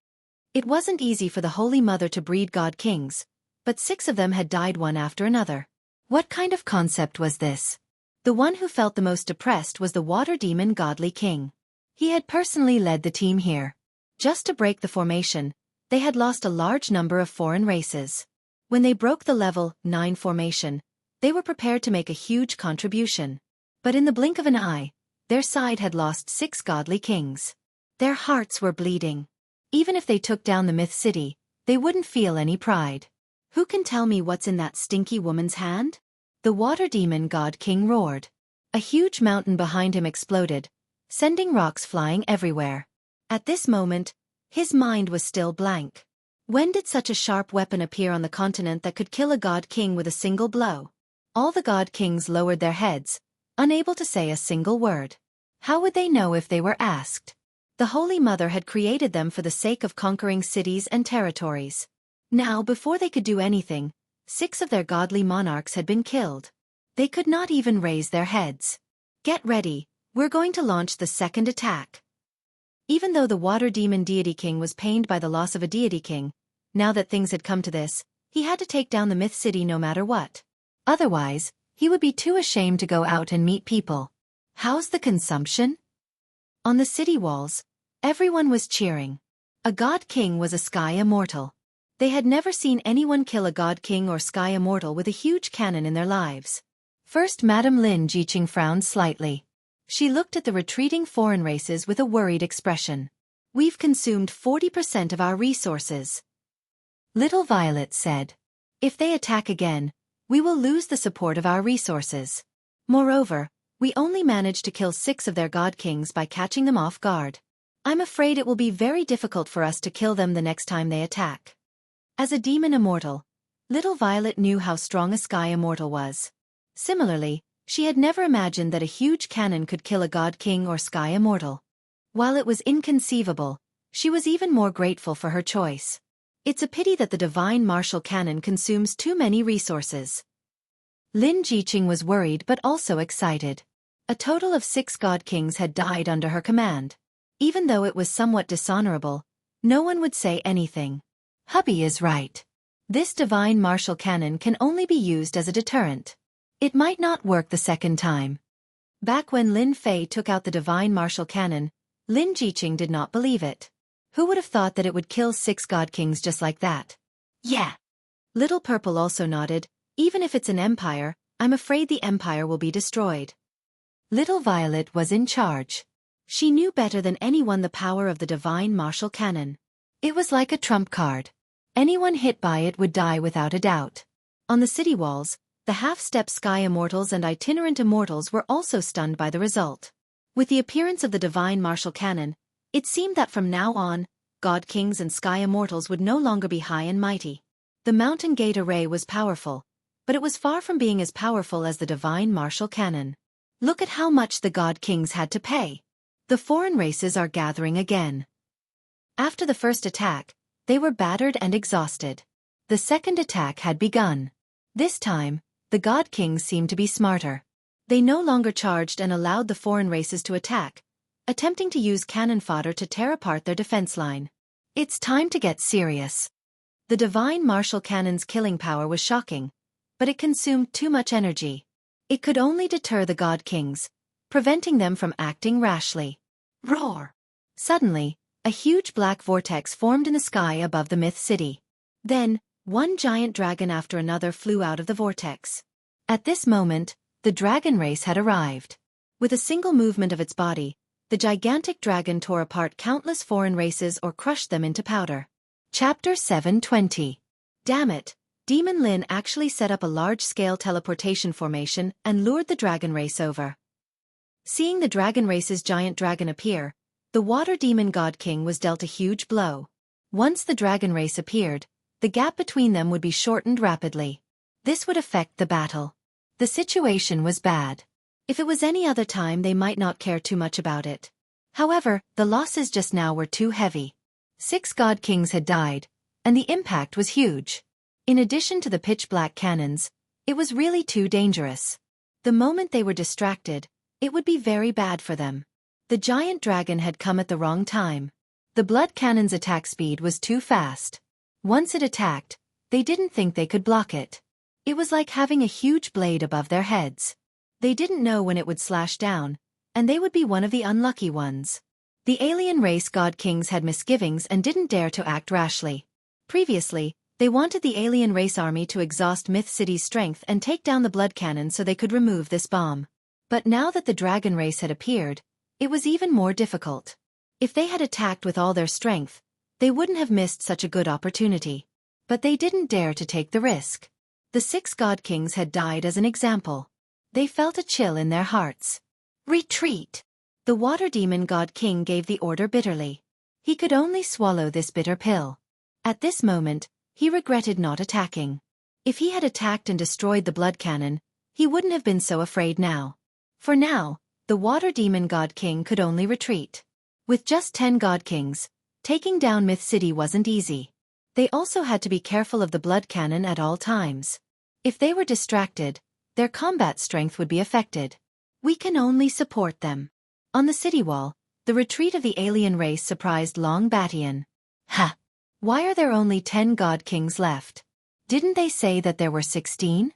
It wasn't easy for the Holy Mother to breed god kings, but 6 of them had died one after another. What kind of concept was this? The one who felt the most depressed was the water demon godly king. He had personally led the team here. Just to break the formation, they had lost a large number of foreign races. When they broke the level 9 formation, they were prepared to make a huge contribution. But in the blink of an eye, their side had lost 6 godly kings. Their hearts were bleeding. Even if they took down the Myth City, they wouldn't feel any pride. Who can tell me what's in that stinky woman's hand? The water demon god king roared. A huge mountain behind him exploded, sending rocks flying everywhere. At this moment, his mind was still blank. When did such a sharp weapon appear on the continent that could kill a god king with a single blow? All the god kings lowered their heads, unable to say a single word. How would they know if they were asked? The Holy Mother had created them for the sake of conquering cities and territories. Now, before they could do anything, 6 of their godly monarchs had been killed. They could not even raise their heads. Get ready, we're going to launch the second attack. Even though the water demon deity king was pained by the loss of a deity king, now that things had come to this, he had to take down the Myth City no matter what. Otherwise, he would be too ashamed to go out and meet people. How's the consumption? On the city walls, everyone was cheering. A god king was a sky immortal. They had never seen anyone kill a god king or sky immortal with a huge cannon in their lives. First, Madame Lin Jiqing frowned slightly. She looked at the retreating foreign races with a worried expression. We've consumed 40% of our resources. Little Violet said. If they attack again, we will lose the support of our resources. Moreover, we only managed to kill 6 of their god kings by catching them off guard. I'm afraid it will be very difficult for us to kill them the next time they attack. As a demon immortal, Little Violet knew how strong a sky immortal was. Similarly, she had never imagined that a huge cannon could kill a god king or sky immortal. While it was inconceivable, she was even more grateful for her choice. It's a pity that the divine martial cannon consumes too many resources. Lin Jiqing was worried but also excited. A total of 6 god kings had died under her command. Even though it was somewhat dishonorable, no one would say anything. Hubby is right. This divine martial cannon can only be used as a deterrent. It might not work the second time. Back when Lin Fei took out the divine martial cannon, Lin Jiqing did not believe it. Who would have thought that it would kill 6 god kings just like that? Yeah. Little Purple also nodded. Even if it's an empire, I'm afraid the empire will be destroyed. Little Violet was in charge. She knew better than anyone the power of the divine martial cannon. It was like a trump card. Anyone hit by it would die without a doubt. On the city walls, the half-step sky immortals and itinerant immortals were also stunned by the result. With the appearance of the divine martial cannon, it seemed that from now on, god kings and sky immortals would no longer be high and mighty. The mountain gate array was powerful, but it was far from being as powerful as the divine martial cannon. Look at how much the god kings had to pay. The foreign races are gathering again. After the first attack, they were battered and exhausted. The second attack had begun. This time, the god kings seemed to be smarter. They no longer charged and allowed the foreign races to attack, attempting to use cannon fodder to tear apart their defense line. It's time to get serious. The divine martial cannon's killing power was shocking, but it consumed too much energy. It could only deter the god kings, preventing them from acting rashly. Roar! Suddenly, a huge black vortex formed in the sky above the myth city. Then, one giant dragon after another flew out of the vortex. At this moment, the dragon race had arrived. With a single movement of its body, the gigantic dragon tore apart countless foreign races or crushed them into powder. Chapter 720. Damn it, Demon Lin actually set up a large-scale teleportation formation and lured the dragon race over. Seeing the dragon race's giant dragon appear, the water demon god king was dealt a huge blow. Once the dragon race appeared, the gap between them would be shortened rapidly. This would affect the battle. The situation was bad. If it was any other time they might not care too much about it. However, the losses just now were too heavy. 6 god kings had died, and the impact was huge. In addition to the pitch-black cannons, it was really too dangerous. The moment they were distracted, it would be very bad for them. The giant dragon had come at the wrong time. The blood cannon's attack speed was too fast. Once it attacked, they didn't think they could block it. It was like having a huge blade above their heads. They didn't know when it would slash down, and they would be one of the unlucky ones. The alien race god kings had misgivings and didn't dare to act rashly. Previously, they wanted the alien race army to exhaust Myth City's strength and take down the blood cannon so they could remove this bomb. But now that the dragon race had appeared, it was even more difficult. If they had attacked with all their strength, they wouldn't have missed such a good opportunity. But they didn't dare to take the risk. The 6 god kings had died as an example. They felt a chill in their hearts. Retreat! The water demon god king gave the order bitterly. He could only swallow this bitter pill. At this moment, he regretted not attacking. If he had attacked and destroyed the blood cannon, he wouldn't have been so afraid now. For now, the water demon god king could only retreat. With just 10 god kings, taking down Myth City wasn't easy. They also had to be careful of the blood cannon at all times. If they were distracted, their combat strength would be affected. We can only support them. On the city wall, the retreat of the alien race surprised Long Batian. Ha! Why are there only 10 god kings left? Didn't they say that there were 16?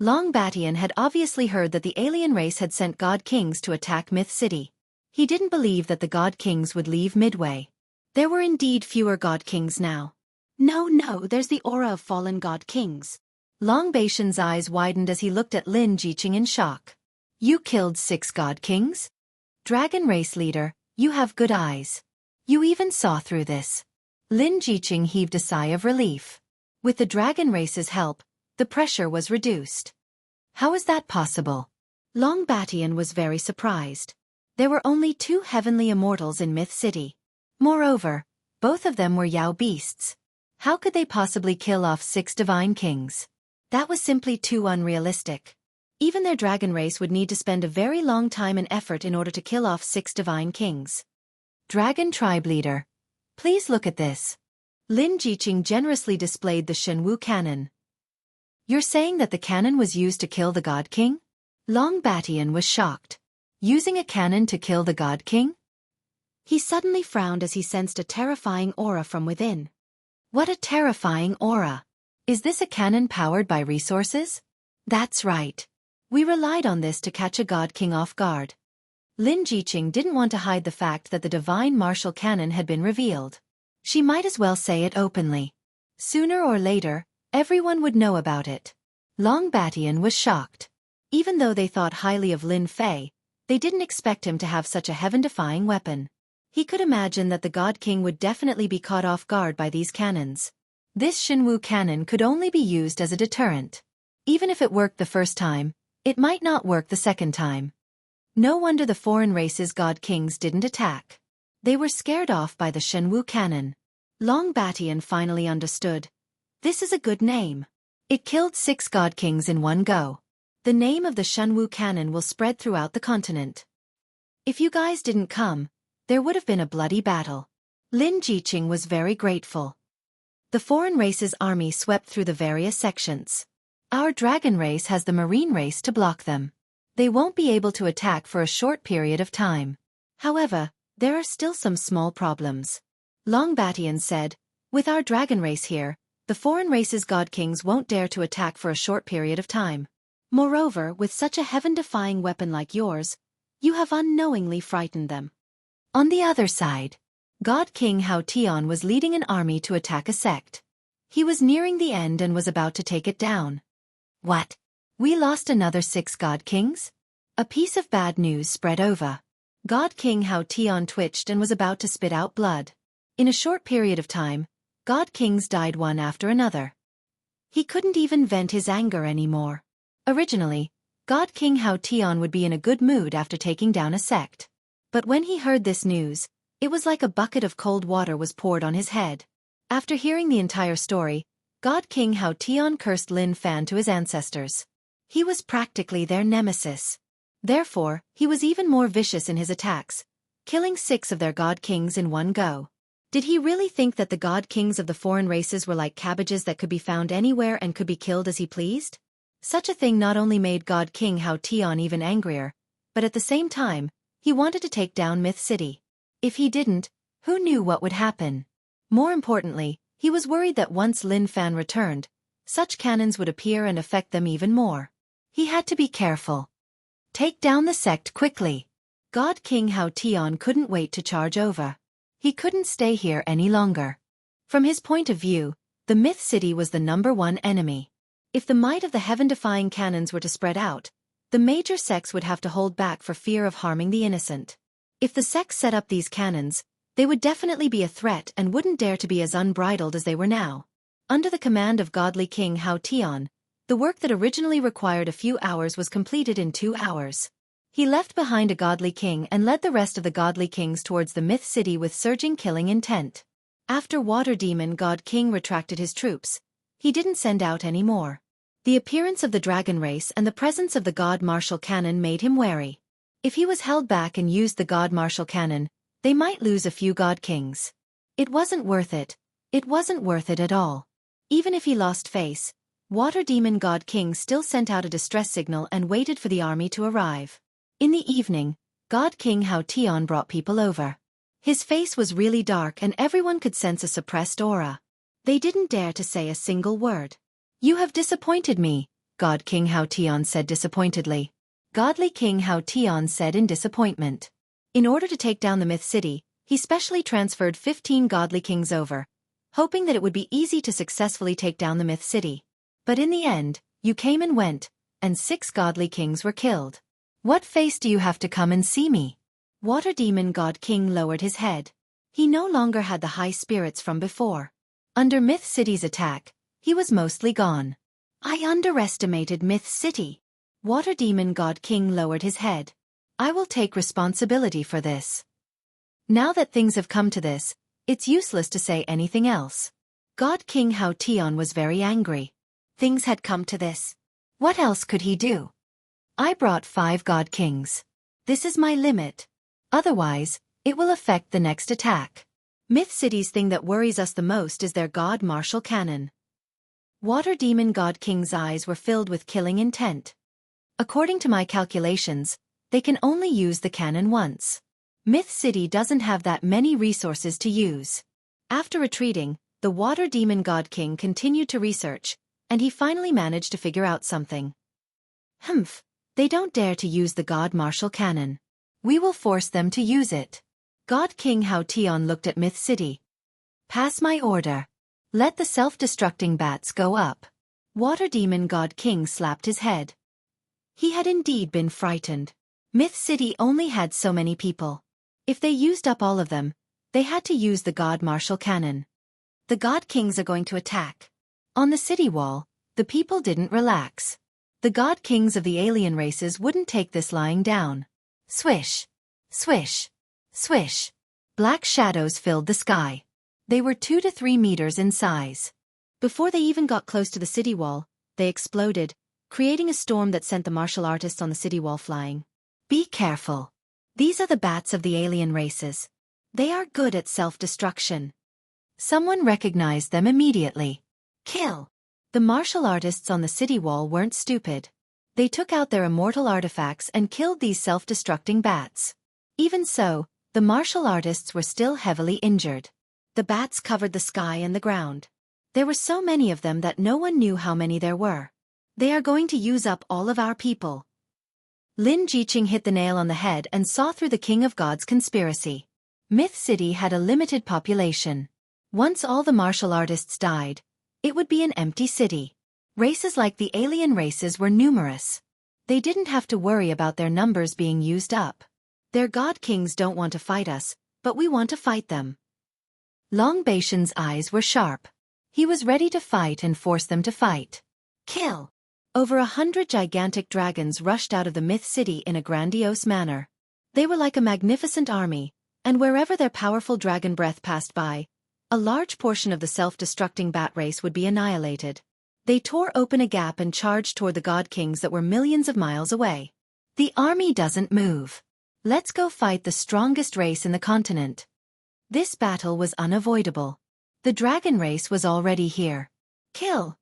Long Batian had obviously heard that the alien race had sent god kings to attack Myth City. He didn't believe that the god kings would leave midway. There were indeed fewer god kings now. No, there's the aura of fallen god kings. Long Batian's eyes widened as he looked at Lin Jiqing in shock. You killed 6 god kings? Dragon race leader, you have good eyes. You even saw through this. Lin Jiqing heaved a sigh of relief. With the dragon race's help, the pressure was reduced. How is that possible? Long Batian was very surprised. There were only 2 heavenly immortals in Myth City. Moreover, both of them were Yao beasts. How could they possibly kill off 6 divine kings? That was simply too unrealistic. Even their dragon race would need to spend a very long time and effort in order to kill off 6 divine kings. Dragon tribe leader. Please look at this. Lin Jiqing generously displayed the Jianghu cannon. You're saying that the cannon was used to kill the god king? Long Batian was shocked. Using a cannon to kill the god king? He suddenly frowned as he sensed a terrifying aura from within. What a terrifying aura! Is this a cannon powered by resources? That's right. We relied on this to catch a god king off guard. Lin Jiqing didn't want to hide the fact that the divine martial cannon had been revealed. She might as well say it openly. Sooner or later, everyone would know about it. Long Batian was shocked. Even though they thought highly of Lin Fei, they didn't expect him to have such a heaven-defying weapon. He could imagine that the god king would definitely be caught off guard by these cannons. This Jianghu cannon could only be used as a deterrent. Even if it worked the first time, it might not work the second time. No wonder the foreign race's god kings didn't attack. They were scared off by the Jianghu cannon. Long Batian finally understood. This is a good name. It killed 6 god kings in one go. The name of the Jianghu cannon will spread throughout the continent. If you guys didn't come, there would have been a bloody battle. Lin Jiqing was very grateful. The foreign race's army swept through the various sections. Our dragon race has the marine race to block them. They won't be able to attack for a short period of time. However, there are still some small problems. Longbatian said, with our dragon race here, the foreign race's god kings won't dare to attack for a short period of time. Moreover, with such a heaven-defying weapon like yours, you have unknowingly frightened them. On the other side, God King Hao Tian was leading an army to attack a sect. He was nearing the end and was about to take it down. What? We lost another 6 god kings? A piece of bad news spread over. God King Hao Tian twitched and was about to spit out blood. In a short period of time, god kings died one after another. He couldn't even vent his anger anymore. Originally, God King Hao Tian would be in a good mood after taking down a sect. But when he heard this news, it was like a bucket of cold water was poured on his head. After hearing the entire story, God King Hao Tian cursed Lin Fan to his ancestors. He was practically their nemesis. Therefore, he was even more vicious in his attacks, killing 6 of their god kings in one go. Did he really think that the god kings of the foreign races were like cabbages that could be found anywhere and could be killed as he pleased? Such a thing not only made God King Hao Tian even angrier, but at the same time, he wanted to take down Myth City. If he didn't, who knew what would happen? More importantly, he was worried that once Lin Fan returned, such cannons would appear and affect them even more. He had to be careful. Take down the sect quickly. God King Hao Tian couldn't wait to charge over. He couldn't stay here any longer. From his point of view, the Myth City was the #1 enemy. If the might of the heaven-defying cannons were to spread out, the major sects would have to hold back for fear of harming the innocent. If the sects set up these cannons, they would definitely be a threat and wouldn't dare to be as unbridled as they were now. Under the command of Godly King Hao Tian, the work that originally required a few hours was completed in 2 hours. He left behind a godly king and led the rest of the godly kings towards the Myth City with surging killing intent. After Water Demon God King retracted his troops, he didn't send out any more. The appearance of the dragon race and the presence of the God Martial Cannon made him wary. If he was held back and used the God Martial Cannon, they might lose a few god kings. It wasn't worth it. It wasn't worth it at all. Even if he lost face, Water Demon God King still sent out a distress signal and waited for the army to arrive. In the evening, God King Hao Tian brought people over. His face was really dark and everyone could sense a suppressed aura. They didn't dare to say a single word. You have disappointed me, God King Hao Tian said disappointedly. Godly King Hao Tian said in disappointment. In order to take down the Myth City, he specially transferred 15 godly kings over, hoping that it would be easy to successfully take down the Myth City. But in the end, you came and went, and 6 godly kings were killed. What face do you have to come and see me? Water Demon God King lowered his head. He no longer had the high spirits from before. Under Myth City's attack, he was mostly gone. I underestimated Myth City. Water Demon God King lowered his head. I will take responsibility for this. Now that things have come to this, it's useless to say anything else. God King Hao Tian was very angry. Things had come to this. What else could he do? I brought 5 god kings. This is my limit. Otherwise, it will affect the next attack. Myth City's thing that worries us the most is their God Martial Cannon. Water Demon God King's eyes were filled with killing intent. According to my calculations, they can only use the cannon once. Myth City doesn't have that many resources to use. After retreating, the Water Demon God King continued to research, and he finally managed to figure out something. Humph, they don't dare to use the God Martial Cannon. We will force them to use it. God King Hao Tian looked at Myth City. Pass my order. Let the self-destructing bats go up. Water Demon God King slapped his head. He had indeed been frightened. Myth City only had so many people. If they used up all of them, they had to use the God Martial Cannon. The God Kings are going to attack. On the city wall, the people didn't relax. The God Kings of the alien races wouldn't take this lying down. Swish! Swish! Swish! Black shadows filled the sky. They were 2 to 3 meters in size. Before they even got close to the city wall, they exploded, creating a storm that sent the martial artists on the city wall flying. Be careful. These are the bats of the alien races. They are good at self-destruction. Someone recognized them immediately. Kill! The martial artists on the city wall weren't stupid. They took out their immortal artifacts and killed these self-destructing bats. Even so, the martial artists were still heavily injured. The bats covered the sky and the ground. There were so many of them that no one knew how many there were. They are going to use up all of our people. Lin Jiqing hit the nail on the head and saw through the King of Gods conspiracy. Myth City had a limited population. Once all the martial artists died, it would be an empty city. Races like the alien races were numerous. They didn't have to worry about their numbers being used up. Their god kings don't want to fight us, but we want to fight them. Long Baishan's eyes were sharp. He was ready to fight and force them to fight. Kill! Over 100 gigantic dragons rushed out of the Myth City in a grandiose manner. They were like a magnificent army, and wherever their powerful dragon breath passed by, a large portion of the self-destructing bat race would be annihilated. They tore open a gap and charged toward the god kings that were millions of miles away. The army doesn't move. Let's go fight the strongest race in the continent. This battle was unavoidable. The dragon race was already here. Kill!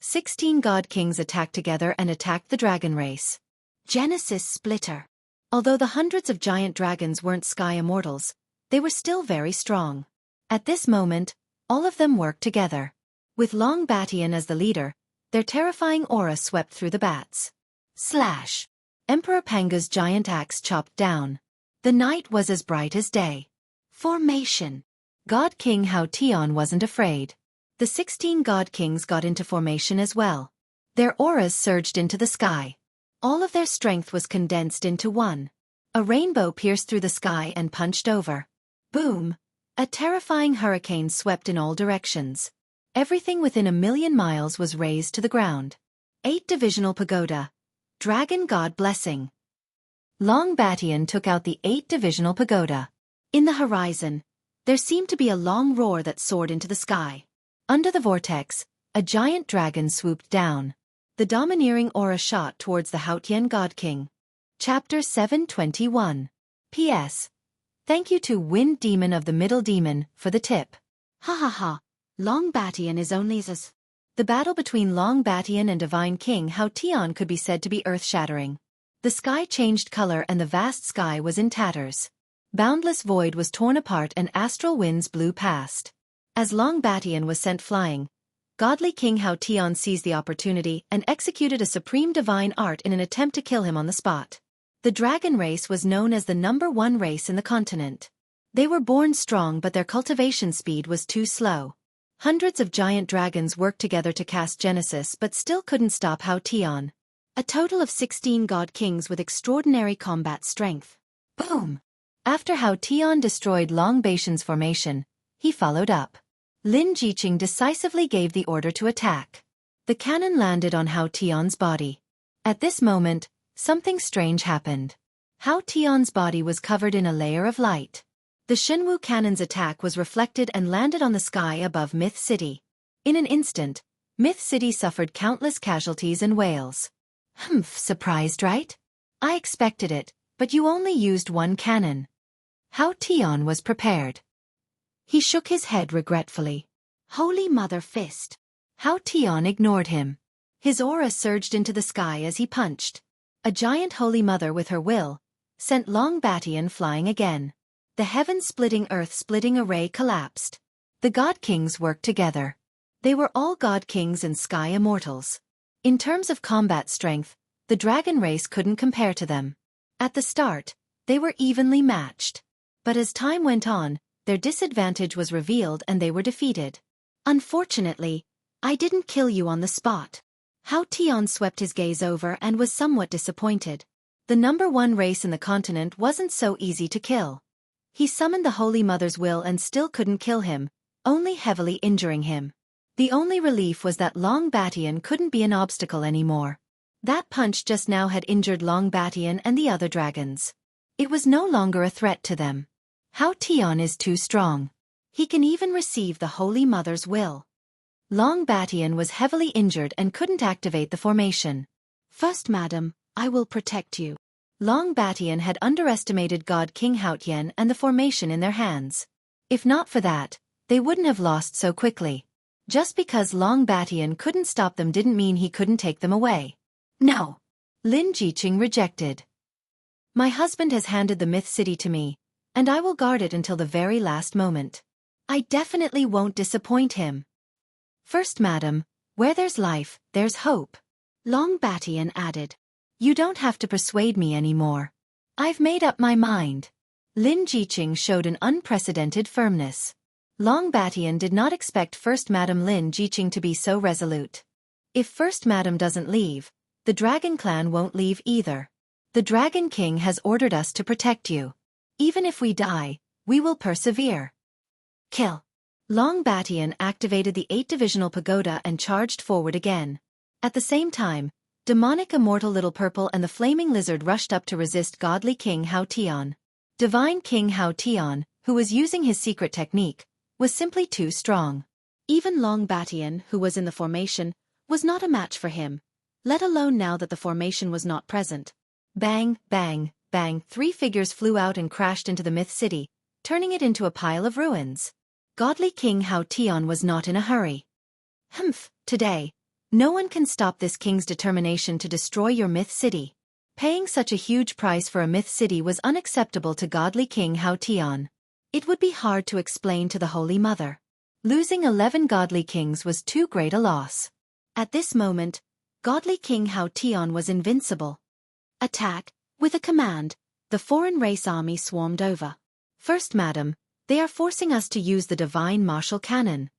16 god kings attacked together and attacked the dragon race. Genesis Splitter. Although the hundreds of giant dragons weren't sky immortals, they were still very strong. At this moment, all of them worked together. With Long Batian as the leader, their terrifying aura swept through the bats. Slash! Emperor Panga's giant axe chopped down. The night was as bright as day. Formation. God King Hao Tian wasn't afraid. The 16 god kings got into formation as well. Their auras surged into the sky. All of their strength was condensed into one. A rainbow pierced through the sky and punched over. Boom! A terrifying hurricane swept in all directions. Everything within 1,000,000 miles was razed to the ground. 8-divisional pagoda. Dragon God Blessing. Long Batian took out the 8-divisional pagoda. In the horizon, there seemed to be a long roar that soared into the sky. Under the vortex, a giant dragon swooped down. The domineering aura shot towards the Haotian God King. Chapter 721. P.S. Thank you to Wind Demon of the Middle Demon for the tip. Ha ha ha, Long Batian is only as... The battle between Long Batian and Divine King Hao Tian could be said to be earth-shattering. The sky changed color and the vast sky was in tatters. Boundless void was torn apart and astral winds blew past. As Long Batian was sent flying, godly King Hao Tian seized the opportunity and executed a supreme divine art in an attempt to kill him on the spot. The dragon race was known as the #1 race in the continent. They were born strong but their cultivation speed was too slow. Hundreds of giant dragons worked together to cast Genesis but still couldn't stop Hao Tian. A total of 16 god kings with extraordinary combat strength. Boom! After Hao Tian destroyed Long Baishan's formation, he followed up. Lin Jiqing decisively gave the order to attack. The cannon landed on Hao Tian's body. At this moment, something strange happened. Hao Tian's body was covered in a layer of light. The Shenwu cannon's attack was reflected and landed on the sky above Myth City. In an instant, Myth City suffered countless casualties and wails. Humph, surprised, right? I expected it, but you only used one cannon. Hao Tian was prepared. He shook his head regretfully. Holy Mother Fist. Hao Tian ignored him. His aura surged into the sky as he punched. A giant Holy Mother with her will sent Long Batian flying again. The heaven-splitting earth-splitting array collapsed. The God Kings worked together. They were all God Kings and Sky Immortals. In terms of combat strength, the dragon race couldn't compare to them. At the start, they were evenly matched. But as time went on, their disadvantage was revealed and they were defeated. Unfortunately, I didn't kill you on the spot. Hao Tian swept his gaze over and was somewhat disappointed. The #1 race in the continent wasn't so easy to kill. He summoned the Holy Mother's will and still couldn't kill him, only heavily injuring him. The only relief was that Long Batian couldn't be an obstacle anymore. That punch just now had injured Long Batian and the other dragons. It was no longer a threat to them. Hao Tian is too strong. He can even receive the Holy Mother's will. Long Batian was heavily injured and couldn't activate the formation. First, madam, I will protect you. Long Batian had underestimated God King Haotian and the formation in their hands. If not for that, they wouldn't have lost so quickly. Just because Long Batian couldn't stop them didn't mean he couldn't take them away. No. Lin Jiqing rejected. My husband has handed the myth city to me, and I will guard it until the very last moment. I definitely won't disappoint him. First Madam, where there's life, there's hope. Long Batian added. You don't have to persuade me anymore. I've made up my mind. Lin Jiqing showed an unprecedented firmness. Long Batian did not expect First Madam Lin Jiqing to be so resolute. If First Madam doesn't leave, the Dragon Clan won't leave either. The Dragon King has ordered us to protect you. Even if we die, we will persevere. Kill. Long Batian activated the 8-divisional pagoda and charged forward again. At the same time, demonic immortal Little Purple and the flaming lizard rushed up to resist godly King Hao Tian. Divine King Hao Tian, who was using his secret technique, was simply too strong. Even Long Batian, who was in the formation, was not a match for him, let alone now that the formation was not present. Bang, bang, bang, 3 figures flew out and crashed into the myth city, turning it into a pile of ruins. Godly King Hao Tian was not in a hurry. Humph, today, no one can stop this king's determination to destroy your myth city. Paying such a huge price for a myth city was unacceptable to godly King Hao Tian. It would be hard to explain to the Holy Mother. Losing 11 godly kings was too great a loss. At this moment, godly King Hao Tian was invincible. Attack! With a command, the foreign race army swarmed over. First Madam, they are forcing us to use the divine martial cannon.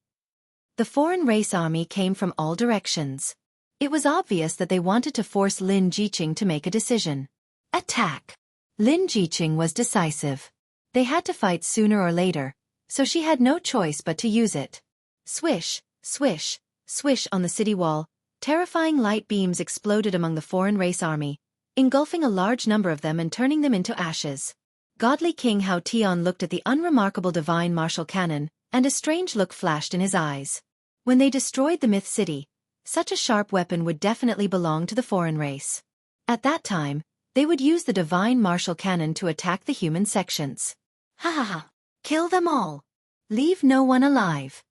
The foreign race army came from all directions. It was obvious that they wanted to force Lin Jiqing to make a decision. Attack! Lin Jiqing was decisive. They had to fight sooner or later, so she had no choice but to use it. Swish, swish, swish on the city wall, terrifying light beams exploded among the foreign race army, engulfing a large number of them and turning them into ashes. Godly King Hao Tian looked at the unremarkable divine martial cannon, and a strange look flashed in his eyes. When they destroyed the myth city, such a sharp weapon would definitely belong to the foreign race. At that time, they would use the divine martial cannon to attack the human sections. Ha ha ha! Kill them all! Leave no one alive!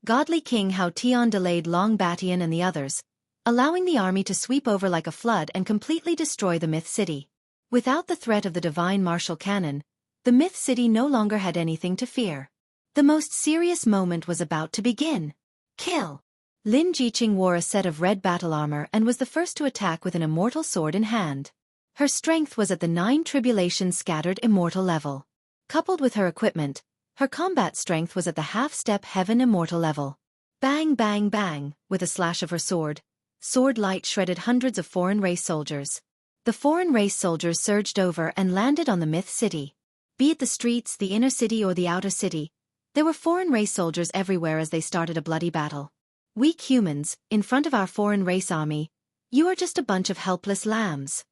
Godly King Hao Tian delayed Long Batian and the others, allowing the army to sweep over like a flood and completely destroy the myth city. Without the threat of the divine martial cannon, the myth city no longer had anything to fear. The most serious moment was about to begin. Kill! Lin Jiqing wore a set of red battle armor and was the first to attack with an immortal sword in hand. Her strength was at the 9 tribulations scattered immortal level. Coupled with her equipment, her combat strength was at the half-step heaven immortal level. Bang bang bang, with a slash of her sword, sword light shredded hundreds of foreign race soldiers. The foreign race soldiers surged over and landed on the myth city. Be it the streets, the inner city or the outer city, there were foreign race soldiers everywhere as they started a bloody battle. Weak humans, in front of our foreign race army, you are just a bunch of helpless lambs.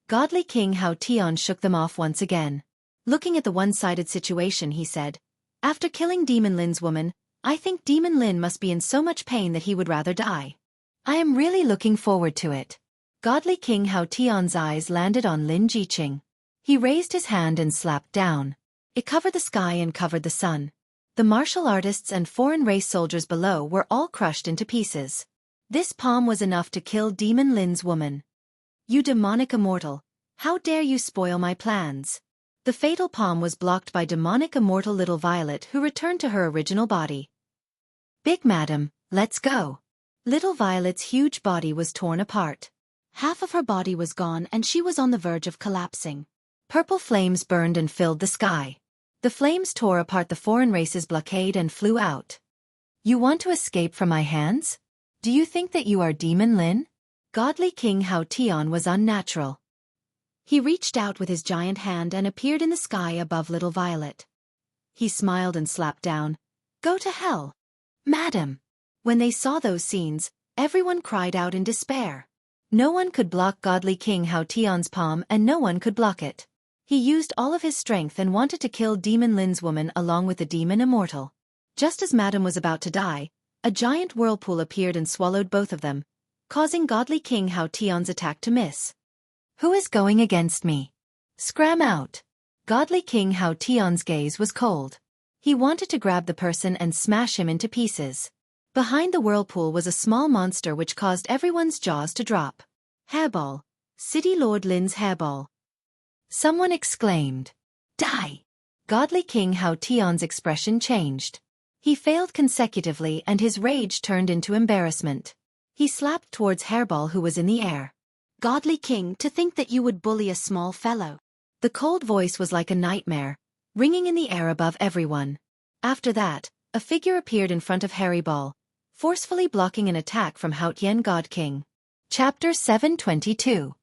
Godly King Hao Tian shook them off once again. Looking at the one-sided situation, he said, after killing Demon Lin's woman, I think Demon Lin must be in so much pain that he would rather die. I am really looking forward to it. Godly King Hao Tian's eyes landed on Lin Jiqing. He raised his hand and slapped down. It covered the sky and covered the sun. The martial artists and foreign race soldiers below were all crushed into pieces. This palm was enough to kill Demon Lin's woman. You demonic immortal, how dare you spoil my plans? The fatal palm was blocked by demonic immortal Little Violet, who returned to her original body. Big Madam, let's go. Little Violet's huge body was torn apart. Half of her body was gone and she was on the verge of collapsing. Purple flames burned and filled the sky. The flames tore apart the foreign race's blockade and flew out. You want to escape from my hands? Do you think that you are Demon Lin? Godly King Hao Tian was unnatural. He reached out with his giant hand and appeared in the sky above Little Violet. He smiled and slapped down. Go to hell. Madam. When they saw those scenes, everyone cried out in despair. No one could block Godly King Hao Tian's palm and no one could block it. He used all of his strength and wanted to kill Demon Lin's woman along with the demon immortal. Just as Madam was about to die, a giant whirlpool appeared and swallowed both of them, causing Godly King Hao Tian's attack to miss. Who is going against me? Scram out. Godly King Hao Tian's gaze was cold. He wanted to grab the person and smash him into pieces. Behind the whirlpool was a small monster which caused everyone's jaws to drop. Hairball, City Lord Lin's hairball. Someone exclaimed. Die! Godly King Hao Tian's expression changed. He failed consecutively and his rage turned into embarrassment. He slapped towards Hairball who was in the air. Godly King, to think that you would bully a small fellow. The cold voice was like a nightmare, ringing in the air above everyone. After that, a figure appeared in front of Hairball, forcefully blocking an attack from Hao Tian God King. Chapter 722.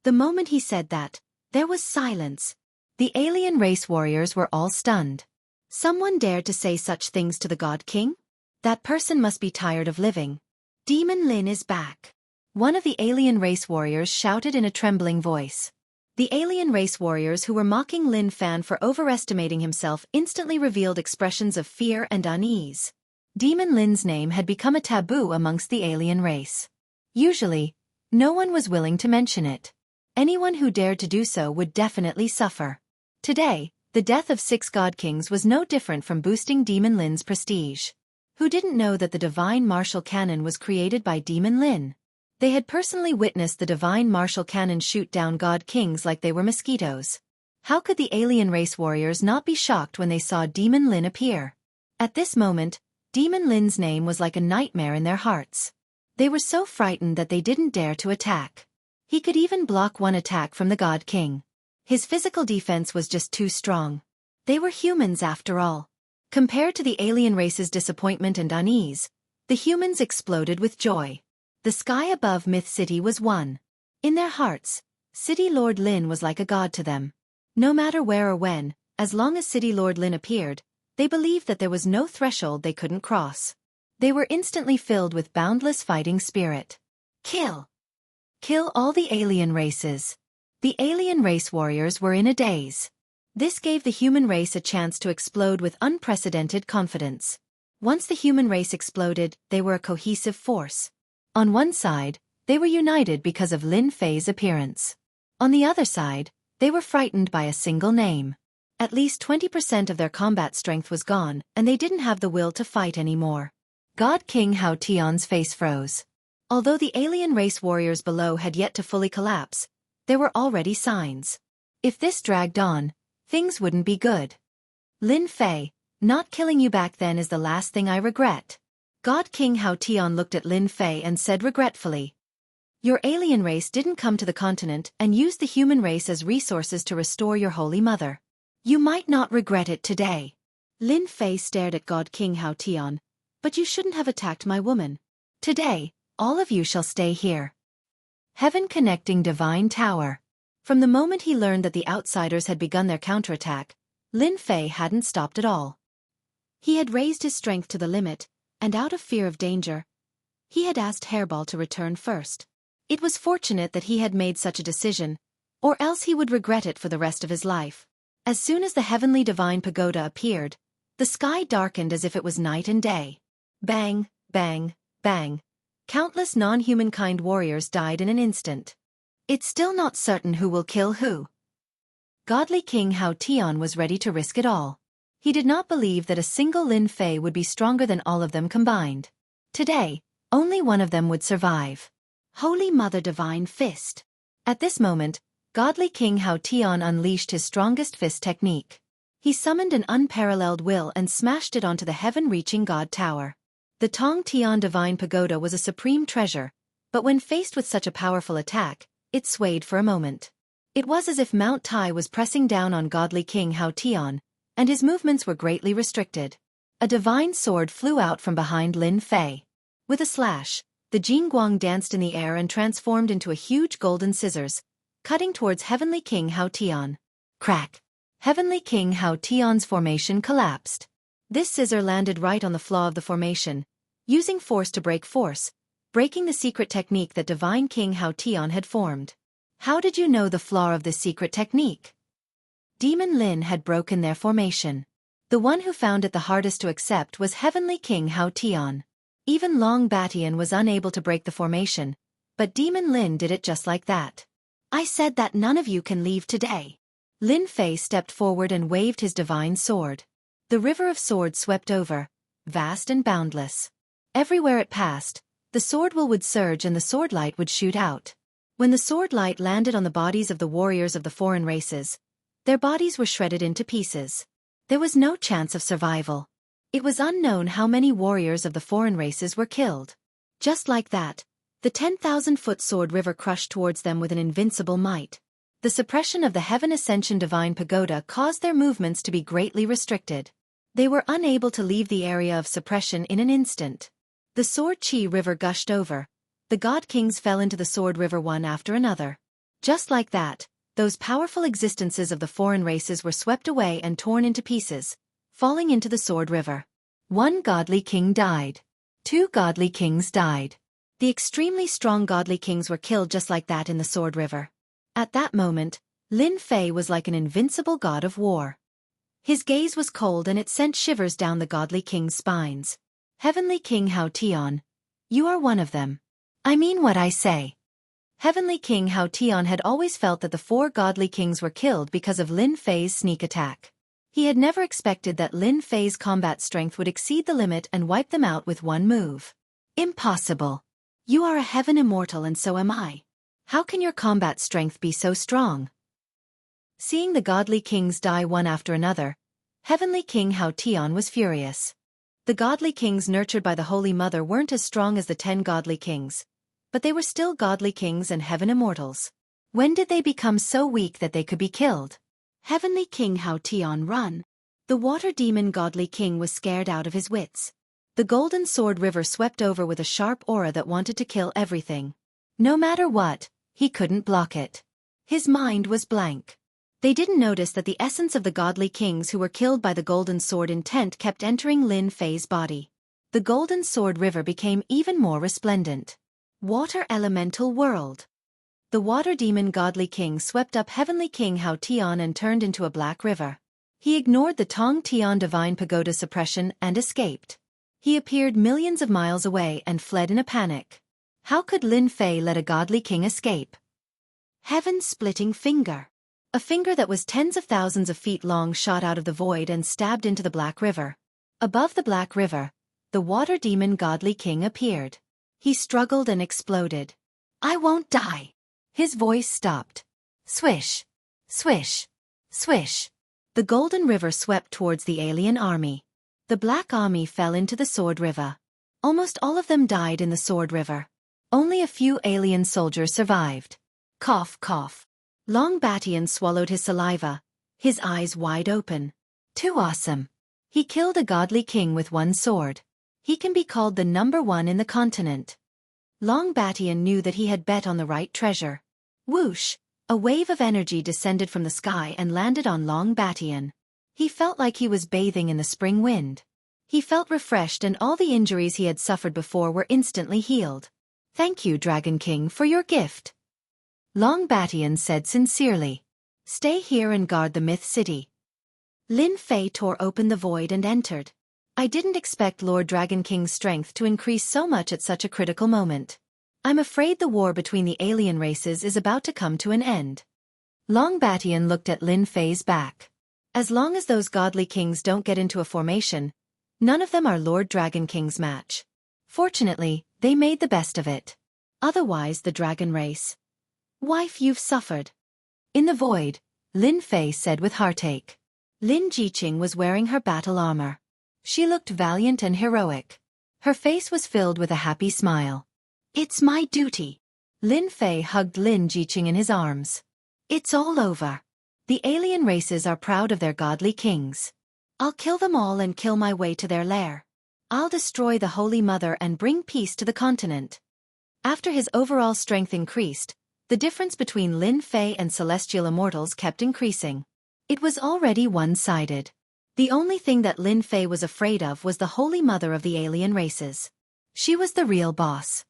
The moment he said that, there was silence. The alien race warriors were all stunned. Someone dared to say such things to the God King? That person must be tired of living. Demon Lin is back. One of the alien race warriors shouted in a trembling voice. The alien race warriors who were mocking Lin Fan for overestimating himself instantly revealed expressions of fear and unease. Demon Lin's name had become a taboo amongst the alien race. Usually, no one was willing to mention it. Anyone who dared to do so would definitely suffer. Today, the death of 6 God Kings was no different from boosting Demon Lin's prestige. Who didn't know that the Divine Martial Cannon was created by Demon Lin? They had personally witnessed the Divine Martial Cannon shoot down God Kings like they were mosquitoes. How could the alien race warriors not be shocked when they saw Demon Lin appear? At this moment, Demon Lin's name was like a nightmare in their hearts. They were so frightened that they didn't dare to attack. He could even block one attack from the God King. His physical defense was just too strong. They were humans after all. Compared to the alien race's disappointment and unease, the humans exploded with joy. The sky above Myth City was one. In their hearts, City Lord Lin was like a god to them. No matter where or when, as long as City Lord Lin appeared, they believed that there was no threshold they couldn't cross. They were instantly filled with boundless fighting spirit. Kill! Kill all the alien races. The alien race warriors were in a daze. This gave the human race a chance to explode with unprecedented confidence. Once the human race exploded, they were a cohesive force. On one side, they were united because of Lin Fei's appearance. On the other side, they were frightened by a single name. At least 20% of their combat strength was gone, and they didn't have the will to fight anymore. God King Hao Tian's face froze. Although the alien race warriors below had yet to fully collapse, there were already signs. If this dragged on, things wouldn't be good. Lin Fei, not killing you back then is the last thing I regret. God King Hao Tian looked at Lin Fei and said regretfully. Your alien race didn't come to the continent and used the human race as resources to restore your holy mother. You might not regret it today. Lin Fei stared at God King Hao Tian. But you shouldn't have attacked my woman. Today, all of you shall stay here. Heaven Connecting Divine Tower. From the moment he learned that the outsiders had begun their counterattack, Lin Fei hadn't stopped at all. He had raised his strength to the limit, and out of fear of danger, he had asked Hairball to return first. It was fortunate that he had made such a decision, or else he would regret it for the rest of his life. As soon as the heavenly divine pagoda appeared, the sky darkened as if it was night and day. Bang, bang, bang. Countless non-humankind warriors died in an instant. It's still not certain who will kill who. Godly King Hao Tian was ready to risk it all. He did not believe that a single Lin Fei would be stronger than all of them combined. Today, only one of them would survive. Holy Mother Divine Fist. At this moment, Godly King Hao Tian unleashed his strongest fist technique. He summoned an unparalleled will and smashed it onto the heaven-reaching God Tower. The Tong Tian Divine Pagoda was a supreme treasure, but when faced with such a powerful attack, it swayed for a moment. It was as if Mount Tai was pressing down on Godly King Hao Tian, and his movements were greatly restricted. A divine sword flew out from behind Lin Fei. With a slash, the Jingguang danced in the air and transformed into a huge golden scissors, cutting towards Heavenly King Hao Tian. Crack! Heavenly King Hao Tian's formation collapsed. This scissor landed right on the flaw of the formation, using force to break force, breaking the secret technique that Divine King Hao Tian had formed. How did you know the flaw of this secret technique? Demon Lin had broken their formation. The one who found it the hardest to accept was Heavenly King Hao Tian. Even Long Batian was unable to break the formation, but Demon Lin did it just like that. I said that none of you can leave today. Lin Fei stepped forward and waved his divine sword. The river of swords swept over, vast and boundless. Everywhere it passed, the sword will would surge and the swordlight would shoot out. When the sword light landed on the bodies of the warriors of the foreign races, their bodies were shredded into pieces. There was no chance of survival. It was unknown how many warriors of the foreign races were killed. Just like that, the 10,000-foot sword river crushed towards them with an invincible might. The suppression of the Heaven Ascension Divine Pagoda caused their movements to be greatly restricted. They were unable to leave the area of suppression in an instant. The Sword Chi River gushed over. The God Kings fell into the Sword River one after another. Just like that, those powerful existences of the foreign races were swept away and torn into pieces, falling into the Sword River. 1 godly king died. 2 godly kings died. The extremely strong godly kings were killed just like that in the Sword River. At that moment, Lin Fei was like an invincible god of war. His gaze was cold and it sent shivers down the godly king's spines. Heavenly King Hao Tian, you are one of them. I mean what I say. Heavenly King Hao Tian had always felt that the 4 godly kings were killed because of Lin Fei's sneak attack. He had never expected that Lin Fei's combat strength would exceed the limit and wipe them out with one move. Impossible. You are a heaven immortal and so am I. How can your combat strength be so strong? Seeing the godly kings die one after another, Heavenly King Hao Tian was furious. The godly kings nurtured by the Holy Mother weren't as strong as the 10 godly kings, but they were still godly kings and heaven immortals. When did they become so weak that they could be killed? Heavenly King Hao Tian run. The water demon godly king was scared out of his wits. The golden sword river swept over with a sharp aura that wanted to kill everything. No matter what, he couldn't block it. His mind was blank. They didn't notice that the essence of the godly kings who were killed by the golden sword intent kept entering Lin Fei's body. The golden sword river became even more resplendent. Water elemental world. The water demon godly king swept up Heavenly King Hao Tian and turned into a black river. He ignored the Tong Tian divine pagoda suppression and escaped. He appeared millions of miles away and fled in a panic. How could Lin Fei let a godly king escape? Heaven-splitting finger. A finger that was tens of thousands of feet long shot out of the void and stabbed into the Black River. Above the Black River, the water demon godly king appeared. He struggled and exploded. I won't die. His voice stopped. Swish. Swish. Swish. The golden river swept towards the alien army. The Black Army fell into the Sword River. Almost all of them died in the Sword River. Only a few alien soldiers survived. Cough, cough. Long Batian swallowed his saliva, his eyes wide open. Too awesome. He killed a godly king with one sword. He can be called the #1 in the continent. Long Batian knew that he had bet on the right treasure. Whoosh! A wave of energy descended from the sky and landed on Long Batian. He felt like he was bathing in the spring wind. He felt refreshed and all the injuries he had suffered before were instantly healed. Thank you, Dragon King, for your gift. Long Batian said sincerely. Stay here and guard the Myth City. Lin Fei tore open the void and entered. I didn't expect Lord Dragon King's strength to increase so much at such a critical moment. I'm afraid the war between the alien races is about to come to an end. Long Batian looked at Lin Fei's back. As long as those godly kings don't get into a formation, none of them are Lord Dragon King's match. Fortunately, they made the best of it. Otherwise the dragon race. Wife, you've suffered. In the void, Lin Fei said with heartache. Lin Jiqing was wearing her battle armor. She looked valiant and heroic. Her face was filled with a happy smile. It's my duty. Lin Fei hugged Lin Jiqing in his arms. It's all over. The alien races are proud of their godly kings. I'll kill them all and kill my way to their lair. I'll destroy the Holy Mother and bring peace to the continent. After his overall strength increased, the difference between Lin Fei and celestial immortals kept increasing. It was already one-sided. The only thing that Lin Fei was afraid of was the Holy Mother of the alien races. She was the real boss.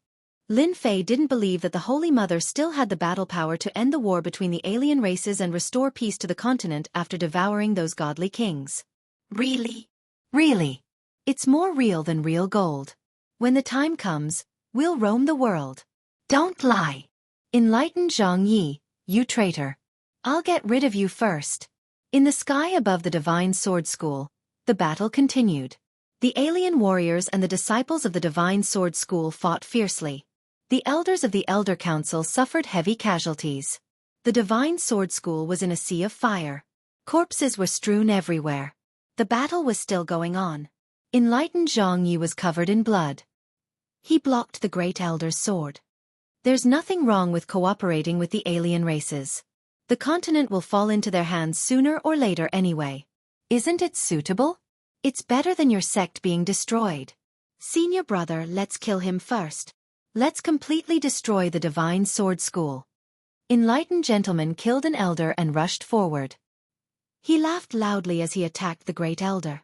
Lin Fei didn't believe that the Holy Mother still had the battle power to end the war between the alien races and restore peace to the continent after devouring those godly kings. Really? Really? It's more real than real gold. When the time comes, we'll roam the world. Don't lie. Enlightened Zhang Yi, you traitor. I'll get rid of you first. In the sky above the Divine Sword School, the battle continued. The alien warriors and the disciples of the Divine Sword School fought fiercely. The elders of the Elder Council suffered heavy casualties. The Divine Sword School was in a sea of fire. Corpses were strewn everywhere. The battle was still going on. Enlightened Jianghu was covered in blood. He blocked the Great Elder's sword. There's nothing wrong with cooperating with the alien races. The continent will fall into their hands sooner or later anyway. Isn't it suitable? It's better than your sect being destroyed. Senior brother, let's kill him first. Let's completely destroy the Divine Sword School. Enlightened gentleman killed an elder and rushed forward. He laughed loudly as he attacked the Great Elder.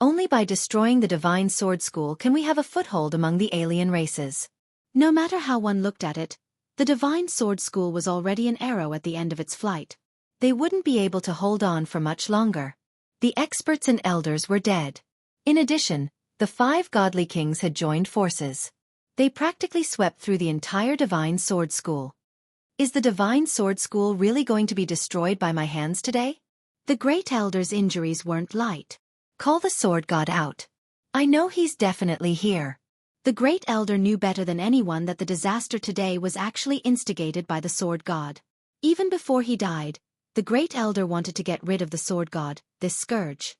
Only by destroying the Divine Sword School can we have a foothold among the alien races. No matter how one looked at it, the Divine Sword School was already an arrow at the end of its flight. They wouldn't be able to hold on for much longer. The experts and elders were dead. In addition, the 5 godly kings had joined forces. They practically swept through the entire Divine Sword School. Is the Divine Sword School really going to be destroyed by my hands today? The Great Elder's injuries weren't light. Call the Sword God out. I know he's definitely here. The Great Elder knew better than anyone that the disaster today was actually instigated by the Sword God. Even before he died, the Great Elder wanted to get rid of the Sword God, this scourge.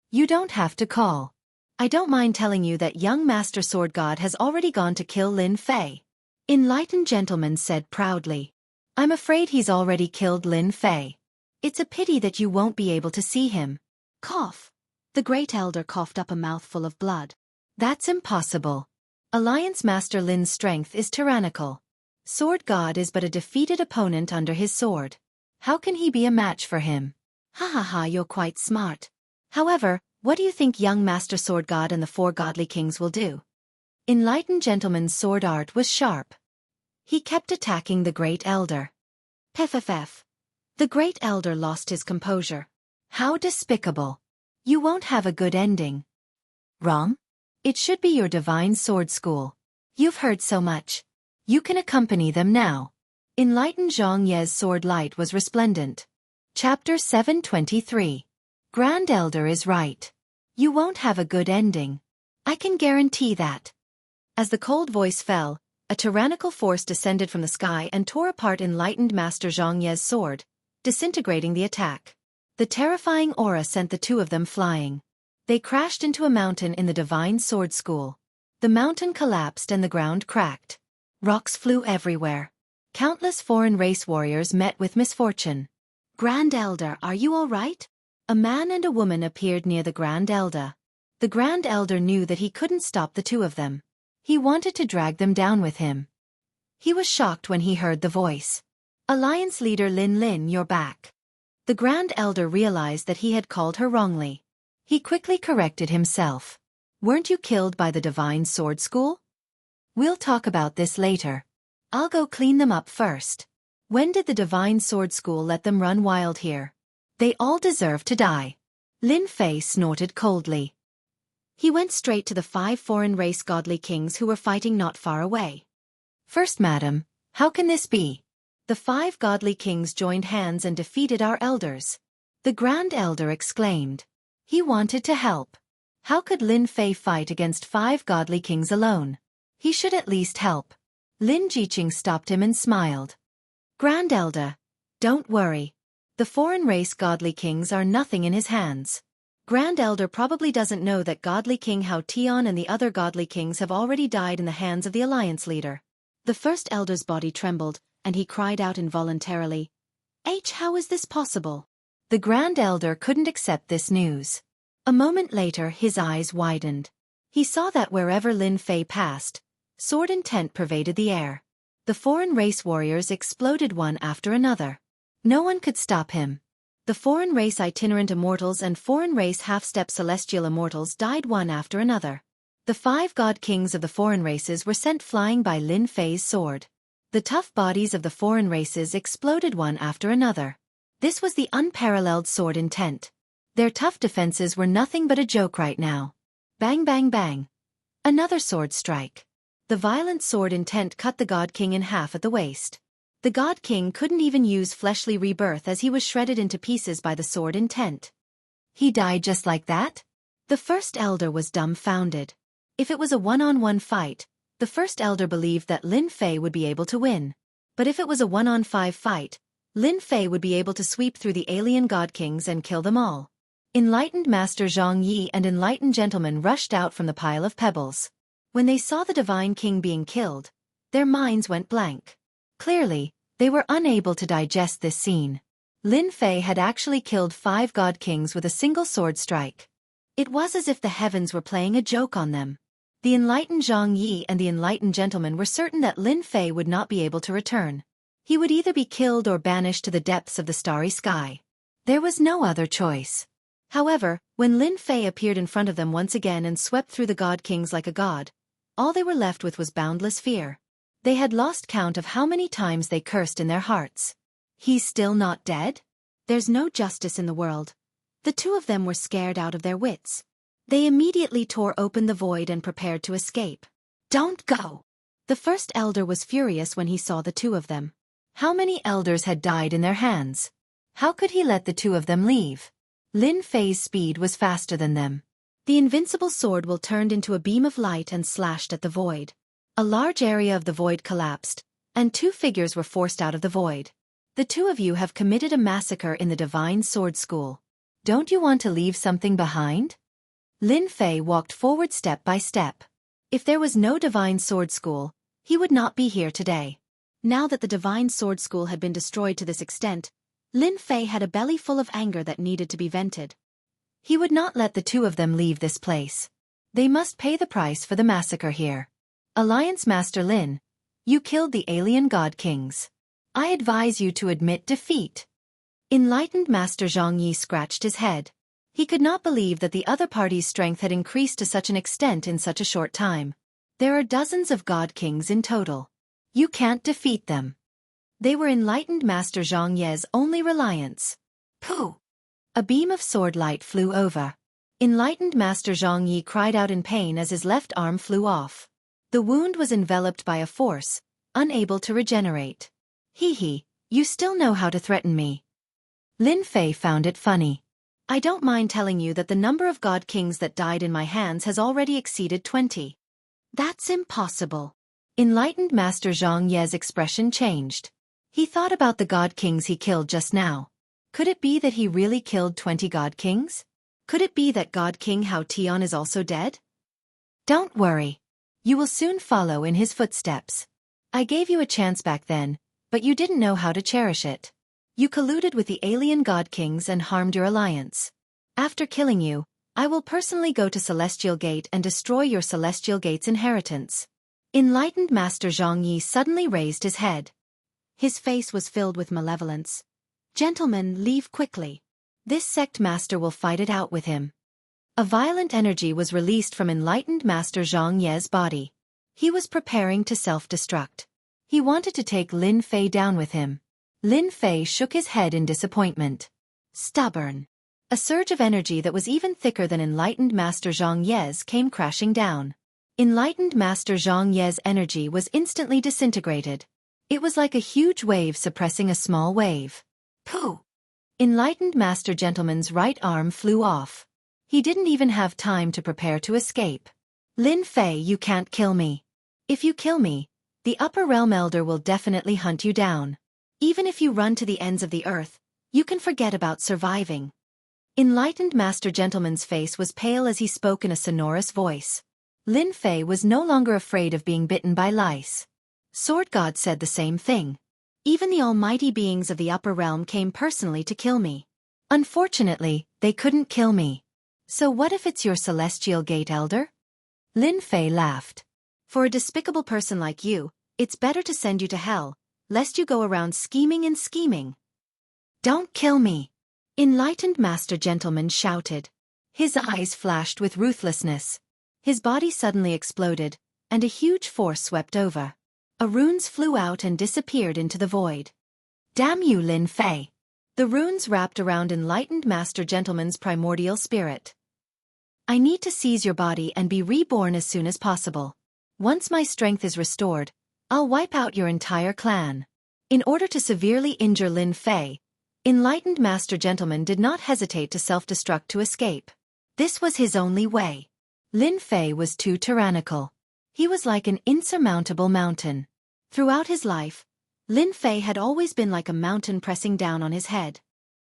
You don't have to call. I don't mind telling you that young Master Sword God has already gone to kill Lin Fei. Enlightened gentleman said proudly. I'm afraid he's already killed Lin Fei. It's a pity that you won't be able to see him. Cough. The Great Elder coughed up a mouthful of blood. That's impossible. Alliance Master Lin's strength is tyrannical. Sword God is but a defeated opponent under his sword. How can he be a match for him? Ha ha ha, you're quite smart. However, what do you think young Master Sword God and the 4 godly kings will do? Enlightened gentleman's sword art was sharp. He kept attacking the Great Elder. Pff. The Great Elder lost his composure. How despicable. You won't have a good ending. Wrong? It should be your Divine Sword School. You've heard so much. You can accompany them now. Enlightened Xianxia's sword light was resplendent. Chapter 723. Grand Elder is right. You won't have a good ending. I can guarantee that. As the cold voice fell, a tyrannical force descended from the sky and tore apart Enlightened Master Xianxia's sword, disintegrating the attack. The terrifying aura sent the 2 of them flying. They crashed into a mountain in the Divine Sword School. The mountain collapsed and the ground cracked. Rocks flew everywhere. Countless foreign race warriors met with misfortune. Grand Elder, are you all right? A man and a woman appeared near the Grand Elder. The Grand Elder knew that he couldn't stop the 2 of them. He wanted to drag them down with him. He was shocked when he heard the voice. Alliance leader Lin, you're back. The Grand Elder realized that he had called her wrongly. He quickly corrected himself. Weren't you killed by the Divine Sword School? We'll talk about this later. I'll go clean them up first. When did the Divine Sword School let them run wild here? They all deserve to die. Lin Fei snorted coldly. He went straight to the 5 foreign race godly kings who were fighting not far away. First Madam, how can this be? The 5 godly kings joined hands and defeated our elders. The Grand Elder exclaimed. He wanted to help. How could Lin Fei fight against 5 godly kings alone? He should at least help. Lin Jiqing stopped him and smiled. Grand Elder, don't worry. The foreign race godly kings are nothing in his hands. Grand Elder probably doesn't know that godly King Hao Tian and the other godly kings have already died in the hands of the alliance leader. The first elder's body trembled, and he cried out involuntarily, How is this possible? The Grand Elder couldn't accept this news. A moment later his eyes widened. He saw that wherever Lin Fei passed, sword intent pervaded the air. The foreign race warriors exploded one after another. No one could stop him. The foreign race itinerant immortals and foreign race half-step celestial immortals died one after another. The 5 god kings of the foreign races were sent flying by Lin Fei's sword. The tough bodies of the foreign races exploded one after another. This was the unparalleled sword intent. Their tough defenses were nothing but a joke right now. Bang bang bang. Another sword strike. The violent sword intent cut the God King in half at the waist. The God King couldn't even use fleshly rebirth as he was shredded into pieces by the sword intent. He died just like that? The first elder was dumbfounded. If it was a one-on-one fight, The first elder believed that Lin Fei would be able to win. But if it was a 1-on-5 fight, Lin Fei would be able to sweep through the alien god kings and kill them all. Enlightened Master Zhang Yi and enlightened gentlemen rushed out from the pile of pebbles. When they saw the divine king being killed, their minds went blank. Clearly, they were unable to digest this scene. Lin Fei had actually killed 5 god kings with a single sword strike. It was as if the heavens were playing a joke on them. The enlightened Zhang Yi and the enlightened gentleman were certain that Lin Fei would not be able to return. He would either be killed or banished to the depths of the starry sky. There was no other choice. However, when Lin Fei appeared in front of them once again and swept through the god kings like a god, all they were left with was boundless fear. They had lost count of how many times they cursed in their hearts. He's still not dead? There's no justice in the world. The two of them were scared out of their wits. They immediately tore open the void and prepared to escape. Don't go! The first elder was furious when he saw the two of them. How many elders had died in their hands? How could he let the two of them leave? Lin Fei's speed was faster than them. The invincible sword will turned into a beam of light and slashed at the void. A large area of the void collapsed, and 2 figures were forced out of the void. The two of you have committed a massacre in the Divine Sword School. Don't you want to leave something behind? Lin Fei walked forward step by step. If there was no Divine Sword School, he would not be here today. Now that the Divine Sword School had been destroyed to this extent, Lin Fei had a belly full of anger that needed to be vented. He would not let the two of them leave this place. They must pay the price for the massacre here. Alliance Master Lin, you killed the alien god kings. I advise you to admit defeat. Enlightened Master Zhang Yi scratched his head. He could not believe that the other party's strength had increased to such an extent in such a short time. There are dozens of god kings in total. You can't defeat them. They were enlightened Master Zhang Ye's only reliance. Pooh! A beam of sword light flew over. Enlightened Master Zhang Yi cried out in pain as his left arm flew off. The wound was enveloped by a force, unable to regenerate. Hee, you still know how to threaten me. Lin Fei found it funny. I don't mind telling you that the number of god kings that died in my hands has already exceeded 20. That's impossible. Enlightened Master Zhang Ye's expression changed. He thought about the god kings he killed just now. Could it be that he really killed 20 god kings? Could it be that God King Hao Tian is also dead? Don't worry. You will soon follow in his footsteps. I gave you a chance back then, but you didn't know how to cherish it. You colluded with the alien god kings and harmed your alliance. After killing you, I will personally go to Celestial Gate and destroy your Celestial Gate's inheritance. Enlightened Master Zhang Yi suddenly raised his head. His face was filled with malevolence. Gentlemen, leave quickly. This sect master will fight it out with him. A violent energy was released from Enlightened Master Zhang Ye's body. He was preparing to self-destruct. He wanted to take Lin Fei down with him. Lin Fei shook his head in disappointment. Stubborn. A surge of energy that was even thicker than Enlightened Master Zhang Ye's came crashing down. Enlightened Master Zhang Ye's energy was instantly disintegrated. It was like a huge wave suppressing a small wave. Pooh! Enlightened Master Gentleman's right arm flew off. He didn't even have time to prepare to escape. Lin Fei, you can't kill me. If you kill me, the Upper Realm Elder will definitely hunt you down. Even if you run to the ends of the earth, you can forget about surviving. Enlightened Master Gentleman's face was pale as he spoke in a sonorous voice. Lin Fei was no longer afraid of being bitten by lice. Sword God said the same thing. Even the almighty beings of the upper realm came personally to kill me. Unfortunately, they couldn't kill me. So what if it's your Celestial Gate Elder? Lin Fei laughed. For a despicable person like you, it's better to send you to hell, lest you go around scheming and scheming. Don't kill me! Enlightened Master Gentleman shouted. His eyes flashed with ruthlessness. His body suddenly exploded, and a huge force swept over. Runes flew out and disappeared into the void. Damn you, Lin Fei! The runes wrapped around Enlightened Master Gentleman's primordial spirit. I need to seize your body and be reborn as soon as possible. Once my strength is restored, I'll wipe out your entire clan. In order to severely injure Lin Fei, Enlightened Master Gentleman did not hesitate to self-destruct to escape. This was his only way. Lin Fei was too tyrannical. He was like an insurmountable mountain. Throughout his life, Lin Fei had always been like a mountain pressing down on his head.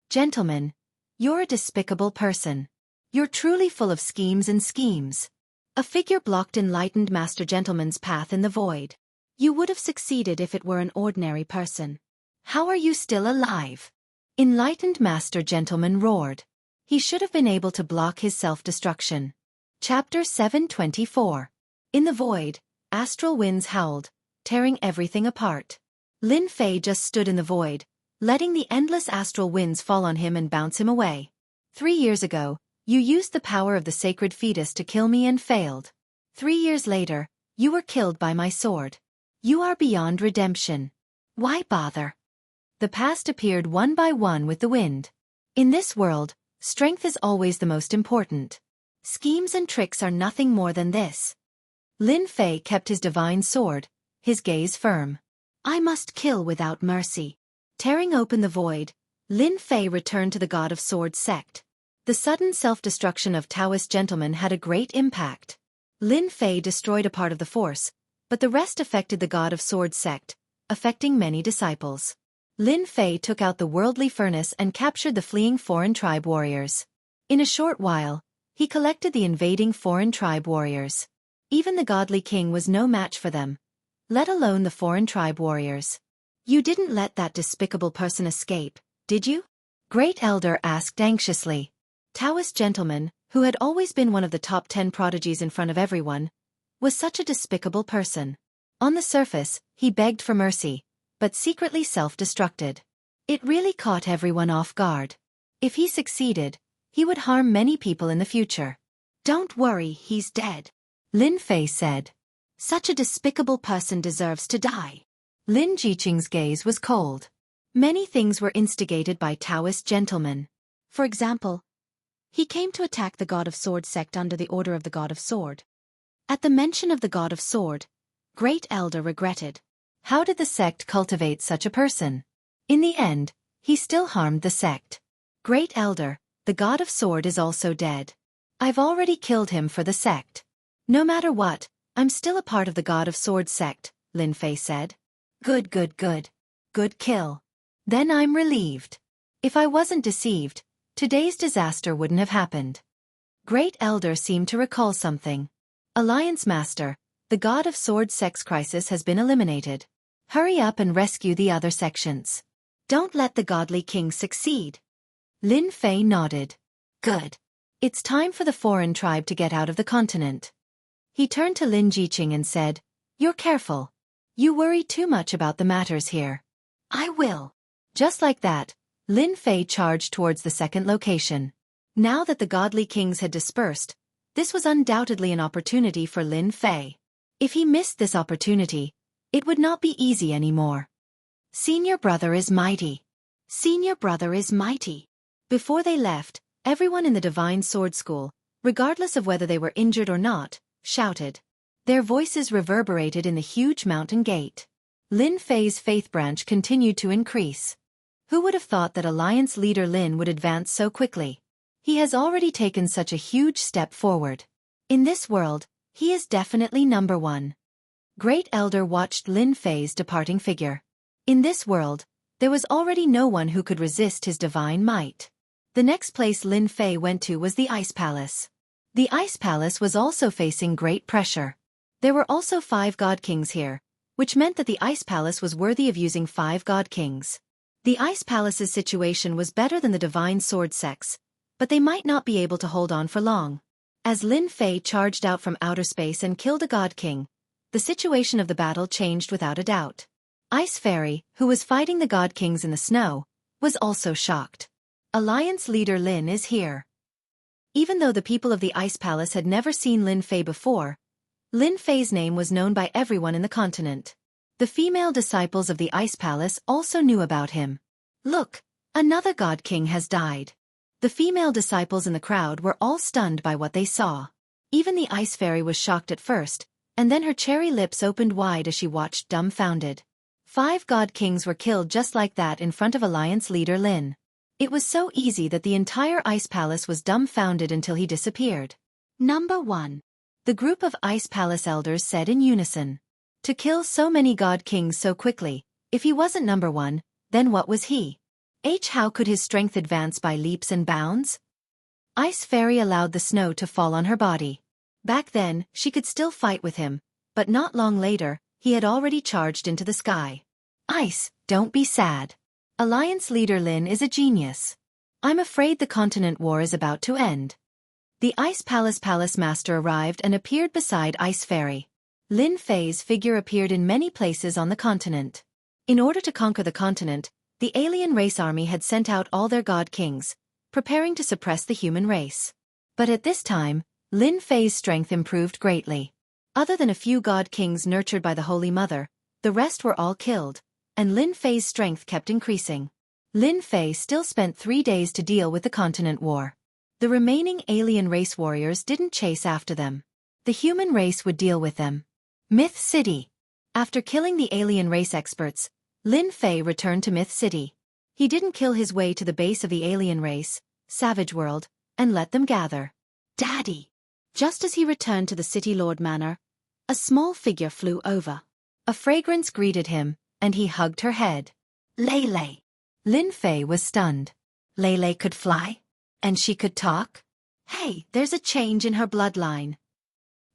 Gentlemen, you're a despicable person. You're truly full of schemes and schemes. A figure blocked Enlightened Master Gentleman's path in the void. You would have succeeded if it were an ordinary person. How are you still alive? Enlightened Master Gentleman roared. He should have been able to block his self-destruction. Chapter 724. In the void, astral winds howled, tearing everything apart. Lin Fei just stood in the void, letting the endless astral winds fall on him and bounce him away. 3 years ago, you used the power of the sacred fetus to kill me and failed. 3 years later, you were killed by my sword. You are beyond redemption. Why bother? The past appeared one by one with the wind. In this world, strength is always the most important. Schemes and tricks are nothing more than this. Lin Fei kept his divine sword, his gaze firm. I must kill without mercy. Tearing open the void, Lin Fei returned to the God of Swords sect. The sudden self-destruction of Taoist gentlemen had a great impact. Lin Fei destroyed a part of the force, but the rest affected the God of Swords sect, affecting many disciples. Lin Fei took out the worldly furnace and captured the fleeing foreign tribe warriors. In a short while, he collected the invading foreign tribe warriors. Even the godly king was no match for them, let alone the foreign tribe warriors. You didn't let that despicable person escape, did you? Great Elder asked anxiously. Taoist gentleman, who had always been one of the top 10 prodigies in front of everyone, was such a despicable person. On the surface, he begged for mercy, but secretly self-destructed. It really caught everyone off guard. If he succeeded, he would harm many people in the future. Don't worry, he's dead, Lin Fei said. Such a despicable person deserves to die. Lin Jiqing's gaze was cold. Many things were instigated by Taoist gentlemen. For example, he came to attack the God of Sword sect under the order of the God of Sword. At the mention of the God of Sword, Great Elder regretted. How did the sect cultivate such a person? In the end, he still harmed the sect. Great Elder, the God of Sword is also dead. I've already killed him for the sect. No matter what, I'm still a part of the God of Sword sect, Lin Fei said. Good, good, good. Good kill. Then I'm relieved. If I wasn't deceived, today's disaster wouldn't have happened. Great Elder seemed to recall something. Alliance Master, the God of Sword sect's crisis has been eliminated. Hurry up and rescue the other sections. Don't let the godly king succeed. Lin Fei nodded. Good. It's time for the foreign tribe to get out of the continent. He turned to Lin Jiqing and said, You're careful. You worry too much about the matters here. I will. Just like that, Lin Fei charged towards the second location. Now that the godly kings had dispersed, this was undoubtedly an opportunity for Lin Fei. If he missed this opportunity, it would not be easy anymore. Senior brother is mighty. Senior brother is mighty. Before they left, everyone in the Divine Sword School, regardless of whether they were injured or not, shouted. Their voices reverberated in the huge mountain gate. Lin Fei's faith branch continued to increase. Who would have thought that Alliance leader Lin would advance so quickly? He has already taken such a huge step forward. In this world, he is definitely number one. Great Elder watched Lin Fei's departing figure. In this world, there was already no one who could resist his divine might. The next place Lin Fei went to was the Ice Palace. The Ice Palace was also facing great pressure. There were also 5 God Kings here, which meant that the Ice Palace was worthy of using 5 God Kings. The Ice Palace's situation was better than the Divine Sword sects, but they might not be able to hold on for long. As Lin Fei charged out from outer space and killed a God King, the situation of the battle changed without a doubt. Ice Fairy, who was fighting the God Kings in the snow, was also shocked. Alliance leader Lin is here. Even though the people of the Ice Palace had never seen Lin Fei before, Lin Fei's name was known by everyone in the continent. The female disciples of the Ice Palace also knew about him. Look, another God King has died. The female disciples in the crowd were all stunned by what they saw. Even the Ice Fairy was shocked at first, and then her cherry lips opened wide as she watched dumbfounded. 5 God Kings were killed just like that in front of Alliance leader Lin. It was so easy that the entire Ice Palace was dumbfounded until he disappeared. Number 1. The group of Ice Palace elders said in unison. To kill so many god kings so quickly, if he wasn't number one, then what was he? How could his strength advance by leaps and bounds? Ice Fairy allowed the snow to fall on her body. Back then, she could still fight with him, but not long later, he had already charged into the sky. Ice, don't be sad. Alliance leader Lin is a genius. I'm afraid the continent war is about to end. The Ice Palace master arrived and appeared beside Ice Fairy. Lin Fei's figure appeared in many places on the continent. In order to conquer the continent, the alien race army had sent out all their god kings, preparing to suppress the human race. But at this time, Lin Fei's strength improved greatly. Other than a few god kings nurtured by the Holy Mother, the rest were all killed, and Lin Fei's strength kept increasing. Lin Fei still spent 3 days to deal with the continent war. The remaining alien race warriors didn't chase after them. The human race would deal with them. Myth City. After killing the alien race experts, Lin Fei returned to Myth City. He didn't kill his way to the base of the alien race, Savage World, and let them gather. Daddy! Just as he returned to the City Lord Manor, a small figure flew over. A fragrance greeted him, and he hugged her head. Lele! Lin Fei was stunned. Lele could fly? And she could talk? Hey, there's a change in her bloodline.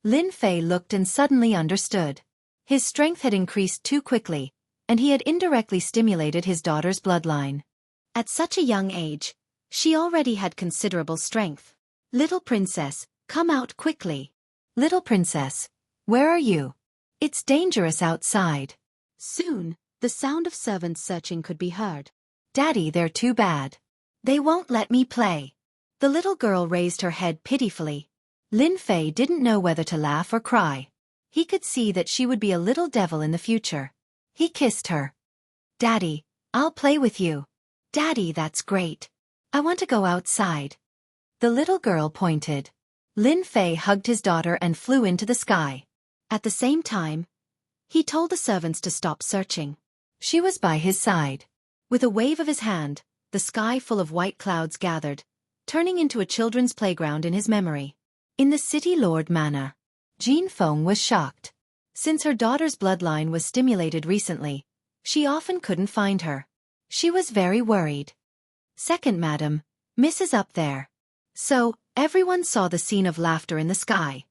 Lin Fei looked and suddenly understood. His strength had increased too quickly, and he had indirectly stimulated his daughter's bloodline. At such a young age, she already had considerable strength. Little princess, come out quickly. Little princess, where are you? It's dangerous outside. Soon, the sound of servants searching could be heard. Daddy, they're too bad. They won't let me play. The little girl raised her head pitifully. Lin Fei didn't know whether to laugh or cry. He could see that she would be a little devil in the future. He kissed her. Daddy, I'll play with you. Daddy, that's great. I want to go outside. The little girl pointed. Lin Fei hugged his daughter and flew into the sky. At the same time, he told the servants to stop searching. She was by his side. With a wave of his hand, the sky full of white clouds gathered, turning into a children's playground in his memory. In the City Lord Manor, Jean Feng was shocked. Since her daughter's bloodline was stimulated recently, she often couldn't find her. She was very worried. Second madam, Miss is up there. So, everyone saw the scene of laughter in the sky.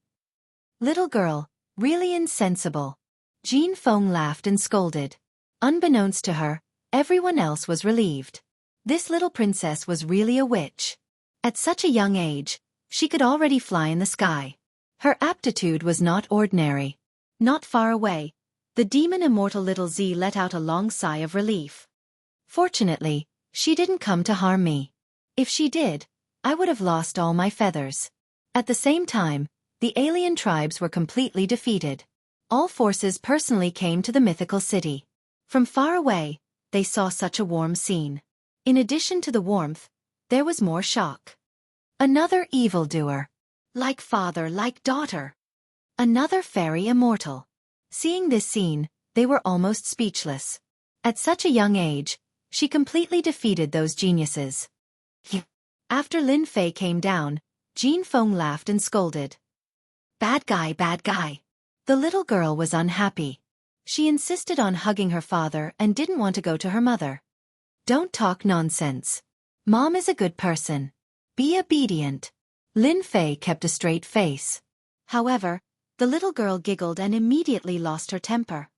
Little girl, really insensible. Jean Feng laughed and scolded. Unbeknownst to her, everyone else was relieved. This little princess was really a witch. At such a young age, she could already fly in the sky. Her aptitude was not ordinary. Not far away, the demon immortal little Z let out a long sigh of relief. Fortunately, she didn't come to harm me. If she did, I would have lost all my feathers. At the same time, the alien tribes were completely defeated. All forces personally came to the mythical city. From far away, they saw such a warm scene. In addition to the warmth, there was more shock. Another evildoer. Like father, like daughter. Another fairy immortal. Seeing this scene, they were almost speechless. At such a young age, she completely defeated those geniuses. After Lin Fei came down, Jean Feng laughed and scolded. Bad guy, bad guy. The little girl was unhappy. She insisted on hugging her father and didn't want to go to her mother. Don't talk nonsense. Mom is a good person. Be obedient. Lin Fei kept a straight face. However, the little girl giggled and immediately lost her temper.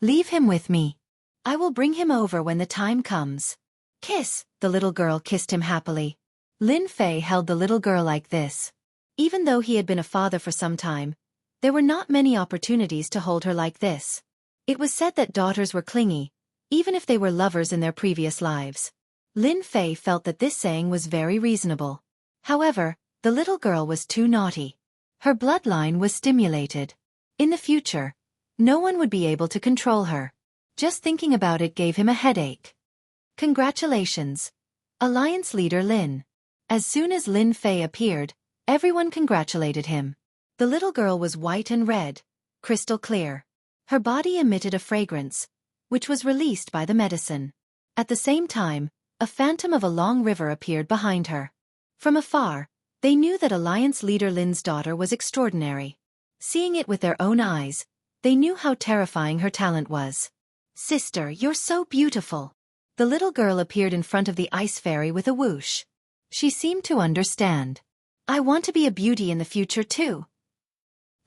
Leave him with me. I will bring him over when the time comes. Kiss, the little girl kissed him happily. Lin Fei held the little girl like this. Even though he had been a father for some time, there were not many opportunities to hold her like this. It was said that daughters were clingy, even if they were lovers in their previous lives. Lin Fei felt that this saying was very reasonable. However, the little girl was too naughty. Her bloodline was stimulated. In the future, no one would be able to control her. Just thinking about it gave him a headache. Congratulations, Alliance leader Lin. As soon as Lin Fei appeared, everyone congratulated him. The little girl was white and red, crystal clear. Her body emitted a fragrance, which was released by the medicine. At the same time, a phantom of a long river appeared behind her. From afar, they knew that Alliance leader Lin's daughter was extraordinary. Seeing it with their own eyes, they knew how terrifying her talent was. "Sister, you're so beautiful." The little girl appeared in front of the ice fairy with a whoosh. She seemed to understand. "I want to be a beauty in the future too."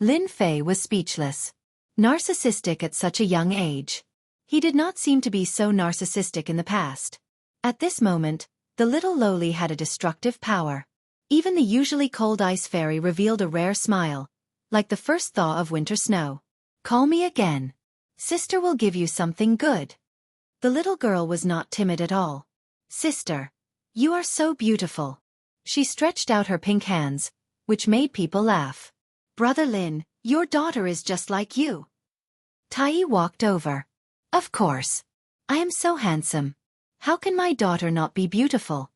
Lin Fei was speechless. Narcissistic at such a young age. He did not seem to be so narcissistic in the past. At this moment, the little lowly had a destructive power. Even the usually cold ice fairy revealed a rare smile, like the first thaw of winter snow. "Call me again. Sister will give you something good." The little girl was not timid at all. "Sister, you are so beautiful." She stretched out her pink hands, which made people laugh. "Brother Lin, your daughter is just like you." Tai walked over. "Of course. I am so handsome. How can my daughter not be beautiful?"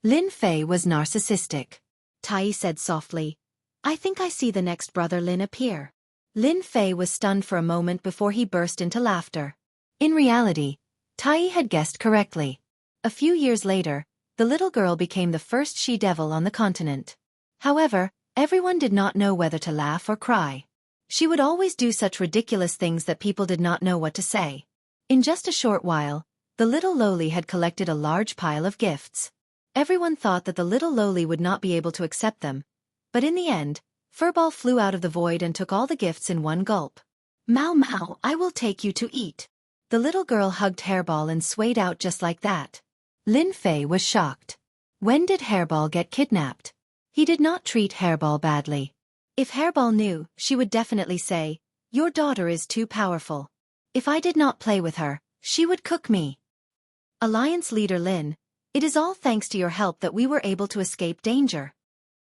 Lin Fei was narcissistic. Tai said softly, "I think I see the next brother Lin appear." Lin Fei was stunned for a moment before he burst into laughter. In reality, Tai had guessed correctly. A few years later, the little girl became the first she-devil on the continent. However, everyone did not know whether to laugh or cry. She would always do such ridiculous things that people did not know what to say. In just a short while, the little lowly had collected a large pile of gifts. Everyone thought that the little lowly would not be able to accept them, but in the end, Furball flew out of the void and took all the gifts in one gulp. "Mao Mao, I will take you to eat." The little girl hugged Hairball and swayed out just like that. Lin Fei was shocked. When did Hairball get kidnapped? He did not treat Hairball badly. If Hairball knew, she would definitely say, "Your daughter is too powerful. If I did not play with her, she would cook me." Alliance leader Lin, it is all thanks to your help that we were able to escape danger.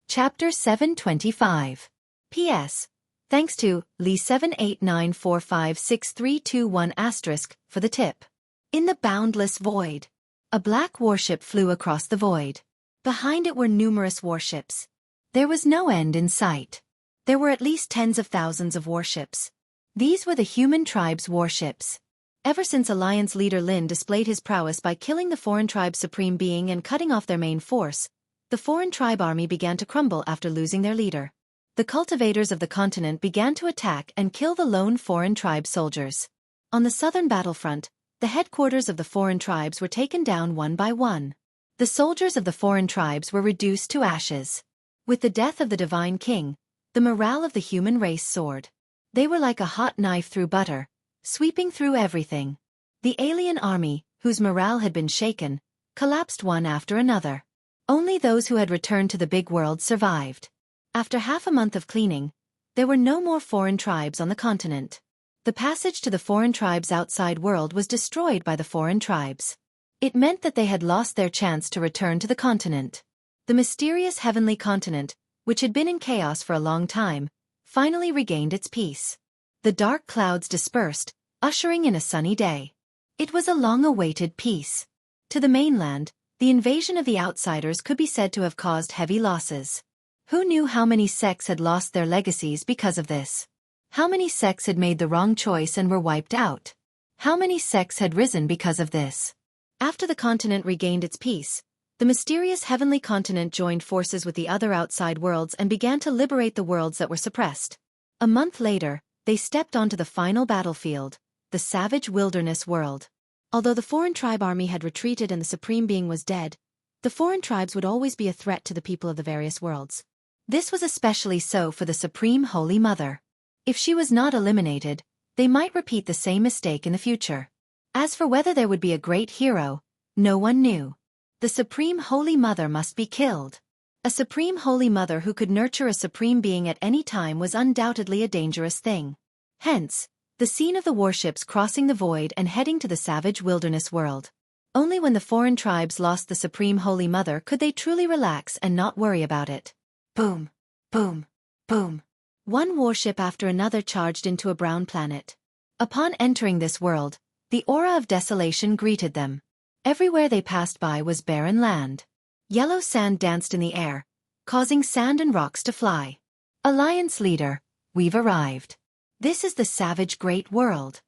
Chapter 725. P.S. Thanks to Lee7894563321* for the tip. In the boundless void. A black warship flew across the void. Behind it were numerous warships. There was no end in sight. There were at least tens of thousands of warships. These were the human tribe's warships. Ever since Alliance leader Lin displayed his prowess by killing the foreign tribe's supreme being and cutting off their main force, the foreign tribe army began to crumble after losing their leader. The cultivators of the continent began to attack and kill the lone foreign tribe soldiers. On the southern battlefront, the headquarters of the foreign tribes were taken down one by one. The soldiers of the foreign tribes were reduced to ashes. With the death of the divine king, the morale of the human race soared. They were like a hot knife through butter, sweeping through everything. The alien army, whose morale had been shaken, collapsed one after another. Only those who had returned to the big world survived. After half a month of cleaning, there were no more foreign tribes on the continent. The passage to the foreign tribes' outside world was destroyed by the foreign tribes. It meant that they had lost their chance to return to the continent. The mysterious heavenly continent, which had been in chaos for a long time, finally regained its peace. The dark clouds dispersed, ushering in a sunny day. It was a long-awaited peace. To the mainland, the invasion of the outsiders could be said to have caused heavy losses. Who knew how many sects had lost their legacies because of this? How many sects had made the wrong choice and were wiped out? How many sects had risen because of this? After the continent regained its peace, the mysterious heavenly continent joined forces with the other outside worlds and began to liberate the worlds that were suppressed. A month later, they stepped onto the final battlefield, the savage wilderness world. Although the foreign tribe army had retreated and the supreme being was dead, the foreign tribes would always be a threat to the people of the various worlds. This was especially so for the Supreme Holy Mother. If she was not eliminated, they might repeat the same mistake in the future. As for whether there would be a great hero, no one knew. The Supreme Holy Mother must be killed. A Supreme Holy Mother who could nurture a supreme being at any time was undoubtedly a dangerous thing. Hence, the scene of the warships crossing the void and heading to the savage wilderness world. Only when the foreign tribes lost the Supreme Holy Mother could they truly relax and not worry about it. Boom, boom, boom. One warship after another charged into a brown planet. Upon entering this world, the aura of desolation greeted them. Everywhere they passed by was barren land. Yellow sand danced in the air, causing sand and rocks to fly. Alliance leader, we've arrived. This is the savage great world.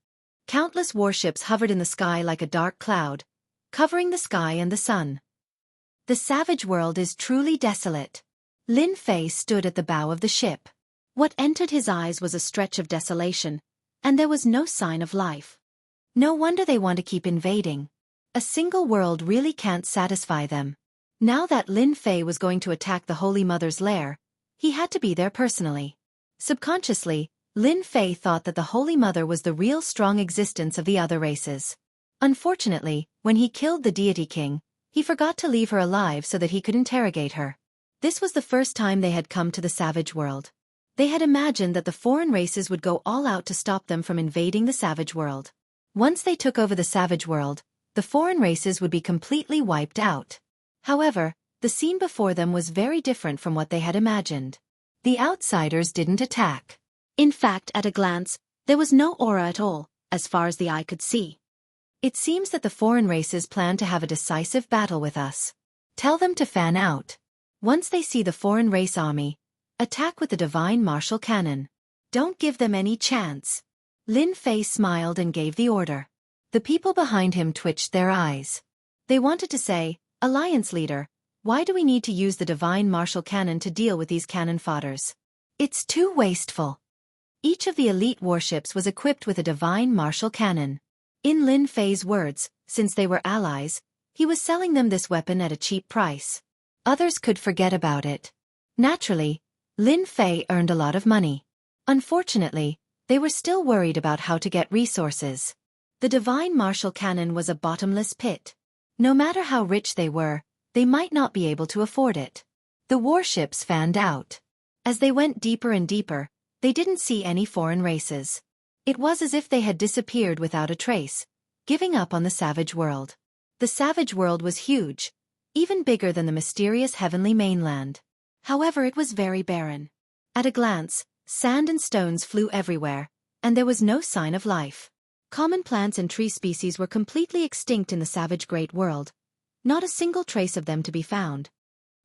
Countless warships hovered in the sky like a dark cloud, covering the sky and the sun. The savage world is truly desolate. Lin Fei stood at the bow of the ship. What entered his eyes was a stretch of desolation, and there was no sign of life. No wonder they want to keep invading. A single world really can't satisfy them. Now that Lin Fei was going to attack the Holy Mother's lair, he had to be there personally. Subconsciously, Lin Fei thought that the Holy Mother was the real strong existence of the other races. Unfortunately, when he killed the deity king, he forgot to leave her alive so that he could interrogate her. This was the first time they had come to the savage world. They had imagined that the foreign races would go all out to stop them from invading the savage world. Once they took over the savage world, the foreign races would be completely wiped out. However, the scene before them was very different from what they had imagined. The outsiders didn't attack. In fact, at a glance, there was no aura at all, as far as the eye could see. It seems that the foreign races plan to have a decisive battle with us. Tell them to fan out. Once they see the foreign race army, attack with the divine martial cannon. Don't give them any chance. Lin Fei smiled and gave the order. The people behind him twitched their eyes. They wanted to say, "Alliance leader, why do we need to use the divine martial cannon to deal with these cannon fodders? It's too wasteful." Each of the elite warships was equipped with a divine martial cannon. In Lin Fei's words, since they were allies, he was selling them this weapon at a cheap price. Others could forget about it. Naturally, Lin Fei earned a lot of money. Unfortunately, they were still worried about how to get resources. The divine martial cannon was a bottomless pit. No matter how rich they were, they might not be able to afford it. The warships fanned out. As they went deeper and deeper, they didn't see any foreign races. It was as if they had disappeared without a trace, giving up on the savage world. The savage world was huge, even bigger than the mysterious heavenly mainland. However, it was very barren. At a glance, sand and stones flew everywhere, and there was no sign of life. Common plants and tree species were completely extinct in the savage great world. Not a single trace of them to be found.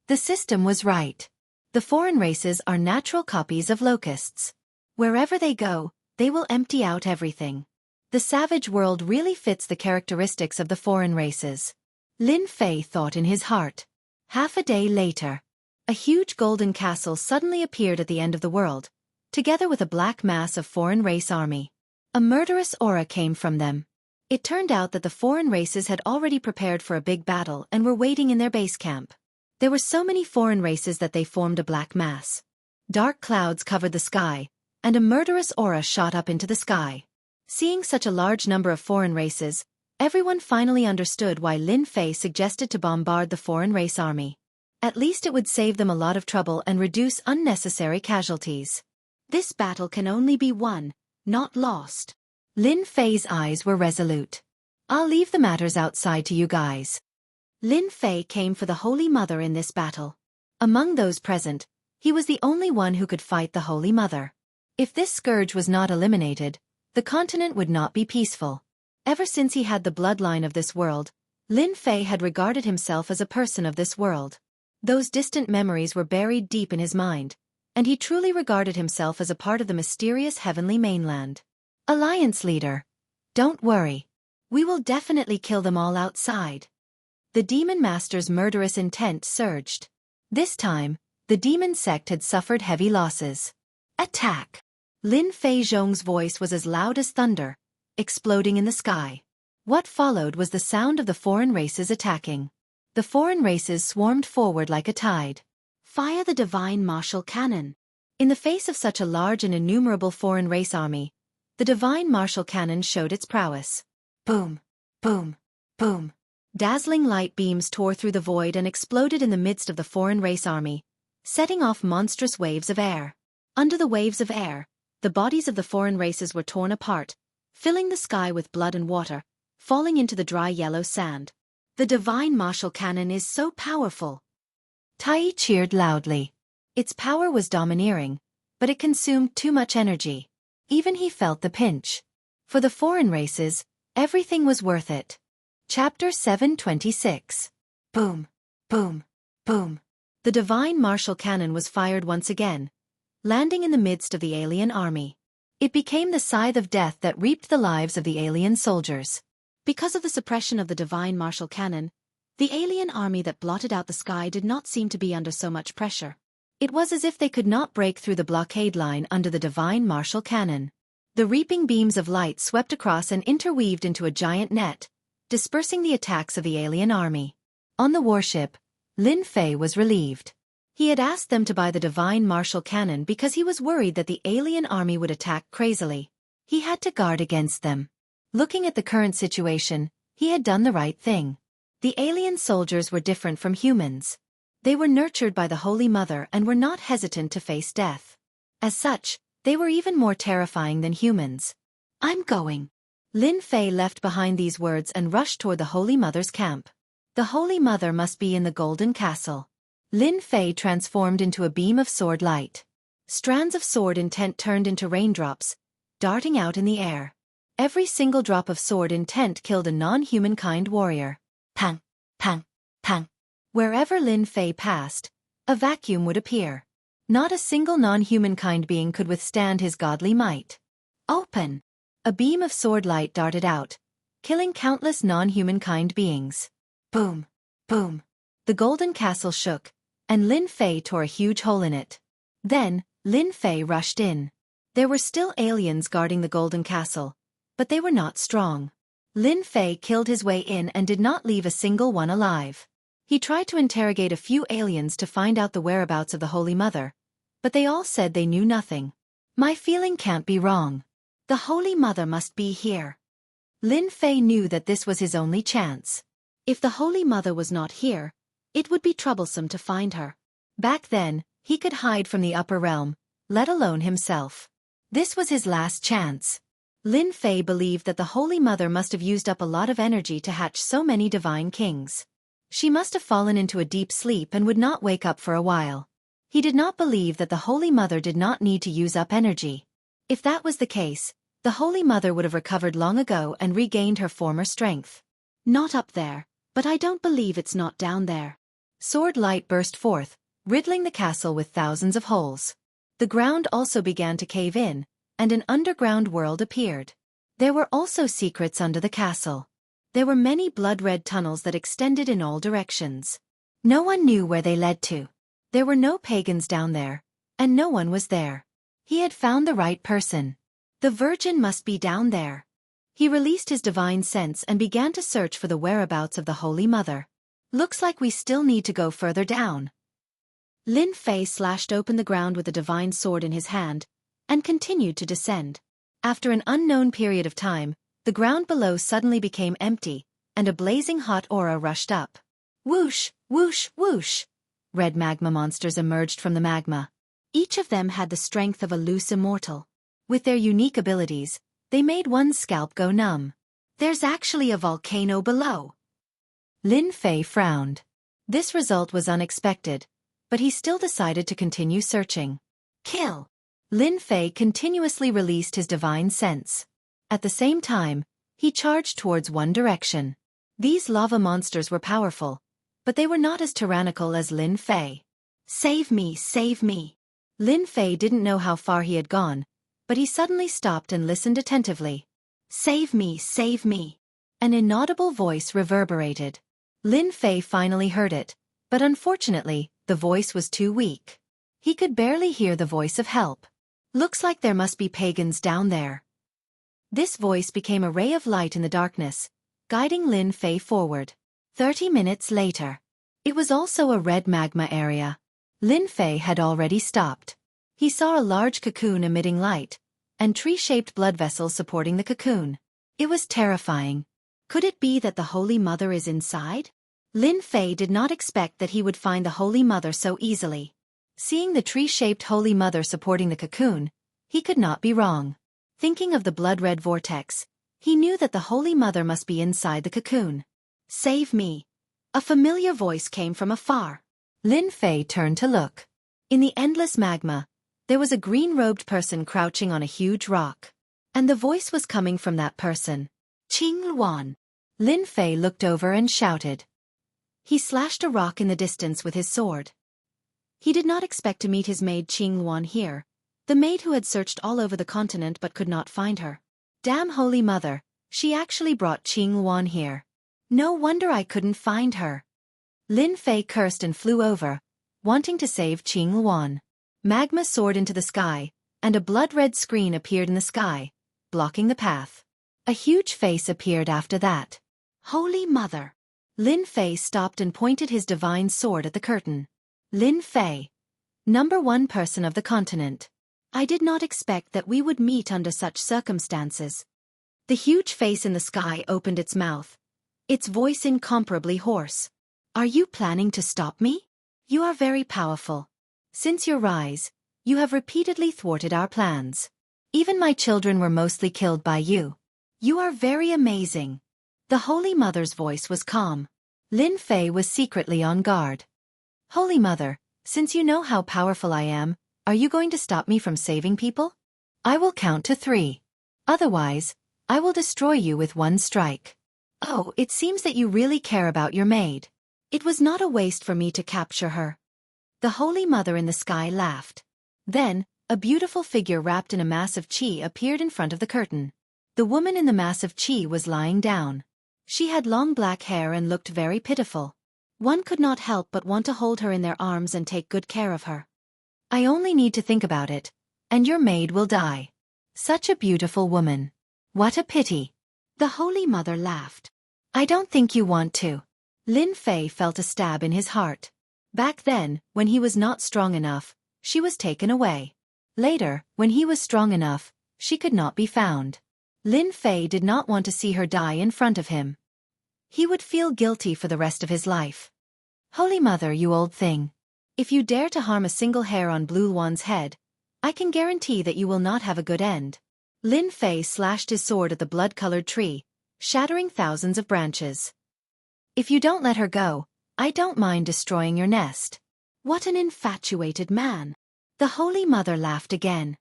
The system was right. The foreign races are natural copies of locusts. Wherever they go, they will empty out everything. The savage world really fits the characteristics of the foreign races. Lin Fei thought in his heart. Half a day later, a huge golden castle suddenly appeared at the end of the world, together with a black mass of foreign race army. A murderous aura came from them. It turned out that the foreign races had already prepared for a big battle and were waiting in their base camp. There were so many foreign races that they formed a black mass. Dark clouds covered the sky, and a murderous aura shot up into the sky. Seeing such a large number of foreign races, everyone finally understood why Lin Fei suggested to bombard the foreign race army. At least it would save them a lot of trouble and reduce unnecessary casualties. This battle can only be won, not lost. Lin Fei's eyes were resolute. I'll leave the matters outside to you guys. Lin Fei came for the Holy Mother in this battle. Among those present, he was the only one who could fight the Holy Mother. If this scourge was not eliminated, the continent would not be peaceful. Ever since he had the bloodline of this world, Lin Fei had regarded himself as a person of this world. Those distant memories were buried deep in his mind, and he truly regarded himself as a part of the mysterious heavenly mainland. Alliance leader, don't worry. We will definitely kill them all outside. The demon master's murderous intent surged. This time, the demon sect had suffered heavy losses. Attack! Lin Fei Zhong's voice was as loud as thunder, exploding in the sky. What followed was the sound of the foreign races attacking. The foreign races swarmed forward like a tide. Fire the divine martial cannon. In the face of such a large and innumerable foreign race army, the divine martial cannon showed its prowess. Boom! Boom! Boom! Dazzling light beams tore through the void and exploded in the midst of the foreign race army, setting off monstrous waves of air. Under the waves of air, the bodies of the foreign races were torn apart, filling the sky with blood and water, falling into the dry yellow sand. The divine martial cannon is so powerful. Tai cheered loudly. Its power was domineering, but it consumed too much energy. Even he felt the pinch. For the foreign races, everything was worth it. Chapter 726. Boom, boom, boom. The divine martial cannon was fired once again, landing in the midst of the alien army. It became the scythe of death that reaped the lives of the alien soldiers. Because of the suppression of the divine martial cannon, the alien army that blotted out the sky did not seem to be under so much pressure. It was as if they could not break through the blockade line under the divine martial cannon. The reaping beams of light swept across and interweaved into a giant net, dispersing the attacks of the alien army. On the warship, Lin Fei was relieved. He had asked them to buy the divine martial cannon because he was worried that the alien army would attack crazily. He had to guard against them. Looking at the current situation, he had done the right thing. The alien soldiers were different from humans. They were nurtured by the Holy Mother and were not hesitant to face death. As such, they were even more terrifying than humans. "I'm going." Lin Fei left behind these words and rushed toward the Holy Mother's camp. The Holy Mother must be in the Golden Castle. Lin Fei transformed into a beam of sword light. Strands of sword intent turned into raindrops, darting out in the air. Every single drop of sword intent killed a non-humankind warrior. Pang, pang, pang. Wherever Lin Fei passed, a vacuum would appear. Not a single non-humankind being could withstand his godly might. Open! A beam of sword light darted out, killing countless non-humankind beings. Boom! Boom! The golden castle shook, and Lin Fei tore a huge hole in it. Then, Lin Fei rushed in. There were still aliens guarding the golden castle, but they were not strong. Lin Fei killed his way in and did not leave a single one alive. He tried to interrogate a few aliens to find out the whereabouts of the Holy Mother, but they all said they knew nothing. My feeling can't be wrong. The Holy Mother must be here. Lin Fei knew that this was his only chance. If the Holy Mother was not here, it would be troublesome to find her. Back then, he could hide from the upper realm, let alone himself. This was his last chance. Lin Fei believed that the Holy Mother must have used up a lot of energy to hatch so many divine kings. She must have fallen into a deep sleep and would not wake up for a while. He did not believe that the Holy Mother did not need to use up energy. If that was the case, the Holy Mother would have recovered long ago and regained her former strength. Not up there, but I don't believe it's not down there. Sword light burst forth, riddling the castle with thousands of holes. The ground also began to cave in, and an underground world appeared. There were also secrets under the castle. There were many blood-red tunnels that extended in all directions. No one knew where they led to. There were no pagans down there, and no one was there. He had found the right person. The Virgin must be down there. He released his divine sense and began to search for the whereabouts of the Holy Mother. Looks like we still need to go further down. Lin Fei slashed open the ground with a divine sword in his hand, and continued to descend. After an unknown period of time, the ground below suddenly became empty, and a blazing hot aura rushed up. Whoosh, whoosh, whoosh! Red magma monsters emerged from the magma. Each of them had the strength of a loose immortal. With their unique abilities, they made one's scalp go numb. There's actually a volcano below. Lin Fei frowned. This result was unexpected, but he still decided to continue searching. Kill! Lin Fei continuously released his divine sense. At the same time, he charged towards one direction. These lava monsters were powerful, but they were not as tyrannical as Lin Fei. Save me, save me! Lin Fei didn't know how far he had gone, but he suddenly stopped and listened attentively. Save me, save me! An inaudible voice reverberated. Lin Fei finally heard it, but unfortunately, the voice was too weak. He could barely hear the voice of help. Looks like there must be pagans down there. This voice became a ray of light in the darkness, guiding Lin Fei forward. 30 minutes later. It was also a red magma area. Lin Fei had already stopped. He saw a large cocoon emitting light, and tree-shaped blood vessels supporting the cocoon. It was terrifying. Could it be that the Holy Mother is inside? Lin Fei did not expect that he would find the Holy Mother so easily. Seeing the tree-shaped Holy Mother supporting the cocoon, he could not be wrong. Thinking of the blood-red vortex, he knew that the Holy Mother must be inside the cocoon. Save me! A familiar voice came from afar. Lin Fei turned to look. In the endless magma, there was a green-robed person crouching on a huge rock. And the voice was coming from that person. Qing Luan. Lin Fei looked over and shouted. He slashed a rock in the distance with his sword. He did not expect to meet his maid Qing Luan here, the maid who had searched all over the continent but could not find her. Damn Holy Mother, she actually brought Qing Luan here. No wonder I couldn't find her. Lin Fei cursed and flew over, wanting to save Qing Luan. Magma soared into the sky, and a blood-red screen appeared in the sky, blocking the path. A huge face appeared after that. Holy Mother! Lin Fei stopped and pointed his divine sword at the curtain. Lin Fei, #1 person of the continent. I did not expect that we would meet under such circumstances. The huge face in the sky opened its mouth, its voice incomparably hoarse. Are you planning to stop me? You are very powerful. Since your rise, you have repeatedly thwarted our plans. Even my children were mostly killed by you. You are very amazing. The Holy Mother's voice was calm. Lin Fei was secretly on guard. Holy Mother, since you know how powerful I am, are you going to stop me from saving people? I will count to 3. Otherwise, I will destroy you with one strike. Oh, it seems that you really care about your maid. It was not a waste for me to capture her. The Holy Mother in the sky laughed. Then, a beautiful figure wrapped in a mass of qi appeared in front of the curtain. The woman in the mass of qi was lying down. She had long black hair and looked very pitiful. One could not help but want to hold her in their arms and take good care of her. I only need to think about it, and your maid will die. Such a beautiful woman. What a pity. The Holy Mother laughed. I don't think you want to. Lin Fei felt a stab in his heart. Back then, when he was not strong enough, she was taken away. Later, when he was strong enough, she could not be found. Lin Fei did not want to see her die in front of him. He would feel guilty for the rest of his life. Holy Mother, you old thing. If you dare to harm a single hair on Blue Wan's head, I can guarantee that you will not have a good end. Lin Fei slashed his sword at the blood-colored tree, shattering thousands of branches. If you don't let her go, I don't mind destroying your nest. What an infatuated man. The Holy Mother laughed again.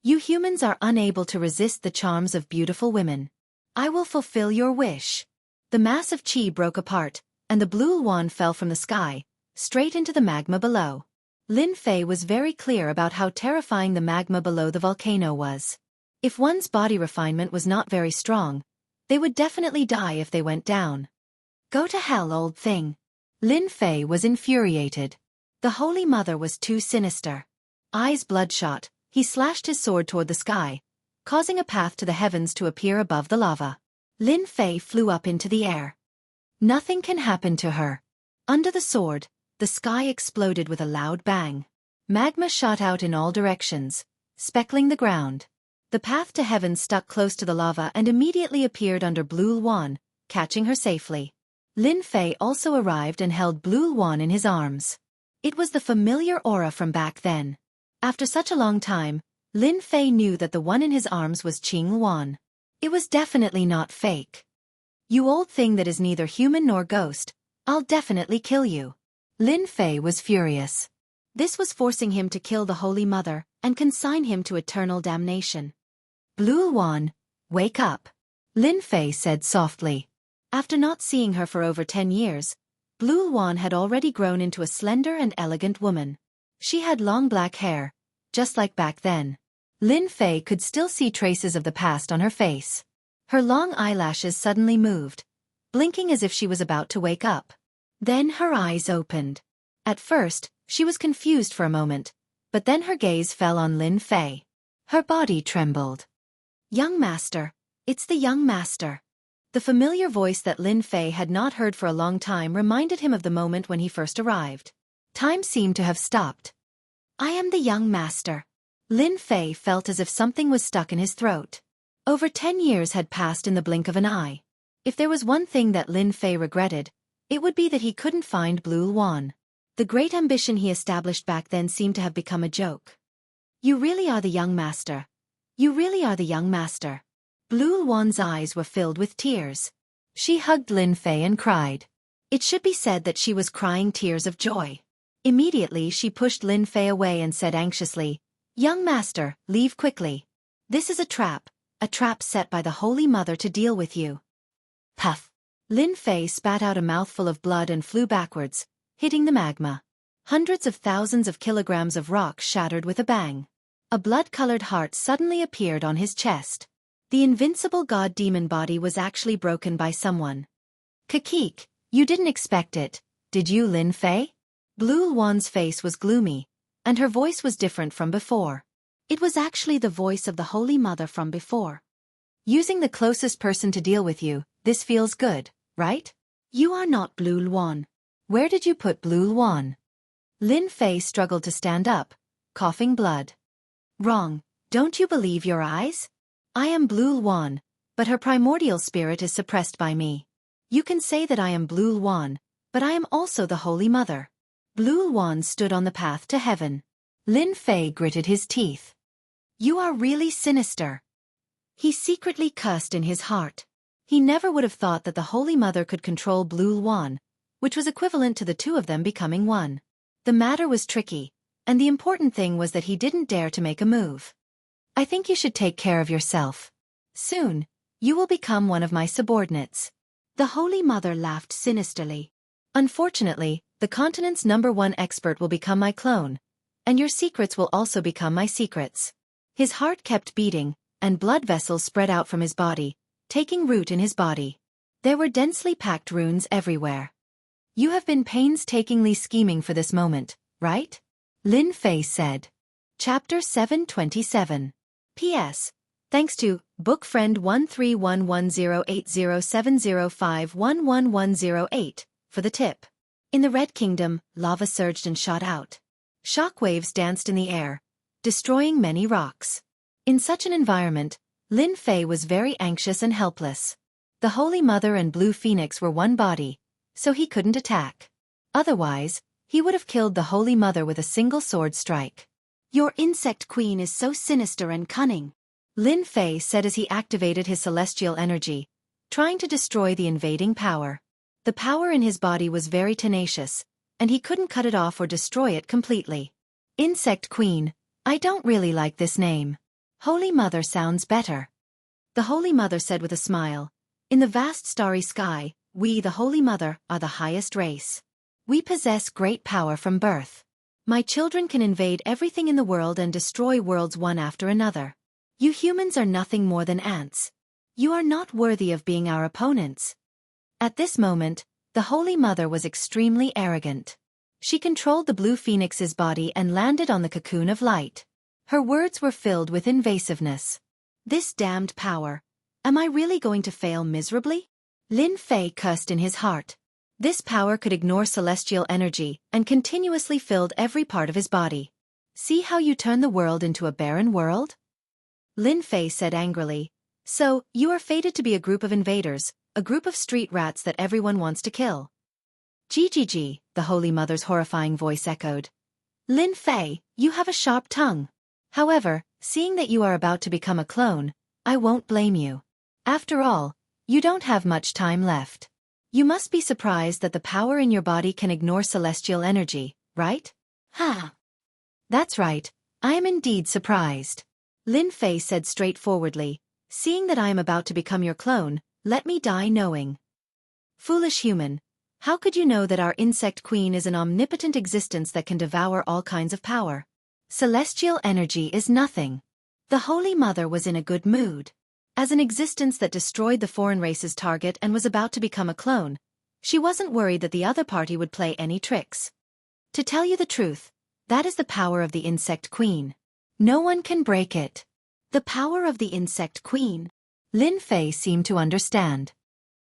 You humans are unable to resist the charms of beautiful women. I will fulfill your wish. The mass of qi broke apart, and the blue wand fell from the sky, straight into the magma below. Lin Fei was very clear about how terrifying the magma below the volcano was. If one's body refinement was not very strong, they would definitely die if they went down. Go to hell, old thing. Lin Fei was infuriated. The Holy Mother was too sinister. Eyes bloodshot, he slashed his sword toward the sky, causing a path to the heavens to appear above the lava. Lin Fei flew up into the air. Nothing can happen to her. Under the sword, the sky exploded with a loud bang. Magma shot out in all directions, speckling the ground. The path to heaven stuck close to the lava and immediately appeared under Blue Luan, catching her safely. Lin Fei also arrived and held Blue Luan in his arms. It was the familiar aura from back then. After such a long time, Lin Fei knew that the one in his arms was Qing Luan. It was definitely not fake. You old thing that is neither human nor ghost, I'll definitely kill you. Lin Fei was furious. This was forcing him to kill the Holy Mother and consign him to eternal damnation. Blue Luan, wake up, Lin Fei said softly. After not seeing her for over 10 years, Blue Luan had already grown into a slender and elegant woman. She had long black hair, just like back then. Lin Fei could still see traces of the past on her face. Her long eyelashes suddenly moved, blinking as if she was about to wake up. Then her eyes opened. At first, she was confused for a moment, but then her gaze fell on Lin Fei. Her body trembled. Young Master, it's the young master. The familiar voice that Lin Fei had not heard for a long time reminded him of the moment when he first arrived. Time seemed to have stopped. I am the young master. Lin Fei felt as if something was stuck in his throat. Over 10 years had passed in the blink of an eye. If there was one thing that Lin Fei regretted, it would be that he couldn't find Blue Luan. The great ambition he established back then seemed to have become a joke. You really are the young master. You really are the young master. Blue Luan's eyes were filled with tears. She hugged Lin Fei and cried. It should be said that she was crying tears of joy. Immediately she pushed Lin Fei away and said anxiously, Young master, leave quickly. This is a trap set by the Holy Mother to deal with you. Puff. Lin Fei spat out a mouthful of blood and flew backwards, hitting the magma. Hundreds of thousands of kilograms of rock shattered with a bang. A blood-colored heart suddenly appeared on his chest. The invincible god-demon body was actually broken by someone. Kakik, you didn't expect it, did you, Lin Fei? Blue Wan's face was gloomy, and her voice was different from before. It was actually the voice of the Holy Mother from before. Using the closest person to deal with you, this feels good, right? You are not Blue Wan. Where did you put Blue Wan? Lin Fei struggled to stand up, coughing blood. Wrong, don't you believe your eyes? I am Blue Wan, but her primordial spirit is suppressed by me. You can say that I am Blue Wan, but I am also the Holy Mother. Blue Wan stood on the path to heaven. Lin Fei gritted his teeth. You are really sinister. He secretly cursed in his heart. He never would have thought that the Holy Mother could control Blue Wan, which was equivalent to the two of them becoming one. The matter was tricky, and the important thing was that he didn't dare to make a move. I think you should take care of yourself. Soon, you will become one of my subordinates. The Holy Mother laughed sinisterly. Unfortunately, the continent's #1 expert will become my clone, and your secrets will also become my secrets. His heart kept beating, and blood vessels spread out from his body, taking root in his body. There were densely packed runes everywhere. You have been painstakingly scheming for this moment, right? Lin Fei said. Chapter 727. P.S. Thanks to book friend 1311080705111108 for the tip. In the Red Kingdom, lava surged and shot out. Shockwaves danced in the air, destroying many rocks. In such an environment, Lin Fei was very anxious and helpless. The Holy Mother and Blue Phoenix were one body, so he couldn't attack. Otherwise, he would have killed the Holy Mother with a single sword strike. Your insect queen is so sinister and cunning, Lin Fei said as he activated his celestial energy, trying to destroy the invading power. The power in his body was very tenacious, and he couldn't cut it off or destroy it completely. Insect Queen, I don't really like this name. Holy Mother sounds better. The Holy Mother said with a smile. In the vast starry sky, we, the Holy Mother, are the highest race. We possess great power from birth. My children can invade everything in the world and destroy worlds one after another. You humans are nothing more than ants. You are not worthy of being our opponents. At this moment, the Holy Mother was extremely arrogant. She controlled the Blue Phoenix's body and landed on the cocoon of light. Her words were filled with invasiveness. This damned power. Am I really going to fail miserably? Lin Fei cursed in his heart. This power could ignore celestial energy and continuously filled every part of his body. See how you turn the world into a barren world? Lin Fei said angrily. So, you are fated to be a group of invaders, a group of street rats that everyone wants to kill. GGG, the Holy Mother's horrifying voice echoed. Lin Fei, you have a sharp tongue. However, seeing that you are about to become a clone, I won't blame you. After all, you don't have much time left. You must be surprised that the power in your body can ignore celestial energy, right? Ha! That's right, I am indeed surprised. Lin Fei said straightforwardly, seeing that I am about to become your clone, let me die knowing. Foolish human, how could you know that our insect queen is an omnipotent existence that can devour all kinds of power? Celestial energy is nothing. The Holy Mother was in a good mood. As an existence that destroyed the foreign race's target and was about to become a clone, she wasn't worried that the other party would play any tricks. To tell you the truth, that is the power of the insect queen. No one can break it. The power of the insect queen. Lin Fei seemed to understand.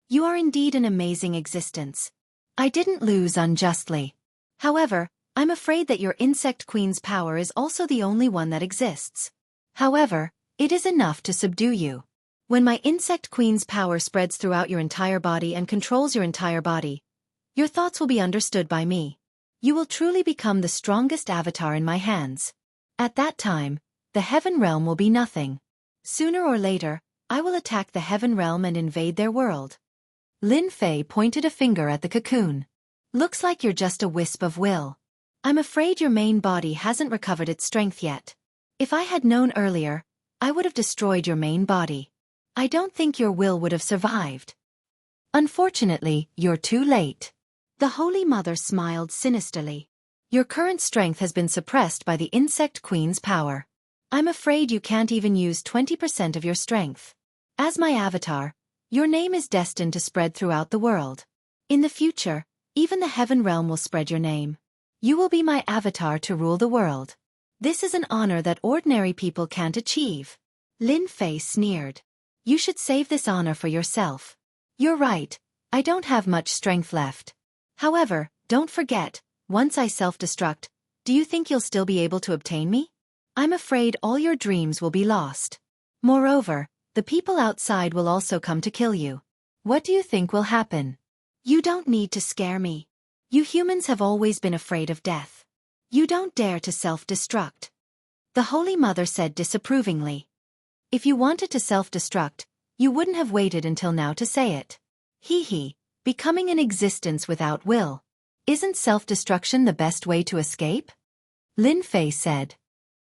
You are indeed an amazing existence. I didn't lose unjustly. However, I'm afraid that your insect queen's power is also the only one that exists. However, it is enough to subdue you. When my insect queen's power spreads throughout your entire body and controls your entire body, your thoughts will be understood by me. You will truly become the strongest avatar in my hands. At that time, the heaven realm will be nothing. Sooner or later, I will attack the heaven realm and invade their world. Lin Fei pointed a finger at the cocoon. Looks like you're just a wisp of will. I'm afraid your main body hasn't recovered its strength yet. If I had known earlier, I would have destroyed your main body. I don't think your will would have survived. Unfortunately, you're too late. The Holy Mother smiled sinisterly. Your current strength has been suppressed by the insect queen's power. I'm afraid you can't even use 20% of your strength. As my avatar, your name is destined to spread throughout the world. In the future, even the heaven realm will spread your name. You will be my avatar to rule the world. This is an honor that ordinary people can't achieve. Lin Fei sneered. You should save this honor for yourself. You're right, I don't have much strength left. However, don't forget, once I self-destruct, do you think you'll still be able to obtain me? I'm afraid all your dreams will be lost. Moreover, the people outside will also come to kill you. What do you think will happen? You don't need to scare me. You humans have always been afraid of death. You don't dare to self-destruct. The Holy Mother said disapprovingly. If you wanted to self-destruct, you wouldn't have waited until now to say it. Hee, becoming an existence without will. Isn't self-destruction the best way to escape? Lin Fei said.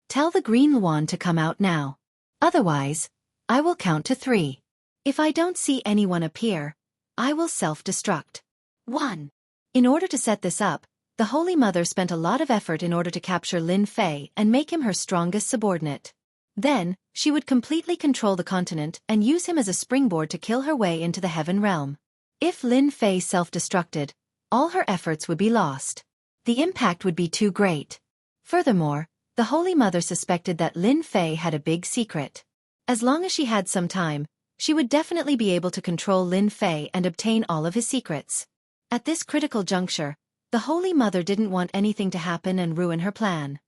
Tell the green wand to come out now. Otherwise, I will count to 3. If I don't see anyone appear, I will self-destruct. 1. In order to set this up, the Holy Mother spent a lot of effort in order to capture Lin Fei and make him her strongest subordinate. Then, she would completely control the continent and use him as a springboard to kill her way into the heaven realm. If Lin Fei self-destructed, all her efforts would be lost. The impact would be too great. Furthermore, the Holy Mother suspected that Lin Fei had a big secret. As long as she had some time, she would definitely be able to control Lin Fei and obtain all of his secrets. At this critical juncture, the Holy Mother didn't want anything to happen and ruin her plan.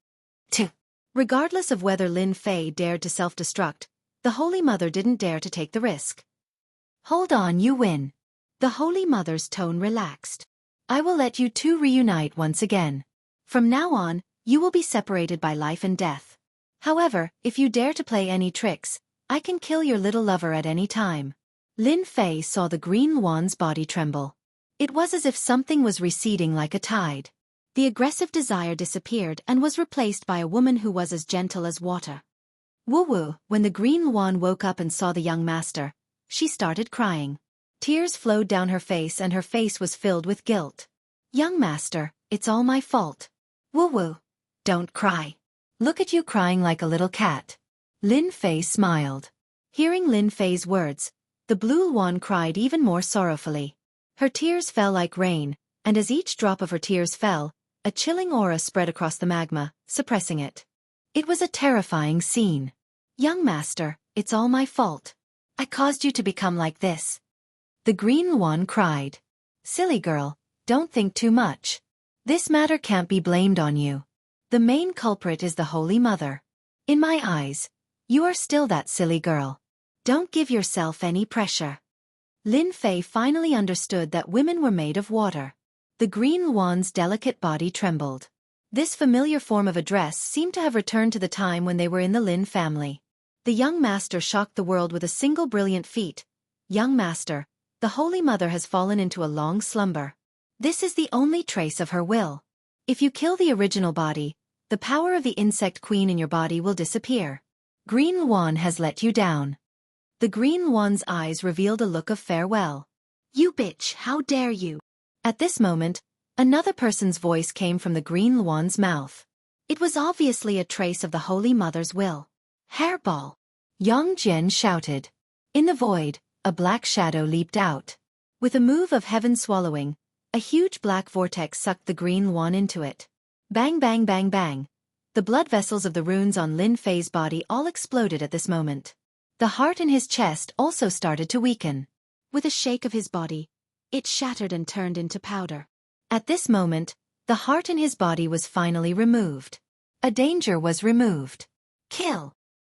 2. Regardless of whether Lin Fei dared to self-destruct, the Holy Mother didn't dare to take the risk. Hold on, you win. The Holy Mother's tone relaxed. I will let you two reunite once again. From now on, you will be separated by life and death. However, if you dare to play any tricks, I can kill your little lover at any time. Lin Fei saw the green wand's body tremble. It was as if something was receding like a tide. The aggressive desire disappeared and was replaced by a woman who was as gentle as water. Woo, when the green wand woke up and saw the young master, she started crying. Tears flowed down her face and her face was filled with guilt. Young master, it's all my fault. Woo, don't cry. Look at you crying like a little cat. Lin Fei smiled. Hearing Lin Fei's words, the blue wand cried even more sorrowfully. Her tears fell like rain, and as each drop of her tears fell, a chilling aura spread across the magma, suppressing it. It was a terrifying scene. Young master, it's all my fault. I caused you to become like this. The green wand cried. Silly girl, don't think too much. This matter can't be blamed on you. The main culprit is the Holy Mother. In my eyes, you are still that silly girl. Don't give yourself any pressure. Lin Fei finally understood that women were made of water. The green wand's delicate body trembled. This familiar form of address seemed to have returned to the time when they were in the Lin family. The young master shocked the world with a single brilliant feat. Young master, the Holy Mother has fallen into a long slumber. This is the only trace of her will. If you kill the original body, the power of the insect queen in your body will disappear. Green wand has let you down. The green wand's eyes revealed a look of farewell. You bitch, how dare you? At this moment, another person's voice came from the green wand's mouth. It was obviously a trace of the Holy Mother's will. Hairball! Yang Jian shouted. In the void, a black shadow leaped out. With a move of heaven swallowing, a huge black vortex sucked the green wand into it. Bang bang bang bang. The blood vessels of the runes on Lin Fei's body all exploded at this moment. The heart in his chest also started to weaken. With a shake of his body, it shattered and turned into powder. At this moment, the heart in his body was finally removed. A danger was removed. Kill.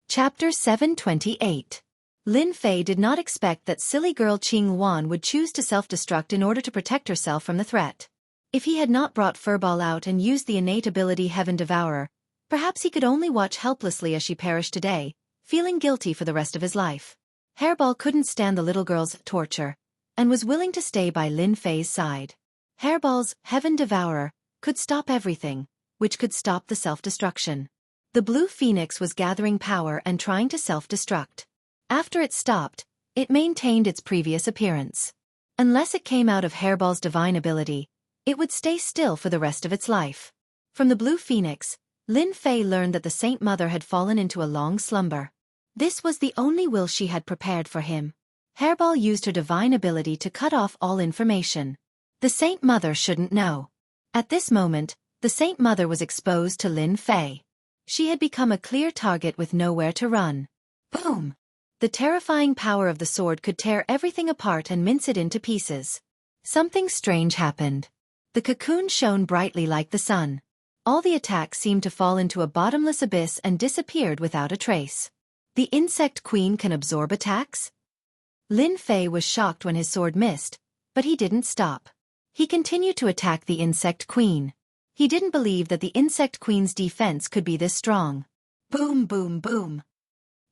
Chapter 728. Lin Fei did not expect that silly girl Qing Wan would choose to self-destruct in order to protect herself from the threat. If he had not brought Furball out and used the innate ability Heaven Devourer, perhaps he could only watch helplessly as she perished today, feeling guilty for the rest of his life. Hairball couldn't stand the little girl's torture, and was willing to stay by Lin Fei's side. Hairball's Heaven Devourer could stop everything, which could stop the self-destruction. The blue phoenix was gathering power and trying to self-destruct. After it stopped, it maintained its previous appearance. Unless it came out of Hairball's divine ability, it would stay still for the rest of its life. From the blue phoenix, Lin Fei learned that the Saint Mother had fallen into a long slumber. This was the only will she had prepared for him. Hairball used her divine ability to cut off all information. The Saint Mother shouldn't know. At this moment, The Saint Mother was exposed to Lin Fei. She had become a clear target with nowhere to run. Boom! The terrifying power of the sword could tear everything apart and mince it into pieces. Something strange happened. The cocoon shone brightly like the sun. All the attacks seemed to fall into a bottomless abyss and disappeared without a trace. The insect queen can absorb attacks? Lin Fei was shocked when his sword missed, but he didn't stop. He continued to attack the insect queen. He didn't believe that the insect queen's defense could be this strong. Boom, boom, boom.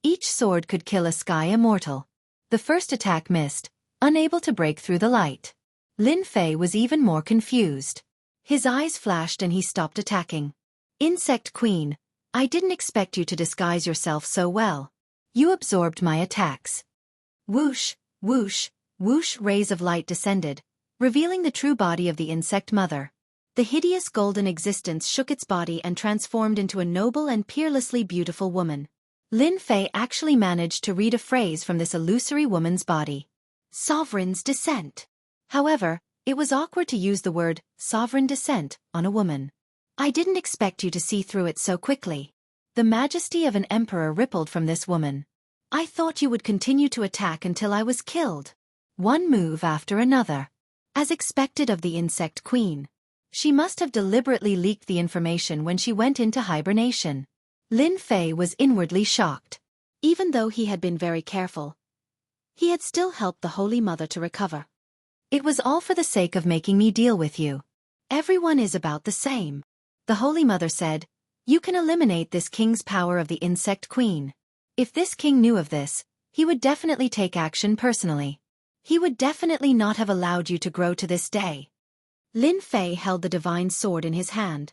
Each sword could kill a sky immortal. The first attack missed, unable to break through the light. Lin Fei was even more confused. His eyes flashed and he stopped attacking. Insect Queen, I didn't expect you to disguise yourself so well. You absorbed my attacks. Whoosh, whoosh, whoosh, rays of light descended, revealing the true body of the insect mother. The hideous golden existence shook its body and transformed into a noble and peerlessly beautiful woman. Lin Fei actually managed to read a phrase from this illusory woman's body. Sovereign's descent. However, it was awkward to use the word sovereign descent on a woman. I didn't expect you to see through it so quickly. The majesty of an emperor rippled from this woman. I thought you would continue to attack until I was killed. One move after another. As expected of the insect queen. She must have deliberately leaked the information when she went into hibernation. Lin Fei was inwardly shocked. Even though he had been very careful, he had still helped the Holy Mother to recover. It was all for the sake of making me deal with you. Everyone is about the same. The Holy Mother said, you can eliminate this king's power of the insect queen. If this king knew of this, he would definitely take action personally. He would definitely not have allowed you to grow to this day. Lin Fei held the divine sword in his hand.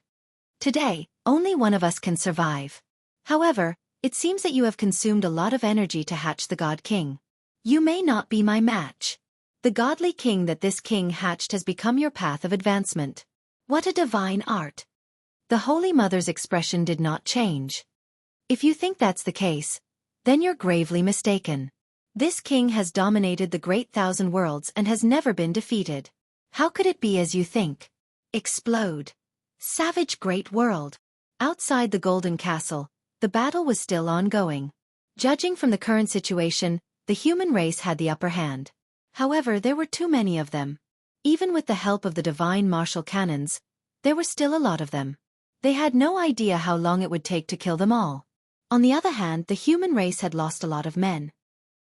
Today, only one of us can survive. However, it seems that you have consumed a lot of energy to hatch the God King. You may not be my match. The godly king that this king hatched has become your path of advancement. What a divine art. The Holy Mother's expression did not change. If you think that's the case, then you're gravely mistaken. This king has dominated the great 1,000 worlds and has never been defeated. How could it be as you think? Explode. Savage great world. Outside the Golden Castle, the battle was still ongoing. Judging from the current situation, the human race had the upper hand. However, there were too many of them. Even with the help of the divine martial cannons, there were still a lot of them. They had no idea how long it would take to kill them all. On the other hand, the human race had lost a lot of men.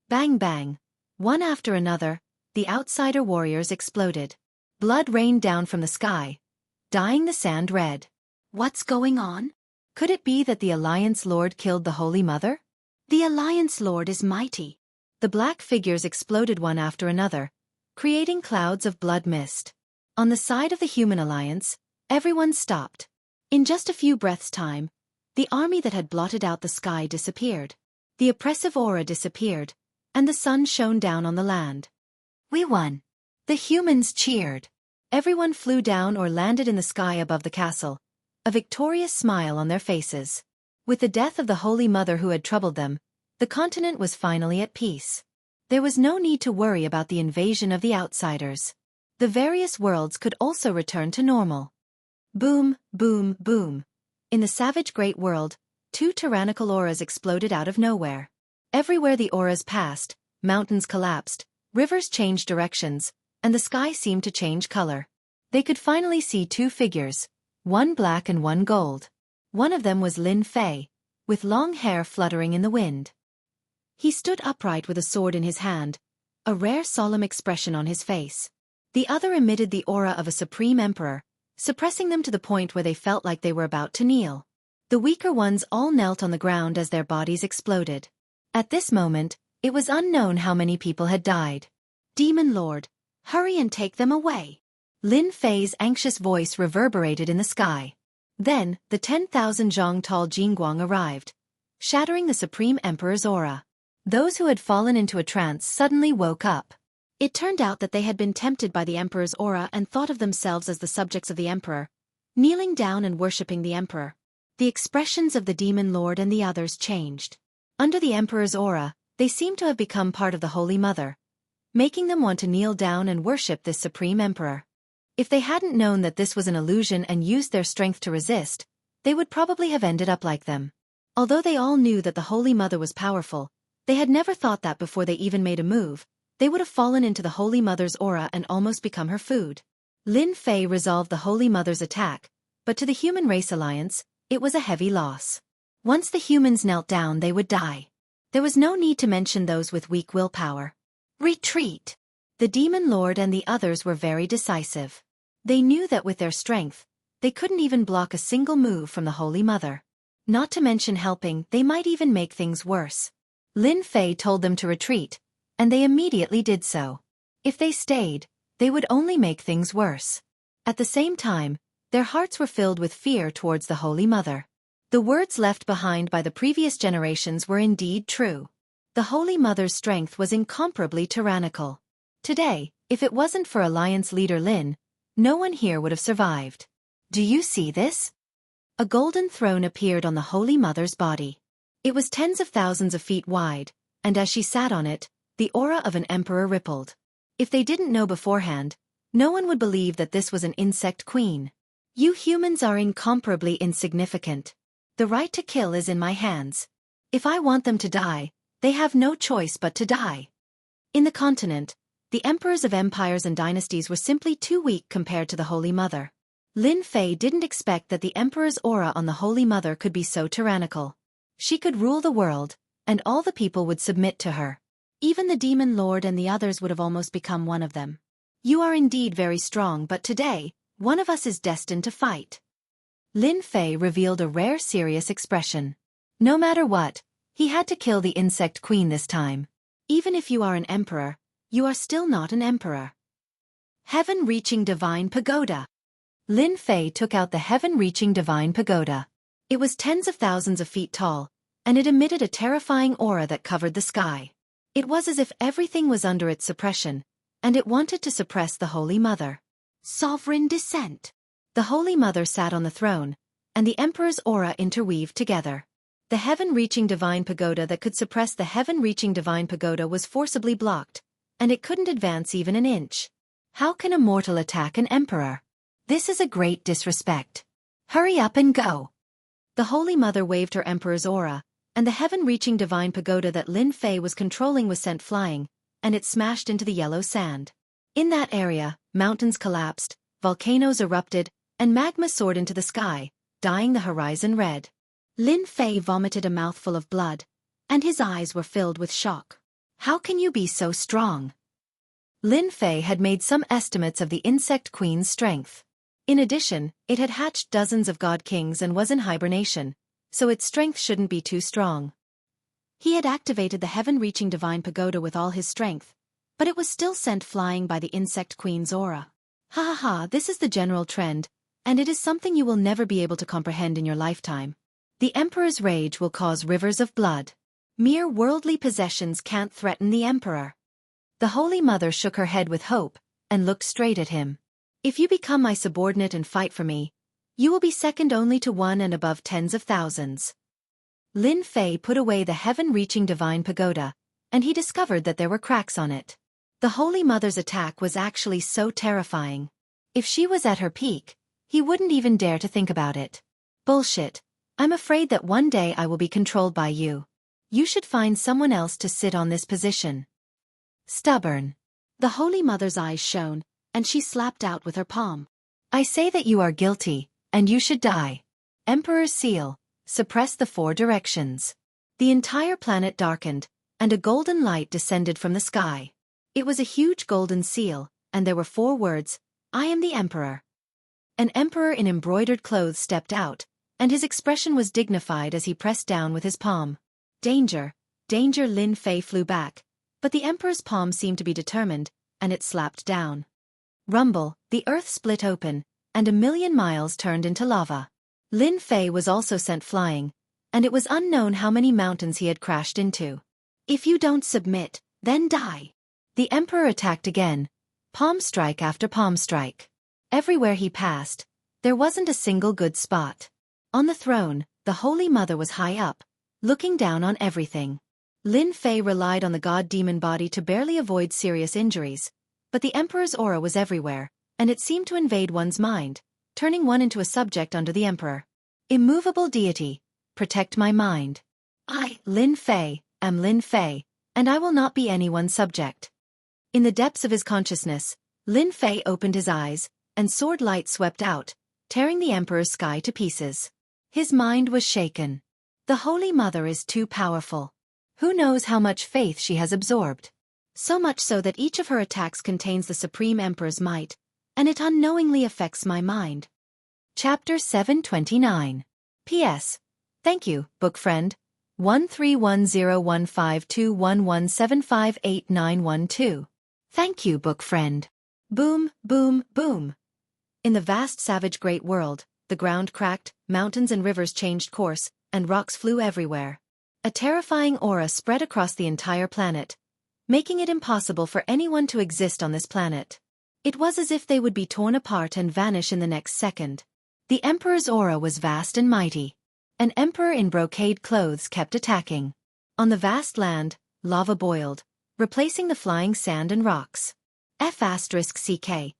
Bang bang. One after another, the outsider warriors exploded. Blood rained down from the sky, dyeing the sand red. What's going on? Could it be that the Alliance Lord killed the Holy Mother? The Alliance Lord is mighty. The black figures exploded one after another, creating clouds of blood mist. On the side of the human alliance, everyone stopped. In just a few breaths' time, the army that had blotted out the sky disappeared. The oppressive aura disappeared, and the sun shone down on the land. We won. The humans cheered. Everyone flew down or landed in the sky above the castle, a victorious smile on their faces. With the death of the Holy Mother who had troubled them, the continent was finally at peace. There was no need to worry about the invasion of the outsiders. The various worlds could also return to normal. Boom, boom, boom. In the savage great world, 2 tyrannical auras exploded out of nowhere. Everywhere the auras passed, mountains collapsed, rivers changed directions, and the sky seemed to change color. They could finally see 2 figures, one black and one gold. One of them was Lin Fei, with long hair fluttering in the wind. He stood upright with a sword in his hand, a rare solemn expression on his face. The other emitted the aura of a supreme emperor, suppressing them to the point where they felt like they were about to kneel. The weaker ones all knelt on the ground as their bodies exploded. At this moment, it was unknown how many people had died. Demon Lord, hurry and take them away. Lin Fei's anxious voice reverberated in the sky. Then, the 10,000 zhang tall Jingguang arrived, shattering the Supreme Emperor's aura. Those who had fallen into a trance suddenly woke up. It turned out that they had been tempted by the Emperor's aura and thought of themselves as the subjects of the Emperor, kneeling down and worshipping the Emperor. The expressions of the Demon Lord and the others changed. Under the Emperor's aura, they seemed to have become part of the Holy Mother, making them want to kneel down and worship this Supreme Emperor. If they hadn't known that this was an illusion and used their strength to resist, they would probably have ended up like them. Although they all knew that the Holy Mother was powerful, they had never thought that before they even made a move, they would have fallen into the Holy Mother's aura and almost become her food. Lin Fei resolved the Holy Mother's attack, but to the Human Race Alliance, it was a heavy loss. Once the humans knelt down, they would die. There was no need to mention those with weak willpower. Retreat! The Demon Lord and the others were very decisive. They knew that with their strength, they couldn't even block a single move from the Holy Mother. Not to mention helping, they might even make things worse. Lin Fei told them to retreat, and they immediately did so. If they stayed, they would only make things worse. At the same time, their hearts were filled with fear towards the Holy Mother. The words left behind by the previous generations were indeed true. The Holy Mother's strength was incomparably tyrannical. Today, if it wasn't for Alliance leader Lin, no one here would have survived. Do you see this? A golden throne appeared on the Holy Mother's body. It was tens of thousands of feet wide, and as she sat on it, the aura of an emperor rippled. If they didn't know beforehand, no one would believe that this was an insect queen. You humans are incomparably insignificant. The right to kill is in my hands. If I want them to die, they have no choice but to die. In the continent, the emperors of empires and dynasties were simply too weak compared to the Holy Mother. Lin Fei didn't expect that the emperor's aura on the Holy Mother could be so tyrannical. She could rule the world, and all the people would submit to her. Even the Demon Lord and the others would have almost become one of them. You are indeed very strong, but today, one of us is destined to fight. Lin Fei revealed a rare serious expression. No matter what, he had to kill the insect queen this time. Even if you are an emperor, you are still not an emperor. Heaven-reaching divine pagoda. Lin Fei took out the heaven-reaching divine pagoda. It was tens of thousands of feet tall, and it emitted a terrifying aura that covered the sky. It was as if everything was under its suppression, and it wanted to suppress the Holy Mother. Sovereign descent. The Holy Mother sat on the throne, and the Emperor's aura interweaved together. The heaven-reaching divine pagoda that could suppress the heaven-reaching divine pagoda was forcibly blocked, and it couldn't advance even an inch. How can a mortal attack an emperor? This is a great disrespect. Hurry up and go. The Holy Mother waved her emperor's aura, and the heaven-reaching divine pagoda that Lin Fei was controlling was sent flying, and it smashed into the yellow sand. In that area, mountains collapsed, volcanoes erupted, and magma soared into the sky, dyeing the horizon red. Lin Fei vomited a mouthful of blood, and his eyes were filled with shock. How can you be so strong? Lin Fei had made some estimates of the insect queen's strength. In addition, it had hatched dozens of god kings and was in hibernation, so its strength shouldn't be too strong. He had activated the heaven-reaching divine pagoda with all his strength, but it was still sent flying by the insect queen's aura. Ha ha ha, this is the general trend, and it is something you will never be able to comprehend in your lifetime. The Emperor's rage will cause rivers of blood. Mere worldly possessions can't threaten the Emperor. The Holy Mother shook her head with hope, and looked straight at him. If you become my subordinate and fight for me, you will be second only to one and above tens of thousands. Lin Fei put away the heaven-reaching divine pagoda, and he discovered that there were cracks on it. The Holy Mother's attack was actually so terrifying. If she was at her peak, he wouldn't even dare to think about it. Bullshit. I'm afraid that one day I will be controlled by you. You should find someone else to sit on this position. Stubborn. The Holy Mother's eyes shone, and she slapped out with her palm. I say that you are guilty, and you should die. Emperor's seal. Suppress the four directions. The entire planet darkened, and a golden light descended from the sky. It was a huge golden seal, and there were 4 words, I am the Emperor. An emperor in embroidered clothes stepped out, and his expression was dignified as he pressed down with his palm. Danger, danger. Lin Fei flew back, but the emperor's palm seemed to be determined, and it slapped down. Rumble, the earth split open, and 1,000,000 miles turned into lava. Lin Fei was also sent flying, and it was unknown how many mountains he had crashed into. If you don't submit, then die. The emperor attacked again, palm strike after palm strike. Everywhere he passed, there wasn't a single good spot. On the throne, the Holy Mother was high up, looking down on everything. Lin Fei relied on the god-demon body to barely avoid serious injuries, but the emperor's aura was everywhere, and it seemed to invade one's mind, turning one into a subject under the emperor. Immovable deity, protect my mind. I, Lin Fei, am Lin Fei, and I will not be anyone's subject. In the depths of his consciousness, Lin Fei opened his eyes, and sword light swept out, tearing the emperor's sky to pieces. His mind was shaken. The Holy Mother is too powerful. Who knows how much faith she has absorbed? So much so that each of her attacks contains the Supreme Emperor's might, and it unknowingly affects my mind. Chapter 729. P.S. Thank you, book friend. 1310152117589112. Thank you, book friend. Boom, boom, boom. In the vast savage great world, the ground cracked, mountains and rivers changed course, and rocks flew everywhere. A terrifying aura spread across the entire planet, making it impossible for anyone to exist on this planet. It was as if they would be torn apart and vanish in the next second. The Emperor's aura was vast and mighty. An emperor in brocade clothes kept attacking. On the vast land, lava boiled, replacing the flying sand and rocks. F***CK.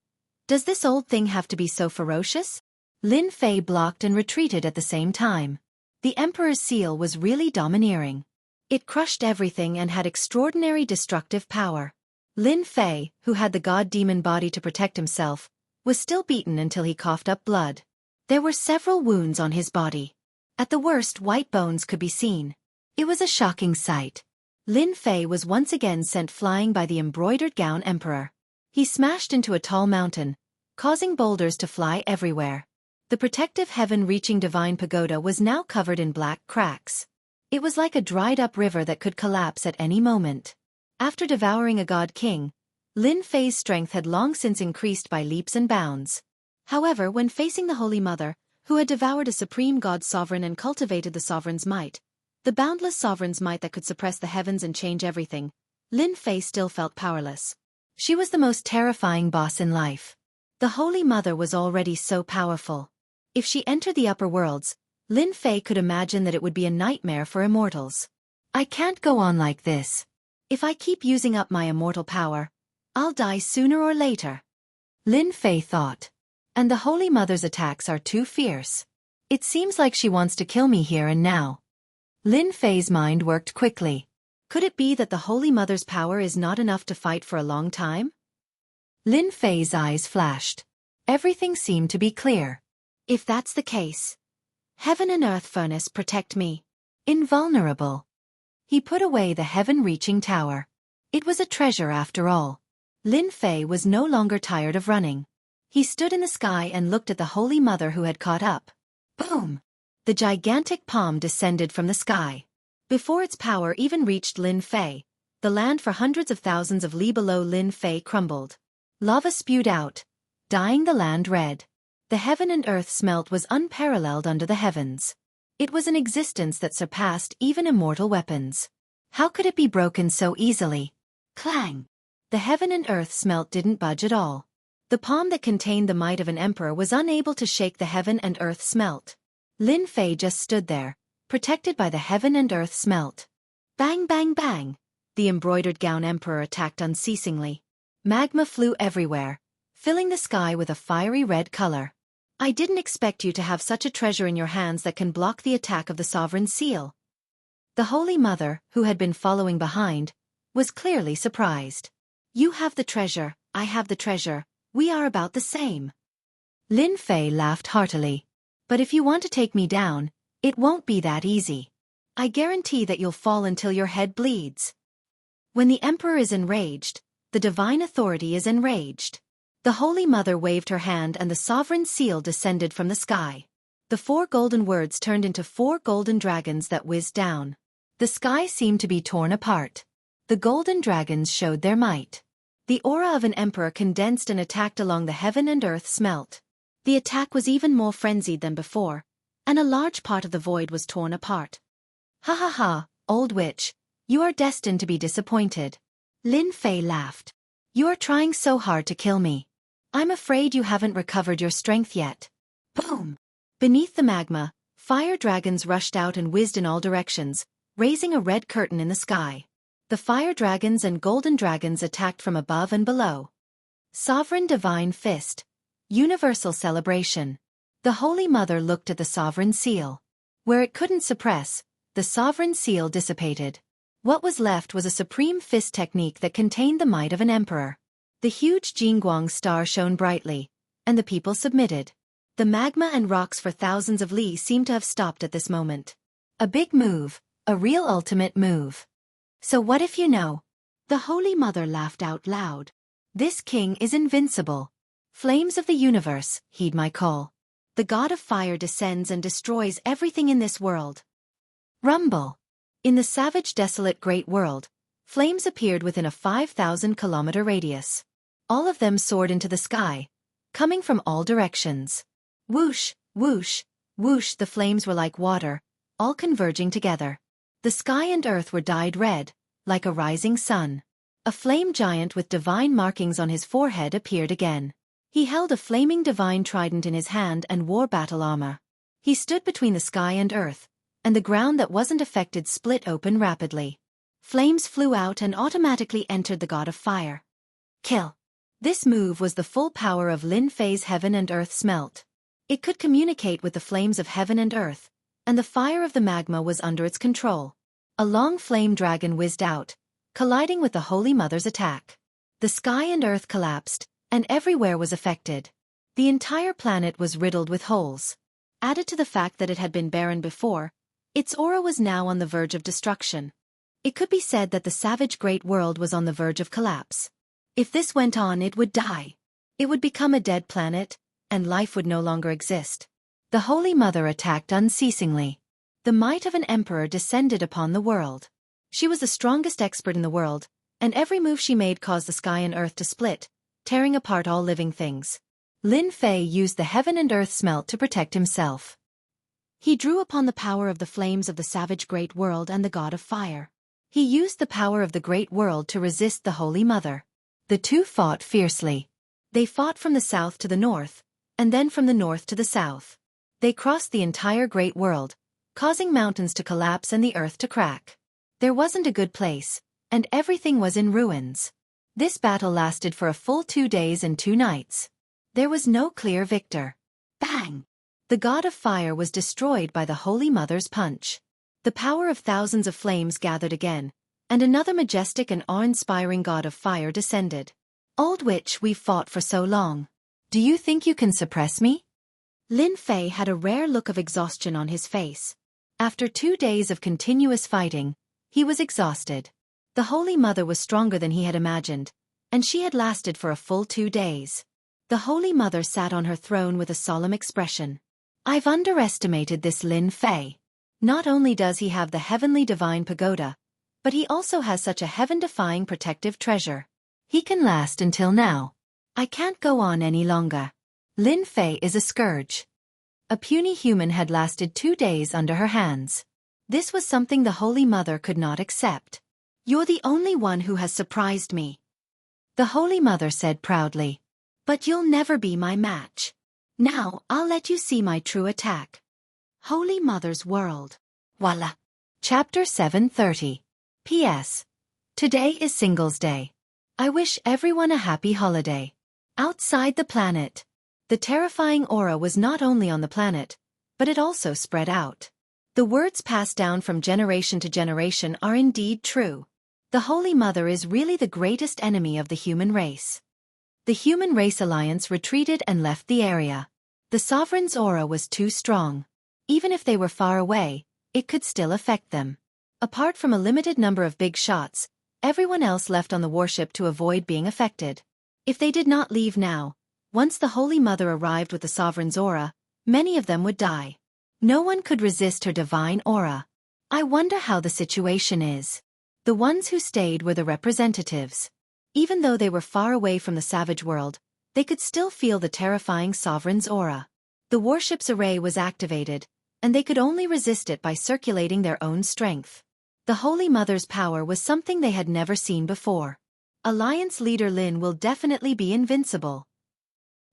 Does this old thing have to be so ferocious? Lin Fei blocked and retreated at the same time. The Emperor's seal was really domineering. It crushed everything and had extraordinary destructive power. Lin Fei, who had the god-demon body to protect himself, was still beaten until he coughed up blood. There were several wounds on his body. At the worst, white bones could be seen. It was a shocking sight. Lin Fei was once again sent flying by the embroidered gown emperor. He smashed into a tall mountain, causing boulders to fly everywhere. The protective heaven-reaching divine pagoda was now covered in black cracks. It was like a dried-up river that could collapse at any moment. After devouring a god-king, Lin Fei's strength had long since increased by leaps and bounds. However, when facing the Holy Mother, who had devoured a supreme god-sovereign and cultivated the sovereign's might, the boundless sovereign's might that could suppress the heavens and change everything, Lin Fei still felt powerless. She was the most terrifying boss in life. The Holy Mother was already so powerful. If she entered the upper worlds, Lin Fei could imagine that it would be a nightmare for immortals. I can't go on like this. If I keep using up my immortal power, I'll die sooner or later. Lin Fei thought. And the Holy Mother's attacks are too fierce. It seems like she wants to kill me here and now. Lin Fei's mind worked quickly. Could it be that the Holy Mother's power is not enough to fight for a long time? Lin Fei's eyes flashed. Everything seemed to be clear. If that's the case, heaven and earth furnace protect me. Invulnerable. He put away the heaven-reaching tower. It was a treasure after all. Lin Fei was no longer tired of running. He stood in the sky and looked at the Holy Mother who had caught up. Boom! The gigantic palm descended from the sky. Before its power even reached Lin Fei, the land for hundreds of thousands of li below Lin Fei crumbled. Lava spewed out, dyeing the land red. The heaven and earth smelt was unparalleled under the heavens. It was an existence that surpassed even immortal weapons. How could it be broken so easily? Clang! The heaven and earth smelt didn't budge at all. The palm that contained the might of an emperor was unable to shake the heaven and earth smelt. Lin Fei just stood there, protected by the heaven and earth smelt. Bang bang bang! The embroidered gown emperor attacked unceasingly. Magma flew everywhere, filling the sky with a fiery red color. I didn't expect you to have such a treasure in your hands that can block the attack of the sovereign's seal. The Holy Mother, who had been following behind, was clearly surprised. You have the treasure, I have the treasure, we are about the same. Lin Fei laughed heartily. But if you want to take me down, it won't be that easy. I guarantee that you'll fall until your head bleeds. When the emperor is enraged, the divine authority is enraged. The Holy Mother waved her hand and the sovereign seal descended from the sky. The 4 golden words turned into 4 golden dragons that whizzed down. The sky seemed to be torn apart. The golden dragons showed their might. The aura of an emperor condensed and attacked along the heaven and earth smelt. The attack was even more frenzied than before, and a large part of the void was torn apart. Ha ha ha, old witch, you are destined to be disappointed. Lin Fei laughed. You are trying so hard to kill me. I'm afraid you haven't recovered your strength yet. Boom! Beneath the magma, fire dragons rushed out and whizzed in all directions, raising a red curtain in the sky. The fire dragons and golden dragons attacked from above and below. Sovereign Divine Fist, Universal celebration. The Holy Mother looked at the sovereign seal. Where it couldn't suppress, the sovereign seal dissipated. What was left was a supreme fist technique that contained the might of an emperor. The huge Jingguang star shone brightly, and the people submitted. The magma and rocks for thousands of li seemed to have stopped at this moment. A big move, a real ultimate move. So what if you know? The Holy Mother laughed out loud. This king is invincible. Flames of the universe, heed my call. The god of fire descends and destroys everything in this world. Rumble. In the savage desolate great world, flames appeared within a 5,000-kilometer radius. All of them soared into the sky, coming from all directions. Whoosh, whoosh, whoosh, the flames were like water, all converging together. The sky and earth were dyed red, like a rising sun. A flame giant with divine markings on his forehead appeared again. He held a flaming divine trident in his hand and wore battle armor. He stood between the sky and earth, and the ground that wasn't affected split open rapidly. Flames flew out and automatically entered the god of fire. Kill. This move was the full power of Lin Fei's heaven and earth smelt. It could communicate with the flames of heaven and earth, and the fire of the magma was under its control. A long flame dragon whizzed out, colliding with the Holy Mother's attack. The sky and earth collapsed, and everywhere was affected. The entire planet was riddled with holes. Added to the fact that it had been barren before, its aura was now on the verge of destruction. It could be said that the savage great world was on the verge of collapse. If this went on, it would die. It would become a dead planet, and life would no longer exist. The Holy Mother attacked unceasingly. The might of an emperor descended upon the world. She was the strongest expert in the world, and every move she made caused the sky and earth to split, tearing apart all living things. Lin Fei used the heaven and earth smelt to protect himself. He drew upon the power of the flames of the savage great world and the god of fire. He used the power of the great world to resist the Holy Mother. The two fought fiercely. They fought from the south to the north, and then from the north to the south. They crossed the entire great world, causing mountains to collapse and the earth to crack. There wasn't a good place, and everything was in ruins. This battle lasted for a full 2 days and 2 nights. There was no clear victor. Bang! The god of fire was destroyed by the Holy Mother's punch. The power of thousands of flames gathered again, and another majestic and awe-inspiring god of fire descended. Old witch, we've fought for so long. Do you think you can suppress me? Lin Fei had a rare look of exhaustion on his face. After 2 days of continuous fighting, he was exhausted. The Holy Mother was stronger than he had imagined, and she had lasted for a full 2 days. The Holy Mother sat on her throne with a solemn expression. I've underestimated this Lin Fei. Not only does he have the heavenly divine pagoda, but he also has such a heaven-defying protective treasure. He can last until now. I can't go on any longer. Lin Fei is a scourge. A puny human had lasted 2 days under her hands. This was something the Holy Mother could not accept. You're the only one who has surprised me, the Holy Mother said proudly. But you'll never be my match. Now I'll let you see my true attack. Holy Mother's World. Voila. Chapter 730. P.S. Today is Singles Day. I wish everyone a happy holiday. Outside the planet. The terrifying aura was not only on the planet, but it also spread out. The words passed down from generation to generation are indeed true. The Holy Mother is really the greatest enemy of the human race. The Human Race Alliance retreated and left the area. The Sovereign's aura was too strong. Even if they were far away, it could still affect them. Apart from a limited number of big shots, everyone else left on the warship to avoid being affected. If they did not leave now, once the Holy Mother arrived with the Sovereign's aura, many of them would die. No one could resist her divine aura. I wonder how the situation is. The ones who stayed were the representatives. Even though they were far away from the savage world, they could still feel the terrifying Sovereign's aura. The warship's array was activated, and they could only resist it by circulating their own strength. The Holy Mother's power was something they had never seen before. Alliance leader Lin will definitely be invincible.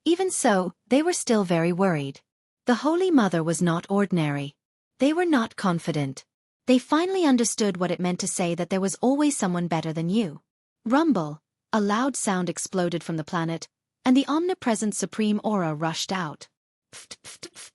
Even so, they were still very worried. The Holy Mother was not ordinary. They were not confident. They finally understood what it meant to say that there was always someone better than you. Rumble. A loud sound exploded from the planet, and the omnipresent supreme aura rushed out. Pft, pft, pft.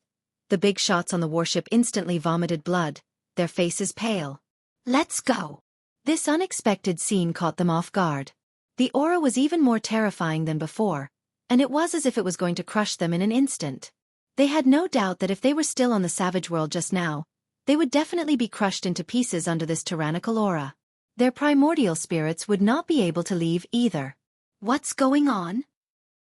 The big shots on the warship instantly vomited blood, their faces pale. Let's go! This unexpected scene caught them off guard. The aura was even more terrifying than before, and it was as if it was going to crush them in an instant. They had no doubt that if they were still on the savage world just now, they would definitely be crushed into pieces under this tyrannical aura. Their primordial spirits would not be able to leave either. What's going on?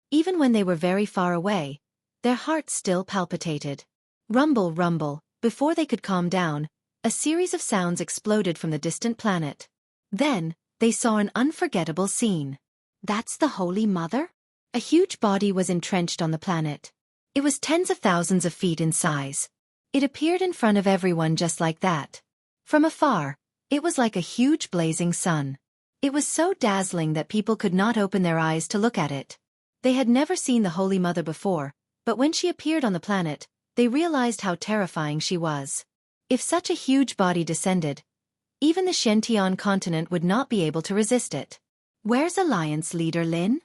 Even when they were very far away, their hearts still palpitated. Rumble, rumble, before they could calm down, a series of sounds exploded from the distant planet. Then, they saw an unforgettable scene. That's the Holy Mother? A huge body was entrenched on the planet. It was tens of thousands of feet in size. It appeared in front of everyone just like that. From afar, it was like a huge blazing sun. It was so dazzling that people could not open their eyes to look at it. They had never seen the Holy Mother before, but when she appeared on the planet, they realized how terrifying she was. If such a huge body descended, even the Xianxia continent would not be able to resist it. Where's Alliance Leader Lin?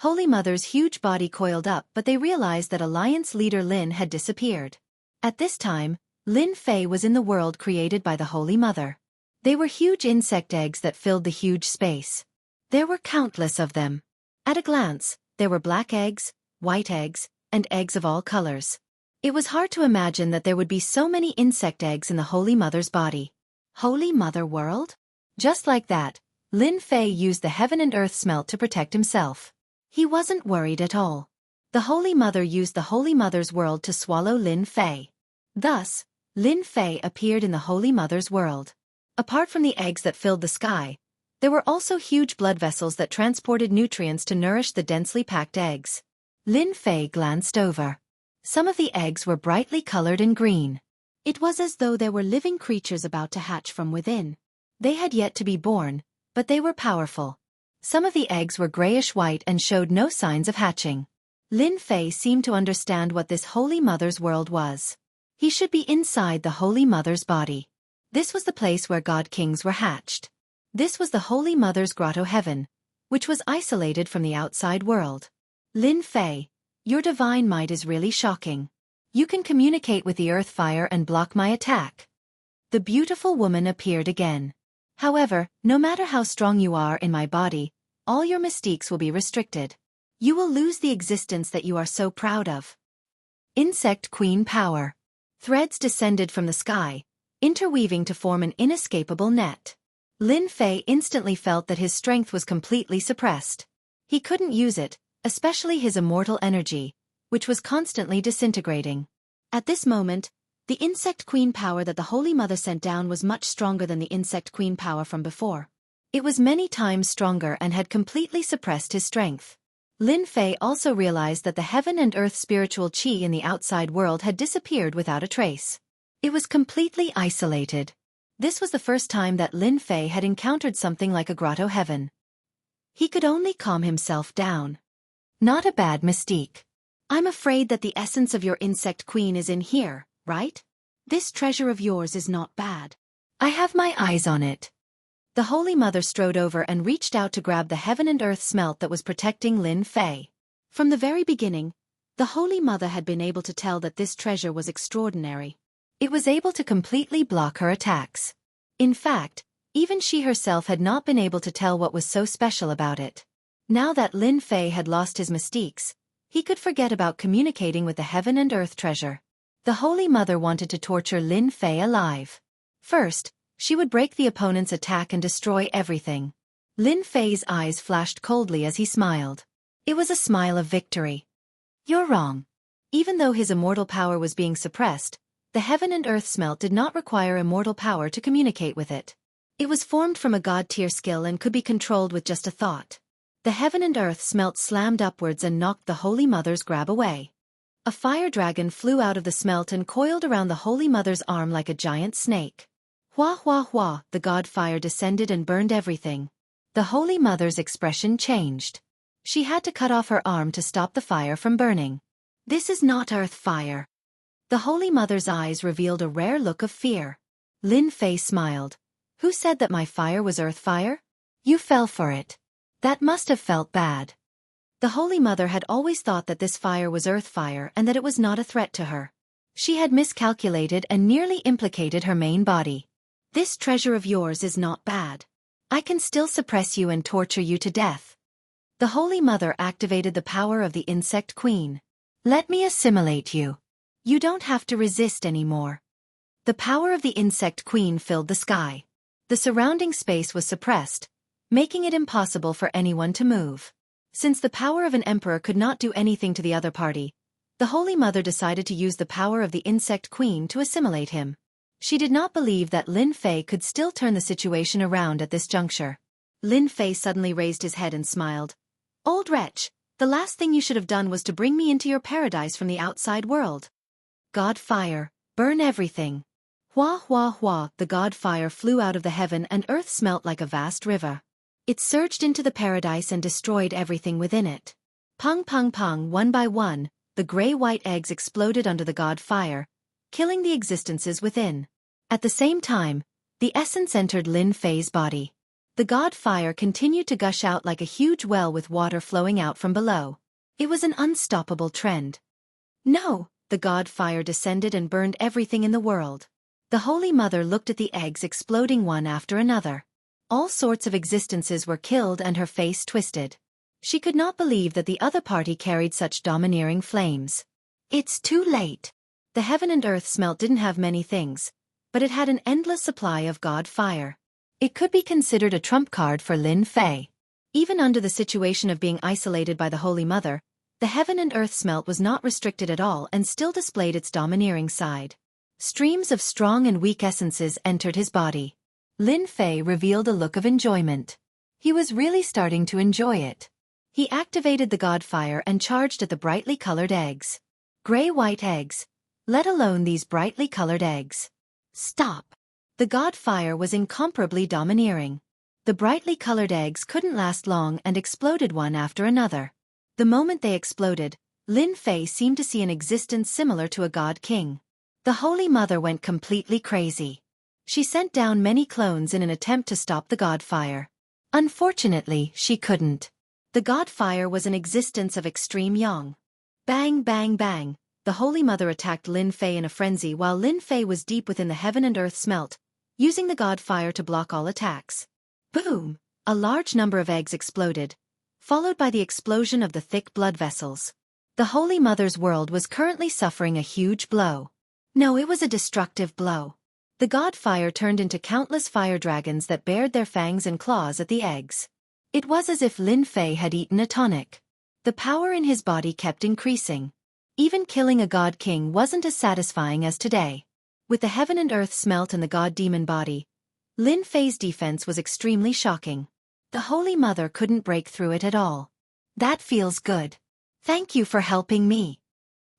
Holy Mother's huge body coiled up, but they realized that Alliance Leader Lin had disappeared. At this time, Lin Fei was in the world created by the Holy Mother. They were huge insect eggs that filled the huge space. There were countless of them. At a glance, there were black eggs, white eggs, and eggs of all colors. It was hard to imagine that there would be so many insect eggs in the Holy Mother's body. Holy Mother world? Just like that, Lin Fei used the heaven and earth smelt to protect himself. He wasn't worried at all. The Holy Mother used the Holy Mother's world to swallow Lin Fei. Thus, Lin Fei appeared in the Holy Mother's world. Apart from the eggs that filled the sky, there were also huge blood vessels that transported nutrients to nourish the densely packed eggs. Lin Fei glanced over. Some of the eggs were brightly colored in green. It was as though there were living creatures about to hatch from within. They had yet to be born, but they were powerful. Some of the eggs were grayish-white and showed no signs of hatching. Lin Fei seemed to understand what this Holy Mother's world was. He should be inside the Holy Mother's body. This was the place where God Kings were hatched. This was the Holy Mother's grotto heaven, which was isolated from the outside world. Lin Fei, your divine might is really shocking. You can communicate with the earth fire and block my attack. The beautiful woman appeared again. However, no matter how strong you are in my body, all your mystiques will be restricted. You will lose the existence that you are so proud of. Insect Queen Power. Threads descended from the sky, interweaving to form an inescapable net. Lin Fei instantly felt that his strength was completely suppressed. He couldn't use it, especially his immortal energy, which was constantly disintegrating. At this moment, the Insect Queen power that the Holy Mother sent down was much stronger than the Insect Queen power from before. It was many times stronger and had completely suppressed his strength. Lin Fei also realized that the heaven and earth spiritual qi in the outside world had disappeared without a trace. It was completely isolated. This was the first time that Lin Fei had encountered something like a grotto heaven. He could only calm himself down. Not a bad mystique. I'm afraid that the essence of your Insect Queen is in here, right? This treasure of yours is not bad. I have my eyes on it. The Holy Mother strode over and reached out to grab the heaven and earth smelt that was protecting Lin Fei. From the very beginning, the Holy Mother had been able to tell that this treasure was extraordinary. It was able to completely block her attacks. In fact, even she herself had not been able to tell what was so special about it. Now that Lin Fei had lost his mystiques, he could forget about communicating with the heaven and earth treasure. The Holy Mother wanted to torture Lin Fei alive. First, she would break the opponent's attack and destroy everything. Lin Fei's eyes flashed coldly as he smiled. It was a smile of victory. You're wrong. Even though his immortal power was being suppressed, the heaven and earth smelt did not require immortal power to communicate with it. It was formed from a god-tier skill and could be controlled with just a thought. The heaven and earth smelt slammed upwards and knocked the Holy Mother's grab away. A fire dragon flew out of the smelt and coiled around the Holy Mother's arm like a giant snake. Hua hua hua, the god fire descended and burned everything. The Holy Mother's expression changed. She had to cut off her arm to stop the fire from burning. This is not earth fire. The Holy Mother's eyes revealed a rare look of fear. Lin Fei smiled. Who said that my fire was earth fire? You fell for it. That must have felt bad. The Holy Mother had always thought that this fire was earth fire and that it was not a threat to her. She had miscalculated and nearly implicated her main body. This treasure of yours is not bad. I can still suppress you and torture you to death. The Holy Mother activated the power of the Insect Queen. Let me assimilate you. You don't have to resist anymore. The power of the Insect Queen filled the sky. The surrounding space was suppressed, making it impossible for anyone to move. Since the power of an emperor could not do anything to the other party, the Holy Mother decided to use the power of the Insect Queen to assimilate him. She did not believe that Lin Fei could still turn the situation around at this juncture. Lin Fei suddenly raised his head and smiled. Old wretch, the last thing you should have done was to bring me into your paradise from the outside world. God fire, burn everything. Hua hua hua, the god fire flew out of the heaven and earth smelt like a vast river. It surged into the paradise and destroyed everything within it. Pung pung pung, one by one, the gray-white eggs exploded under the god fire, killing the existences within. At the same time, the essence entered Lin Fei's body. The god fire continued to gush out like a huge well with water flowing out from below. It was an unstoppable trend. No, the god fire descended and burned everything in the world. The Holy Mother looked at the eggs exploding one after another. All sorts of existences were killed and her face twisted. She could not believe that the other party carried such domineering flames. It's too late. The heaven and earth smelt didn't have many things, but it had an endless supply of god fire. It could be considered a trump card for Lin Fei. Even under the situation of being isolated by the Holy Mother, the heaven and earth smelt was not restricted at all and still displayed its domineering side. Streams of strong and weak essences entered his body. Lin Fei revealed a look of enjoyment. He was really starting to enjoy it. He activated the god fire and charged at the brightly colored eggs. Gray-white eggs. Let alone these brightly colored eggs. Stop. The god fire was incomparably domineering. The brightly colored eggs couldn't last long and exploded one after another. The moment they exploded, Lin Fei seemed to see an existence similar to a god king. The Holy Mother went completely crazy. She sent down many clones in an attempt to stop the god fire. Unfortunately, she couldn't. The god fire was an existence of extreme yang. Bang bang bang, the Holy Mother attacked Lin Fei in a frenzy while Lin Fei was deep within the heaven and earth smelt, using the god fire to block all attacks. Boom! A large number of eggs exploded, followed by the explosion of the thick blood vessels. The Holy Mother's world was currently suffering a huge blow. No, it was a destructive blow. The god fire turned into countless fire dragons that bared their fangs and claws at the eggs. It was as if Lin Fei had eaten a tonic. The power in his body kept increasing. Even killing a god king wasn't as satisfying as today. With the heaven and earth smelt in the god demon body, Lin Fei's defense was extremely shocking. The Holy Mother couldn't break through it at all. That feels good. Thank you for helping me.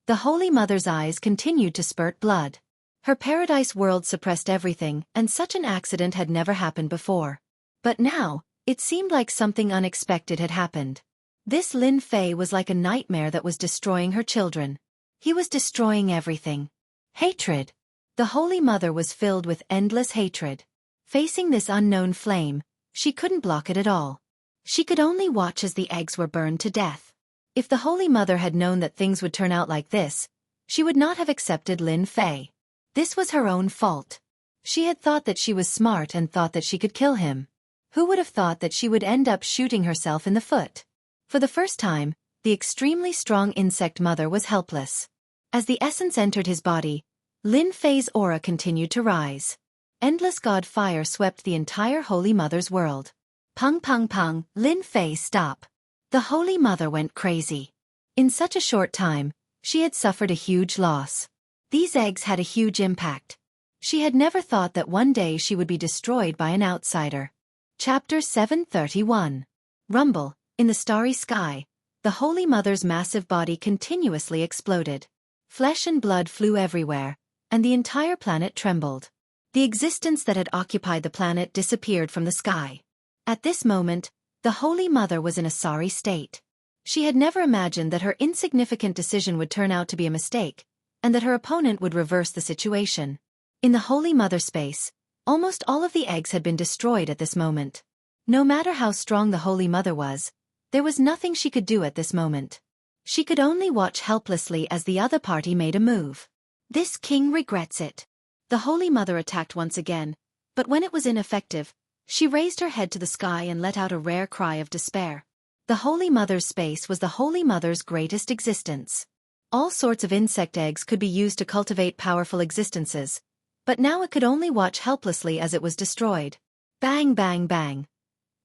The Holy Mother's eyes continued to spurt blood. Her paradise world suppressed everything, and such an accident had never happened before. But now, it seemed like something unexpected had happened. This Lin Fei was like a nightmare that was destroying her children. He was destroying everything. Hatred. The Holy Mother was filled with endless hatred. Facing this unknown flame, she couldn't block it at all. She could only watch as the eggs were burned to death. If the Holy Mother had known that things would turn out like this, she would not have accepted Lin Fei. This was her own fault. She had thought that she was smart and thought that she could kill him. Who would have thought that she would end up shooting herself in the foot? For the first time, the extremely strong insect mother was helpless. As the essence entered his body, Lin Fei's aura continued to rise. Endless god fire swept the entire Holy Mother's world. Pung pung pung, Lin Fei, stop. The Holy Mother went crazy. In such a short time, she had suffered a huge loss. These eggs had a huge impact. She had never thought that one day she would be destroyed by an outsider. Chapter 731. Rumble. In the starry sky, the Holy Mother's massive body continuously exploded. Flesh and blood flew everywhere, and the entire planet trembled. The existence that had occupied the planet disappeared from the sky. At this moment, the Holy Mother was in a sorry state. She had never imagined that her insignificant decision would turn out to be a mistake, and that her opponent would reverse the situation. In the Holy Mother space, almost all of the eggs had been destroyed at this moment. No matter how strong the Holy Mother was, There was nothing she could do at this moment. She could only watch helplessly as the other party made a move. This king regrets it. The Holy Mother attacked once again, but when it was ineffective, she raised her head to the sky and let out a rare cry of despair. The Holy Mother's space was the Holy Mother's greatest existence. All sorts of insect eggs could be used to cultivate powerful existences, but now it could only watch helplessly as it was destroyed. Bang bang bang.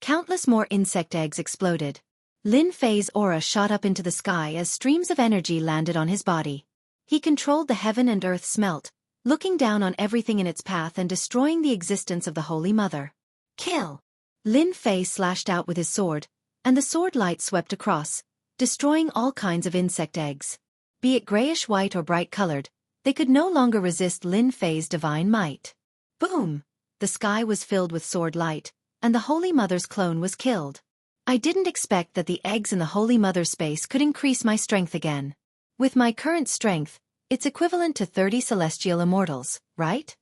Countless more insect eggs exploded. Lin Fei's aura shot up into the sky as streams of energy landed on his body. He controlled the heaven and earth smelt, looking down on everything in its path and destroying the existence of the Holy Mother. Kill! Lin Fei slashed out with his sword, and the sword light swept across, destroying all kinds of insect eggs. Be it grayish-white or bright-colored, they could no longer resist Lin Fei's divine might. Boom! The sky was filled with sword light, and the Holy Mother's clone was killed. I didn't expect that the eggs in the Holy Mother's space could increase my strength again. With my current strength, it's equivalent to 30 celestial immortals, right?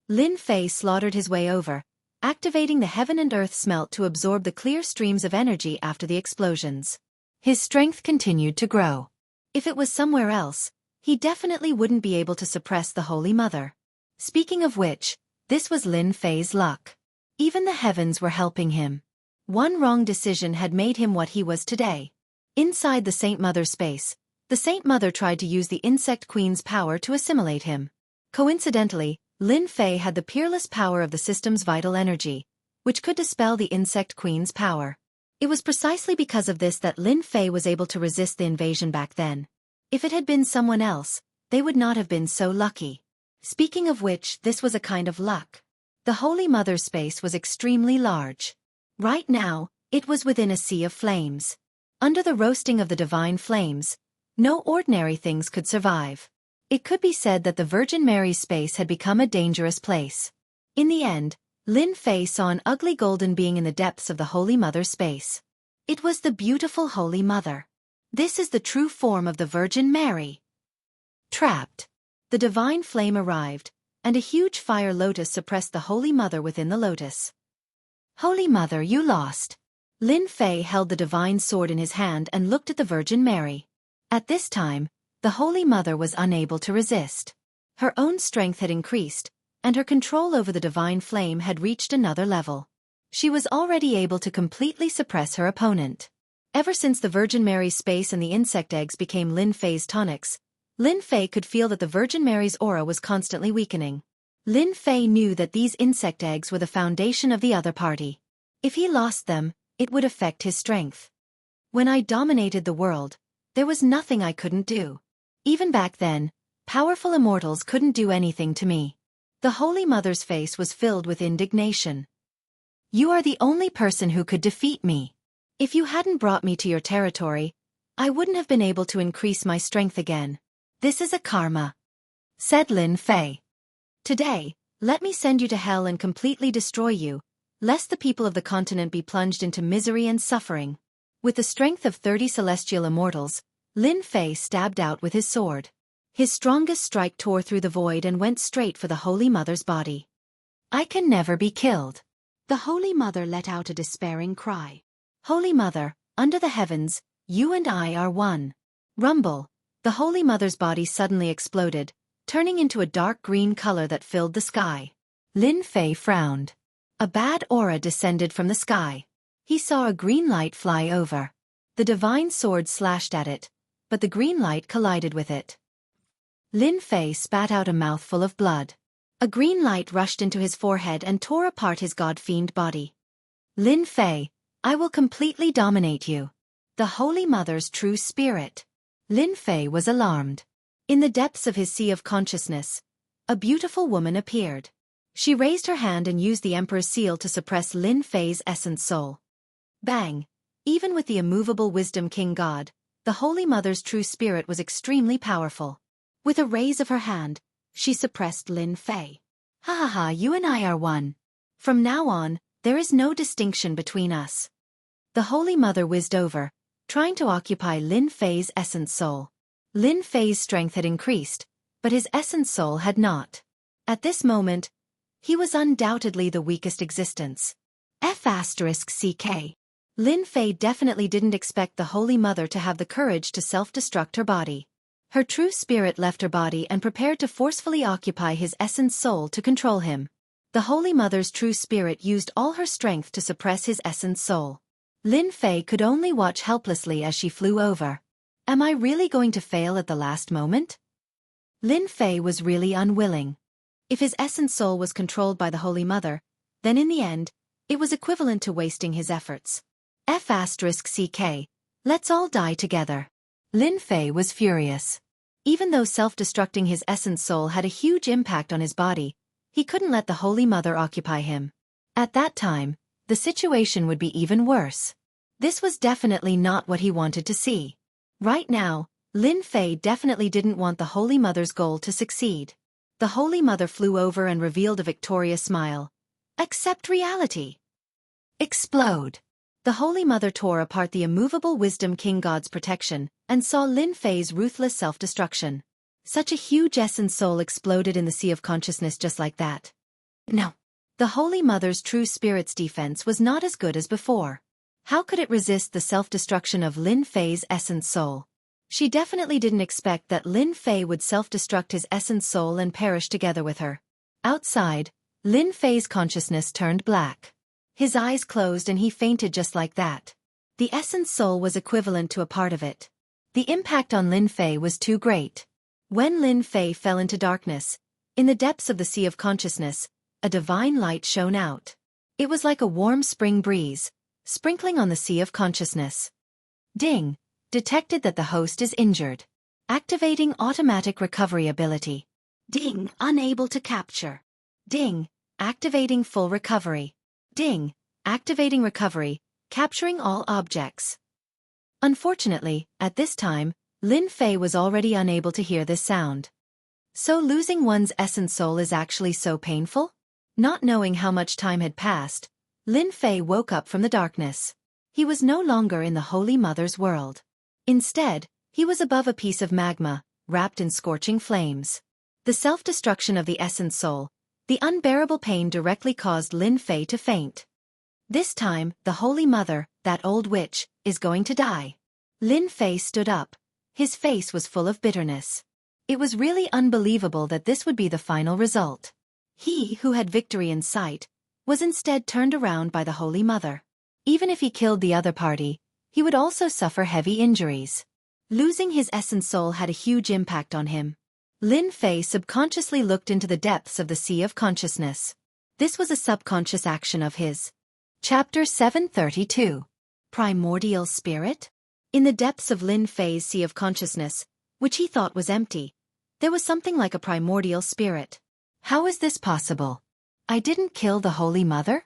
Lin Fei slaughtered his way over, activating the heaven and earth smelt to absorb the clear streams of energy after the explosions. His strength continued to grow. If it was somewhere else, he definitely wouldn't be able to suppress the Holy Mother. Speaking of which, this was Lin Fei's luck. Even the heavens were helping him. One wrong decision had made him what he was today. Inside the Saint Mother space, the Saint Mother tried to use the Insect Queen's power to assimilate him. Coincidentally, Lin Fei had the peerless power of the system's vital energy, which could dispel the Insect Queen's power. It was precisely because of this that Lin Fei was able to resist the invasion back then. If it had been someone else, they would not have been so lucky. Speaking of which, this was a kind of luck. The Holy Mother's space was extremely large. Right now, it was within a sea of flames. Under the roasting of the divine flames, no ordinary things could survive. It could be said that the Virgin Mary's space had become a dangerous place. In the end, Lin Fei saw an ugly golden being in the depths of the Holy Mother's space. It was the beautiful Holy Mother. This is the true form of the Virgin Mary. Trapped. The divine flame arrived, and a huge fire lotus suppressed the Holy Mother within the lotus. Holy Mother, you lost. Lin Fei held the divine sword in his hand and looked at the Virgin Mary. At this time, the Holy Mother was unable to resist. Her own strength had increased, and her control over the divine flame had reached another level. She was already able to completely suppress her opponent. Ever since the Virgin Mary's space and the insect eggs became Lin Fei's tonics, Lin Fei could feel that the Virgin Mary's aura was constantly weakening. Lin Fei knew that these insect eggs were the foundation of the other party. If he lost them, it would affect his strength. When I dominated the world, there was nothing I couldn't do. Even back then, powerful immortals couldn't do anything to me. The Holy Mother's face was filled with indignation. You are the only person who could defeat me. If you hadn't brought me to your territory, I wouldn't have been able to increase my strength again. This is a karma, said Lin Fei. Today, let me send you to hell and completely destroy you, lest the people of the continent be plunged into misery and suffering. With the strength of 30 celestial immortals, Lin Fei stabbed out with his sword. His strongest strike tore through the void and went straight for the Holy Mother's body. I can never be killed. The Holy Mother let out a despairing cry. Holy Mother, under the heavens, you and I are one. Rumble. The Holy Mother's body suddenly exploded, turning into a dark green color that filled the sky. Lin Fei frowned. A bad aura descended from the sky. He saw a green light fly over. The divine sword slashed at it, but the green light collided with it. Lin Fei spat out a mouthful of blood. A green light rushed into his forehead and tore apart his god-fiend body. Lin Fei, I will completely dominate you. The Holy Mother's true spirit. Lin Fei was alarmed. In the depths of his sea of consciousness, a beautiful woman appeared. She raised her hand and used the Emperor's seal to suppress Lin Fei's essence soul. Bang! Even with the immovable Wisdom King God, the Holy Mother's true spirit was extremely powerful. With a raise of her hand, she suppressed Lin Fei. Ha ha ha, you and I are one. From now on, there is no distinction between us. The Holy Mother whizzed over, trying to occupy Lin Fei's essence soul. Lin Fei's strength had increased, but his essence soul had not. At this moment, he was undoubtedly the weakest existence. F***ck. Lin Fei definitely didn't expect the Holy Mother to have the courage to self-destruct her body. Her true spirit left her body and prepared to forcefully occupy his essence soul to control him. The Holy Mother's true spirit used all her strength to suppress his essence soul. Lin Fei could only watch helplessly as she flew over. Am I really going to fail at the last moment? Lin Fei was really unwilling. If his essence soul was controlled by the Holy Mother, then in the end, it was equivalent to wasting his efforts. F***CK. Let's all die together. Lin Fei was furious. Even though self-destructing his essence soul had a huge impact on his body, he couldn't let the Holy Mother occupy him. At that time, the situation would be even worse. This was definitely not what he wanted to see. Right now, Lin Fei definitely didn't want the Holy Mother's goal to succeed. The Holy Mother flew over and revealed a victorious smile. Accept reality. Explode. The Holy Mother tore apart the immovable Wisdom King God's protection and saw Lin Fei's ruthless self-destruction. Such a huge essence soul exploded in the sea of consciousness just like that. No. The Holy Mother's true spirit's defense was not as good as before. How could it resist the self-destruction of Lin Fei's essence soul? She definitely didn't expect that Lin Fei would self-destruct his essence soul and perish together with her. Outside, Lin Fei's consciousness turned black. His eyes closed and he fainted just like that. The essence soul was equivalent to a part of it. The impact on Lin Fei was too great. When Lin Fei fell into darkness, in the depths of the sea of consciousness, a divine light shone out. It was like a warm spring breeze, sprinkling on the sea of consciousness. Ding! Detected that the host is injured. Activating automatic recovery ability. Ding! Unable to capture. Ding! Activating full recovery. Ding! Activating recovery, capturing all objects. Unfortunately, at this time, Lin Fei was already unable to hear this sound. So losing one's essence soul is actually so painful? Not knowing how much time had passed, Lin Fei woke up from the darkness. He was no longer in the Holy Mother's world. Instead, he was above a piece of magma, wrapped in scorching flames. The self-destruction of the essence soul, the unbearable pain directly caused Lin Fei to faint. This time, the Holy Mother, that old witch, is going to die. Lin Fei stood up. His face was full of bitterness. It was really unbelievable that this would be the final result. He, who had victory in sight, was instead turned around by the Holy Mother. Even if he killed the other party, he would also suffer heavy injuries. Losing his essence soul had a huge impact on him. Lin Fei subconsciously looked into the depths of the sea of consciousness. This was a subconscious action of his. Chapter 732. Primordial Spirit? In the depths of Lin Fei's sea of consciousness, which he thought was empty, there was something like a primordial spirit. How is this possible? I didn't kill the Holy Mother?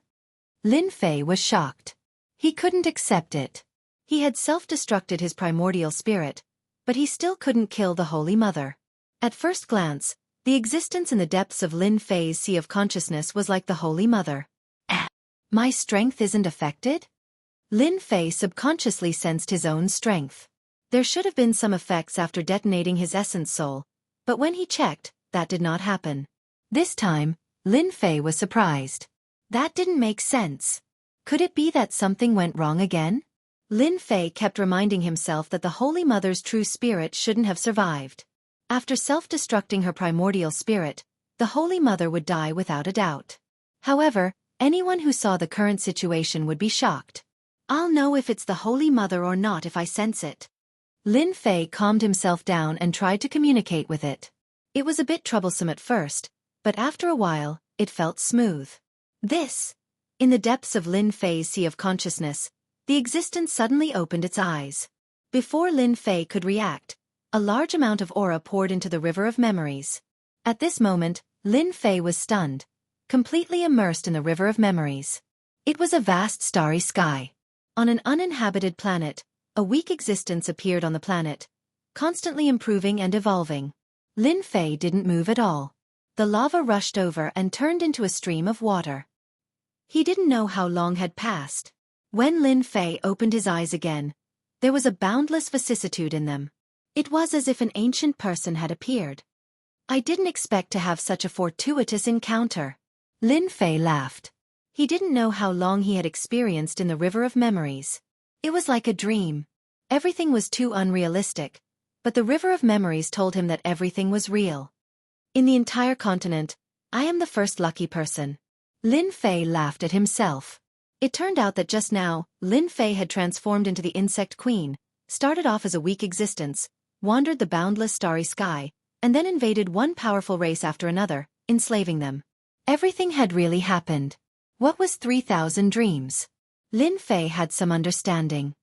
Lin Fei was shocked. He couldn't accept it. He had self-destructed his primordial spirit, but he still couldn't kill the Holy Mother. At first glance, the existence in the depths of Lin Fei's sea of consciousness was like the Holy Mother. My strength isn't affected? Lin Fei subconsciously sensed his own strength. There should have been some effects after detonating his essence soul, but when he checked, that did not happen. This time, Lin Fei was surprised. That didn't make sense. Could it be that something went wrong again? Lin Fei kept reminding himself that the Holy Mother's true spirit shouldn't have survived. After self-destructing her primordial spirit, the Holy Mother would die without a doubt. However, anyone who saw the current situation would be shocked. I'll know if it's the Holy Mother or not if I sense it. Lin Fei calmed himself down and tried to communicate with it. It was a bit troublesome at first, but after a while, it felt smooth. In the depths of Lin Fei's sea of consciousness, the existence suddenly opened its eyes. Before Lin Fei could react, a large amount of aura poured into the river of memories. At this moment, Lin Fei was stunned, completely immersed in the river of memories. It was a vast starry sky. On an uninhabited planet, a weak existence appeared on the planet, constantly improving and evolving. Lin Fei didn't move at all. The lava rushed over and turned into a stream of water. He didn't know how long had passed. When Lin Fei opened his eyes again, there was a boundless vicissitude in them. It was as if an ancient person had appeared. I didn't expect to have such a fortuitous encounter. Lin Fei laughed. He didn't know how long he had experienced in the river of memories. It was like a dream. Everything was too unrealistic, but the river of memories told him that everything was real. In the entire continent, I am the first lucky person. Lin Fei laughed at himself. It turned out that just now, Lin Fei had transformed into the insect queen, started off as a weak existence, wandered the boundless starry sky, and then invaded one powerful race after another, enslaving them. Everything had really happened. What was 3,000 dreams? Lin Fei had some understanding.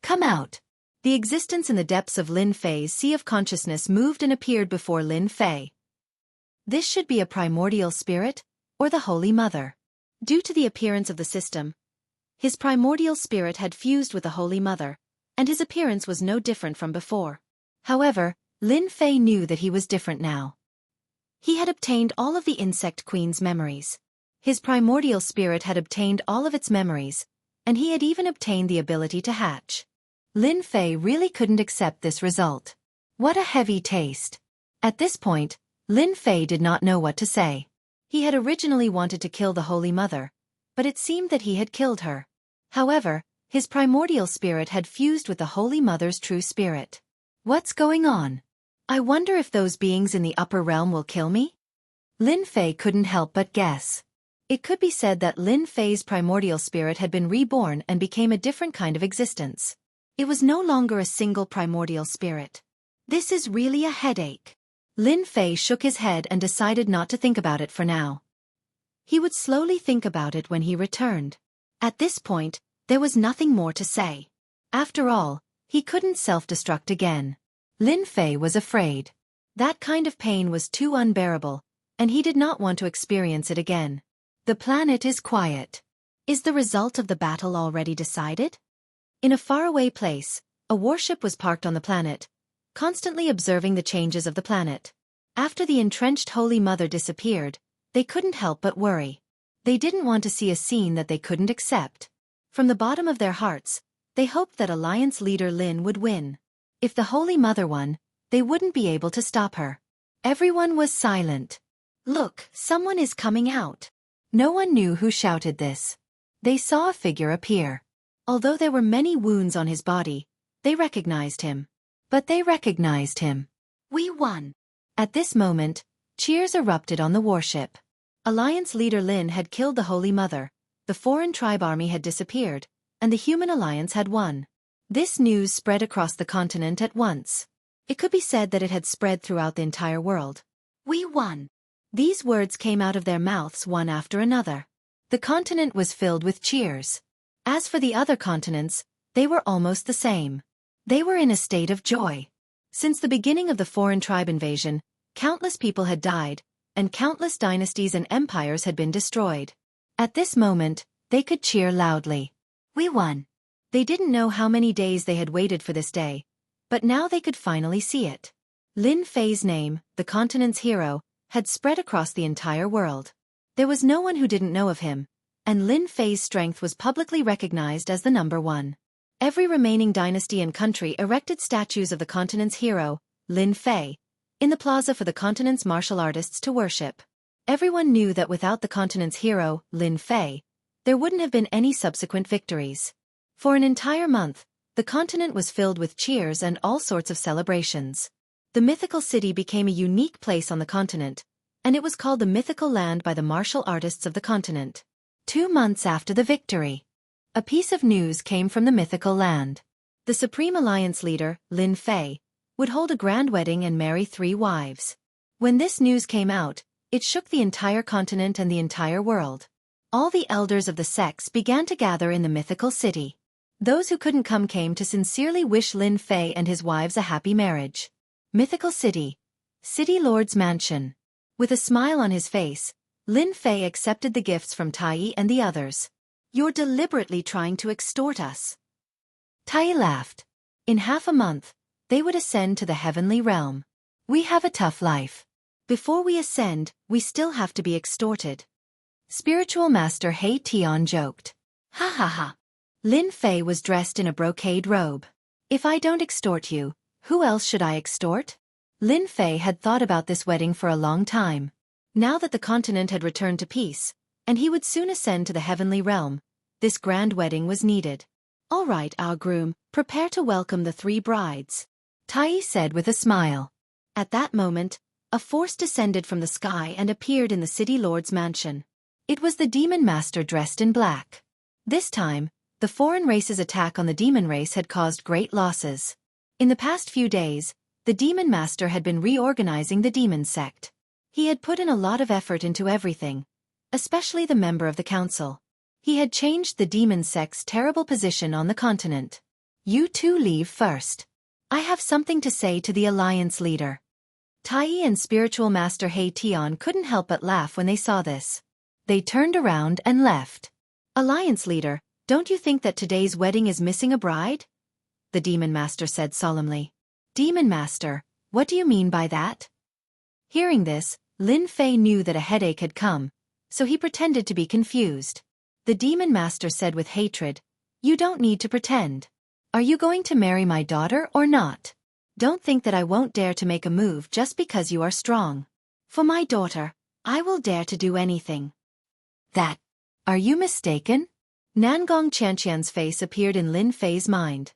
Come out. The existence in the depths of Lin Fei's sea of consciousness moved and appeared before Lin Fei. This should be a primordial spirit, or the Holy Mother. Due to the appearance of the system, his primordial spirit had fused with the Holy Mother, and his appearance was no different from before. However, Lin Fei knew that he was different now. He had obtained all of the Insect Queen's memories. His primordial spirit had obtained all of its memories, and he had even obtained the ability to hatch. Lin Fei really couldn't accept this result. What a heavy taste. At this point, Lin Fei did not know what to say. He had originally wanted to kill the Holy Mother, but it seemed that he had killed her. However, his primordial spirit had fused with the Holy Mother's true spirit. What's going on? I wonder if those beings in the upper realm will kill me? Lin Fei couldn't help but guess. It could be said that Lin Fei's primordial spirit had been reborn and became a different kind of existence. It was no longer a single primordial spirit. This is really a headache. Lin Fei shook his head and decided not to think about it for now. He would slowly think about it when he returned. At this point, there was nothing more to say. After all, he couldn't self-destruct again. Lin Fei was afraid. That kind of pain was too unbearable, and he did not want to experience it again. The planet is quiet. Is the result of the battle already decided? In a faraway place, a warship was parked on the planet, constantly observing the changes of the planet. After the entrenched Holy Mother disappeared, they couldn't help but worry. They didn't want to see a scene that they couldn't accept. From the bottom of their hearts, they hoped that Alliance leader Lin would win. If the Holy Mother won, they wouldn't be able to stop her. Everyone was silent. Look, someone is coming out. No one knew who shouted this. They saw a figure appear. Although there were many wounds on his body, they recognized him. But they recognized him. We won. At this moment, cheers erupted on the warship. Alliance leader Lin had killed the Holy Mother, the foreign tribe army had disappeared, and the human alliance had won. This news spread across the continent at once. It could be said that it had spread throughout the entire world. We won. These words came out of their mouths one after another. The continent was filled with cheers. As for the other continents, they were almost the same. They were in a state of joy. Since the beginning of the foreign tribe invasion, countless people had died, and countless dynasties and empires had been destroyed. At this moment, they could cheer loudly. We won. They didn't know how many days they had waited for this day, but now they could finally see it. Lin Fei's name, the continent's hero, had spread across the entire world. There was no one who didn't know of him, and Lin Fei's strength was publicly recognized as the number one. Every remaining dynasty and country erected statues of the continent's hero, Lin Fei, in the plaza for the continent's martial artists to worship. Everyone knew that without the continent's hero, Lin Fei, there wouldn't have been any subsequent victories. For an entire month, the continent was filled with cheers and all sorts of celebrations. The mythical city became a unique place on the continent, and it was called the mythical land by the martial artists of the continent. 2 months after the victory, a piece of news came from the mythical land. The Supreme Alliance leader, Lin Fei, would hold a grand wedding and marry 3 wives. When this news came out, it shook the entire continent and the entire world. All the elders of the sects began to gather in the mythical city. Those who couldn't come came to sincerely wish Lin Fei and his wives a happy marriage. Mythical City. City Lord's Mansion. With a smile on his face, Lin Fei accepted the gifts from Tai and the others. You're deliberately trying to extort us. Tai laughed. In half a month, they would ascend to the heavenly realm. We have a tough life. Before we ascend, we still have to be extorted. Spiritual Master He Tian joked. Ha ha ha. Lin Fei was dressed in a brocade robe. If I don't extort you, who else should I extort? Lin Fei had thought about this wedding for a long time. Now that the continent had returned to peace, and he would soon ascend to the heavenly realm. This grand wedding was needed. "All right, our groom, prepare to welcome the three brides," Tai said with a smile. At that moment, a force descended from the sky and appeared in the city lord's mansion. It was the demon master dressed in black. This time, the foreign race's attack on the demon race had caused great losses. In the past few days, the demon master had been reorganizing the demon sect. He had put in a lot of effort into everything, especially the member of the council. He had changed the demon sect's terrible position on the continent. "You two leave first. I have something to say to the alliance leader." Tai and spiritual master He Tian couldn't help but laugh when they saw this. They turned around and left. "Alliance leader, don't you think that today's wedding is missing a bride?" the demon master said solemnly. "Demon master, what do you mean by that?" Hearing this, Lin Fei knew that a headache had come, so he pretended to be confused. The demon master said with hatred, "You don't need to pretend. Are you going to marry my daughter or not? Don't think that I won't dare to make a move just because you are strong. For my daughter, I will dare to do anything." "That. Are you mistaken?" Nangong Qianxian's face appeared in Lin Fei's mind.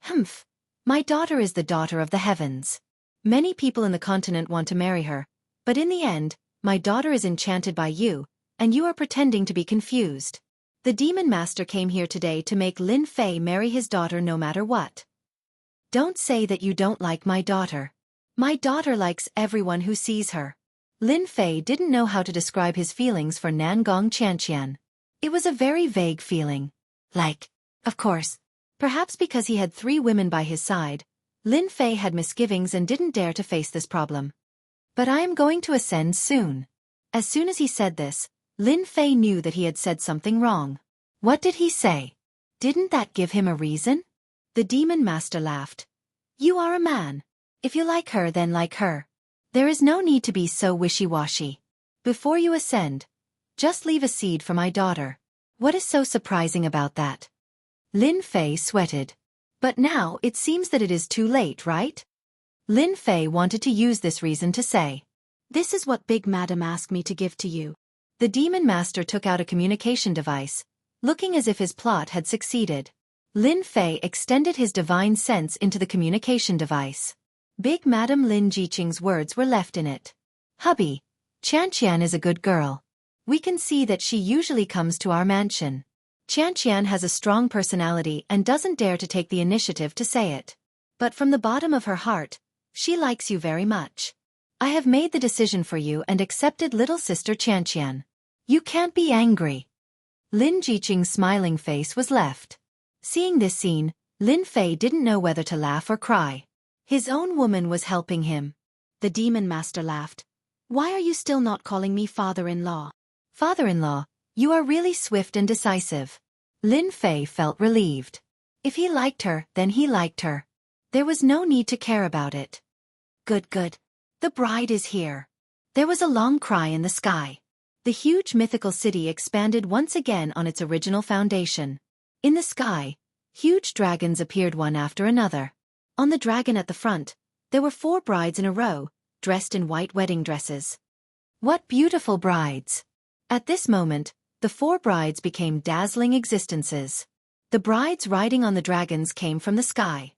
"Humph. My daughter is the daughter of the heavens. Many people in the continent want to marry her, but in the end, my daughter is enchanted by you, and you are pretending to be confused. The demon master came here today to make Lin Fei marry his daughter no matter what. Don't say that you don't like my daughter. My daughter likes everyone who sees her." Lin Fei didn't know how to describe his feelings for Nangong Qianxian. It was a very vague feeling. Like, of course. Perhaps because he had 3 women by his side, Lin Fei had misgivings and didn't dare to face this problem. "But I am going to ascend soon." As soon as he said this, Lin Fei knew that he had said something wrong. What did he say? Didn't that give him a reason? The demon master laughed. "You are a man. If you like her, then like her. There is no need to be so wishy-washy. Before you ascend, just leave a seed for my daughter." "What is so surprising about that?" Lin Fei sweated. "But now it seems that it is too late, right?" Lin Fei wanted to use this reason to say, "This is what Big Madam asked me to give to you." The demon master took out a communication device, looking as if his plot had succeeded. Lin Fei extended his divine sense into the communication device. Big Madam Lin Jiqing's words were left in it. "Hubby, Qianxian is a good girl. We can see that she usually comes to our mansion. Qianxian has a strong personality and doesn't dare to take the initiative to say it. But from the bottom of her heart, she likes you very much. I have made the decision for you and accepted little sister Qianxian. You can't be angry." Lin Jiqing's smiling face was left. Seeing this scene, Lin Fei didn't know whether to laugh or cry. His own woman was helping him. The demon master laughed. "Why are you still not calling me father-in-law?" "Father-in-law, you are really swift and decisive." Lin Fei felt relieved. If he liked her, then he liked her. There was no need to care about it. Good, good. The bride is here." There was a long cry in the sky. The huge mythical city expanded once again on its original foundation. In the sky, huge dragons appeared one after another. On the dragon at the front, there were 4 brides in a row, dressed in white wedding dresses. What beautiful brides! At this moment, the 4 brides became dazzling existences. The brides riding on the dragons came from the sky.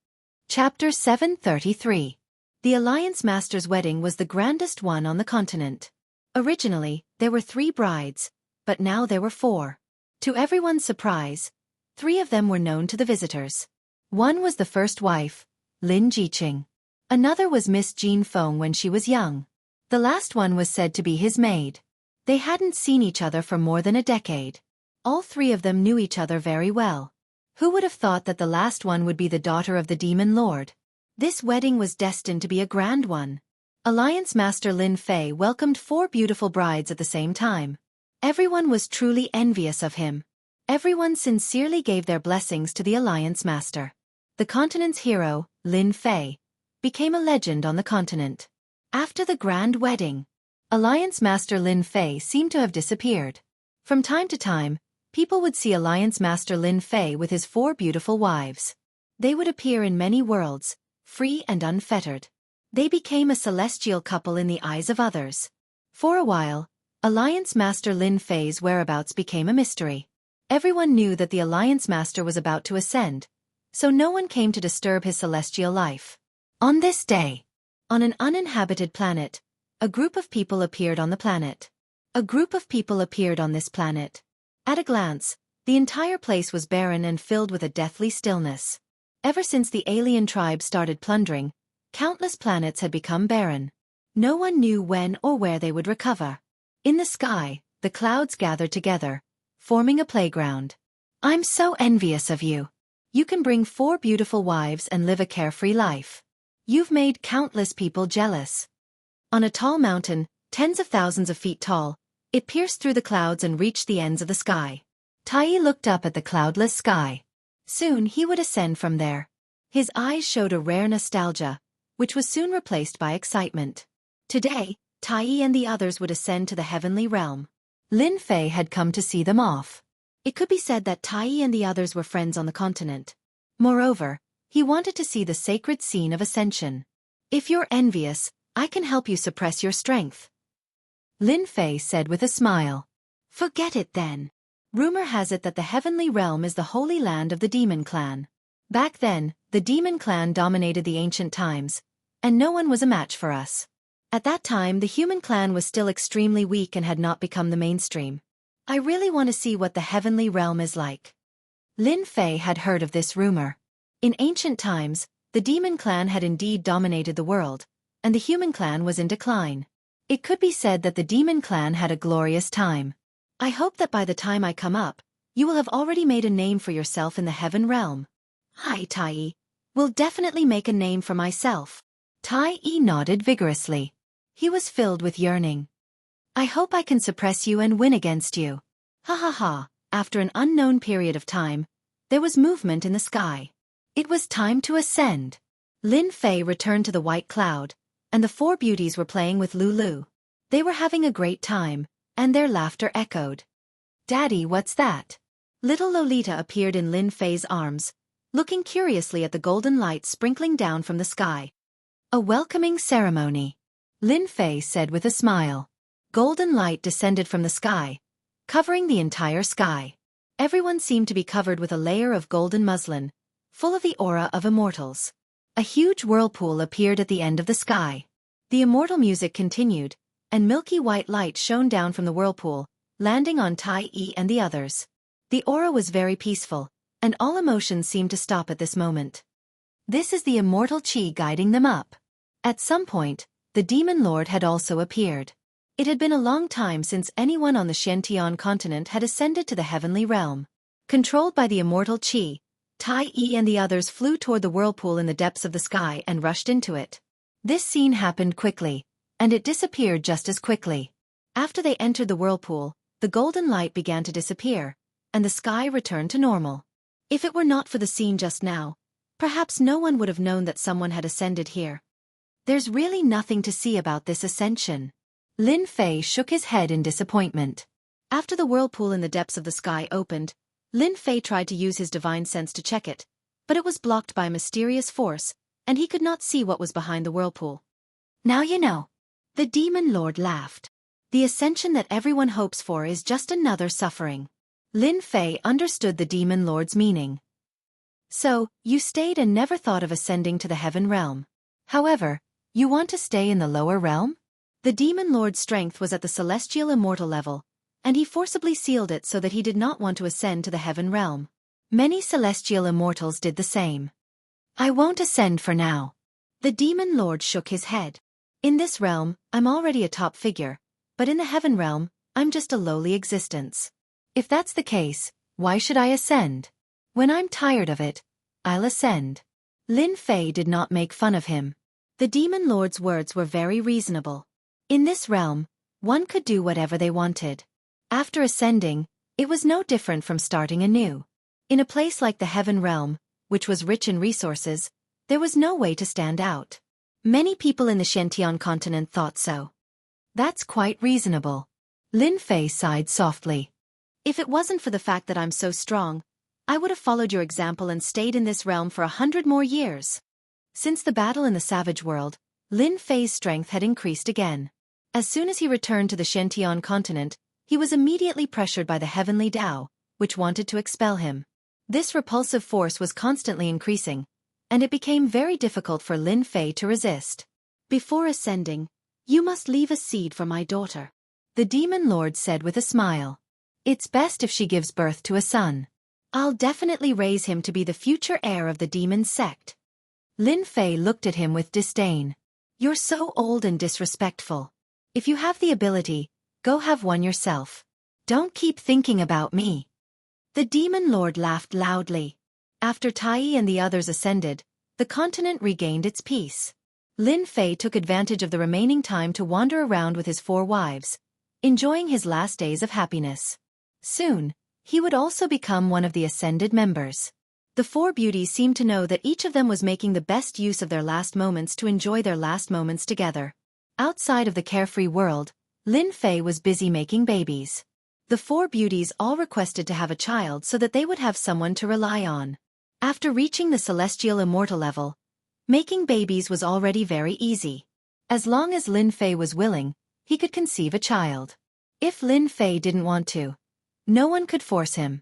Chapter 733. The Alliance Master's wedding was the grandest one on the continent. Originally, there were 3 brides, but now there were 4. To everyone's surprise, 3 of them were known to the visitors. One was the first wife, Lin Jiqing. Another was Miss Jean Feng when she was young. The last one was said to be his maid. They hadn't seen each other for more than a decade. All 3 of them knew each other very well. Who would have thought that the last one would be the daughter of the demon lord? This wedding was destined to be a grand one. Alliance Master Lin Fei welcomed 4 beautiful brides at the same time. Everyone was truly envious of him. Everyone sincerely gave their blessings to the Alliance Master. The continent's hero, Lin Fei, became a legend on the continent. After the grand wedding, Alliance Master Lin Fei seemed to have disappeared. From time to time, people would see Alliance Master Lin Fei with his 4 beautiful wives. They would appear in many worlds, free and unfettered. They became a celestial couple in the eyes of others. For a while, Alliance Master Lin Fei's whereabouts became a mystery. Everyone knew that the Alliance Master was about to ascend, so no one came to disturb his celestial life. On this day, on an uninhabited planet, a group of people appeared on the planet. A group of people appeared on this planet. At a glance, the entire place was barren and filled with a deathly stillness. Ever since the alien tribe started plundering, countless planets had become barren. No one knew when or where they would recover. In the sky, the clouds gathered together, forming a playground. I'm so envious of you. You can bring 4 beautiful wives and live a carefree life. You've made countless people jealous. On a tall mountain, tens of thousands of feet tall, it pierced through the clouds and reached the ends of the sky. Tai looked up at the cloudless sky. Soon he would ascend from there. His eyes showed a rare nostalgia, which was soon replaced by excitement. Today, Tai and the others would ascend to the heavenly realm. Lin Fei had come to see them off. It could be said that Tai and the others were friends on the continent. Moreover, he wanted to see the sacred scene of ascension. If you're envious, I can help you suppress your strength, Lin Fei said with a smile. Forget it then. Rumor has it that the heavenly realm is the holy land of the demon clan. Back then, the demon clan dominated the ancient times, and no one was a match for us. At that time, the human clan was still extremely weak and had not become the mainstream. I really want to see what the heavenly realm is like. Lin Fei had heard of this rumor. In ancient times, the demon clan had indeed dominated the world, and the human clan was in decline. It could be said that the demon clan had a glorious time. I hope that by the time I come up, you will have already made a name for yourself in the heaven realm. Hi, Tai. Will definitely make a name for myself. Tai nodded vigorously. He was filled with yearning. I hope I can suppress you and win against you. Ha ha ha. After an unknown period of time, there was movement in the sky. It was time to ascend. Lin Fei returned to the white cloud, and the 4 beauties were playing with Lulu. They were having a great time, and their laughter echoed. Daddy, what's that? Little Lolita appeared in Lin Fei's arms, looking curiously at the golden light sprinkling down from the sky. A welcoming ceremony, Lin Fei said with a smile. Golden light descended from the sky, covering the entire sky. Everyone seemed to be covered with a layer of golden muslin, full of the aura of immortals. A huge whirlpool appeared at the end of the sky. The immortal music continued, and milky white light shone down from the whirlpool, landing on Tai and the others. The aura was very peaceful, and all emotions seemed to stop at this moment. This is the immortal qi guiding them up. At some point, the demon lord had also appeared. It had been a long time since anyone on the Xianxia continent had ascended to the heavenly realm. Controlled by the immortal qi, Tai and the others flew toward the whirlpool in the depths of the sky and rushed into it. This scene happened quickly, and it disappeared just as quickly. After they entered the whirlpool, the golden light began to disappear, and the sky returned to normal. If it were not for the scene just now, perhaps no one would have known that someone had ascended here. There's really nothing to see about this ascension. Lin Fei shook his head in disappointment. After the whirlpool in the depths of the sky opened, Lin Fei tried to use his divine sense to check it, but it was blocked by a mysterious force, and he could not see what was behind the whirlpool. Now you know. The demon lord laughed. The ascension that everyone hopes for is just another suffering. Lin Fei understood the demon lord's meaning. So, you stayed and never thought of ascending to the heaven realm. However, you want to stay in the lower realm? The demon lord's strength was at the celestial immortal level, and he forcibly sealed it so that he did not want to ascend to the heaven realm. Many celestial immortals did the same. I won't ascend for now. The demon lord shook his head. In this realm, I'm already a top figure, but in the heaven realm, I'm just a lowly existence. If that's the case, why should I ascend? When I'm tired of it, I'll ascend. Lin Fei did not make fun of him. The demon lord's words were very reasonable. In this realm, one could do whatever they wanted. After ascending, it was no different from starting anew. In a place like the heaven realm, which was rich in resources, there was no way to stand out. Many people in the Xianxia continent thought so. That's quite reasonable. Lin Fei sighed softly. If it wasn't for the fact that I'm so strong, I would have followed your example and stayed in this realm for 100 more years. Since the battle in the savage world, Lin Fei's strength had increased again. As soon as he returned to the Shentian continent, he was immediately pressured by the heavenly Tao, which wanted to expel him. This repulsive force was constantly increasing, and it became very difficult for Lin Fei to resist. Before ascending, you must leave a seed for my daughter, the demon lord said with a smile. It's best if she gives birth to a son. I'll definitely raise him to be the future heir of the demon sect. Lin Fei looked at him with disdain. You're so old and disrespectful. If you have the ability, go have one yourself. Don't keep thinking about me. The demon lord laughed loudly. After Tai and the others ascended, the continent regained its peace. Lin Fei took advantage of the remaining time to wander around with his 4 wives, enjoying his last days of happiness. Soon, he would also become one of the ascended members. The 4 beauties seemed to know that each of them was making the best use of their last moments to enjoy their last moments together. Outside of the carefree world, Lin Fei was busy making babies. The 4 beauties all requested to have a child so that they would have someone to rely on. After reaching the celestial immortal level, making babies was already very easy. As long as Lin Fei was willing, he could conceive a child. If Lin Fei didn't want to, no one could force him.